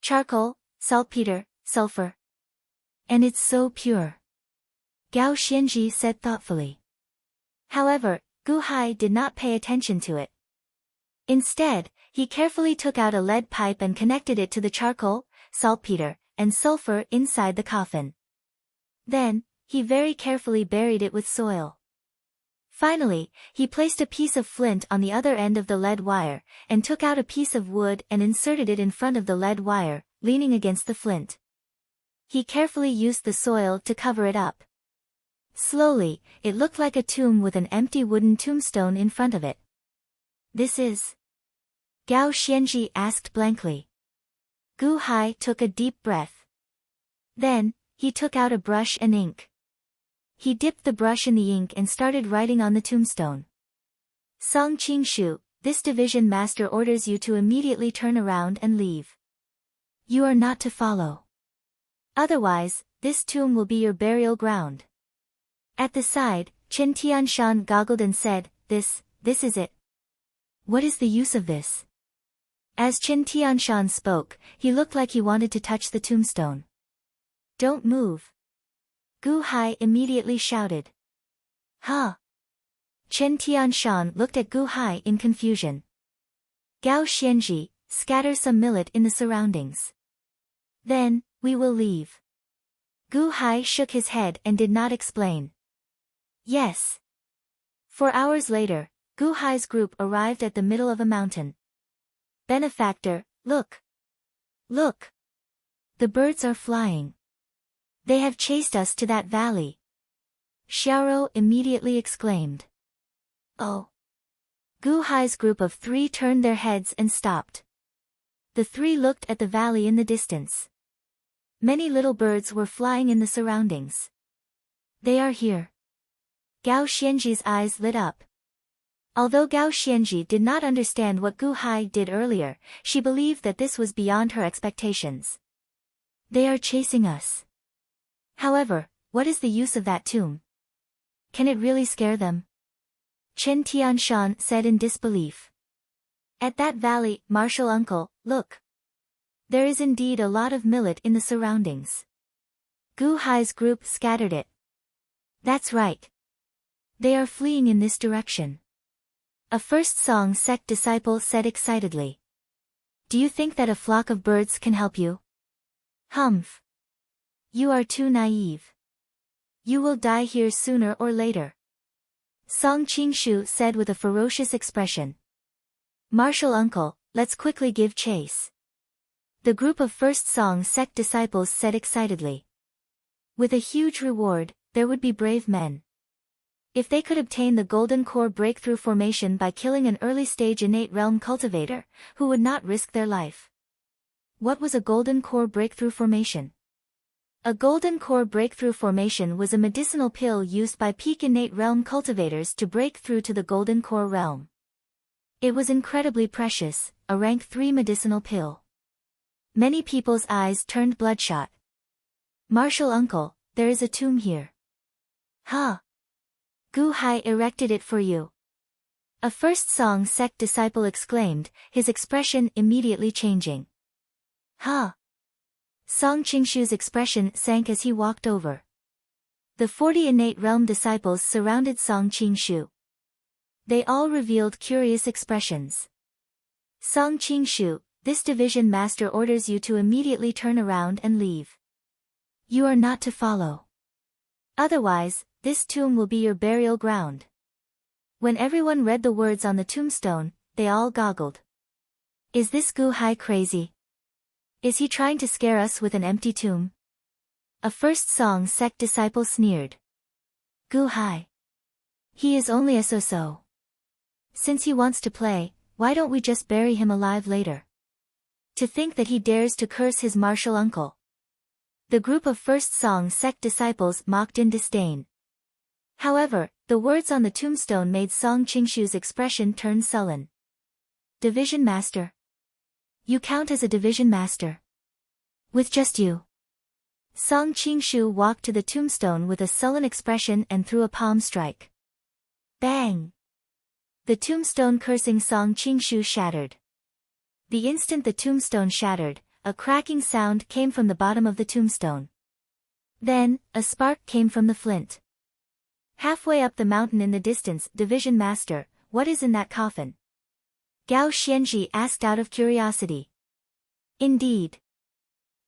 Speaker 1: charcoal, saltpeter, sulfur. And it's so pure. Gao Xianji said thoughtfully. However, Gu Hai did not pay attention to it. Instead, he carefully took out a lead pipe and connected it to the charcoal, saltpeter, and sulfur inside the coffin. Then, he very carefully buried it with soil. Finally, he placed a piece of flint on the other end of the lead wire, and took out a piece of wood and inserted it in front of the lead wire, leaning against the flint. He carefully used the soil to cover it up. Slowly, it looked like a tomb with an empty wooden tombstone in front of it. This is? Gao Xianji asked blankly. Gu Hai took a deep breath. Then, he took out a brush and ink. He dipped the brush in the ink and started writing on the tombstone. Song Qingshu, this division master orders you to immediately turn around and leave. You are not to follow. Otherwise, this tomb will be your burial ground. At the side, Chen Tianshan goggled and said, This is it. What is the use of this? As Chen Tianshan spoke, he looked like he wanted to touch the tombstone. Don't move. Gu Hai immediately shouted. Huh? Chen Tianshan looked at Gu Hai in confusion. Gao Xianji, scatter some millet in the surroundings. Then, we will leave. Gu Hai shook his head and did not explain. Yes. 4 hours later, Gu Hai's group arrived at the middle of a mountain. Benefactor, look. Look. The birds are flying. They have chased us to that valley. Xiaoro immediately exclaimed. Oh. Gu Hai's group of 3 turned their heads and stopped. The 3 looked at the valley in the distance. Many little birds were flying in the surroundings. They are here. Gao Xianji's eyes lit up. Although Gao Xianji did not understand what Gu Hai did earlier, she believed that this was beyond her expectations. They are chasing us. However, what is the use of that tomb? Can it really scare them? Chen Tianshan said in disbelief. At that valley, Martial Uncle, look. There is indeed a lot of millet in the surroundings. Gu Hai's group scattered it. That's right. They are fleeing in this direction. A first Song sect disciple said excitedly. Do you think that a flock of birds can help you? Humph. You are too naive. You will die here sooner or later. Song Qingshu said with a ferocious expression. Martial Uncle, let's quickly give chase. The group of first Song sect disciples said excitedly. With a huge reward, there would be brave men. If they could obtain the Golden Core Breakthrough Formation by killing an early-stage innate realm cultivator, who would not risk their life? What was a Golden Core Breakthrough Formation? A Golden Core Breakthrough Formation was a medicinal pill used by peak innate realm cultivators to break through to the Golden Core realm. It was incredibly precious, a rank 3 medicinal pill. Many people's eyes turned bloodshot. Martial uncle, there is a tomb here. Huh? Gu Hai erected it for you. A First Song sect disciple exclaimed, his expression immediately changing. Huh? Song Qingshu's expression sank as he walked over. The 40 innate realm disciples surrounded Song Qingshu. They all revealed curious expressions. Song Qingshu, this division master orders you to immediately turn around and leave. You are not to follow. Otherwise, this tomb will be your burial ground. When everyone read the words on the tombstone, they all goggled. Is this Gu Hai crazy? Is he trying to scare us with an empty tomb? A First Song sect disciple sneered. Gu Hai. He is only a so-so. Since he wants to play, why don't we just bury him alive later? To think that he dares to curse his martial uncle. The group of First Song sect disciples mocked in disdain. However, the words on the tombstone made Song Qingshu's expression turn sullen. Division Master. You count as a division master. With just you. Song Qingshu walked to the tombstone with a sullen expression and threw a palm strike. Bang! The tombstone cursing Song Qingshu shattered. The instant the tombstone shattered, a cracking sound came from the bottom of the tombstone. Then, a spark came from the flint. Halfway up the mountain in the distance, Division Master, what is in that coffin? Gao Xianji asked out of curiosity. Indeed.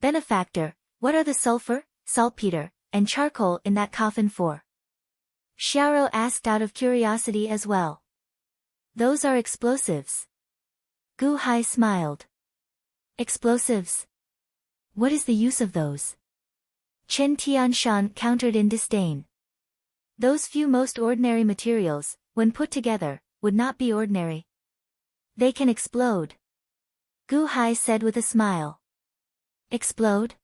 Speaker 1: Benefactor, what are the sulfur, saltpeter, and charcoal in that coffin for? Xiaoro asked out of curiosity as well. Those are explosives. Gu Hai smiled. Explosives? What is the use of those? Chen Tianshan countered in disdain. Those few most ordinary materials, when put together, would not be ordinary. They can explode. Gu Hai said with a smile. Explode?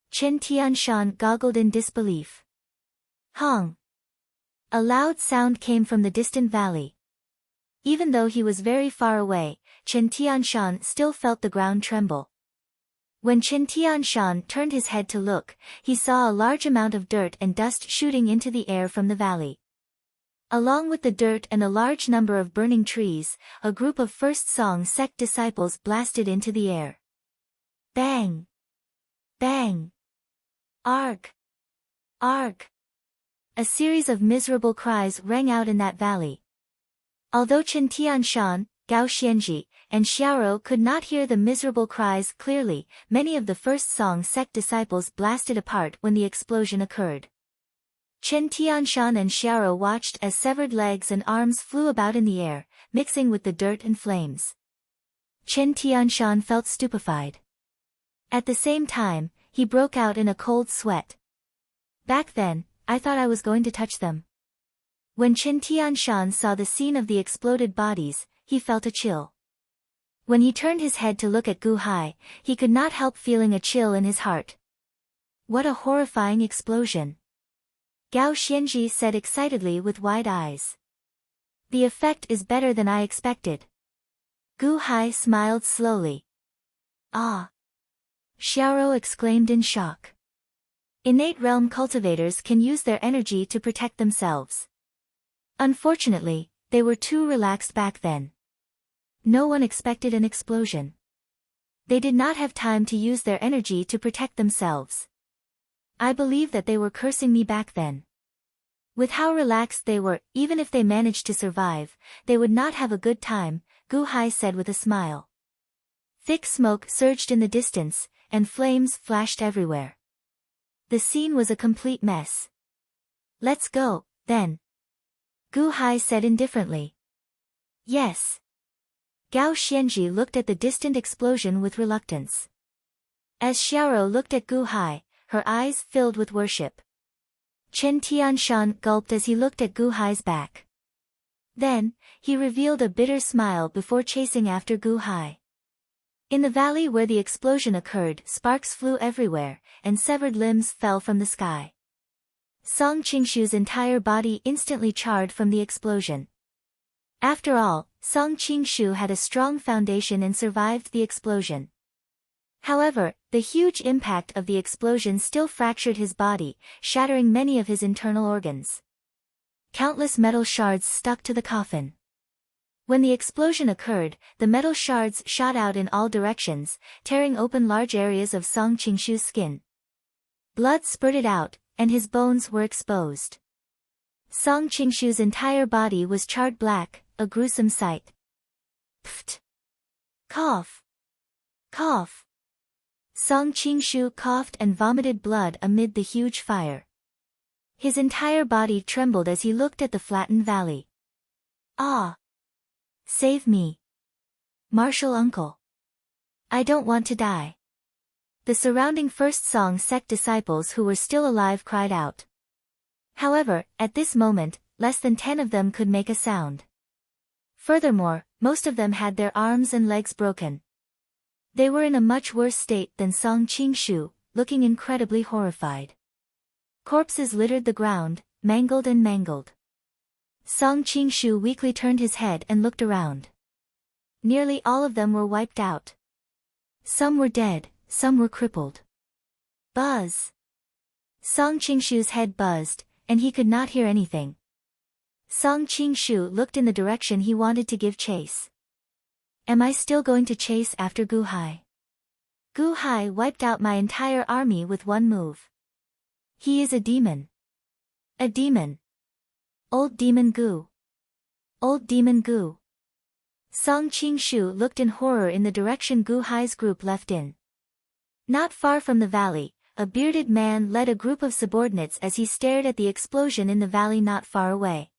Speaker 1: Chen Tianshan goggled in disbelief. Hong! A loud sound came from the distant valley. Even though he was very far away, Chen Tianshan still felt the ground tremble. When Chen Tianshan turned his head to look, he saw a large amount of dirt and dust shooting into the air from the valley. Along with the dirt and a large number of burning trees, a group of First Song sect disciples blasted into the air. Bang! Bang! Arg! Arg! A series of miserable cries rang out in that valley. Although Chen Tianshan, Gao Xianji, and Xiaoro could not hear the miserable cries clearly, many of the First Song sect disciples blasted apart when the explosion occurred. Chen Tianshan and Xiaoro watched as severed legs and arms flew about in the air, mixing with the dirt and flames. Chen Tianshan felt stupefied. At the same time, he broke out in a cold sweat. Back then, I thought I was going to touch them. When Chen Tianshan saw the scene of the exploded bodies, he felt a chill. When he turned his head to look at Gu Hai, he could not help feeling a chill in his heart. What a horrifying explosion! Gao Xianji said excitedly with wide eyes. The effect is better than I expected. Gu Hai smiled slowly. Ah! Xiaoro exclaimed in shock. Innate realm cultivators can use their energy to protect themselves. Unfortunately, they were too relaxed back then. No one expected an explosion. They did not have time to use their energy to protect themselves. I believe that they were cursing me back then. With how relaxed they were, even if they managed to survive, they would not have a good time, Gu Hai said with a smile. Thick smoke surged in the distance, and flames flashed everywhere. The scene was a complete mess. Let's go, then. Gu Hai said indifferently. Yes. Gao Xianji looked at the distant explosion with reluctance. As Xiaoro looked at Gu Hai, her eyes filled with worship. Chen Tianshan gulped as he looked at Gu Hai's back. Then, he revealed a bitter smile before chasing after Gu Hai. In the valley where the explosion occurred, sparks flew everywhere, and severed limbs fell from the sky. Song Qingshu's entire body instantly charred from the explosion. After all, Song Qingshu had a strong foundation and survived the explosion. However, the huge impact of the explosion still fractured his body, shattering many of his internal organs. Countless metal shards stuck to the coffin. When the explosion occurred, the metal shards shot out in all directions, tearing open large areas of Song Qingshu's skin. Blood spurted out, and his bones were exposed. Song Qingshu's entire body was charred black, a gruesome sight. Pft! Cough! Cough! Song Qingshu coughed and vomited blood amid the huge fire. His entire body trembled as he looked at the flattened valley. Ah! Save me! Martial uncle! I don't want to die. The surrounding First Song sect disciples who were still alive cried out. However, at this moment, less than 10 of them could make a sound. Furthermore, most of them had their arms and legs broken. They were in a much worse state than Song Qingshu, looking incredibly horrified. Corpses littered the ground, mangled and mangled. Song Qingshu weakly turned his head and looked around. Nearly all of them were wiped out. Some were dead, some were crippled. Buzz! Song Qingshu's head buzzed, and he could not hear anything. Song Qingshu looked in the direction he wanted to give chase. Am I still going to chase after Gu Hai? Gu Hai wiped out my entire army with one move. He is a demon. A demon. Old Demon Gu. Old Demon Gu. Song Qingshu looked in horror in the direction Gu Hai's group left in. Not far from the valley, a bearded man led a group of subordinates as he stared at the explosion in the valley not far away.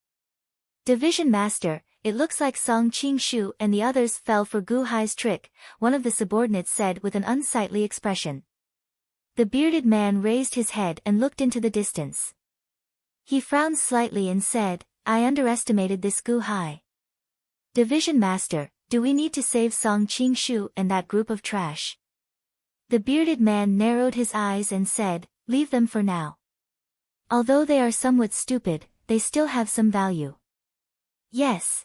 Speaker 1: Division Master, it looks like Song Qingshu and the others fell for Gu Hai's trick, one of the subordinates said with an unsightly expression. The bearded man raised his head and looked into the distance. He frowned slightly and said, I underestimated this Gu Hai. Division Master, do we need to save Song Qingshu and that group of trash? The bearded man narrowed his eyes and said, leave them for now. Although they are somewhat stupid, they still have some value. Yes.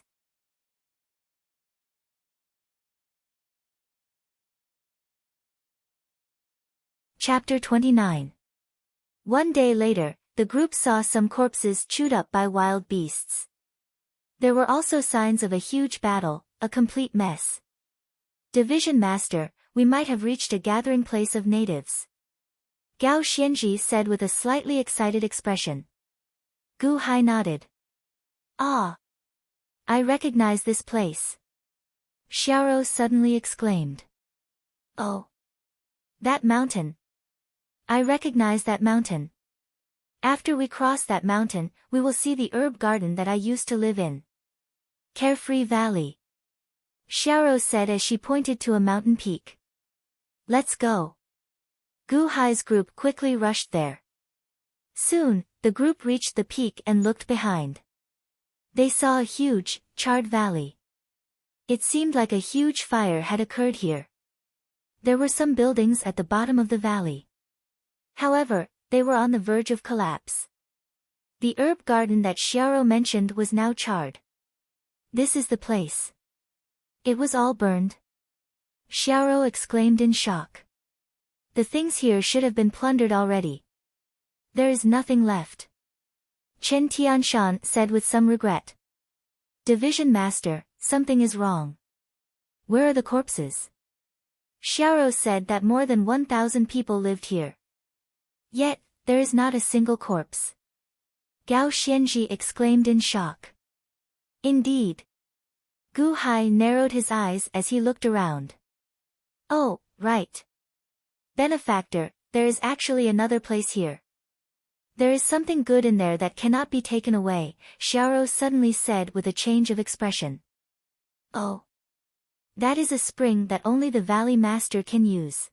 Speaker 1: Chapter 29. One day later, the group saw some corpses chewed up by wild beasts. There were also signs of a huge battle, a complete mess. Division Master, we might have reached a gathering place of natives. Gao Xianji said with a slightly excited expression. Gu Hai nodded. Ah! I recognize this place. Xiaoro suddenly exclaimed. Oh! That mountain. I recognize that mountain. After we cross that mountain, we will see the herb garden that I used to live in. Carefree Valley. Xiaoro said as she pointed to a mountain peak. Let's go. Gu Hai's group quickly rushed there. Soon, the group reached the peak and looked behind. They saw a huge, charred valley. It seemed like a huge fire had occurred here. There were some buildings at the bottom of the valley. However, they were on the verge of collapse. The herb garden that Xiaoro mentioned was now charred. This is the place. It was all burned. Xiaoro exclaimed in shock. The things here should have been plundered already. There is nothing left. Chen Tianshan said with some regret. Division Master, something is wrong. Where are the corpses? Xiaoro said that more than 1,000 people lived here. Yet, there is not a single corpse. Gao Xianji exclaimed in shock. Indeed. Gu Hai narrowed his eyes as he looked around. Oh, right. Benefactor, there is actually another place here. There is something good in there that cannot be taken away, Xiaoro suddenly said with a change of expression. Oh. That is a spring that only the Valley Master can use.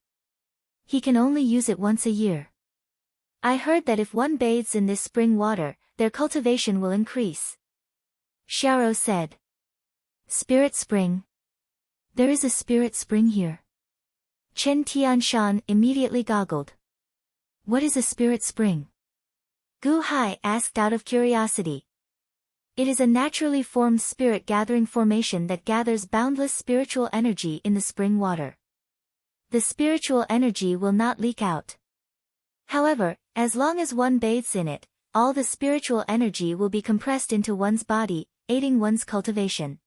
Speaker 1: He can only use it once a year. I heard that if one bathes in this spring water, their cultivation will increase. Xiaoro said. Spirit spring. There is a spirit spring here. Chen Tianshan immediately goggled. What is a spirit spring? Gu Hai asked out of curiosity. It is a naturally formed spirit gathering formation that gathers boundless spiritual energy in the spring water. The spiritual energy will not leak out. However, as long as one bathes in it, all the spiritual energy will be compressed into one's body, aiding one's cultivation.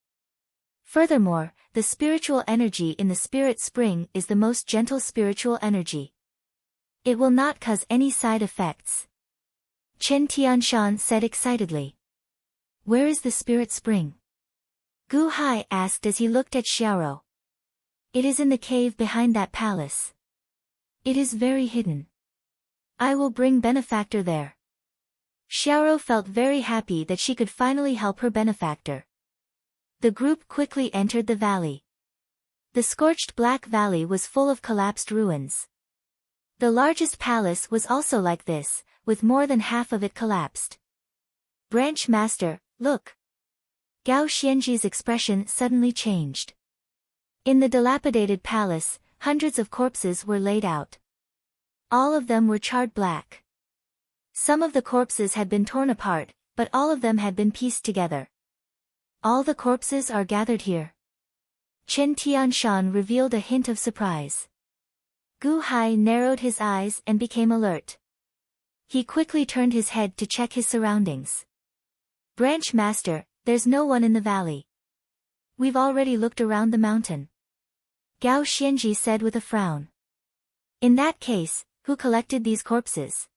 Speaker 1: Furthermore, the spiritual energy in the spirit spring is the most gentle spiritual energy. It will not cause any side effects. Chen Tianshan said excitedly. Where is the spirit spring? Gu Hai asked as he looked at Xiaoro. It is in the cave behind that palace. It is very hidden. I will bring benefactor there. Xiaoro felt very happy that she could finally help her benefactor. The group quickly entered the valley. The scorched black valley was full of collapsed ruins. The largest palace was also like this, with more than half of it collapsed. Branch Master, look. Gao Xianji's expression suddenly changed. In the dilapidated palace, hundreds of corpses were laid out. All of them were charred black. Some of the corpses had been torn apart, but all of them had been pieced together. All the corpses are gathered here. Chen Tianshan revealed a hint of surprise. Gu Hai narrowed his eyes and became alert. He quickly turned his head to check his surroundings. Branch Master, there's no one in the valley. We've already looked around the mountain. Gao Xianji said with a frown. In that case, who collected these corpses?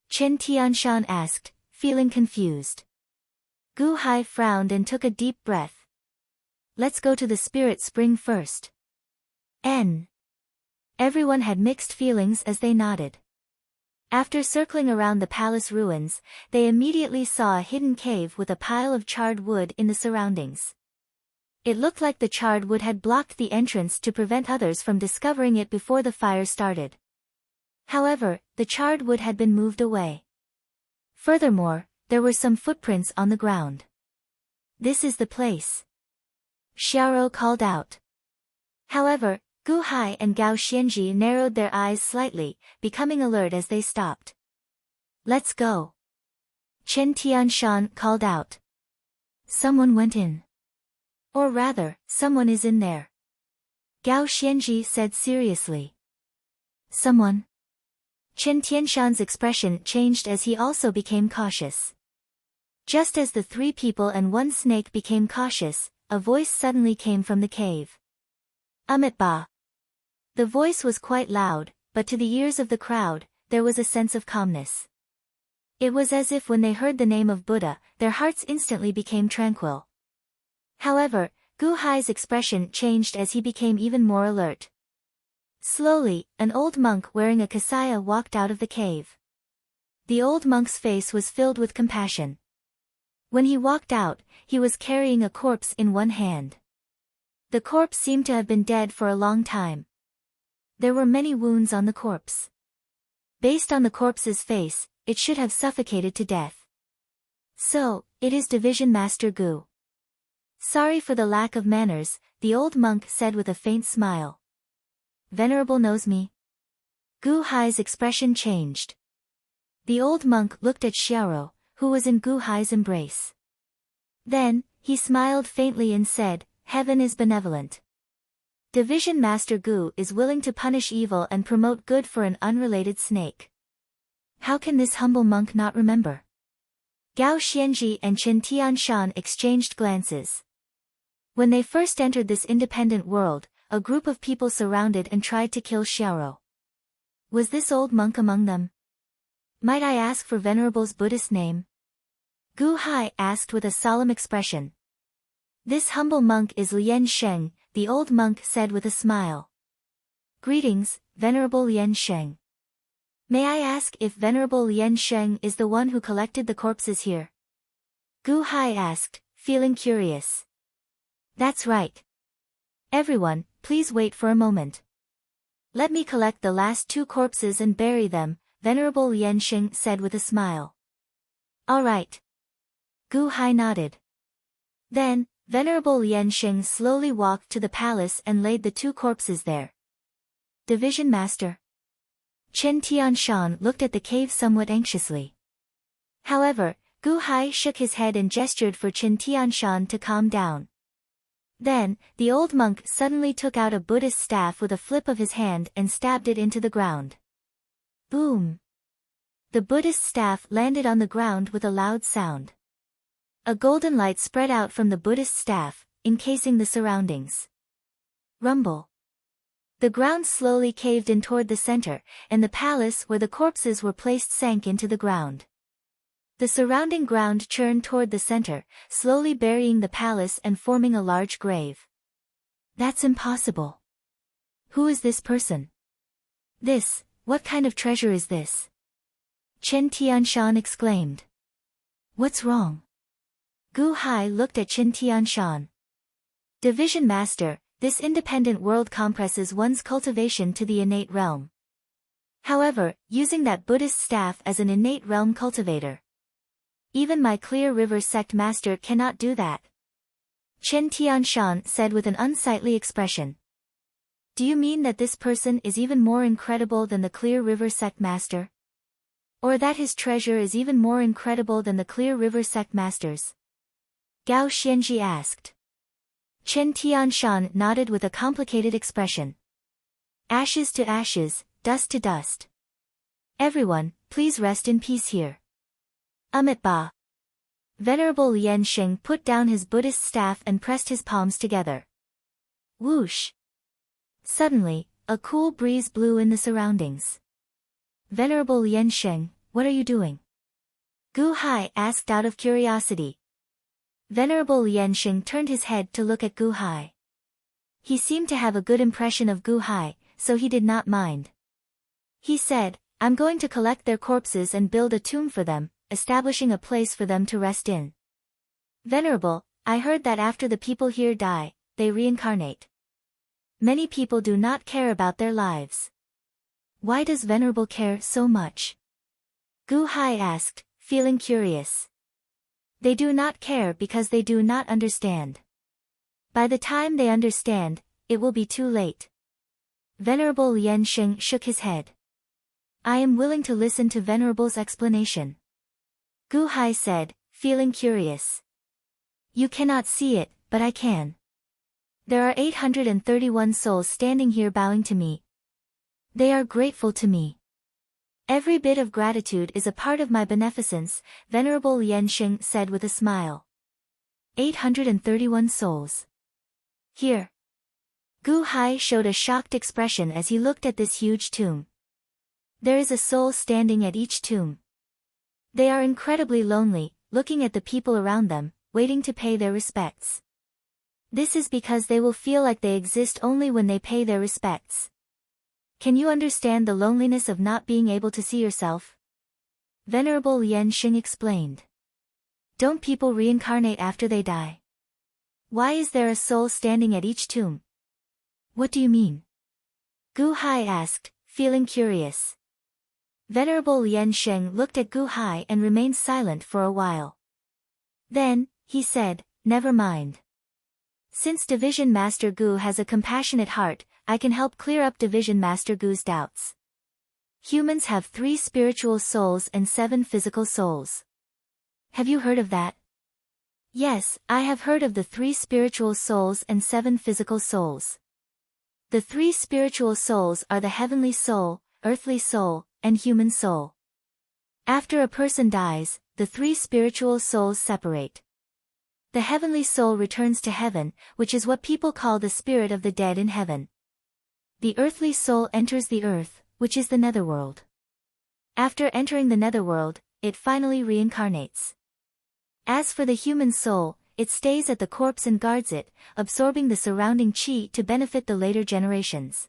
Speaker 1: Chen Tianshan asked, feeling confused. Gu Hai frowned and took a deep breath. Let's go to the spirit spring first. Everyone had mixed feelings as they nodded. After circling around the palace ruins, they immediately saw a hidden cave with a pile of charred wood in the surroundings. It looked like the charred wood had blocked the entrance to prevent others from discovering it before the fire started. However, the charred wood had been moved away. Furthermore, there were some footprints on the ground. This is the place. Xiaoro called out. However, Gu Hai and Gao Xianji narrowed their eyes slightly, becoming alert as they stopped. Let's go. Chen Tianshan called out. Someone went in. Or rather, someone is in there. Gao Xianji said seriously. Someone? Chen Tianshan's expression changed as he also became cautious. Just as the three people and one snake became cautious, a voice suddenly came from the cave. Amitabha. The voice was quite loud, but to the ears of the crowd, there was a sense of calmness. It was as if when they heard the name of Buddha, their hearts instantly became tranquil. However, Gu Hai's expression changed as he became even more alert. Slowly, an old monk wearing a kasaya walked out of the cave. The old monk's face was filled with compassion. When he walked out, he was carrying a corpse in one hand. The corpse seemed to have been dead for a long time. There were many wounds on the corpse. Based on the corpse's face, it should have suffocated to death. So, it is Division Master Gu. Sorry for the lack of manners, the old monk said with a faint smile. Venerable knows me. Gu Hai's expression changed. The old monk looked at Xiaoro, who was in Gu Hai's embrace. Then, he smiled faintly and said, Heaven is benevolent. Division Master Gu is willing to punish evil and promote good for an unrelated snake. How can this humble monk not remember? Gao Xianji and Chen Tianshan exchanged glances. When they first entered this independent world, a group of people surrounded and tried to kill Xiaoro. Was this old monk among them? Might I ask for Venerable's Buddhist name? Gu Hai asked with a solemn expression. This humble monk is Lian Sheng, the old monk said with a smile. Greetings, Venerable Lian Sheng. May I ask if Venerable Lian Sheng is the one who collected the corpses here? Gu Hai asked, feeling curious. That's right. Everyone, please wait for a moment. Let me collect the last two corpses and bury them, Venerable Yansheng said with a smile. All right. Gu Hai nodded. Then, Venerable Yansheng slowly walked to the palace and laid the two corpses there. Division Master. Chen Tianshan looked at the cave somewhat anxiously. However, Gu Hai shook his head and gestured for Chen Tianshan to calm down. Then, the old monk suddenly took out a Buddhist staff with a flip of his hand and stabbed it into the ground. Boom! The Buddhist staff landed on the ground with a loud sound. A golden light spread out from the Buddhist staff, encasing the surroundings. Rumble. The ground slowly caved in toward the center, and the palace where the corpses were placed sank into the ground. The surrounding ground churned toward the center, slowly burying the palace and forming a large grave. That's impossible. Who is this person? What kind of treasure is this? Chen Tianshan exclaimed. What's wrong? Gu Hai looked at Chen Tianshan. Division Master, this independent world compresses one's cultivation to the innate realm. However, using that Buddhist staff as an innate realm cultivator. Even my Clear River sect master cannot do that. Chen Tianshan said with an unsightly expression. Do you mean that this person is even more incredible than the Clear River sect master? Or that his treasure is even more incredible than the Clear River sect masters? Gao Xianji asked. Chen Tianshan nodded with a complicated expression. Ashes to ashes, dust to dust. Everyone, please rest in peace here. Amitabha. Venerable Yansheng put down his Buddhist staff and pressed his palms together. Whoosh! Suddenly, a cool breeze blew in the surroundings. Venerable Yansheng, what are you doing? Gu Hai asked out of curiosity. Venerable Yansheng turned his head to look at Gu Hai. He seemed to have a good impression of Gu Hai, so he did not mind. He said, I'm going to collect their corpses and build a tomb for them, establishing a place for them to rest in. Venerable, I heard that after the people here die, they reincarnate. Many people do not care about their lives. Why does Venerable care so much? Gu Hai asked, feeling curious. They do not care because they do not understand. By the time they understand, it will be too late. Venerable Yansheng shook his head. I am willing to listen to Venerable's explanation. Gu Hai said, feeling curious. You cannot see it, but I can. There are 831 souls standing here bowing to me. They are grateful to me. Every bit of gratitude is a part of my beneficence, Venerable Yansheng said with a smile. 831 souls. Here. Gu Hai showed a shocked expression as he looked at this huge tomb. There is a soul standing at each tomb. They are incredibly lonely, looking at the people around them, waiting to pay their respects. This is because they will feel like they exist only when they pay their respects. Can you understand the loneliness of not being able to see yourself? Venerable Yansheng explained. Don't people reincarnate after they die? Why is there a soul standing at each tomb? What do you mean? Gu Hai asked, feeling curious. Venerable Yansheng looked at Gu Hai and remained silent for a while. Then, he said, never mind. Since Division Master Gu has a compassionate heart, I can help clear up Division Master Gu's doubts. Humans have 3 spiritual souls and 7 physical souls. Have you heard of that? Yes, I have heard of the 3 spiritual souls and 7 physical souls. The 3 spiritual souls are the heavenly soul, earthly soul, and human soul. After a person dies, the 3 spiritual souls separate. The heavenly soul returns to heaven, which is what people call the spirit of the dead in heaven. The earthly soul enters the earth, which is the netherworld. After entering the netherworld, it finally reincarnates. As for the human soul, it stays at the corpse and guards it, absorbing the surrounding chi to benefit the later generations.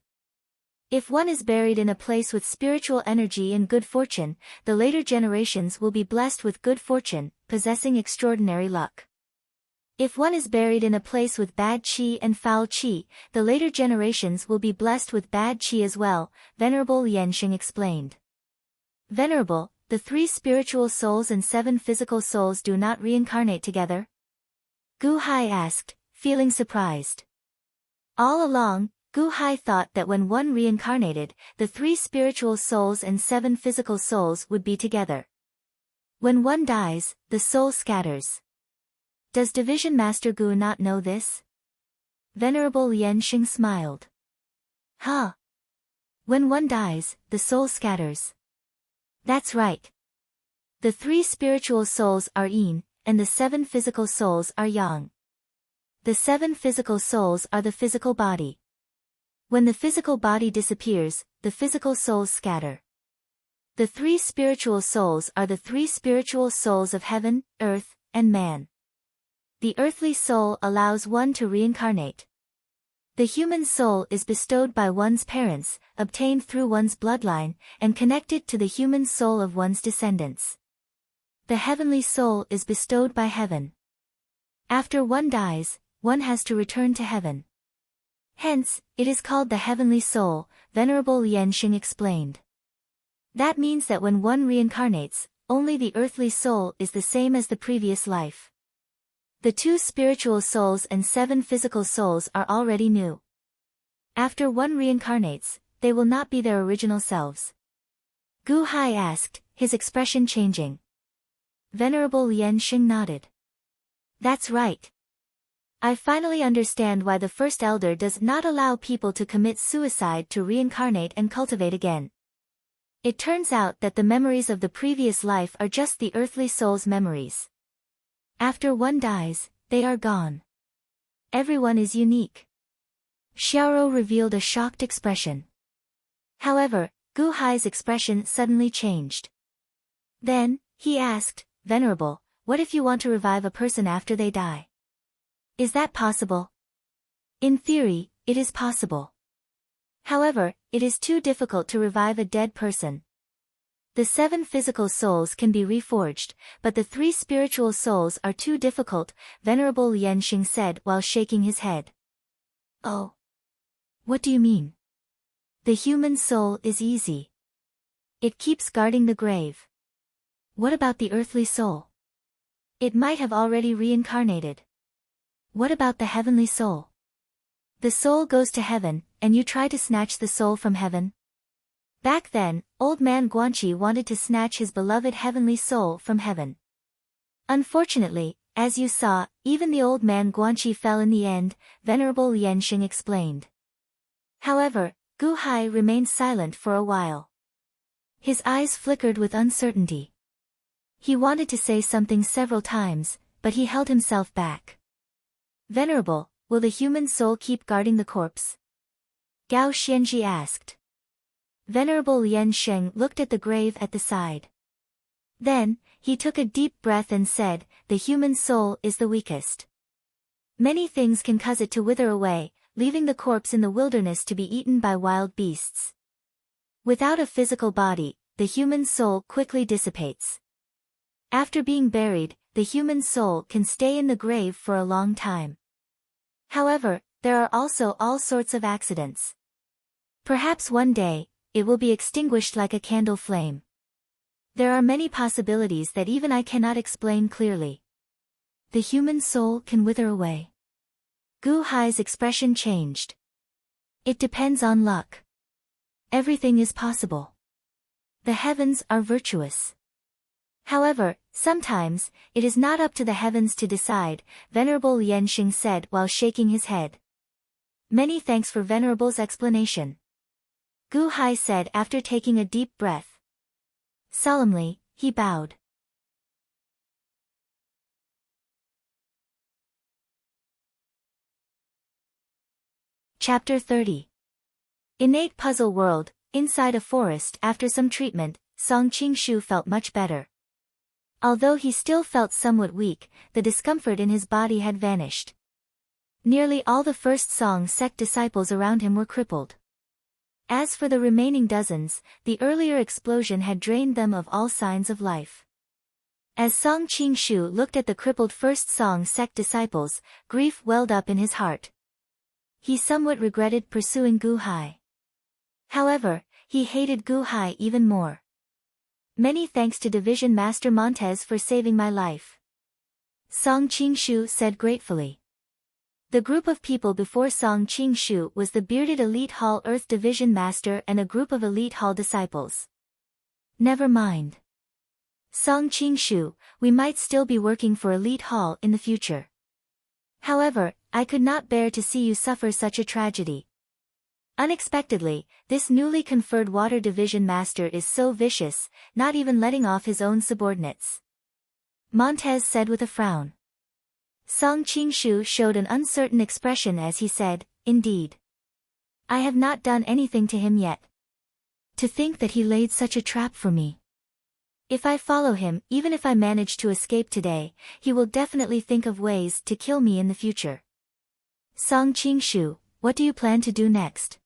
Speaker 1: If one is buried in a place with spiritual energy and good fortune, the later generations will be blessed with good fortune, possessing extraordinary luck. If one is buried in a place with bad chi and foul chi, the later generations will be blessed with bad chi as well, Venerable Yansheng explained. Venerable, the 3 spiritual souls and 7 physical souls do not reincarnate together? Gu Hai asked, feeling surprised. All along, Gu Hai thought that when one reincarnated, the 3 spiritual souls and 7 physical souls would be together. When one dies, the soul scatters. Does Division Master Gu not know this? Venerable Lien Xing smiled. Huh. When one dies, the soul scatters. That's right. The 3 spiritual souls are yin, and the 7 physical souls are yang. The 7 physical souls are the physical body. When the physical body disappears, the physical souls scatter. The 3 spiritual souls are the 3 spiritual souls of heaven, earth, and man. The earthly soul allows one to reincarnate. The human soul is bestowed by one's parents, obtained through one's bloodline, and connected to the human soul of one's descendants. The heavenly soul is bestowed by heaven. After one dies, one has to return to heaven. Hence, it is called the heavenly soul, Venerable Lien Xing explained. That means that when one reincarnates, only the earthly soul is the same as the previous life. The 2 spiritual souls and 7 physical souls are already new. After one reincarnates, they will not be their original selves. Gu Hai asked, his expression changing. Venerable Lien Xing nodded. That's right. I finally understand why the first elder does not allow people to commit suicide to reincarnate and cultivate again. It turns out that the memories of the previous life are just the earthly soul's memories. After one dies, they are gone. Everyone is unique. Xiaoro revealed a shocked expression. However, Gu Hai's expression suddenly changed. Then, he asked, Venerable, what if you want to revive a person after they die? Is that possible? In theory, it is possible. However, it is too difficult to revive a dead person. The 7 physical souls can be reforged, but the 3 spiritual souls are too difficult, Venerable Lien Xing said while shaking his head. Oh. What do you mean? The human soul is easy. It keeps guarding the grave. What about the earthly soul? It might have already reincarnated. What about the heavenly soul? The soul goes to heaven, and you try to snatch the soul from heaven? Back then, old man Guanqi wanted to snatch his beloved heavenly soul from heaven. Unfortunately, as you saw, even the old man Guanqi fell in the end, Venerable Lien Xing explained. However, Gu Hai remained silent for a while. His eyes flickered with uncertainty. He wanted to say something several times, but he held himself back. Venerable, will the human soul keep guarding the corpse? Gao Xianji asked. Venerable Lien Xing looked at the grave at the side. Then, he took a deep breath and said, the human soul is the weakest. Many things can cause it to wither away, leaving the corpse in the wilderness to be eaten by wild beasts. Without a physical body, the human soul quickly dissipates. After being buried, the human soul can stay in the grave for a long time. However, there are also all sorts of accidents. Perhaps one day, it will be extinguished like a candle flame. There are many possibilities that even I cannot explain clearly. The human soul can wither away. Gu Hai's expression changed. It depends on luck. Everything is possible. The heavens are virtuous. However, sometimes, it is not up to the heavens to decide, Venerable Lien Xing said while shaking his head. Many thanks for Venerable's explanation. Gu Hai said after taking a deep breath. Solemnly, he bowed. Chapter 30. Innate Puzzle World. Inside a forest. After some treatment, Song Qingshu felt much better. Although he still felt somewhat weak, the discomfort in his body had vanished. Nearly all the first Song sect disciples around him were crippled. As for the remaining dozens, the earlier explosion had drained them of all signs of life. As Song Qingshu looked at the crippled first Song sect disciples, grief welled up in his heart. He somewhat regretted pursuing Gu Hai. However, he hated Gu Hai even more. Many thanks to Division Master Montez for saving my life. Song Qingshu said gratefully. The group of people before Song Qingshu was the bearded Elite Hall Earth Division Master and a group of Elite Hall disciples. Never mind. Song Qingshu, we might still be working for Elite Hall in the future. However, I could not bear to see you suffer such a tragedy. Unexpectedly, this newly conferred Water Division Master is so vicious, not even letting off his own subordinates. Montez said with a frown. Song Qingshu showed an uncertain expression as he said, indeed. I have not done anything to him yet. To think that he laid such a trap for me. If I follow him, even if I manage to escape today, he will definitely think of ways to kill me in the future. Song Qingshu, what do you plan to do next?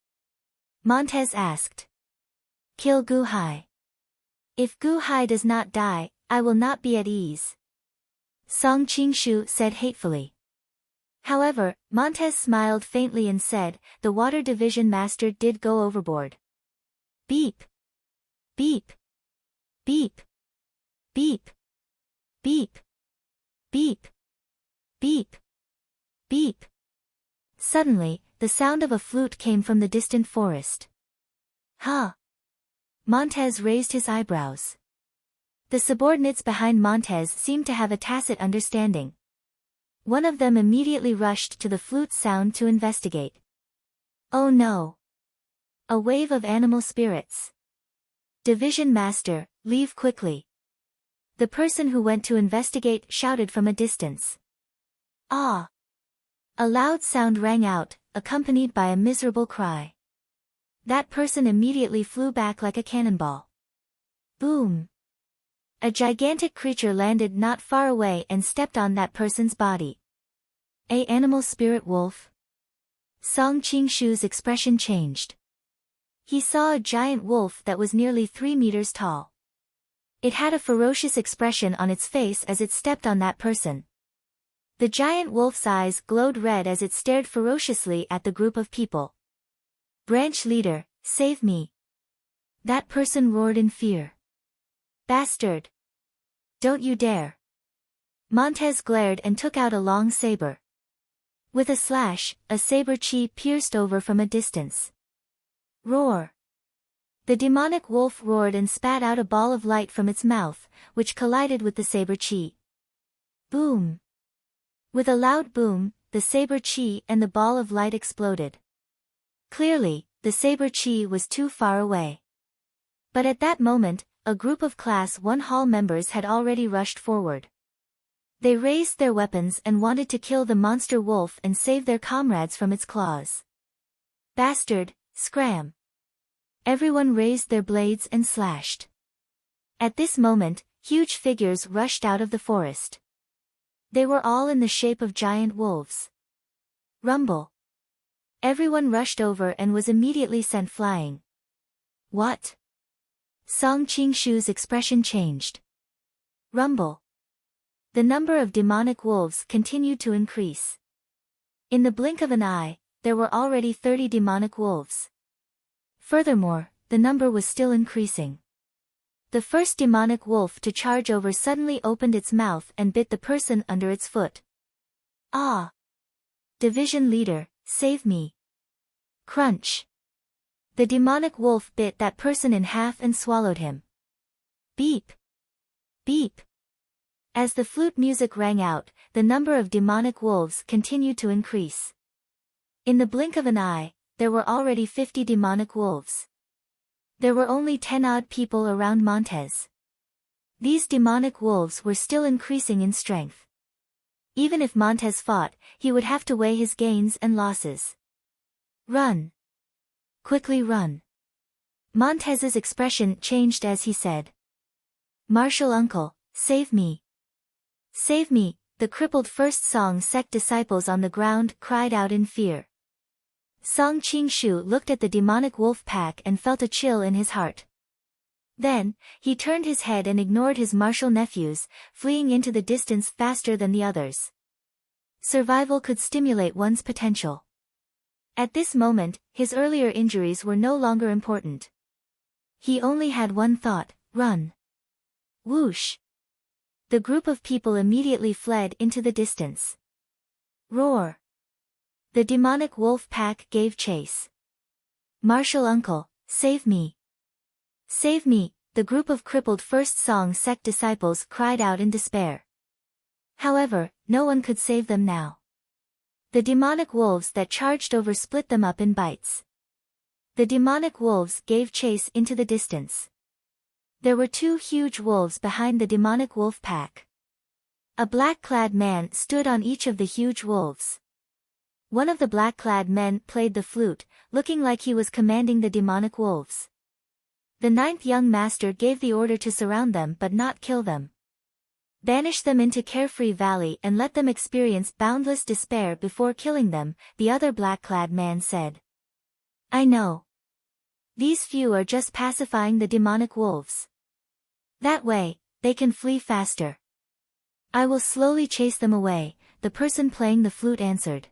Speaker 1: Montez asked. Kill Gu Hai. If Gu Hai does not die, I will not be at ease. Song Qingshu said hatefully. However, Montez smiled faintly and said, the Water Division Master did go overboard. Beep. Beep. Beep. Beep. Beep. Beep. Beep. Beep. Suddenly, the sound of a flute came from the distant forest. Huh? Montez raised his eyebrows. The subordinates behind Montez seemed to have a tacit understanding. One of them immediately rushed to the flute sound to investigate. Oh no! A wave of animal spirits. Division Master, leave quickly. The person who went to investigate shouted from a distance. Ah! A loud sound rang out, accompanied by a miserable cry. That person immediately flew back like a cannonball. Boom! A gigantic creature landed not far away and stepped on that person's body. A animal spirit wolf? Song Qingshu's expression changed. He saw a giant wolf that was nearly 3 meters tall. It had a ferocious expression on its face as it stepped on that person. The giant wolf's eyes glowed red as it stared ferociously at the group of people. Branch leader, save me. That person roared in fear. Bastard! Don't you dare! Montez glared and took out a long saber. With a slash, a saber chi pierced over from a distance. Roar! The demonic wolf roared and spat out a ball of light from its mouth, which collided with the saber chi. Boom! With a loud boom, the saber chi and the ball of light exploded. Clearly, the saber chi was too far away. But at that moment, a group of Class 1 Hall members had already rushed forward. They raised their weapons and wanted to kill the monster wolf and save their comrades from its claws. Bastard, scram! Everyone raised their blades and slashed. At this moment, huge figures rushed out of the forest. They were all in the shape of giant wolves. Rumble! Everyone rushed over and was immediately sent flying. What? Song Qingshu's expression changed. Rumble! The number of demonic wolves continued to increase. In the blink of an eye, there were already 30 demonic wolves. Furthermore, the number was still increasing. The first demonic wolf to charge over suddenly opened its mouth and bit the person under its foot. Ah! Division leader, save me! Crunch! The demonic wolf bit that person in half and swallowed him. Beep! Beep! As the flute music rang out, the number of demonic wolves continued to increase. In the blink of an eye, there were already 50 demonic wolves. There were only 10 odd people around Montez. These demonic wolves were still increasing in strength. Even if Montez fought, he would have to weigh his gains and losses. Run! Quickly run! Montez's expression changed as he said. Martial uncle, save me! Save me! The crippled first Song sect disciples on the ground cried out in fear. Song Qingshu looked at the demonic wolf pack and felt a chill in his heart. Then, he turned his head and ignored his martial nephews, fleeing into the distance faster than the others. Survival could stimulate one's potential. At this moment, his earlier injuries were no longer important. He only had one thought, run. Whoosh! The group of people immediately fled into the distance. Roar! The demonic wolf pack gave chase. Martial uncle, save me! Save me! The group of crippled First Song sect disciples cried out in despair. However, no one could save them now. The demonic wolves that charged over split them up in bites. The demonic wolves gave chase into the distance. There were two huge wolves behind the demonic wolf pack. A black-clad man stood on each of the huge wolves. One of the black-clad men played the flute, looking like he was commanding the demonic wolves. The ninth young master gave the order to surround them but not kill them. Banish them into Carefree Valley and let them experience boundless despair before killing them, the other black-clad man said. I know. These few are just pacifying the demonic wolves. That way, they can flee faster. I will slowly chase them away, the person playing the flute answered.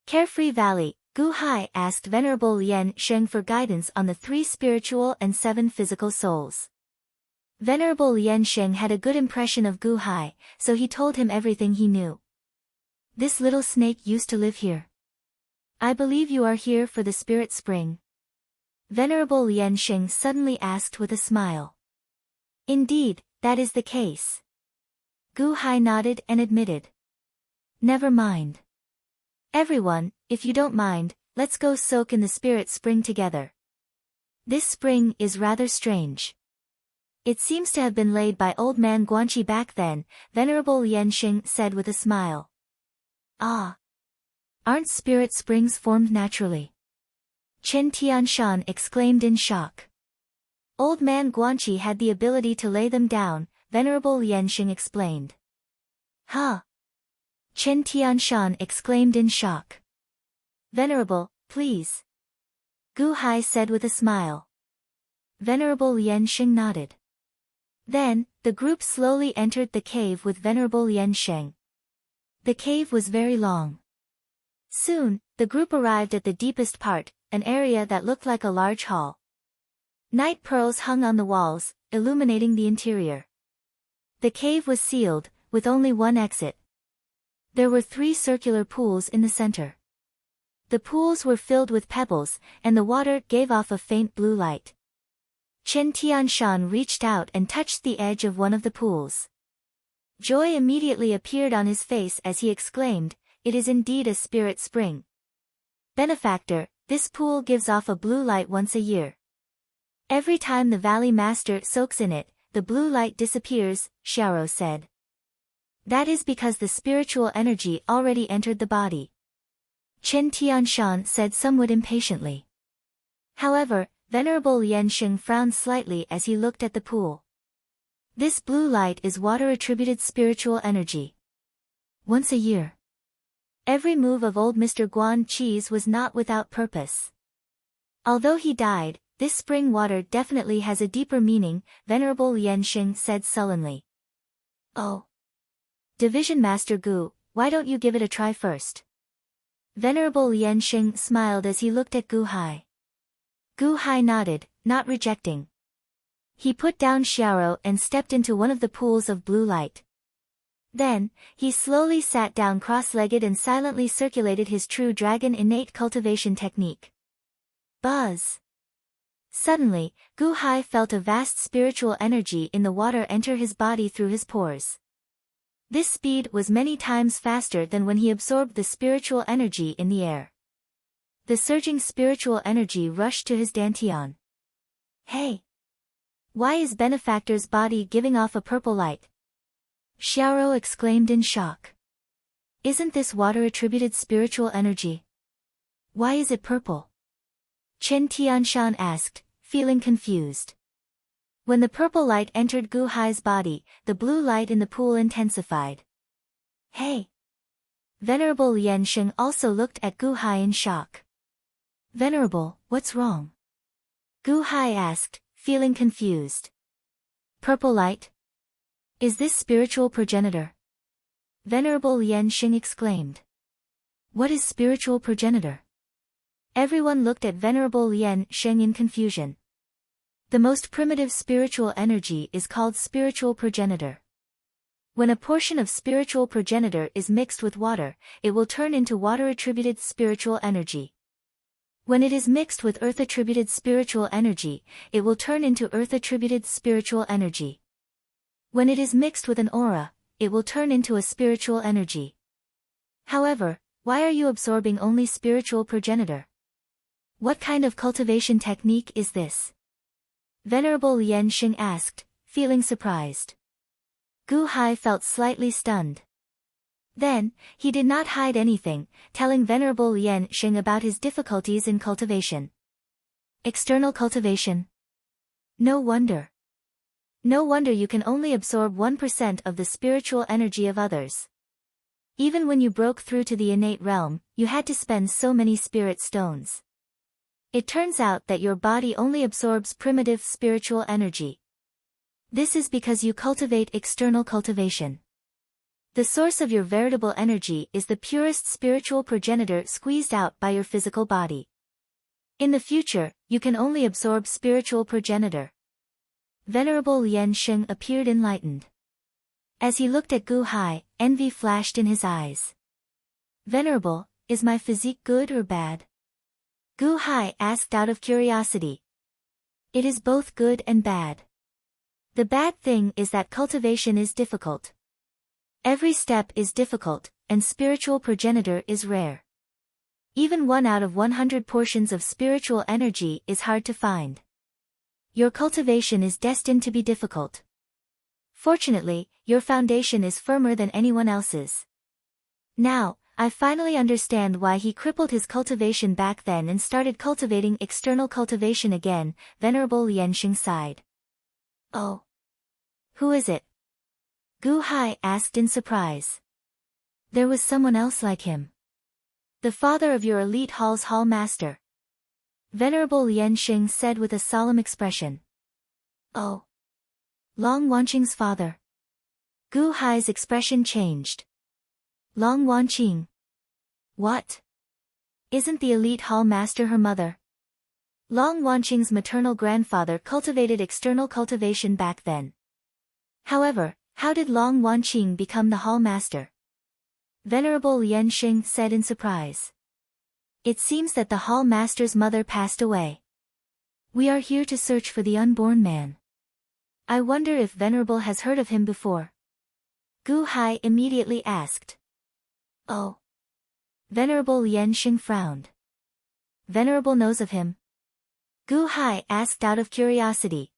Speaker 1: Carefree Valley, Gu Hai asked Venerable Lien Sheng for guidance on the 3 spiritual and 7 physical souls. Venerable Lien Sheng had a good impression of Gu Hai, so he told him everything he knew. This little snake used to live here. I believe you are here for the spirit spring. Venerable Lien Sheng suddenly asked with a smile. Indeed, that is the case. Gu Hai nodded and admitted. Never mind. Everyone, if you don't mind, let's go soak in the spirit spring together. This spring is rather strange. It seems to have been laid by old man Guanqi back then, Venerable Lien Sheng said with a smile. Ah! Aren't spirit springs formed naturally? Chen Tianshan exclaimed in shock. Old man Guanqi had the ability to lay them down, Venerable Lien Sheng explained. Huh? Chen Tianshan exclaimed in shock. Venerable, please. Gu Hai said with a smile. Venerable Lien Sheng nodded. Then, the group slowly entered the cave with Venerable Lien Sheng. The cave was very long. Soon, the group arrived at the deepest part, an area that looked like a large hall. Night pearls hung on the walls, illuminating the interior. The cave was sealed, with only one exit. There were 3 circular pools in the center. The pools were filled with pebbles, and the water gave off a faint blue light. Chen Tianshan reached out and touched the edge of one of the pools. Joy immediately appeared on his face as he exclaimed, "It is indeed a spirit spring. Benefactor, this pool gives off a blue light once a year. Every time the Valley Master soaks in it, the blue light disappears," Xiaoro said. That is because the spiritual energy already entered the body. Chen Tianshan said somewhat impatiently. However, Venerable Lien Sheng frowned slightly as he looked at the pool. This blue light is water-attributed spiritual energy. Once a year. Every move of old Mr. Guan Chi's was not without purpose. Although he died, this spring water definitely has a deeper meaning, Venerable Lien Sheng said sullenly. Oh. Division Master Gu, why don't you give it a try first? Venerable Lien Sheng smiled as he looked at Gu Hai. Gu Hai nodded, not rejecting. He put down Xiaoro and stepped into one of the pools of blue light. Then, he slowly sat down cross-legged and silently circulated his true dragon innate cultivation technique. Buzz! Suddenly, Gu Hai felt a vast spiritual energy in the water enter his body through his pores. This speed was many times faster than when he absorbed the spiritual energy in the air. The surging spiritual energy rushed to his dantian. Hey! Why is Benefactor's body giving off a purple light? Xiaoro exclaimed in shock. Isn't this water-attributed spiritual energy? Why is it purple? Chen Tianshan asked, feeling confused. When the purple light entered Gu Hai's body, the blue light in the pool intensified. Hey! Venerable Lien Sheng also looked at Gu Hai in shock. Venerable, what's wrong? Gu Hai asked, feeling confused. Purple light? Is this spiritual progenitor? Venerable Lien Sheng exclaimed. What is spiritual progenitor? Everyone looked at Venerable Lien Sheng in confusion. The most primitive spiritual energy is called spiritual progenitor. When a portion of spiritual progenitor is mixed with water, it will turn into water-attributed spiritual energy. When it is mixed with earth-attributed spiritual energy, it will turn into earth-attributed spiritual energy. When it is mixed with an aura, it will turn into a spiritual energy. However, why are you absorbing only spiritual progenitor? What kind of cultivation technique is this? Venerable Lien Xing asked, feeling surprised. Gu Hai felt slightly stunned. Then, he did not hide anything, telling Venerable Lien Xing about his difficulties in cultivation. External cultivation? No wonder. No wonder you can only absorb 1% of the spiritual energy of others. Even when you broke through to the innate realm, you had to spend so many spirit stones. It turns out that your body only absorbs primitive spiritual energy. This is because you cultivate external cultivation. The source of your veritable energy is the purest spiritual progenitor squeezed out by your physical body. In the future, you can only absorb spiritual progenitor. Venerable Lien Xing appeared enlightened. As he looked at Gu Hai, envy flashed in his eyes. Venerable, is my physique good or bad? Gu Hai asked out of curiosity. It is both good and bad. The bad thing is that cultivation is difficult. Every step is difficult, and spiritual progenitor is rare. Even 1 out of 100 portions of spiritual energy is hard to find. Your cultivation is destined to be difficult. Fortunately, your foundation is firmer than anyone else's. Now, I finally understand why he crippled his cultivation back then and started cultivating external cultivation again, Venerable Lien Xing sighed. Oh. Who is it? Gu Hai asked in surprise. There was someone else like him. The father of your elite hall's hall master. Venerable Lien Xing said with a solemn expression. Oh. Long Wanqing's father. Gu Hai's expression changed. Long Wanqing. What? Isn't the elite hall master her mother? Long Wanqing's maternal grandfather cultivated external cultivation back then. However, how did Long Wanqing become the hall master? Venerable Lien Xing said in surprise. It seems that the hall master's mother passed away. We are here to search for the unborn man. I wonder if Venerable has heard of him before. Gu Hai immediately asked. Oh. Venerable Lien Xing frowned. Venerable knows of him? Gu Hai asked out of curiosity.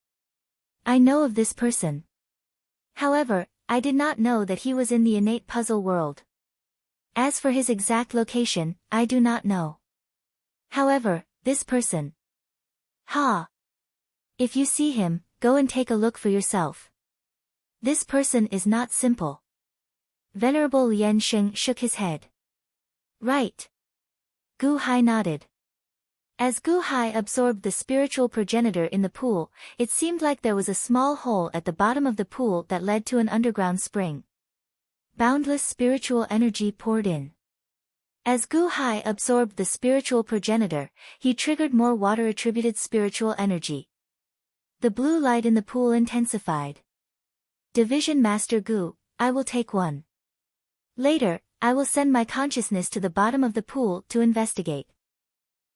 Speaker 1: I know of this person. However, I did not know that he was in the innate puzzle world. As for his exact location, I do not know. However, this person. Ha! If you see him, go and take a look for yourself. This person is not simple. Venerable Lien Xing shook his head. Right. Gu Hai nodded. As Gu Hai absorbed the spiritual progenitor in the pool, it seemed like there was a small hole at the bottom of the pool that led to an underground spring. Boundless spiritual energy poured in. As Gu Hai absorbed the spiritual progenitor, he triggered more water-attributed spiritual energy. The blue light in the pool intensified. Division Master Gu, I will take one. Later, I will send my consciousness to the bottom of the pool to investigate.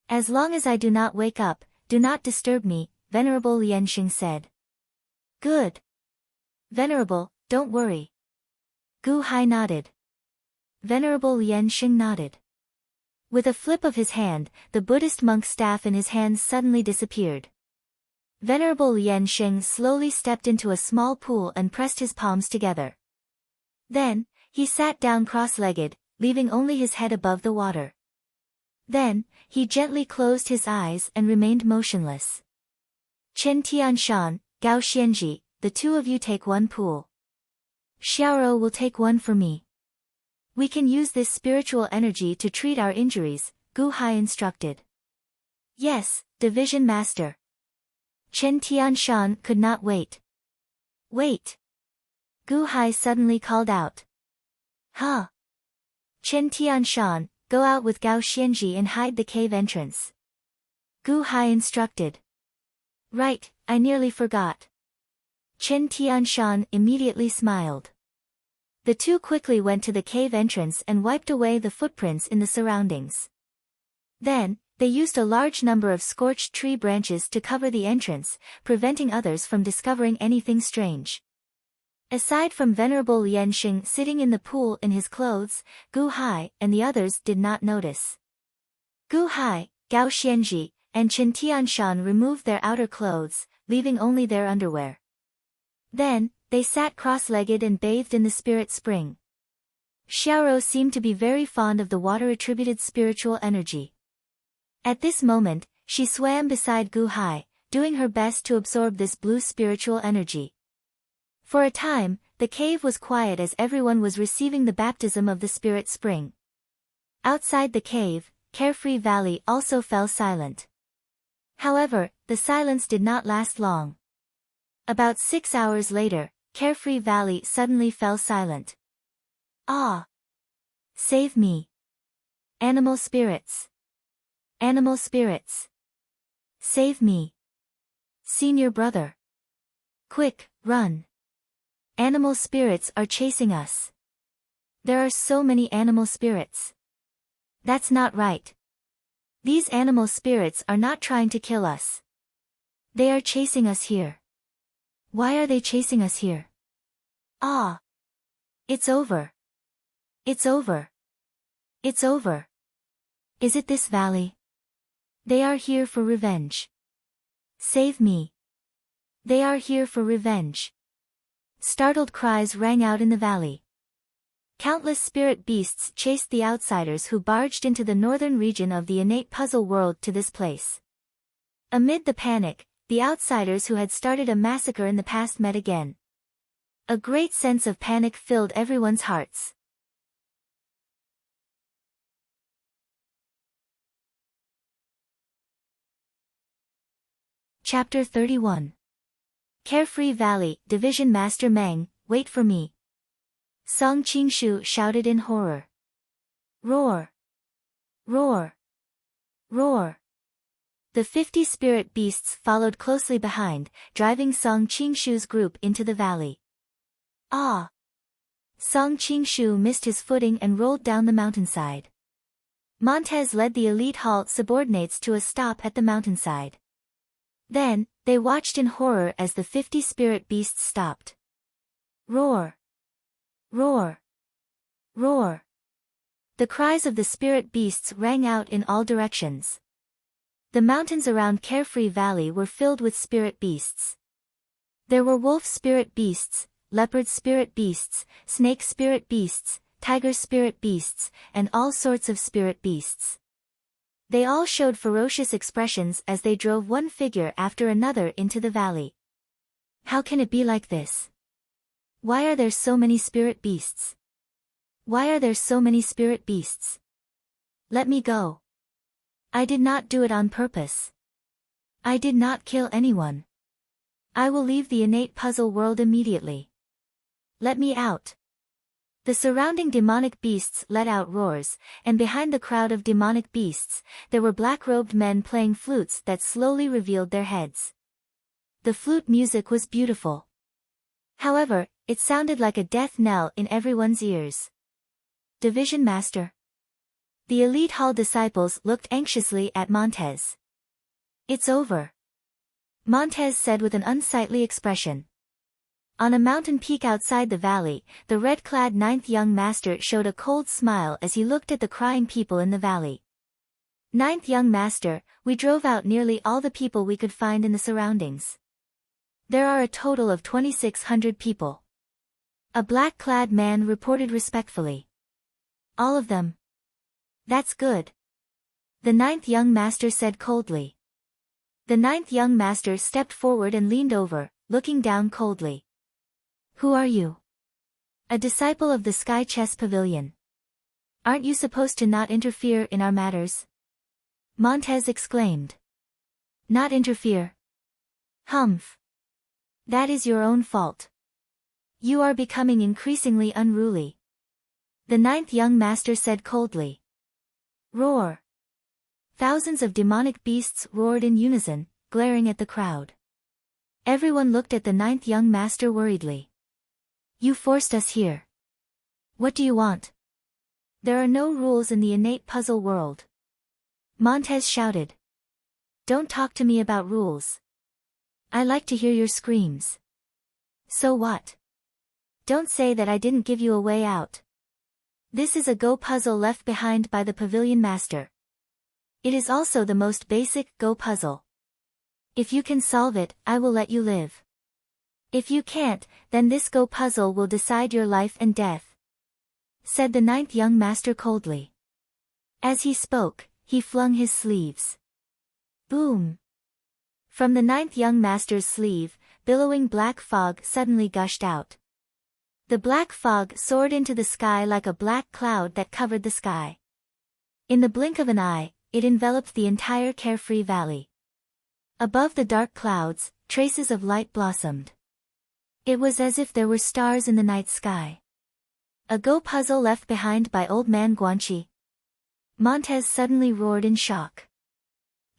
Speaker 1: As long as I do not wake up, do not disturb me, Venerable Lien Xing said. Good. Venerable, don't worry. Gu Hai nodded. Venerable Lien Xing nodded. With a flip of his hand, the Buddhist monk's staff in his hands suddenly disappeared. Venerable Lien Xing slowly stepped into a small pool and pressed his palms together. Then, he sat down cross-legged, leaving only his head above the water. Then, he gently closed his eyes and remained motionless. Chen Tianshan, Gao Xianji, the two of you take one pool. Xiaoro will take one for me. We can use this spiritual energy to treat our injuries, Gu Hai instructed. Yes, Division Master. Chen Tianshan could not wait. Wait. Gu Hai suddenly called out. Huh. Chen Tianshan, go out with Gao Xianji and hide the cave entrance. Gu Hai instructed. Right, I nearly forgot. Chen Tianshan immediately smiled. The two quickly went to the cave entrance and wiped away the footprints in the surroundings. Then, they used a large number of scorched tree branches to cover the entrance, preventing others from discovering anything strange. Aside from Venerable Lianxing sitting in the pool in his clothes, Gu Hai and the others did not notice. Gu Hai, Gao Xianji, and Chen Tianshan removed their outer clothes, leaving only their underwear. Then, they sat cross-legged and bathed in the spirit spring. Xiaoro seemed to be very fond of the water-attributed spiritual energy. At this moment, she swam beside Gu Hai, doing her best to absorb this blue spiritual energy. For a time, the cave was quiet as everyone was receiving the baptism of the spirit spring. Outside the cave, Carefree Valley also fell silent. However, the silence did not last long. About 6 hours later, Carefree Valley suddenly fell silent. Ah! Save me! Animal spirits! Animal spirits! Save me! Senior brother! Quick, run! Animal spirits are chasing us. There are so many animal spirits. That's not right. These animal spirits are not trying to kill us. They are chasing us here. Why are they chasing us here? Ah! It's over. It's over. It's over. Is it this valley? They are here for revenge. Save me. They are here for revenge. Startled cries rang out in the valley. Countless spirit beasts chased the outsiders who barged into the northern region of the innate puzzle world to this place. Amid the panic, the outsiders who had started a massacre in the past met again. A great sense of panic filled everyone's hearts. Chapter 31. Carefree Valley, Division Master Meng, wait for me. Song Qingshu shouted in horror. Roar! Roar! Roar! The 50 spirit beasts followed closely behind, driving Song Qingshu's group into the valley. Ah! Song Qingshu missed his footing and rolled down the mountainside. Montez led the elite halt subordinates to a stop at the mountainside. Then, they watched in horror as the 50 spirit beasts stopped. Roar! Roar! Roar! The cries of the spirit beasts rang out in all directions. The mountains around Carefree Valley were filled with spirit beasts. There were wolf spirit beasts, leopard spirit beasts, snake spirit beasts, tiger spirit beasts, and all sorts of spirit beasts. They all showed ferocious expressions as they drove one figure after another into the valley. How can it be like this? Why are there so many spirit beasts? Why are there so many spirit beasts? Let me go. I did not do it on purpose. I did not kill anyone. I will leave the innate puzzle world immediately. Let me out. The surrounding demonic beasts let out roars, and behind the crowd of demonic beasts, there were black-robed men playing flutes that slowly revealed their heads. The flute music was beautiful. However, it sounded like a death knell in everyone's ears. Division Master. The elite hall disciples looked anxiously at Montez. It's over. Montez said with an unsightly expression. On a mountain peak outside the valley, the red-clad 9th young master showed a cold smile as he looked at the crying people in the valley. 9th young master, we drove out nearly all the people we could find in the surroundings. There are a total of 2,600 people. A black-clad man reported respectfully. All of them. That's good. The 9th young master said coldly. The 9th young master stepped forward and leaned over, looking down coldly. Who are you? A disciple of the Sky Chess Pavilion. Aren't you supposed to not interfere in our matters? Montez exclaimed. Not interfere? Humph. That is your own fault. You are becoming increasingly unruly. The 9th young master said coldly. Roar. Thousands of demonic beasts roared in unison, glaring at the crowd. Everyone looked at the ninth young master worriedly. You forced us here. What do you want? There are no rules in the innate puzzle world. Montez shouted. Don't talk to me about rules. I like to hear your screams. So what? Don't say that I didn't give you a way out. This is a Go puzzle left behind by the pavilion master. It is also the most basic Go puzzle. If you can solve it, I will let you live. If you can't, then this Go puzzle will decide your life and death, said the ninth young master coldly. As he spoke, he flung his sleeves. Boom! From the ninth young master's sleeve, billowing black fog suddenly gushed out. The black fog soared into the sky like a black cloud that covered the sky. In the blink of an eye, it enveloped the entire carefree valley. Above the dark clouds, traces of light blossomed. It was as if there were stars in the night sky. A Go puzzle left behind by Old Man Guanxi. Montez suddenly roared in shock.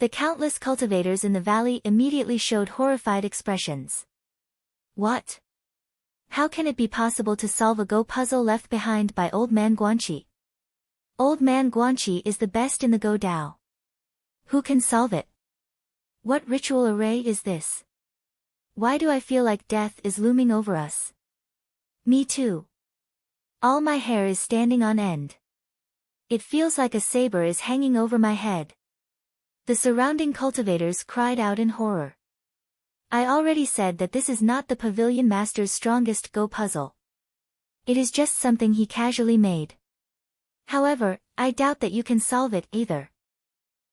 Speaker 1: The countless cultivators in the valley immediately showed horrified expressions. What? How can it be possible to solve a Go puzzle left behind by Old Man Guanxi? Old Man Guanxi is the best in the Go Dao. Who can solve it? What ritual array is this? Why do I feel like death is looming over us? Me too. All my hair is standing on end. It feels like a saber is hanging over my head. The surrounding cultivators cried out in horror. I already said that this is not the pavilion master's strongest Go puzzle. It is just something he casually made. However, I doubt that you can solve it either.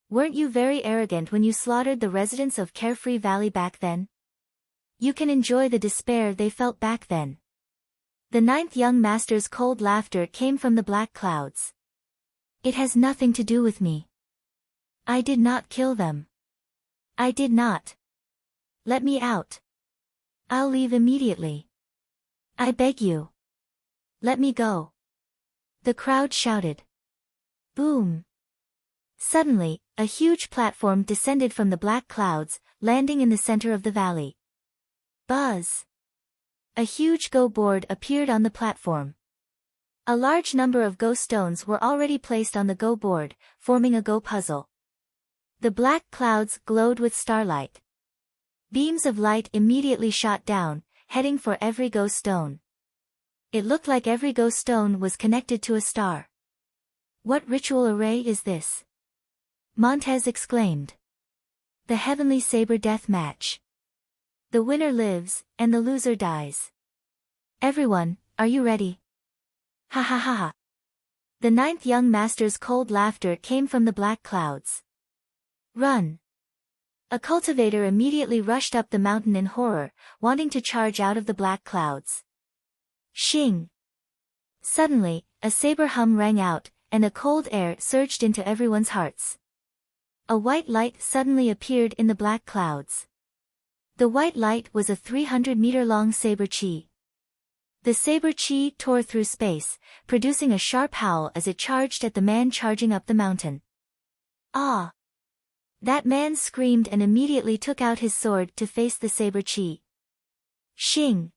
Speaker 1: Weren't you very arrogant when you slaughtered the residents of Carefree Valley back then? You can enjoy the despair they felt back then. The ninth young master's cold laughter came from the black clouds. It has nothing to do with me. I did not kill them. I did not. Let me out. I'll leave immediately. I beg you. Let me go. The crowd shouted. Boom. Suddenly, a huge platform descended from the black clouds, landing in the center of the valley. Buzz. A huge Go board appeared on the platform. A large number of Go stones were already placed on the Go board, forming a Go puzzle. The black clouds glowed with starlight. Beams of light immediately shot down, heading for every Go stone. It looked like every Go stone was connected to a star. What ritual array is this? Montez exclaimed. The Heavenly Saber Death Match. The winner lives, and the loser dies. Everyone, are you ready? Ha ha ha ha. The ninth young master's cold laughter came from the black clouds. Run. A cultivator immediately rushed up the mountain in horror, wanting to charge out of the black clouds. Shing! Suddenly, a saber hum rang out, and a cold air surged into everyone's hearts. A white light suddenly appeared in the black clouds. The white light was a 300-meter-long saber chi. The saber chi tore through space, producing a sharp howl as it charged at the man charging up the mountain. Ah! That man screamed and immediately took out his sword to face the saber chi. Shing!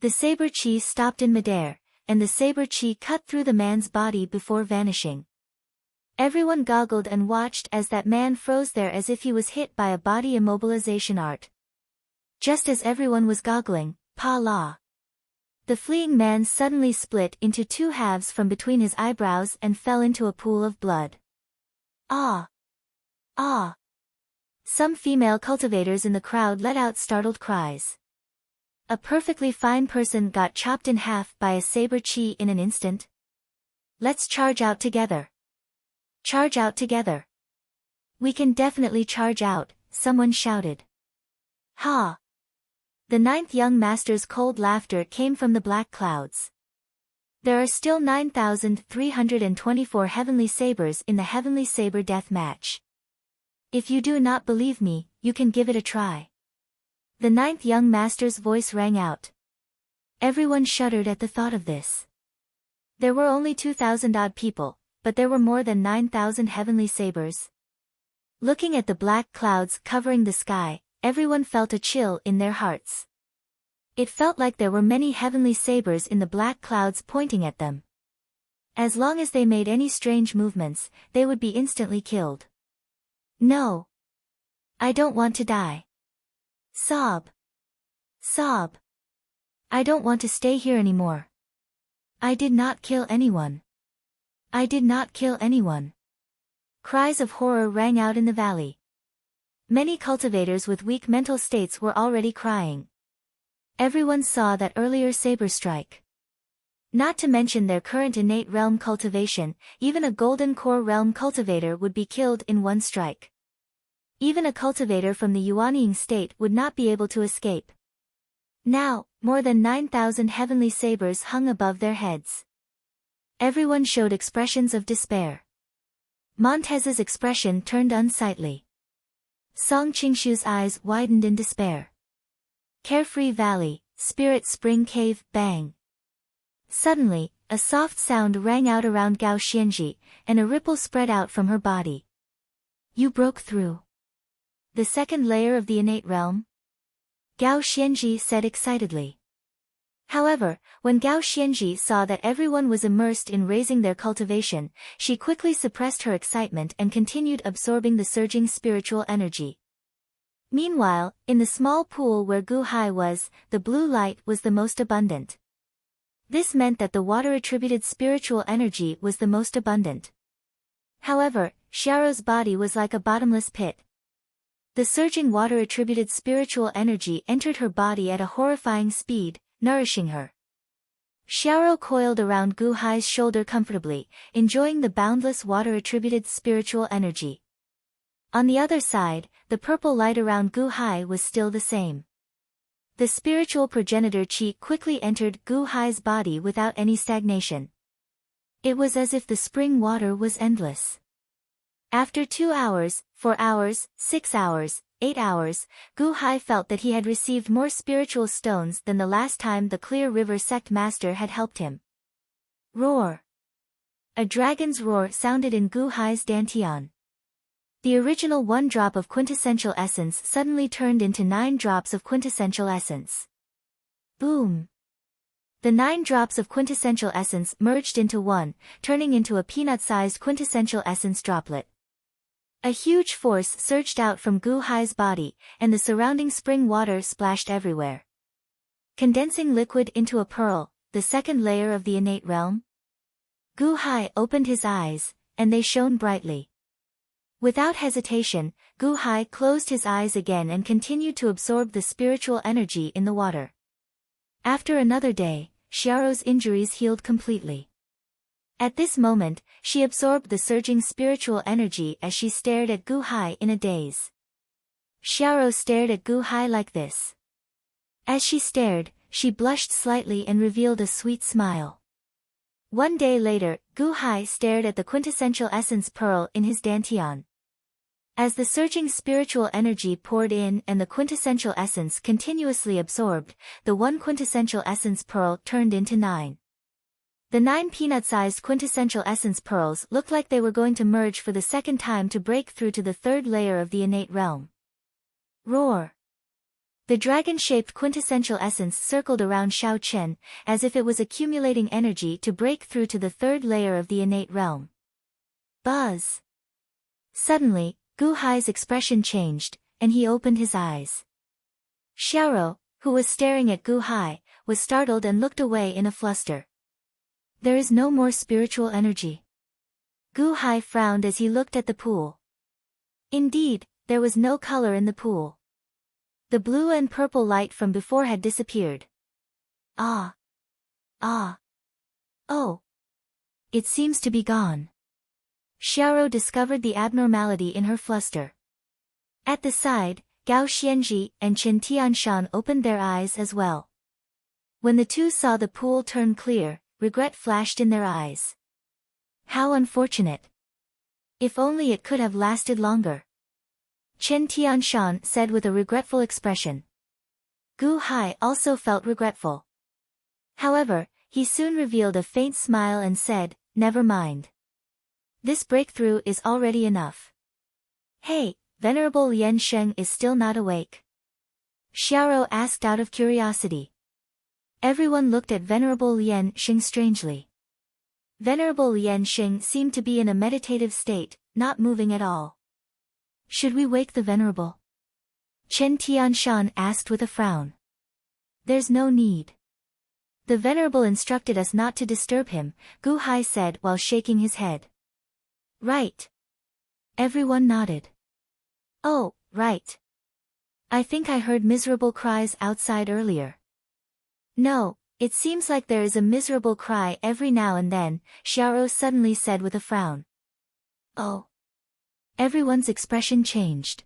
Speaker 1: The saber chi stopped in midair, and the saber chi cut through the man's body before vanishing. Everyone goggled and watched as that man froze there as if he was hit by a body immobilization art. Just as everyone was goggling, pa la! The fleeing man suddenly split into two halves from between his eyebrows and fell into a pool of blood. Ah! Ah! Some female cultivators in the crowd let out startled cries. A perfectly fine person got chopped in half by a saber chi in an instant. Let's charge out together. Charge out together. We can definitely charge out, someone shouted. Ha! The ninth young master's cold laughter came from the black clouds. There are still 9,324 heavenly sabers in the Heavenly Saber Death Match. If you do not believe me, you can give it a try. The ninth young master's voice rang out. Everyone shuddered at the thought of this. There were only 2,000 odd people, but there were more than 9,000 heavenly sabers. Looking at the black clouds covering the sky, everyone felt a chill in their hearts. It felt like there were many heavenly sabers in the black clouds pointing at them. As long as they made any strange movements, they would be instantly killed. No. I don't want to die. Sob. Sob. I don't want to stay here anymore. I did not kill anyone. I did not kill anyone. Cries of horror rang out in the valley. Many cultivators with weak mental states were already crying. Everyone saw that earlier saber strike. Not to mention their current innate realm cultivation, even a golden core realm cultivator would be killed in one strike. Even a cultivator from the Yuanying state would not be able to escape. Now, more than 9,000 heavenly sabers hung above their heads. Everyone showed expressions of despair. Montez's expression turned unsightly. Song Qingshu's eyes widened in despair. Carefree Valley, Spirit Spring Cave, bang. Suddenly, a soft sound rang out around Gao Xianji, and a ripple spread out from her body. You broke through. The second layer of the innate realm? Gao Xianji said excitedly. However, when Gao Xianji saw that everyone was immersed in raising their cultivation, she quickly suppressed her excitement and continued absorbing the surging spiritual energy. Meanwhile, in the small pool where Gu Hai was, the blue light was the most abundant. This meant that the water-attributed spiritual energy was the most abundant. However, Xiaorou's body was like a bottomless pit. The surging water-attributed spiritual energy entered her body at a horrifying speed, nourishing her. Xiaorou coiled around Gu Hai's shoulder comfortably, enjoying the boundless water-attributed spiritual energy. On the other side, the purple light around Gu Hai was still the same. The spiritual progenitor Qi quickly entered Gu Hai's body without any stagnation. It was as if the spring water was endless. After 2 hours, 4 hours, 6 hours, 8 hours, Gu Hai felt that he had received more spiritual stones than the last time the Clear River Sect Master had helped him. Roar! A dragon's roar sounded in Gu Hai's dantian. The original 1 drop of quintessential essence suddenly turned into 9 drops of quintessential essence. Boom! The 9 drops of quintessential essence merged into one, turning into a peanut-sized quintessential essence droplet. A huge force surged out from Gu Hai's body, and the surrounding spring water splashed everywhere. Condensing liquid into a pearl, the second layer of the innate realm. Gu Hai opened his eyes, and they shone brightly. Without hesitation, Gu Hai closed his eyes again and continued to absorb the spiritual energy in the water. After another day, Xiaorou's injuries healed completely. At this moment, she absorbed the surging spiritual energy as she stared at Gu Hai in a daze. Xiaorou stared at Gu Hai like this. As she stared, she blushed slightly and revealed a sweet smile. 1 day later, Gu Hai stared at the quintessential essence pearl in his dantian. As the surging spiritual energy poured in and the quintessential essence continuously absorbed, the 1 quintessential essence pearl turned into 9. The 9 peanut-sized quintessential essence pearls looked like they were going to merge for the second time to break through to the 3rd layer of the innate realm. Roar! The dragon-shaped quintessential essence circled around Xiao Chen, as if it was accumulating energy to break through to the 3rd layer of the innate realm. Buzz! Suddenly, Gu Hai's expression changed, and he opened his eyes. Xiaorou, who was staring at Gu Hai, was startled and looked away in a fluster. There is no more spiritual energy. Gu Hai frowned as he looked at the pool. Indeed, there was no color in the pool. The blue and purple light from before had disappeared. Ah! Ah! Oh! It seems to be gone. Xiaorou discovered the abnormality in her fluster. At the side, Gao Xianji and Qin Tianshan opened their eyes as well. When the two saw the pool turn clear, regret flashed in their eyes. How unfortunate! If only it could have lasted longer. Qin Tianshan said with a regretful expression. Gu Hai also felt regretful. However, he soon revealed a faint smile and said, never mind. This breakthrough is already enough. Hey, Venerable Yan Sheng is still not awake. Xiaoro asked out of curiosity. Everyone looked at Venerable Lian Xing strangely. Venerable Lian Xing seemed to be in a meditative state, not moving at all. Should we wake the Venerable? Chen Tianshan asked with a frown. There's no need. The Venerable instructed us not to disturb him, Gu Hai said while shaking his head. Right. Everyone nodded. Oh, right. I think I heard miserable cries outside earlier. No, it seems like there is a miserable cry every now and then, Xiaoro suddenly said with a frown. Oh. Everyone's expression changed.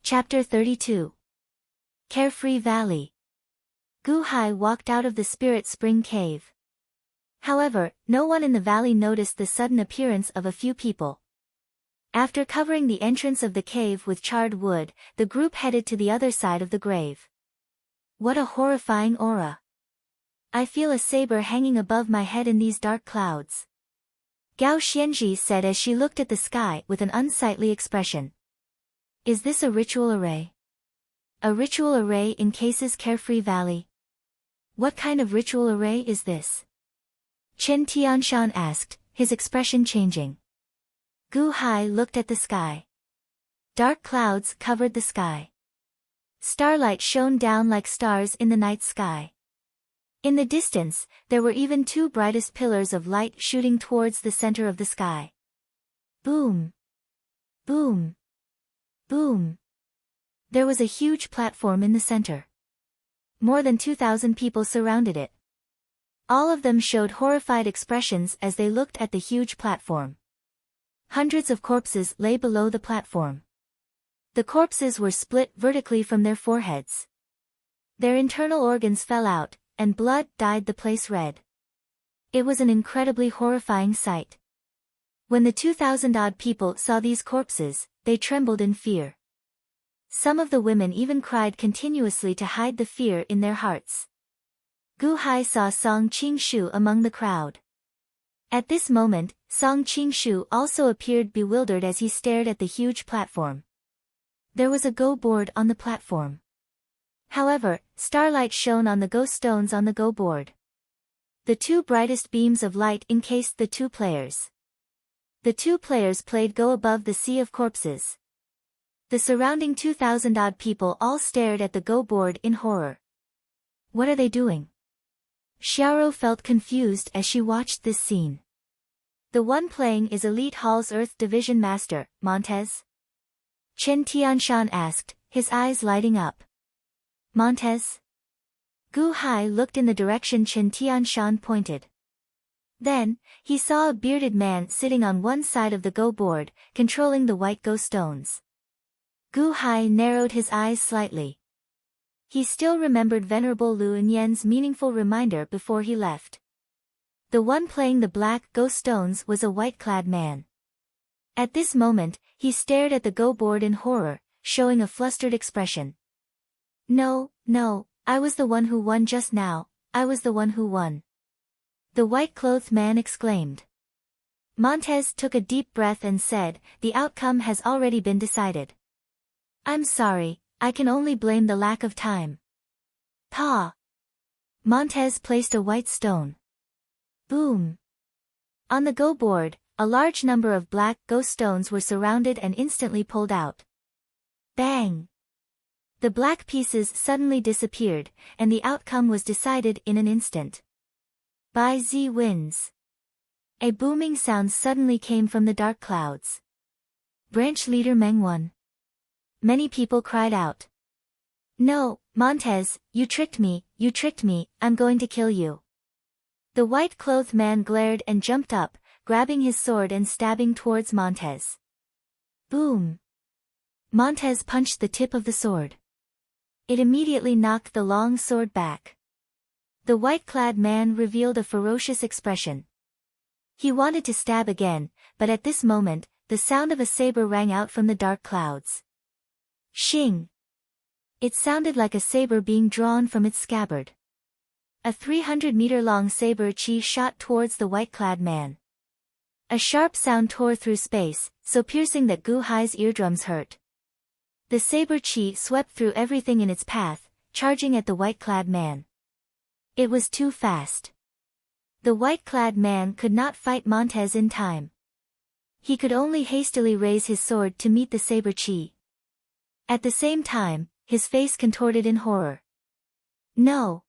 Speaker 1: Chapter 32. Carefree Valley. Gu Hai walked out of the Spirit Spring Cave. However, no one in the valley noticed the sudden appearance of a few people. After covering the entrance of the cave with charred wood, the group headed to the other side of the grave. What a horrifying aura. I feel a saber hanging above my head in these dark clouds. Gao Xianji said as she looked at the sky with an unsightly expression. Is this a ritual array? A ritual array encases Carefree Valley. What kind of ritual array is this? Chen Tianshan asked, his expression changing. Gu Hai looked at the sky. Dark clouds covered the sky. Starlight shone down like stars in the night sky. In the distance, there were even two brightest pillars of light shooting towards the center of the sky. Boom! Boom! Boom! There was a huge platform in the center. More than 2,000 people surrounded it. All of them showed horrified expressions as they looked at the huge platform. Hundreds of corpses lay below the platform. The corpses were split vertically from their foreheads. Their internal organs fell out, and blood dyed the place red. It was an incredibly horrifying sight. When the 2,000-odd people saw these corpses, they trembled in fear. Some of the women even cried continuously to hide the fear in their hearts. Gu Hai saw Song Qingshu among the crowd. At this moment, Song Qingshu also appeared bewildered as he stared at the huge platform. There was a go board on the platform. However, starlight shone on the go stones on the go board. The two brightest beams of light encased the two players. The two players played go above the sea of corpses. The surrounding 2,000-odd people all stared at the go board in horror. What are they doing? Xiaoro felt confused as she watched this scene. The one playing is Elite Hall's Earth Division Master, Montez? Chen Tianshan asked, his eyes lighting up. Montez? Gu Hai looked in the direction Chen Tianshan pointed. Then, he saw a bearded man sitting on one side of the go board, controlling the white go stones. Gu Hai narrowed his eyes slightly. He still remembered Venerable Lu Yan's meaningful reminder before he left. The one playing the black go stones was a white-clad man. At this moment, he stared at the go board in horror, showing a flustered expression. No, I was the one who won just now, I was the one who won. The white-clothed man exclaimed. Montez took a deep breath and said, the outcome has already been decided. I'm sorry, I can only blame the lack of time. Pa! Montez placed a white stone. Boom! On the go board, a large number of black go stones were surrounded and instantly pulled out. Bang! The black pieces suddenly disappeared, and the outcome was decided in an instant. Bai Zi wins. A booming sound suddenly came from the dark clouds. Branch leader Meng won. Many people cried out. No, Montez, you tricked me, I'm going to kill you. The white-clothed man glared and jumped up, grabbing his sword and stabbing towards Montez. Boom! Montez punched the tip of the sword. It immediately knocked the long sword back. The white-clad man revealed a ferocious expression. He wanted to stab again, but at this moment, the sound of a saber rang out from the dark clouds. Shing! It sounded like a saber being drawn from its scabbard. A 300-meter-long saber chi shot towards the white-clad man. A sharp sound tore through space, so piercing that Gu Hai's eardrums hurt. The saber chi swept through everything in its path, charging at the white-clad man. It was too fast. The white-clad man could not fight Montez in time. He could only hastily raise his sword to meet the saber chi. At the same time, his face contorted in horror. No!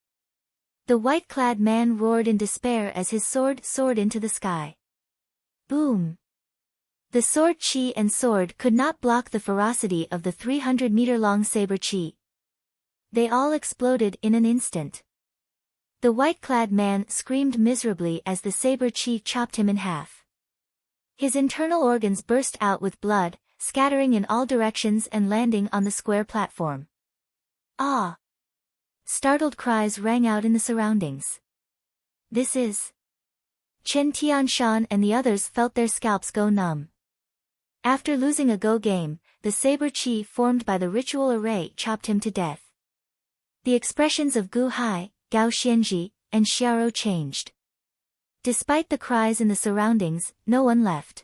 Speaker 1: The white-clad man roared in despair as his sword soared into the sky. Boom! The sword chi and sword could not block the ferocity of the 300-meter-long saber chi. They all exploded in an instant. The white-clad man screamed miserably as the saber chi chopped him in half. His internal organs burst out with blood, scattering in all directions and landing on the square platform. Ah! Startled cries rang out in the surroundings. This is... Chen Tianshan and the others felt their scalps go numb. After losing a Go game, the saber chi formed by the ritual array chopped him to death. The expressions of Gu Hai, Gao Xianji, and Xiao changed. Despite the cries in the surroundings, no one left.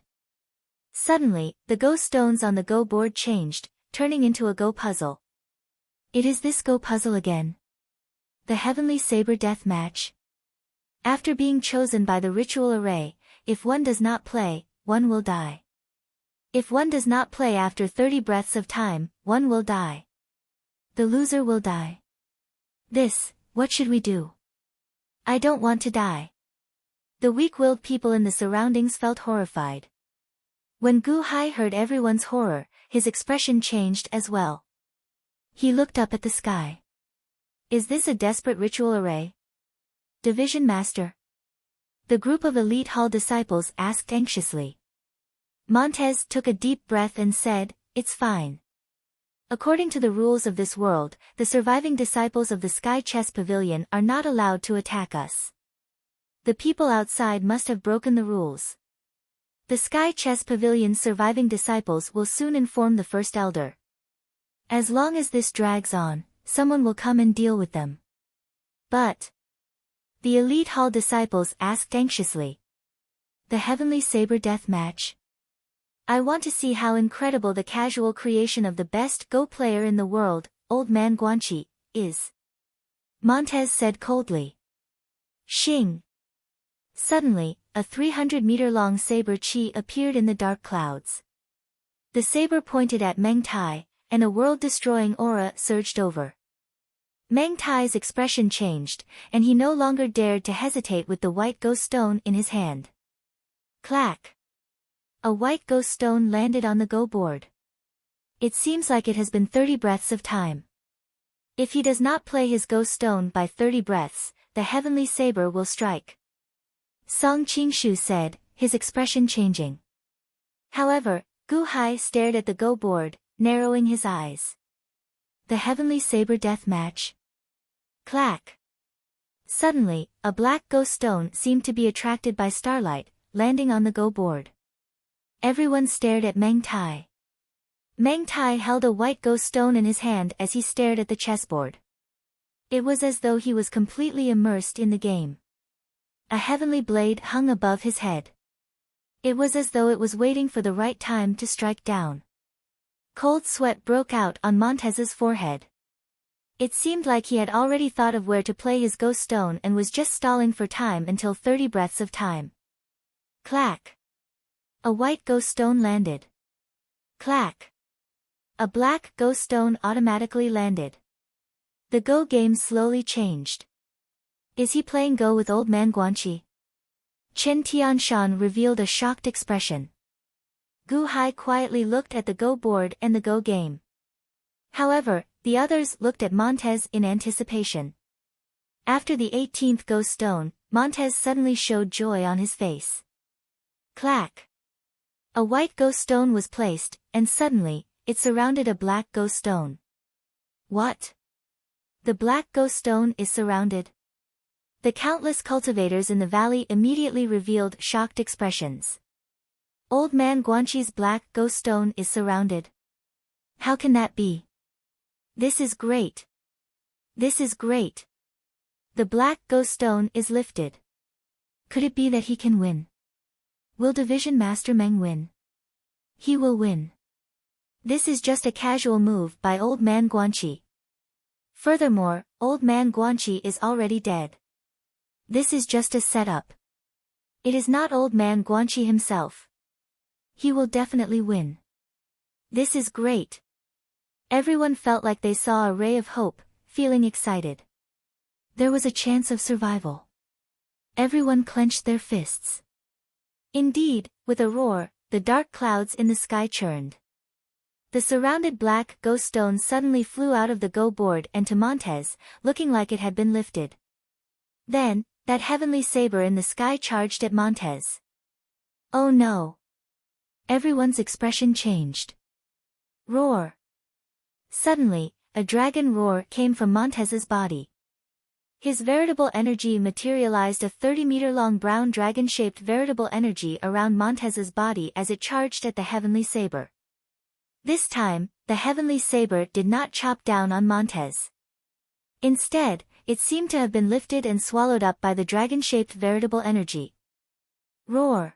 Speaker 1: Suddenly, the Go stones on the Go board changed, turning into a Go puzzle. It is this Go puzzle again. The Heavenly Saber Death Match. After being chosen by the ritual array, if one does not play, one will die. If one does not play after 30 breaths of time, one will die. The loser will die. What should we do? I don't want to die. The weak-willed people in the surroundings felt horrified. When Gu Hai heard everyone's horror, his expression changed as well. He looked up at the sky. Is this a desperate ritual array? Division Master? The group of elite hall disciples asked anxiously. Montez took a deep breath and said, "It's fine. According to the rules of this world, the surviving disciples of the Sky Chess Pavilion are not allowed to attack us. The people outside must have broken the rules. The Sky Chess Pavilion's surviving disciples will soon inform the First Elder. As long as this drags on, someone will come and deal with them." But the elite hall disciples asked anxiously. The Heavenly Saber Death Match? I want to see how incredible the casual creation of the best Go player in the world, Old Man Guanqi, is. Montez said coldly. Xing. Suddenly, a 300-meter-long saber chi appeared in the dark clouds. The saber pointed at Meng Tai, and a world-destroying aura surged over. Meng Tai's expression changed, and he no longer dared to hesitate with the white ghost stone in his hand. Clack! A white ghost stone landed on the Go board. It seems like it has been 30 breaths of time. If he does not play his ghost stone by 30 breaths, the heavenly saber will strike. Song Qingshu said, his expression changing. However, Gu Hai stared at the Go board, narrowing his eyes. The Heavenly Saber Death Match? Clack! Suddenly, a black ghost stone seemed to be attracted by starlight, landing on the Go board. Everyone stared at Meng Tai. Meng Tai held a white ghost stone in his hand as he stared at the chessboard. It was as though he was completely immersed in the game. A heavenly blade hung above his head. It was as though it was waiting for the right time to strike down. Cold sweat broke out on Montez's forehead. It seemed like he had already thought of where to play his ghost stone and was just stalling for time until 30 breaths of time. Clack! A white ghost stone landed. Clack! A black ghost stone automatically landed. The Go game slowly changed. Is he playing Go with Old Man Guanqi? Chen Tianshan revealed a shocked expression. Gu Hai quietly looked at the Go board and the Go game. However, the others looked at Montez in anticipation. After the 18th Go stone, Montez suddenly showed joy on his face. Clack! A white Go stone was placed, and suddenly, it surrounded a black Go stone. What? The black Go stone is surrounded? The countless cultivators in the valley immediately revealed shocked expressions. Old Man Guanqi's black Go stone is surrounded. How can that be? This is great. This is great. The black Go stone is lifted. Could it be that he can win? Will Division Master Meng win? He will win. This is just a casual move by Old Man Guanqi. Furthermore, Old Man Guanqi is already dead. This is just a setup. It is not Old Man Guanqi himself. He will definitely win. This is great. Everyone felt like they saw a ray of hope, feeling excited. There was a chance of survival. Everyone clenched their fists. Indeed, with a roar, the dark clouds in the sky churned. The surrounded black go stones suddenly flew out of the go board and to Montez, looking like it had been lifted. Then, that heavenly saber in the sky charged at Montez. Oh no! Everyone's expression changed. Roar! Suddenly, a dragon roar came from Montez's body. His veritable energy materialized, a 30-meter-long brown dragon-shaped veritable energy around Montez's body as it charged at the heavenly saber. This time, the heavenly saber did not chop down on Montez. Instead, it seemed to have been lifted and swallowed up by the dragon-shaped veritable energy. Roar!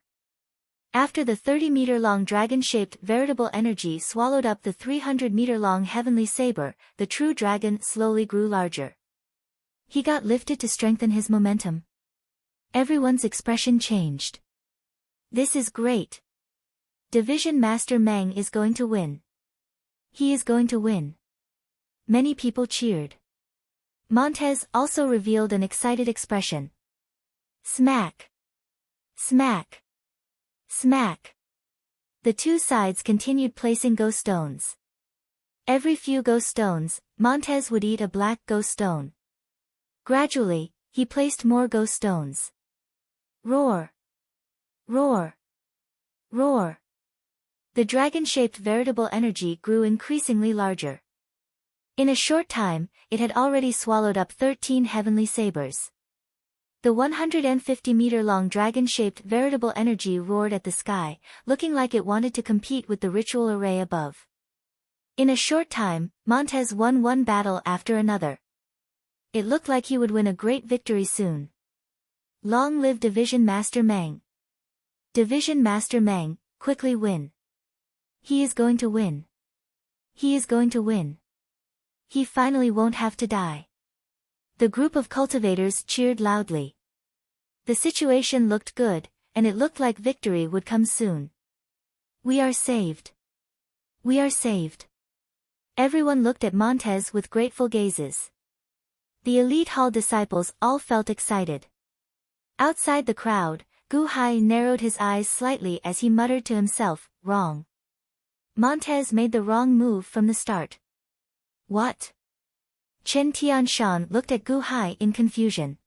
Speaker 1: After the 30-meter-long dragon-shaped veritable energy swallowed up the 300-meter-long heavenly saber, the true dragon slowly grew larger. He got lifted to strengthen his momentum. Everyone's expression changed. This is great. Division Master Meng is going to win. He is going to win. Many people cheered. Montez also revealed an excited expression. Smack! Smack! Smack! The two sides continued placing go stones. Every few go stones, Montez would eat a black go stone. Gradually, he placed more go stones. Roar! Roar! Roar! The dragon-shaped veritable energy grew increasingly larger. In a short time, it had already swallowed up 13 heavenly sabers. The 150-meter-long dragon-shaped veritable energy roared at the sky, looking like it wanted to compete with the ritual array above. In a short time, Montez won one battle after another. It looked like he would win a great victory soon. Long live Division Master Meng. Division Master Meng, quickly win. He is going to win. He is going to win. He finally won't have to die. The group of cultivators cheered loudly. The situation looked good, and it looked like victory would come soon. We are saved. We are saved. Everyone looked at Montez with grateful gazes. The elite hall disciples all felt excited. Outside the crowd, Gu Hai narrowed his eyes slightly as he muttered to himself, wrong. Montez made the wrong move from the start. What? Chen Tianshan looked at Gu Hai in confusion.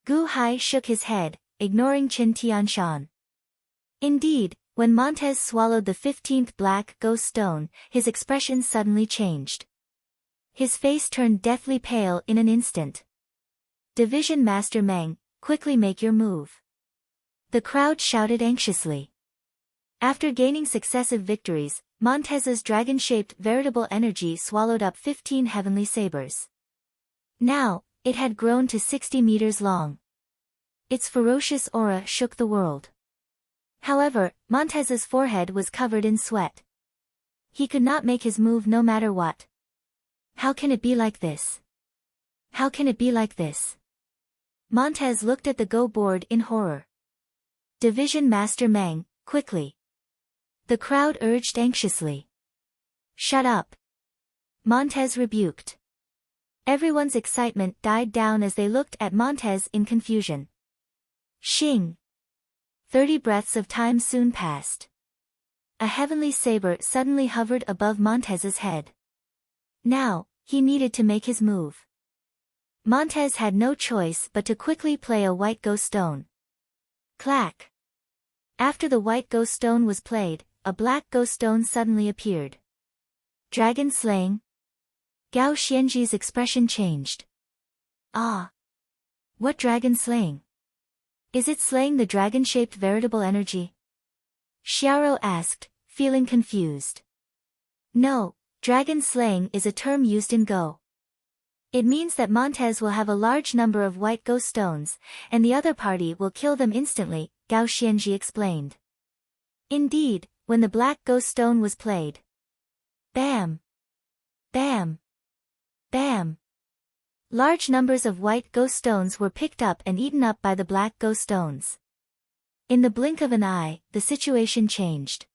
Speaker 1: Gu Hai shook his head, ignoring Chen Tianshan. Indeed, when Montez swallowed the 15th black go stone, his expression suddenly changed. His face turned deathly pale in an instant. Division Master Meng, quickly make your move. The crowd shouted anxiously. After gaining successive victories, Montez's dragon-shaped veritable energy swallowed up 15 heavenly sabers. Now, it had grown to 60 meters long. Its ferocious aura shook the world. However, Montez's forehead was covered in sweat. He could not make his move no matter what. How can it be like this? How can it be like this? Montez looked at the go board in horror. Division Master Meng, quickly. The crowd urged anxiously. Shut up. Montez rebuked. Everyone's excitement died down as they looked at Montez in confusion. Shing! 30 breaths of time soon passed. A heavenly saber suddenly hovered above Montez's head. Now, he needed to make his move. Montez had no choice but to quickly play a white go stone. Clack! After the white go stone was played, a black go stone suddenly appeared. Dragon slaying? Gao Xianji's expression changed. Ah! What dragon slaying? Is it slaying the dragon-shaped veritable energy? Xiaoro asked, feeling confused. No, dragon slaying is a term used in Go. It means that Montez will have a large number of white go stones, and the other party will kill them instantly, Gao Xianji explained. Indeed, when the black ghost stone was played. Bam! Bam! Bam! Large numbers of white ghost stones were picked up and eaten up by the black ghost stones. In the blink of an eye, the situation changed.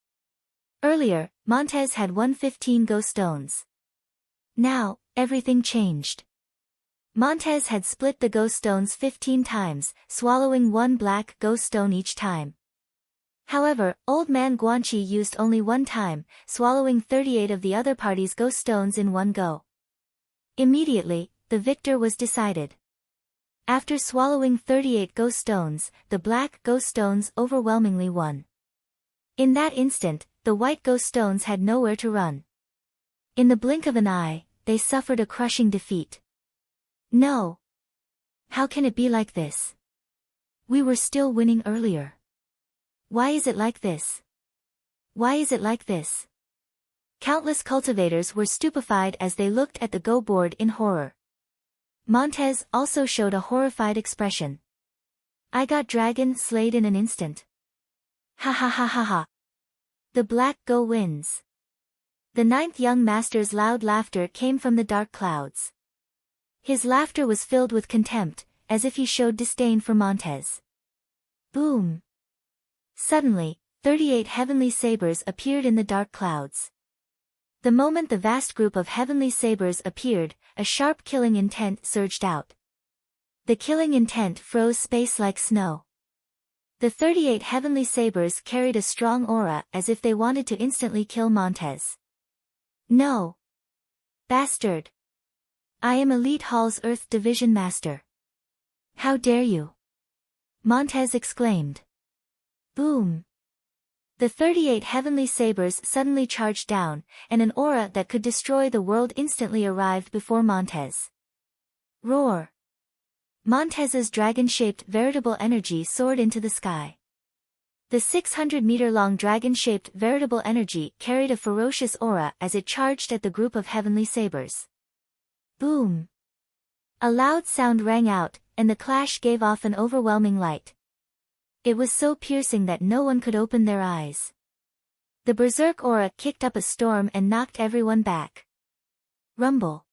Speaker 1: Earlier, Montez had won 15 ghost stones. Now, everything changed. Montez had split the ghost stones 15 times, swallowing one black ghost stone each time. However, Old Man Guanqi used only one time, swallowing 38 of the other party's ghost stones in one go. Immediately, the victor was decided. After swallowing 38 ghost stones, the black ghost stones overwhelmingly won. In that instant, the white ghost stones had nowhere to run. In the blink of an eye, they suffered a crushing defeat. No! How can it be like this? We were still winning earlier. Why is it like this? Why is it like this? Countless cultivators were stupefied as they looked at the Go board in horror. Montez also showed a horrified expression. I got dragon slayed in an instant. Ha ha ha ha ha. The black Go wins. The ninth young master's loud laughter came from the dark clouds. His laughter was filled with contempt, as if he showed disdain for Montez. Boom! Suddenly, 38 heavenly sabers appeared in the dark clouds. The moment the vast group of heavenly sabers appeared, a sharp killing intent surged out. The killing intent froze space like snow. The 38 heavenly sabers carried a strong aura as if they wanted to instantly kill Montez. No! Bastard! I am Elite Hall's Earth Division Master. How dare you? Montez exclaimed. Boom! The 38 heavenly sabers suddenly charged down, and an aura that could destroy the world instantly arrived before Montez. Roar! Montez's dragon-shaped veritable energy soared into the sky. The 600-meter-long dragon-shaped veritable energy carried a ferocious aura as it charged at the group of heavenly sabers. Boom! A loud sound rang out, and the clash gave off an overwhelming light. It was so piercing that no one could open their eyes. The berserk aura kicked up a storm and knocked everyone back. Rumble.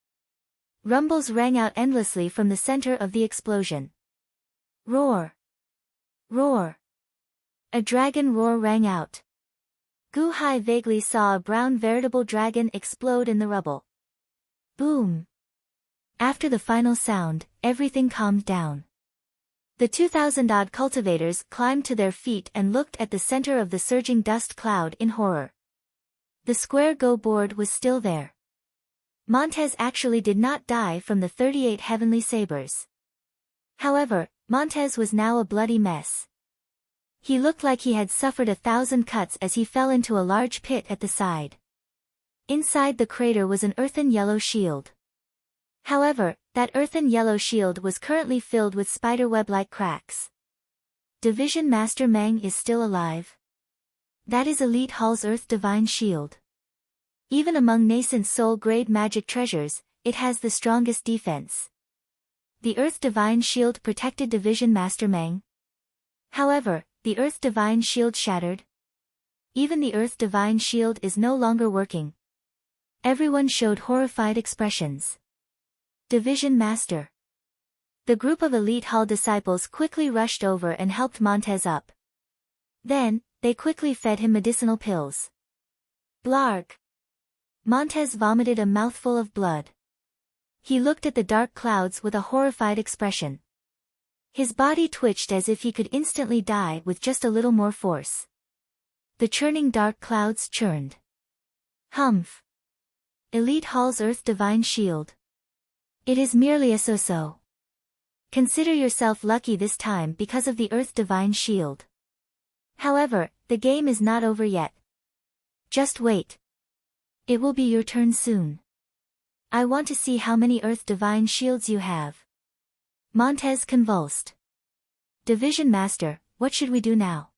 Speaker 1: Rumbles rang out endlessly from the center of the explosion. Roar. Roar. A dragon roar rang out. Gu Hai vaguely saw a brown veritable dragon explode in the rubble. Boom. After the final sound, everything calmed down. The 2,000-odd cultivators climbed to their feet and looked at the center of the surging dust cloud in horror. The square Go board was still there. Montez actually did not die from the 38 heavenly sabers. However, Montez was now a bloody mess. He looked like he had suffered 1,000 cuts as he fell into a large pit at the side. Inside the crater was an earthen yellow shield. However, that earthen yellow shield was currently filled with spiderweb-like cracks. Division Master Meng is still alive. That is Elite Hall's Earth Divine Shield. Even among nascent soul-grade magic treasures, it has the strongest defense. The Earth Divine Shield protected Division Master Meng. However, the Earth Divine Shield shattered. Even the Earth Divine Shield is no longer working. Everyone showed horrified expressions. Division Master. The group of Elite Hall disciples quickly rushed over and helped Montez up. Then, they quickly fed him medicinal pills. Blarg! Montez vomited a mouthful of blood. He looked at the dark clouds with a horrified expression. His body twitched as if he could instantly die with just a little more force. The churning dark clouds churned. Humph! Elite Hall's Earth Divine Shield. It is merely a so-so. Consider yourself lucky this time because of the Earth Divine Shield. However, the game is not over yet. Just wait. It will be your turn soon. I want to see how many Earth Divine Shields you have. Montez convulsed. Division Master, what should we do now?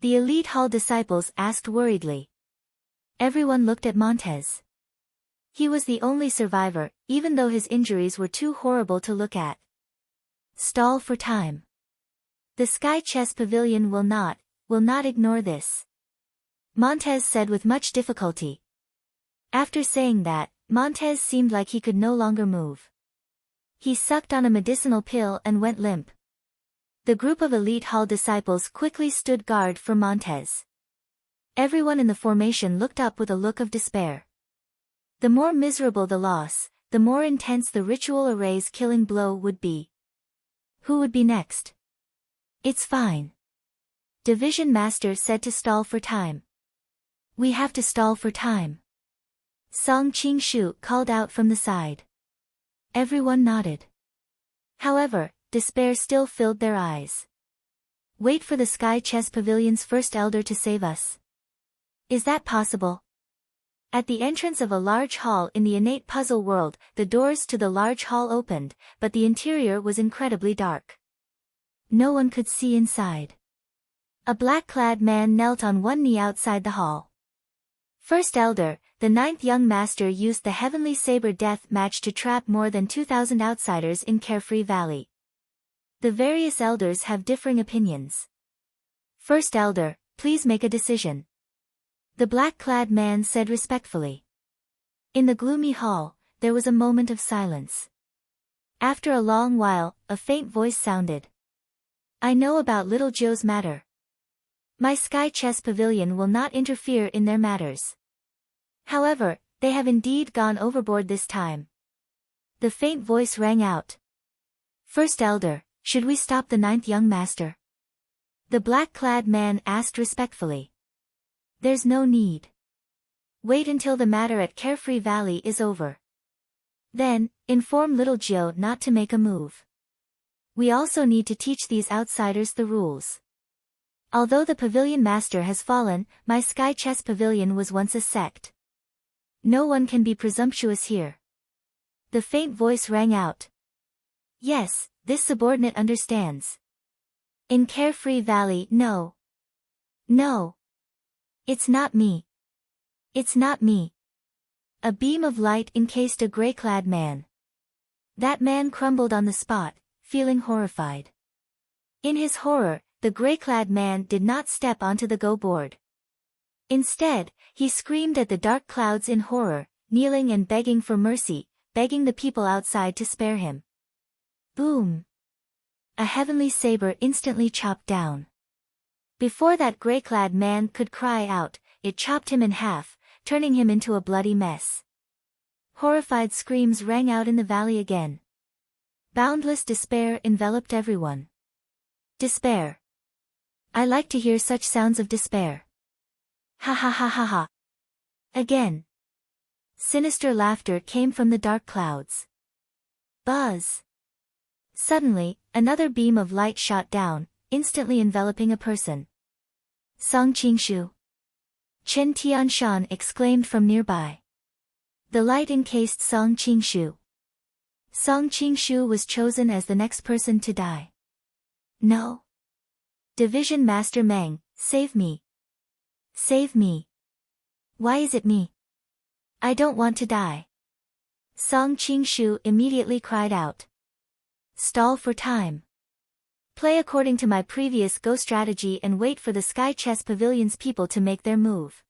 Speaker 1: The Elite Hall disciples asked worriedly. Everyone looked at Montez. He was the only survivor, even though his injuries were too horrible to look at. Stall for time. The Sky Chess Pavilion will not ignore this. Montez said with much difficulty. After saying that, Montez seemed like he could no longer move. He sucked on a medicinal pill and went limp. The group of elite hall disciples quickly stood guard for Montez. Everyone in the formation looked up with a look of despair. The more miserable the loss, the more intense the ritual array's killing blow would be. Who would be next? It's fine. Division Master said to stall for time. We have to stall for time. Song Qing-shu called out from the side. Everyone nodded. However, despair still filled their eyes. Wait for the Sky Chess Pavilion's first elder to save us. Is that possible? At the entrance of a large hall in the innate puzzle world, the doors to the large hall opened, but the interior was incredibly dark. No one could see inside. A black-clad man knelt on one knee outside the hall. First Elder, the 9th young master used the Heavenly Saber death match to trap more than 2,000 outsiders in Carefree Valley. The various elders have differing opinions. First Elder, please make a decision. The black-clad man said respectfully. In the gloomy hall, there was a moment of silence. After a long while, a faint voice sounded. I know about Little Joe's matter. My Sky Chess Pavilion will not interfere in their matters. However, they have indeed gone overboard this time. The faint voice rang out. First Elder, should we stop the 9th young master? The black-clad man asked respectfully. There's no need. Wait until the matter at Carefree Valley is over. Then, inform Little Joe not to make a move. We also need to teach these outsiders the rules. Although the Pavilion Master has fallen, my Sky Chess Pavilion was once a sect. No one can be presumptuous here. The faint voice rang out. Yes, this subordinate understands. In Carefree Valley, no. No. It's not me. It's not me. A beam of light encased a gray-clad man. That man crumbled on the spot, feeling horrified. In his horror, the gray-clad man did not step onto the go board. Instead, he screamed at the dark clouds in horror, kneeling and begging for mercy, begging the people outside to spare him. Boom! A heavenly saber instantly chopped down. Before that gray-clad man could cry out, it chopped him in half, turning him into a bloody mess. Horrified screams rang out in the valley again. Boundless despair enveloped everyone. Despair. I like to hear such sounds of despair. Ha ha ha ha ha. Again. Sinister laughter came from the dark clouds. Buzz. Suddenly, another beam of light shot down, instantly enveloping a person. Song Qingshu. Chen Tianshan exclaimed from nearby. The light encased Song Qingshu. Song Qingshu was chosen as the next person to die. No. Division Master Meng, save me. Save me. Why is it me? I don't want to die. Song Qingshu immediately cried out. Stall for time. Play according to my previous Go strategy and wait for the Sky Chess Pavilion's people to make their move.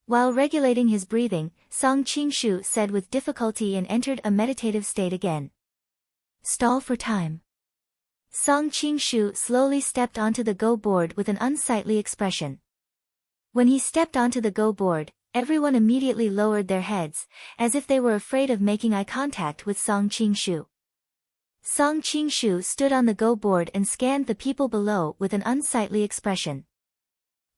Speaker 1: While regulating his breathing, Song Qingshu said with difficulty and entered a meditative state again. Stall for time. Song Qingshu slowly stepped onto the Go board with an unsightly expression. When he stepped onto the Go board, everyone immediately lowered their heads, as if they were afraid of making eye contact with Song Qingshu. Song Qingshu stood on the Go board and scanned the people below with an unsightly expression.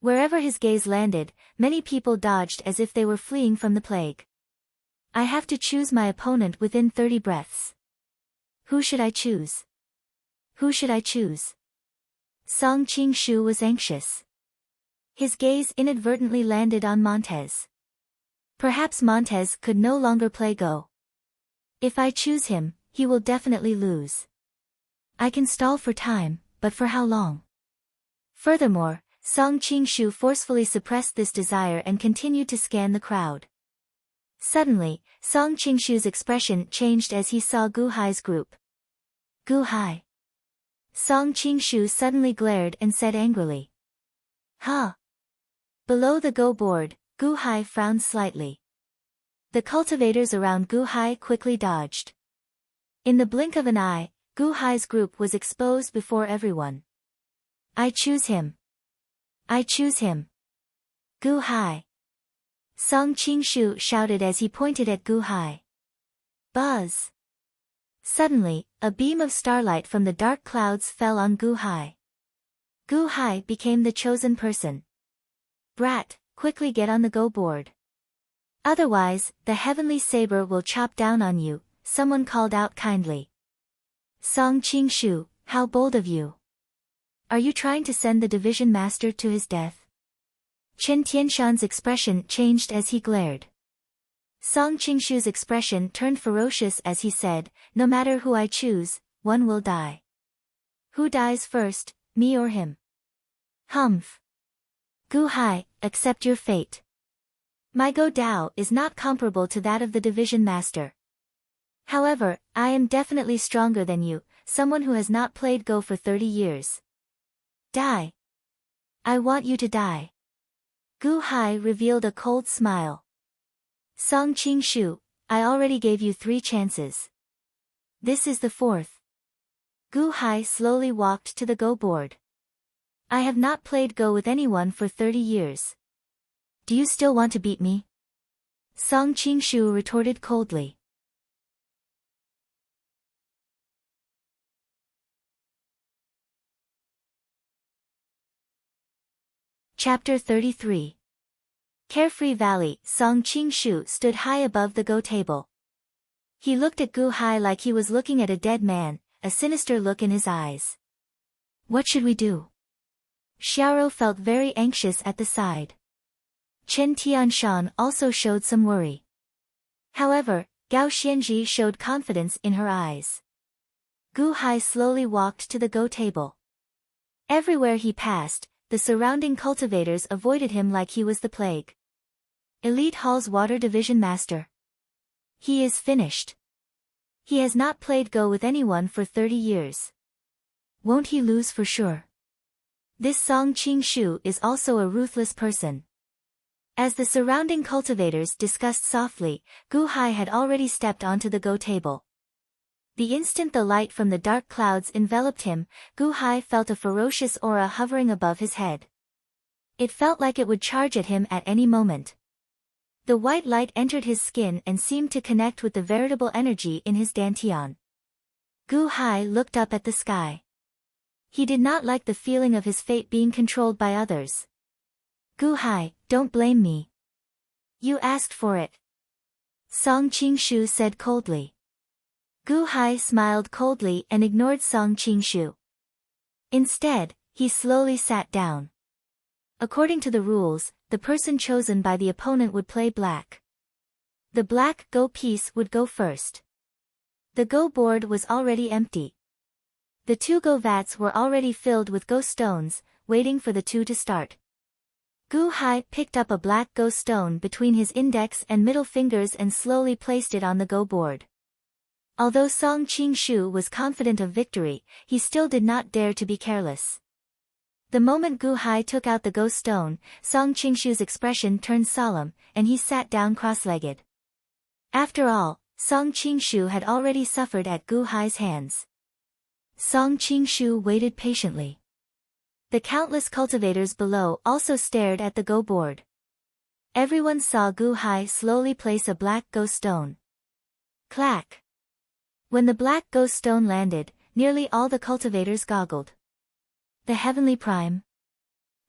Speaker 1: Wherever his gaze landed, many people dodged as if they were fleeing from the plague. I have to choose my opponent within 30 breaths. Who should I choose? Who should I choose? Song Qingshu was anxious. His gaze inadvertently landed on Montez. Perhaps Montez could no longer play Go. If I choose him, he will definitely lose. I can stall for time, but for how long? Furthermore, Song Qingshu forcefully suppressed this desire and continued to scan the crowd. Suddenly, Song Qingshu's expression changed as he saw Gu Hai's group. Gu Hai. Song Qingshu suddenly glared and said angrily. Huh? Below the Go board, Gu Hai frowned slightly. The cultivators around Gu Hai quickly dodged. In the blink of an eye, Gu Hai's group was exposed before everyone. I choose him. I choose him. Gu Hai. Song Qingshu shouted as he pointed at Gu Hai. Buzz. Suddenly, a beam of starlight from the dark clouds fell on Gu Hai. Gu Hai became the chosen person. Brat, quickly get on the Go board. Otherwise, the heavenly saber will chop down on you, someone called out kindly. Song Qingshu, how bold of you. Are you trying to send the division master to his death? Chen Tianshan's expression changed as he glared. Song Qingshu's expression turned ferocious as he said, no matter who I choose, one will die. Who dies first, me or him? Humph. Gu Hai, accept your fate. My Go Dao is not comparable to that of the division master. However, I am definitely stronger than you, someone who has not played Go for 30 years. Die. I want you to die. Gu Hai revealed a cold smile. Song Qingshu, I already gave you 3 chances. This is the 4th. Gu Hai slowly walked to the Go board. I have not played Go with anyone for 30 years. Do you still want to beat me? Song Qingshu retorted coldly. Chapter 33. Carefree Valley. Song Qingshu stood high above the Go table. He looked at Gu Hai like he was looking at a dead man, a sinister look in his eyes. What should we do? Xiaoro felt very anxious at the side. Chen Tianshan also showed some worry. However, Gao Xianji showed confidence in her eyes. Gu Hai slowly walked to the Go table. Everywhere he passed, the surrounding cultivators avoided him like he was the plague. Elite Hall's Water Division Master. He is finished. He has not played Go with anyone for 30 years. Won't he lose for sure? This Song Qingshu is also a ruthless person. As the surrounding cultivators discussed softly, Gu Hai had already stepped onto the Go table. The instant the light from the dark clouds enveloped him, Gu Hai felt a ferocious aura hovering above his head. It felt like it would charge at him at any moment. The white light entered his skin and seemed to connect with the veritable energy in his dantian. Gu Hai looked up at the sky. He did not like the feeling of his fate being controlled by others. Gu Hai, don't blame me. You asked for it. Song Qingshu said coldly. Gu Hai smiled coldly and ignored Song Qingshu. Instead, he slowly sat down. According to the rules, the person chosen by the opponent would play black. The black Go piece would go first. The Go board was already empty. The 2 Go vats were already filled with Go stones, waiting for the 2 to start. Gu Hai picked up a black Go stone between his index and middle fingers and slowly placed it on the Go board. Although Song Qingshu was confident of victory, he still did not dare to be careless. The moment Gu Hai took out the Go stone, Song Qingshu's expression turned solemn, and he sat down cross-legged. After all, Song Qingshu had already suffered at Gu Hai's hands. Song Qingshu waited patiently. The countless cultivators below also stared at the Go board. Everyone saw Gu Hai slowly place a black Go stone. Clack! When the black Go stone landed, nearly all the cultivators goggled. The Heavenly Prime.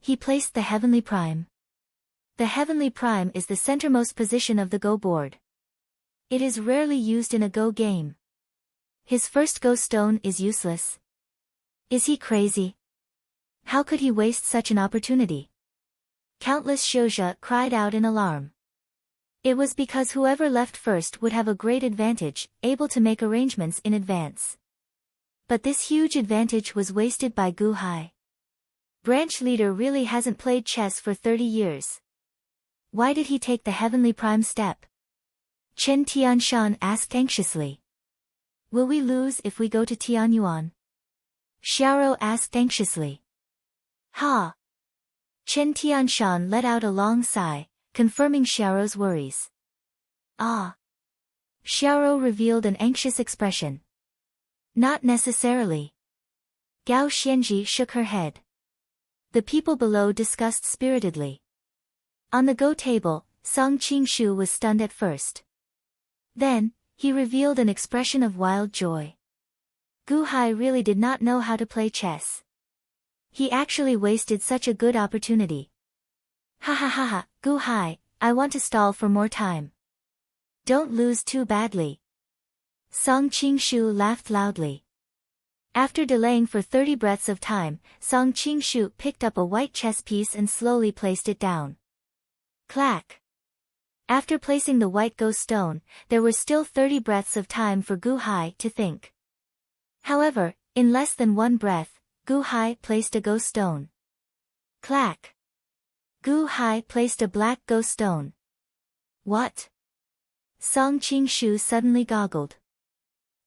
Speaker 1: He placed the Heavenly Prime. The Heavenly Prime is the centermost position of the Go board. It is rarely used in a Go game. His first Go stone is useless. Is he crazy? How could he waste such an opportunity? Countless Shouja cried out in alarm. It was because whoever left first would have a great advantage, able to make arrangements in advance. But this huge advantage was wasted by Gu Hai. Branch leader really hasn't played chess for 30 years. Why did he take the Heavenly Prime step? Chen Tianshan asked anxiously. Will we lose if we go to Tianyuan? Xiaoro asked anxiously. Ha! Chen Tianshan let out a long sigh, confirming Xiaoro's worries. Ah! Xiaoro revealed an anxious expression. Not necessarily. Gao Xianji shook her head. The people below discussed spiritedly. On the go table, Song Qingshu was stunned at first. Then, he revealed an expression of wild joy. Gu Hai really did not know how to play chess. He actually wasted such a good opportunity. Ha ha ha ha, Gu Hai, I want to stall for more time. Don't lose too badly. Song Qingshu laughed loudly. After delaying for 30 breaths of time, Song Qingshu picked up a white chess piece and slowly placed it down. Clack. After placing the white ghost stone, there were still 30 breaths of time for Gu Hai to think. However, in less than one breath, Gu Hai placed a ghost stone. Clack. Gu Hai placed a black ghost stone. What? Song Qingshu suddenly goggled.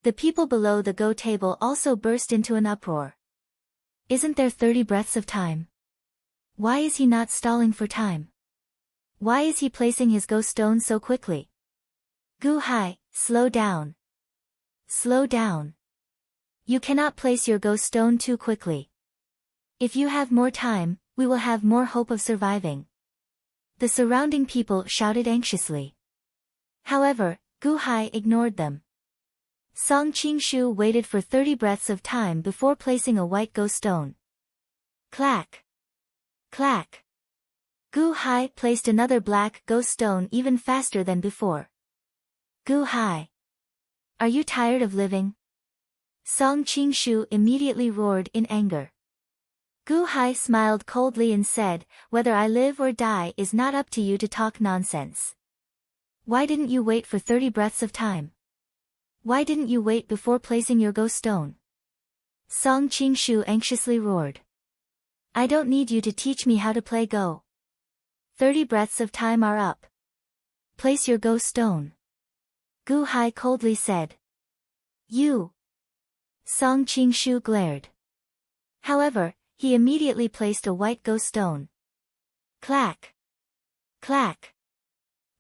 Speaker 1: The people below the go table also burst into an uproar. Isn't there 30 breaths of time? Why is he not stalling for time? Why is he placing his ghost stone so quickly? Gu Hai, slow down. Slow down. You cannot place your ghost stone too quickly. If you have more time, we will have more hope of surviving. The surrounding people shouted anxiously. However, Gu Hai ignored them. Song Qingshu waited for 30 breaths of time before placing a white ghost stone. Clack. Clack. Gu Hai placed another black ghost stone even faster than before. Gu Hai. Are you tired of living? Song Qingshu immediately roared in anger. Gu Hai smiled coldly and said, whether I live or die is not up to you to talk nonsense. Why didn't you wait for 30 breaths of time? Why didn't you wait before placing your ghost stone? Song Qingshu anxiously roared. I don't need you to teach me how to play Go. 30 breaths of time are up. Place your ghost stone. Gu Hai coldly said. You. Song Qingshu glared. However, he immediately placed a white ghost stone. Clack. Clack.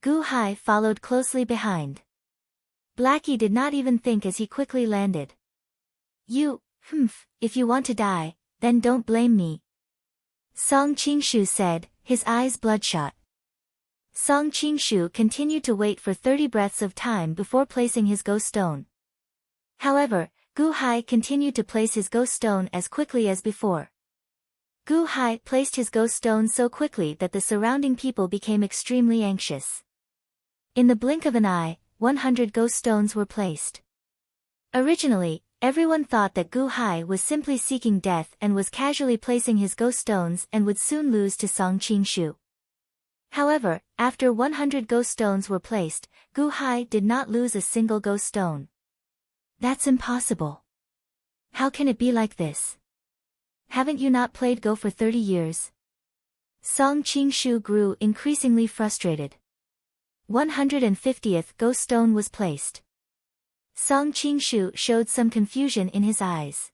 Speaker 1: Gu Hai followed closely behind. Blackie did not even think as he quickly landed. You, if you want to die, then don't blame me. Song Qingshu said, his eyes bloodshot. Song Qingshu continued to wait for 30 breaths of time before placing his ghost stone. However, Gu Hai continued to place his ghost stone as quickly as before. Gu Hai placed his ghost stone so quickly that the surrounding people became extremely anxious. In the blink of an eye, 100 ghost stones were placed. Originally, everyone thought that Gu Hai was simply seeking death and was casually placing his ghost stones and would soon lose to Song Qingshu. However, after 100 ghost stones were placed, Gu Hai did not lose a single ghost stone. That's impossible. How can it be like this? Haven't you not played Go for 30 years? Song Qingshu grew increasingly frustrated. 150th ghost stone was placed. Song Qingshu showed some confusion in his eyes.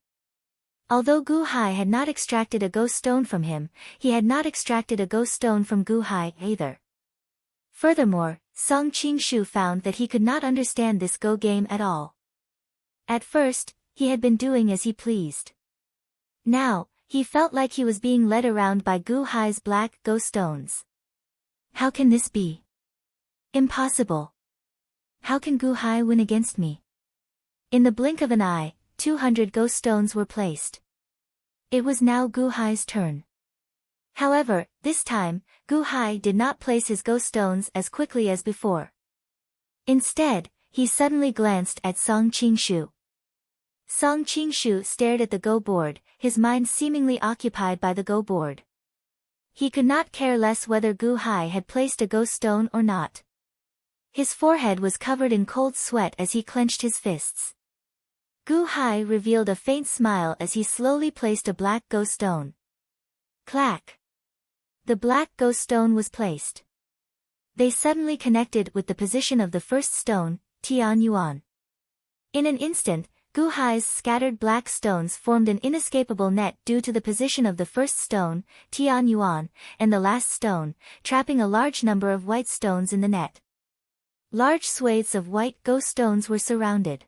Speaker 1: Although Gu Hai had not extracted a ghost stone from him, he had not extracted a ghost stone from Gu Hai either. Furthermore, Song Qingshu found that he could not understand this Go game at all. At first, he had been doing as he pleased. Now, he felt like he was being led around by Gu Hai's black ghost stones. How can this be? Impossible. How can Gu Hai win against me? In the blink of an eye, 200 ghost stones were placed. It was now Gu Hai's turn. However, this time, Gu Hai did not place his ghost stones as quickly as before. Instead, he suddenly glanced at Song Qingshu. Song Qingshu stared at the Go board, his mind seemingly occupied by the Go board. He could not care less whether Gu Hai had placed a ghost stone or not. His forehead was covered in cold sweat as he clenched his fists. Gu Hai revealed a faint smile as he slowly placed a black ghost stone. Clack. The black ghost stone was placed. They suddenly connected with the position of the first stone, Tian Yuan. In an instant, Gu Hai's scattered black stones formed an inescapable net due to the position of the first stone, Tian Yuan, and the last stone, trapping a large number of white stones in the net. Large swathes of white ghost stones were surrounded.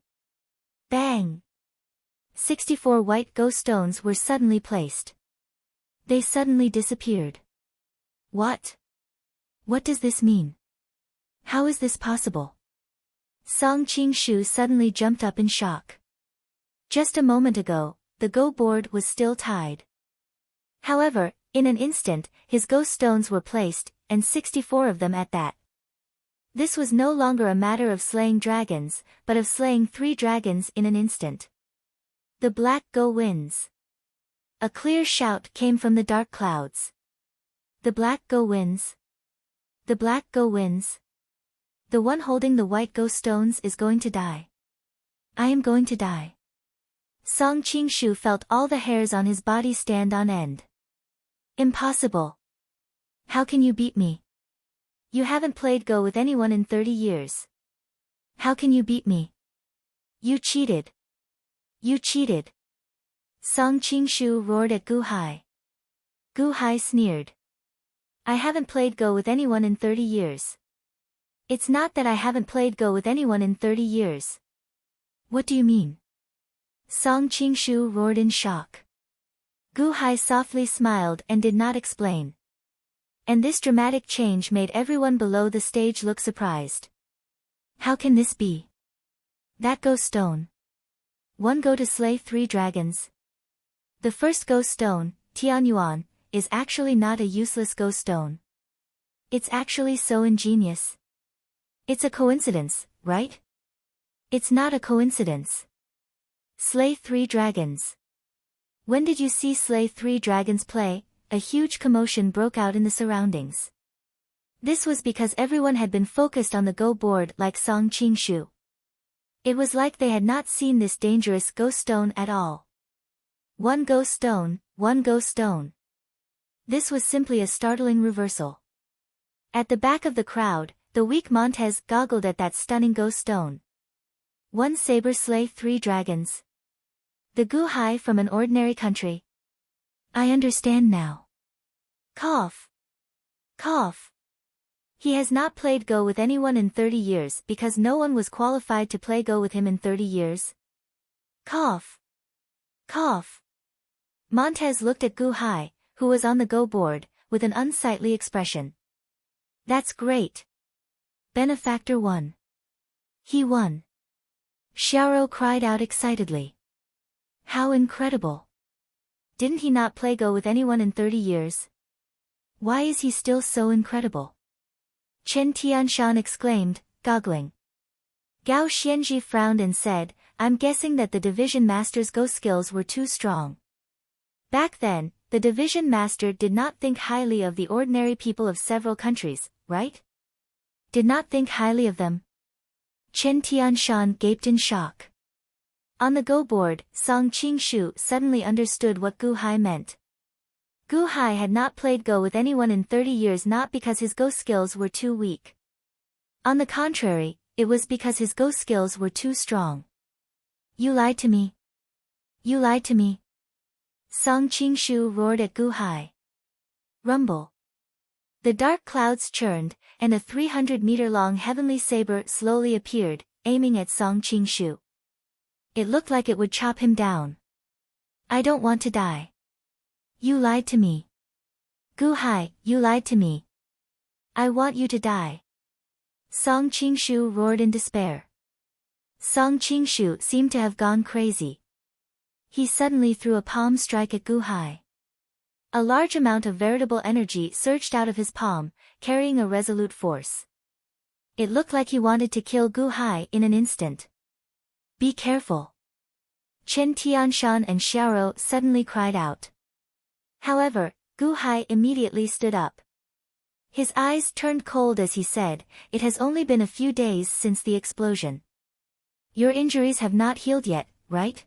Speaker 1: Bang! 64 white ghost stones were suddenly placed. They suddenly disappeared. What? What does this mean? How is this possible? Song Qingshu suddenly jumped up in shock. Just a moment ago, the go board was still tied. However, in an instant, his ghost stones were placed, and 64 of them at that. This was no longer a matter of slaying dragons, but of slaying 3 dragons in an instant. The black go wins. A clear shout came from the dark clouds. The black go wins. The black go wins. The one holding the white go stones is going to die. I am going to die. Song Qingshu felt all the hairs on his body stand on end. Impossible. How can you beat me? You haven't played Go with anyone in 30 years. How can you beat me? You cheated. You cheated. Song Qingshu roared at Gu Hai. Gu Hai sneered. I haven't played Go with anyone in 30 years. It's not that I haven't played Go with anyone in 30 years. What do you mean? Song Qingshu roared in shock. Gu Hai softly smiled and did not explain. And this dramatic change made everyone below the stage look surprised. How can this be? That Go stone. One Go to slay 3 dragons. The first Go stone, Tian Yuan, is actually not a useless Go stone. It's actually so ingenious. It's a coincidence, right? It's not a coincidence. Slay 3 dragons. When did you see slay 3 dragons play? A huge commotion broke out in the surroundings. This was because everyone had been focused on the Go board like Song Qingshu. It was like they had not seen this dangerous Go stone at all. One Go stone, one Go stone. This was simply a startling reversal. At the back of the crowd, the weak Montez goggled at that stunning Go stone. One saber slay 3 dragons. The Gu Hai from an ordinary country. I understand now. Cough. Cough. He has not played Go with anyone in 30 years because no one was qualified to play Go with him in 30 years. Cough. Cough. Montez looked at Gu Hai, who was on the Go board, with an unsightly expression. That's great. Benefactor won. He won. Xiaoro cried out excitedly. How incredible. Didn't he not play Go with anyone in 30 years? Why is he still so incredible? Chen Tianshan exclaimed, goggling. Gao Xianji frowned and said, I'm guessing that the division master's Go skills were too strong. Back then, the division master did not think highly of the ordinary people of several countries, right? Did not think highly of them. Chen Tianshan gaped in shock. On the Go board, Song Qingshu suddenly understood what Gu Hai meant. Gu Hai had not played Go with anyone in 30 years not because his Go skills were too weak. On the contrary, it was because his Go skills were too strong. You lied to me. You lied to me. Song Qingshu roared at Gu Hai. Rumble. The dark clouds churned, and a 300-meter-long heavenly saber slowly appeared, aiming at Song Qingshu. It looked like it would chop him down. I don't want to die. You lied to me. Gu Hai, you lied to me. I want you to die. Song Qingshu roared in despair. Song Qingshu seemed to have gone crazy. He suddenly threw a palm strike at Gu Hai. A large amount of veritable energy surged out of his palm, carrying a resolute force. It looked like he wanted to kill Gu Hai in an instant. Be careful. Chen Tianshan and Xiaoro suddenly cried out. However, Gu Hai immediately stood up. His eyes turned cold as he said, it has only been a few days since the explosion. Your injuries have not healed yet, right?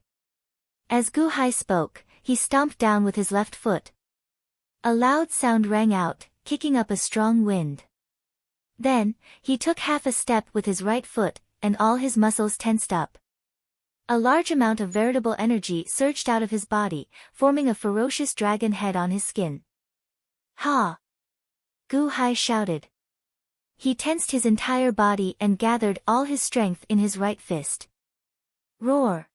Speaker 1: As Gu Hai spoke, he stomped down with his left foot. A loud sound rang out, kicking up a strong wind. Then, he took half a step with his right foot, and all his muscles tensed up. A large amount of veritable energy surged out of his body, forming a ferocious dragon head on his skin. Ha! Gu Hai shouted. He tensed his entire body and gathered all his strength in his right fist. Roar!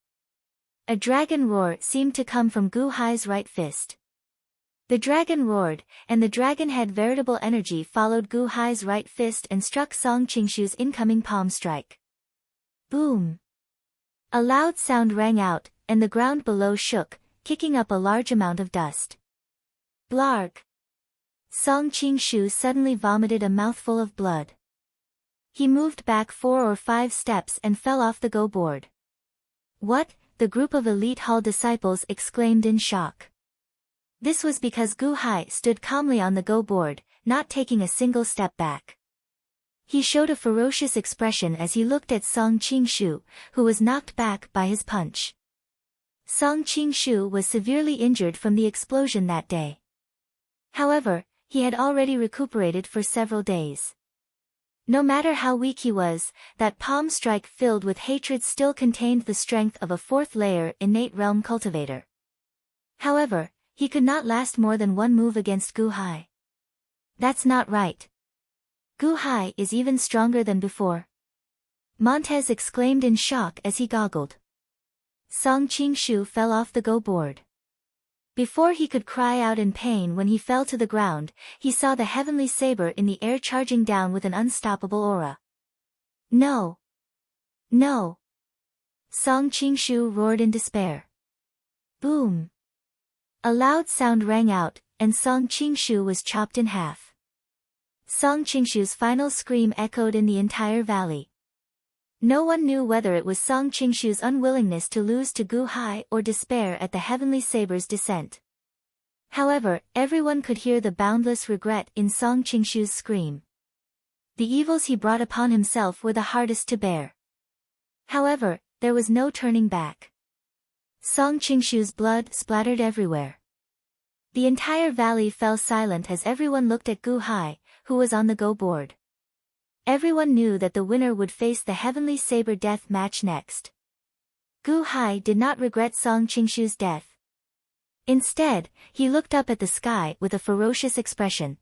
Speaker 1: A dragon roar seemed to come from Gu Hai's right fist. The dragon roared, and the dragon head veritable energy followed Gu Hai's right fist and struck Song Qingshu's incoming palm strike. Boom! A loud sound rang out, and the ground below shook, kicking up a large amount of dust. Blarg! Song Qingshu suddenly vomited a mouthful of blood. He moved back 4 or 5 steps and fell off the go board. What? The group of elite hall disciples exclaimed in shock. This was because Gu Hai stood calmly on the go board, not taking a single step back. He showed a ferocious expression as he looked at Song Qingshu, who was knocked back by his punch. Song Qingshu was severely injured from the explosion that day. However, he had already recuperated for several days. No matter how weak he was, that palm strike filled with hatred still contained the strength of a 4th-layer innate realm cultivator. However, he could not last more than one move against Gu Hai. That's not right. Gu Hai is even stronger than before. Montez exclaimed in shock as he goggled. Song Qingshu fell off the go board. Before he could cry out in pain when he fell to the ground, he saw the heavenly saber in the air charging down with an unstoppable aura. No! No! Song Qingshu roared in despair. Boom! A loud sound rang out, and Song Qingshu was chopped in half. Song Qingshu's final scream echoed in the entire valley. No one knew whether it was Song Qingshu's unwillingness to lose to Gu Hai or despair at the heavenly saber's descent. However, everyone could hear the boundless regret in Song Qingshu's scream. The evils he brought upon himself were the hardest to bear. However, there was no turning back. Song Qingshu's blood splattered everywhere. The entire valley fell silent as everyone looked at Gu Hai, who was on the go board. Everyone knew that the winner would face the Heavenly Saber death match next. Gu Hai did not regret Song Qingshu's death. Instead, he looked up at the sky with a ferocious expression.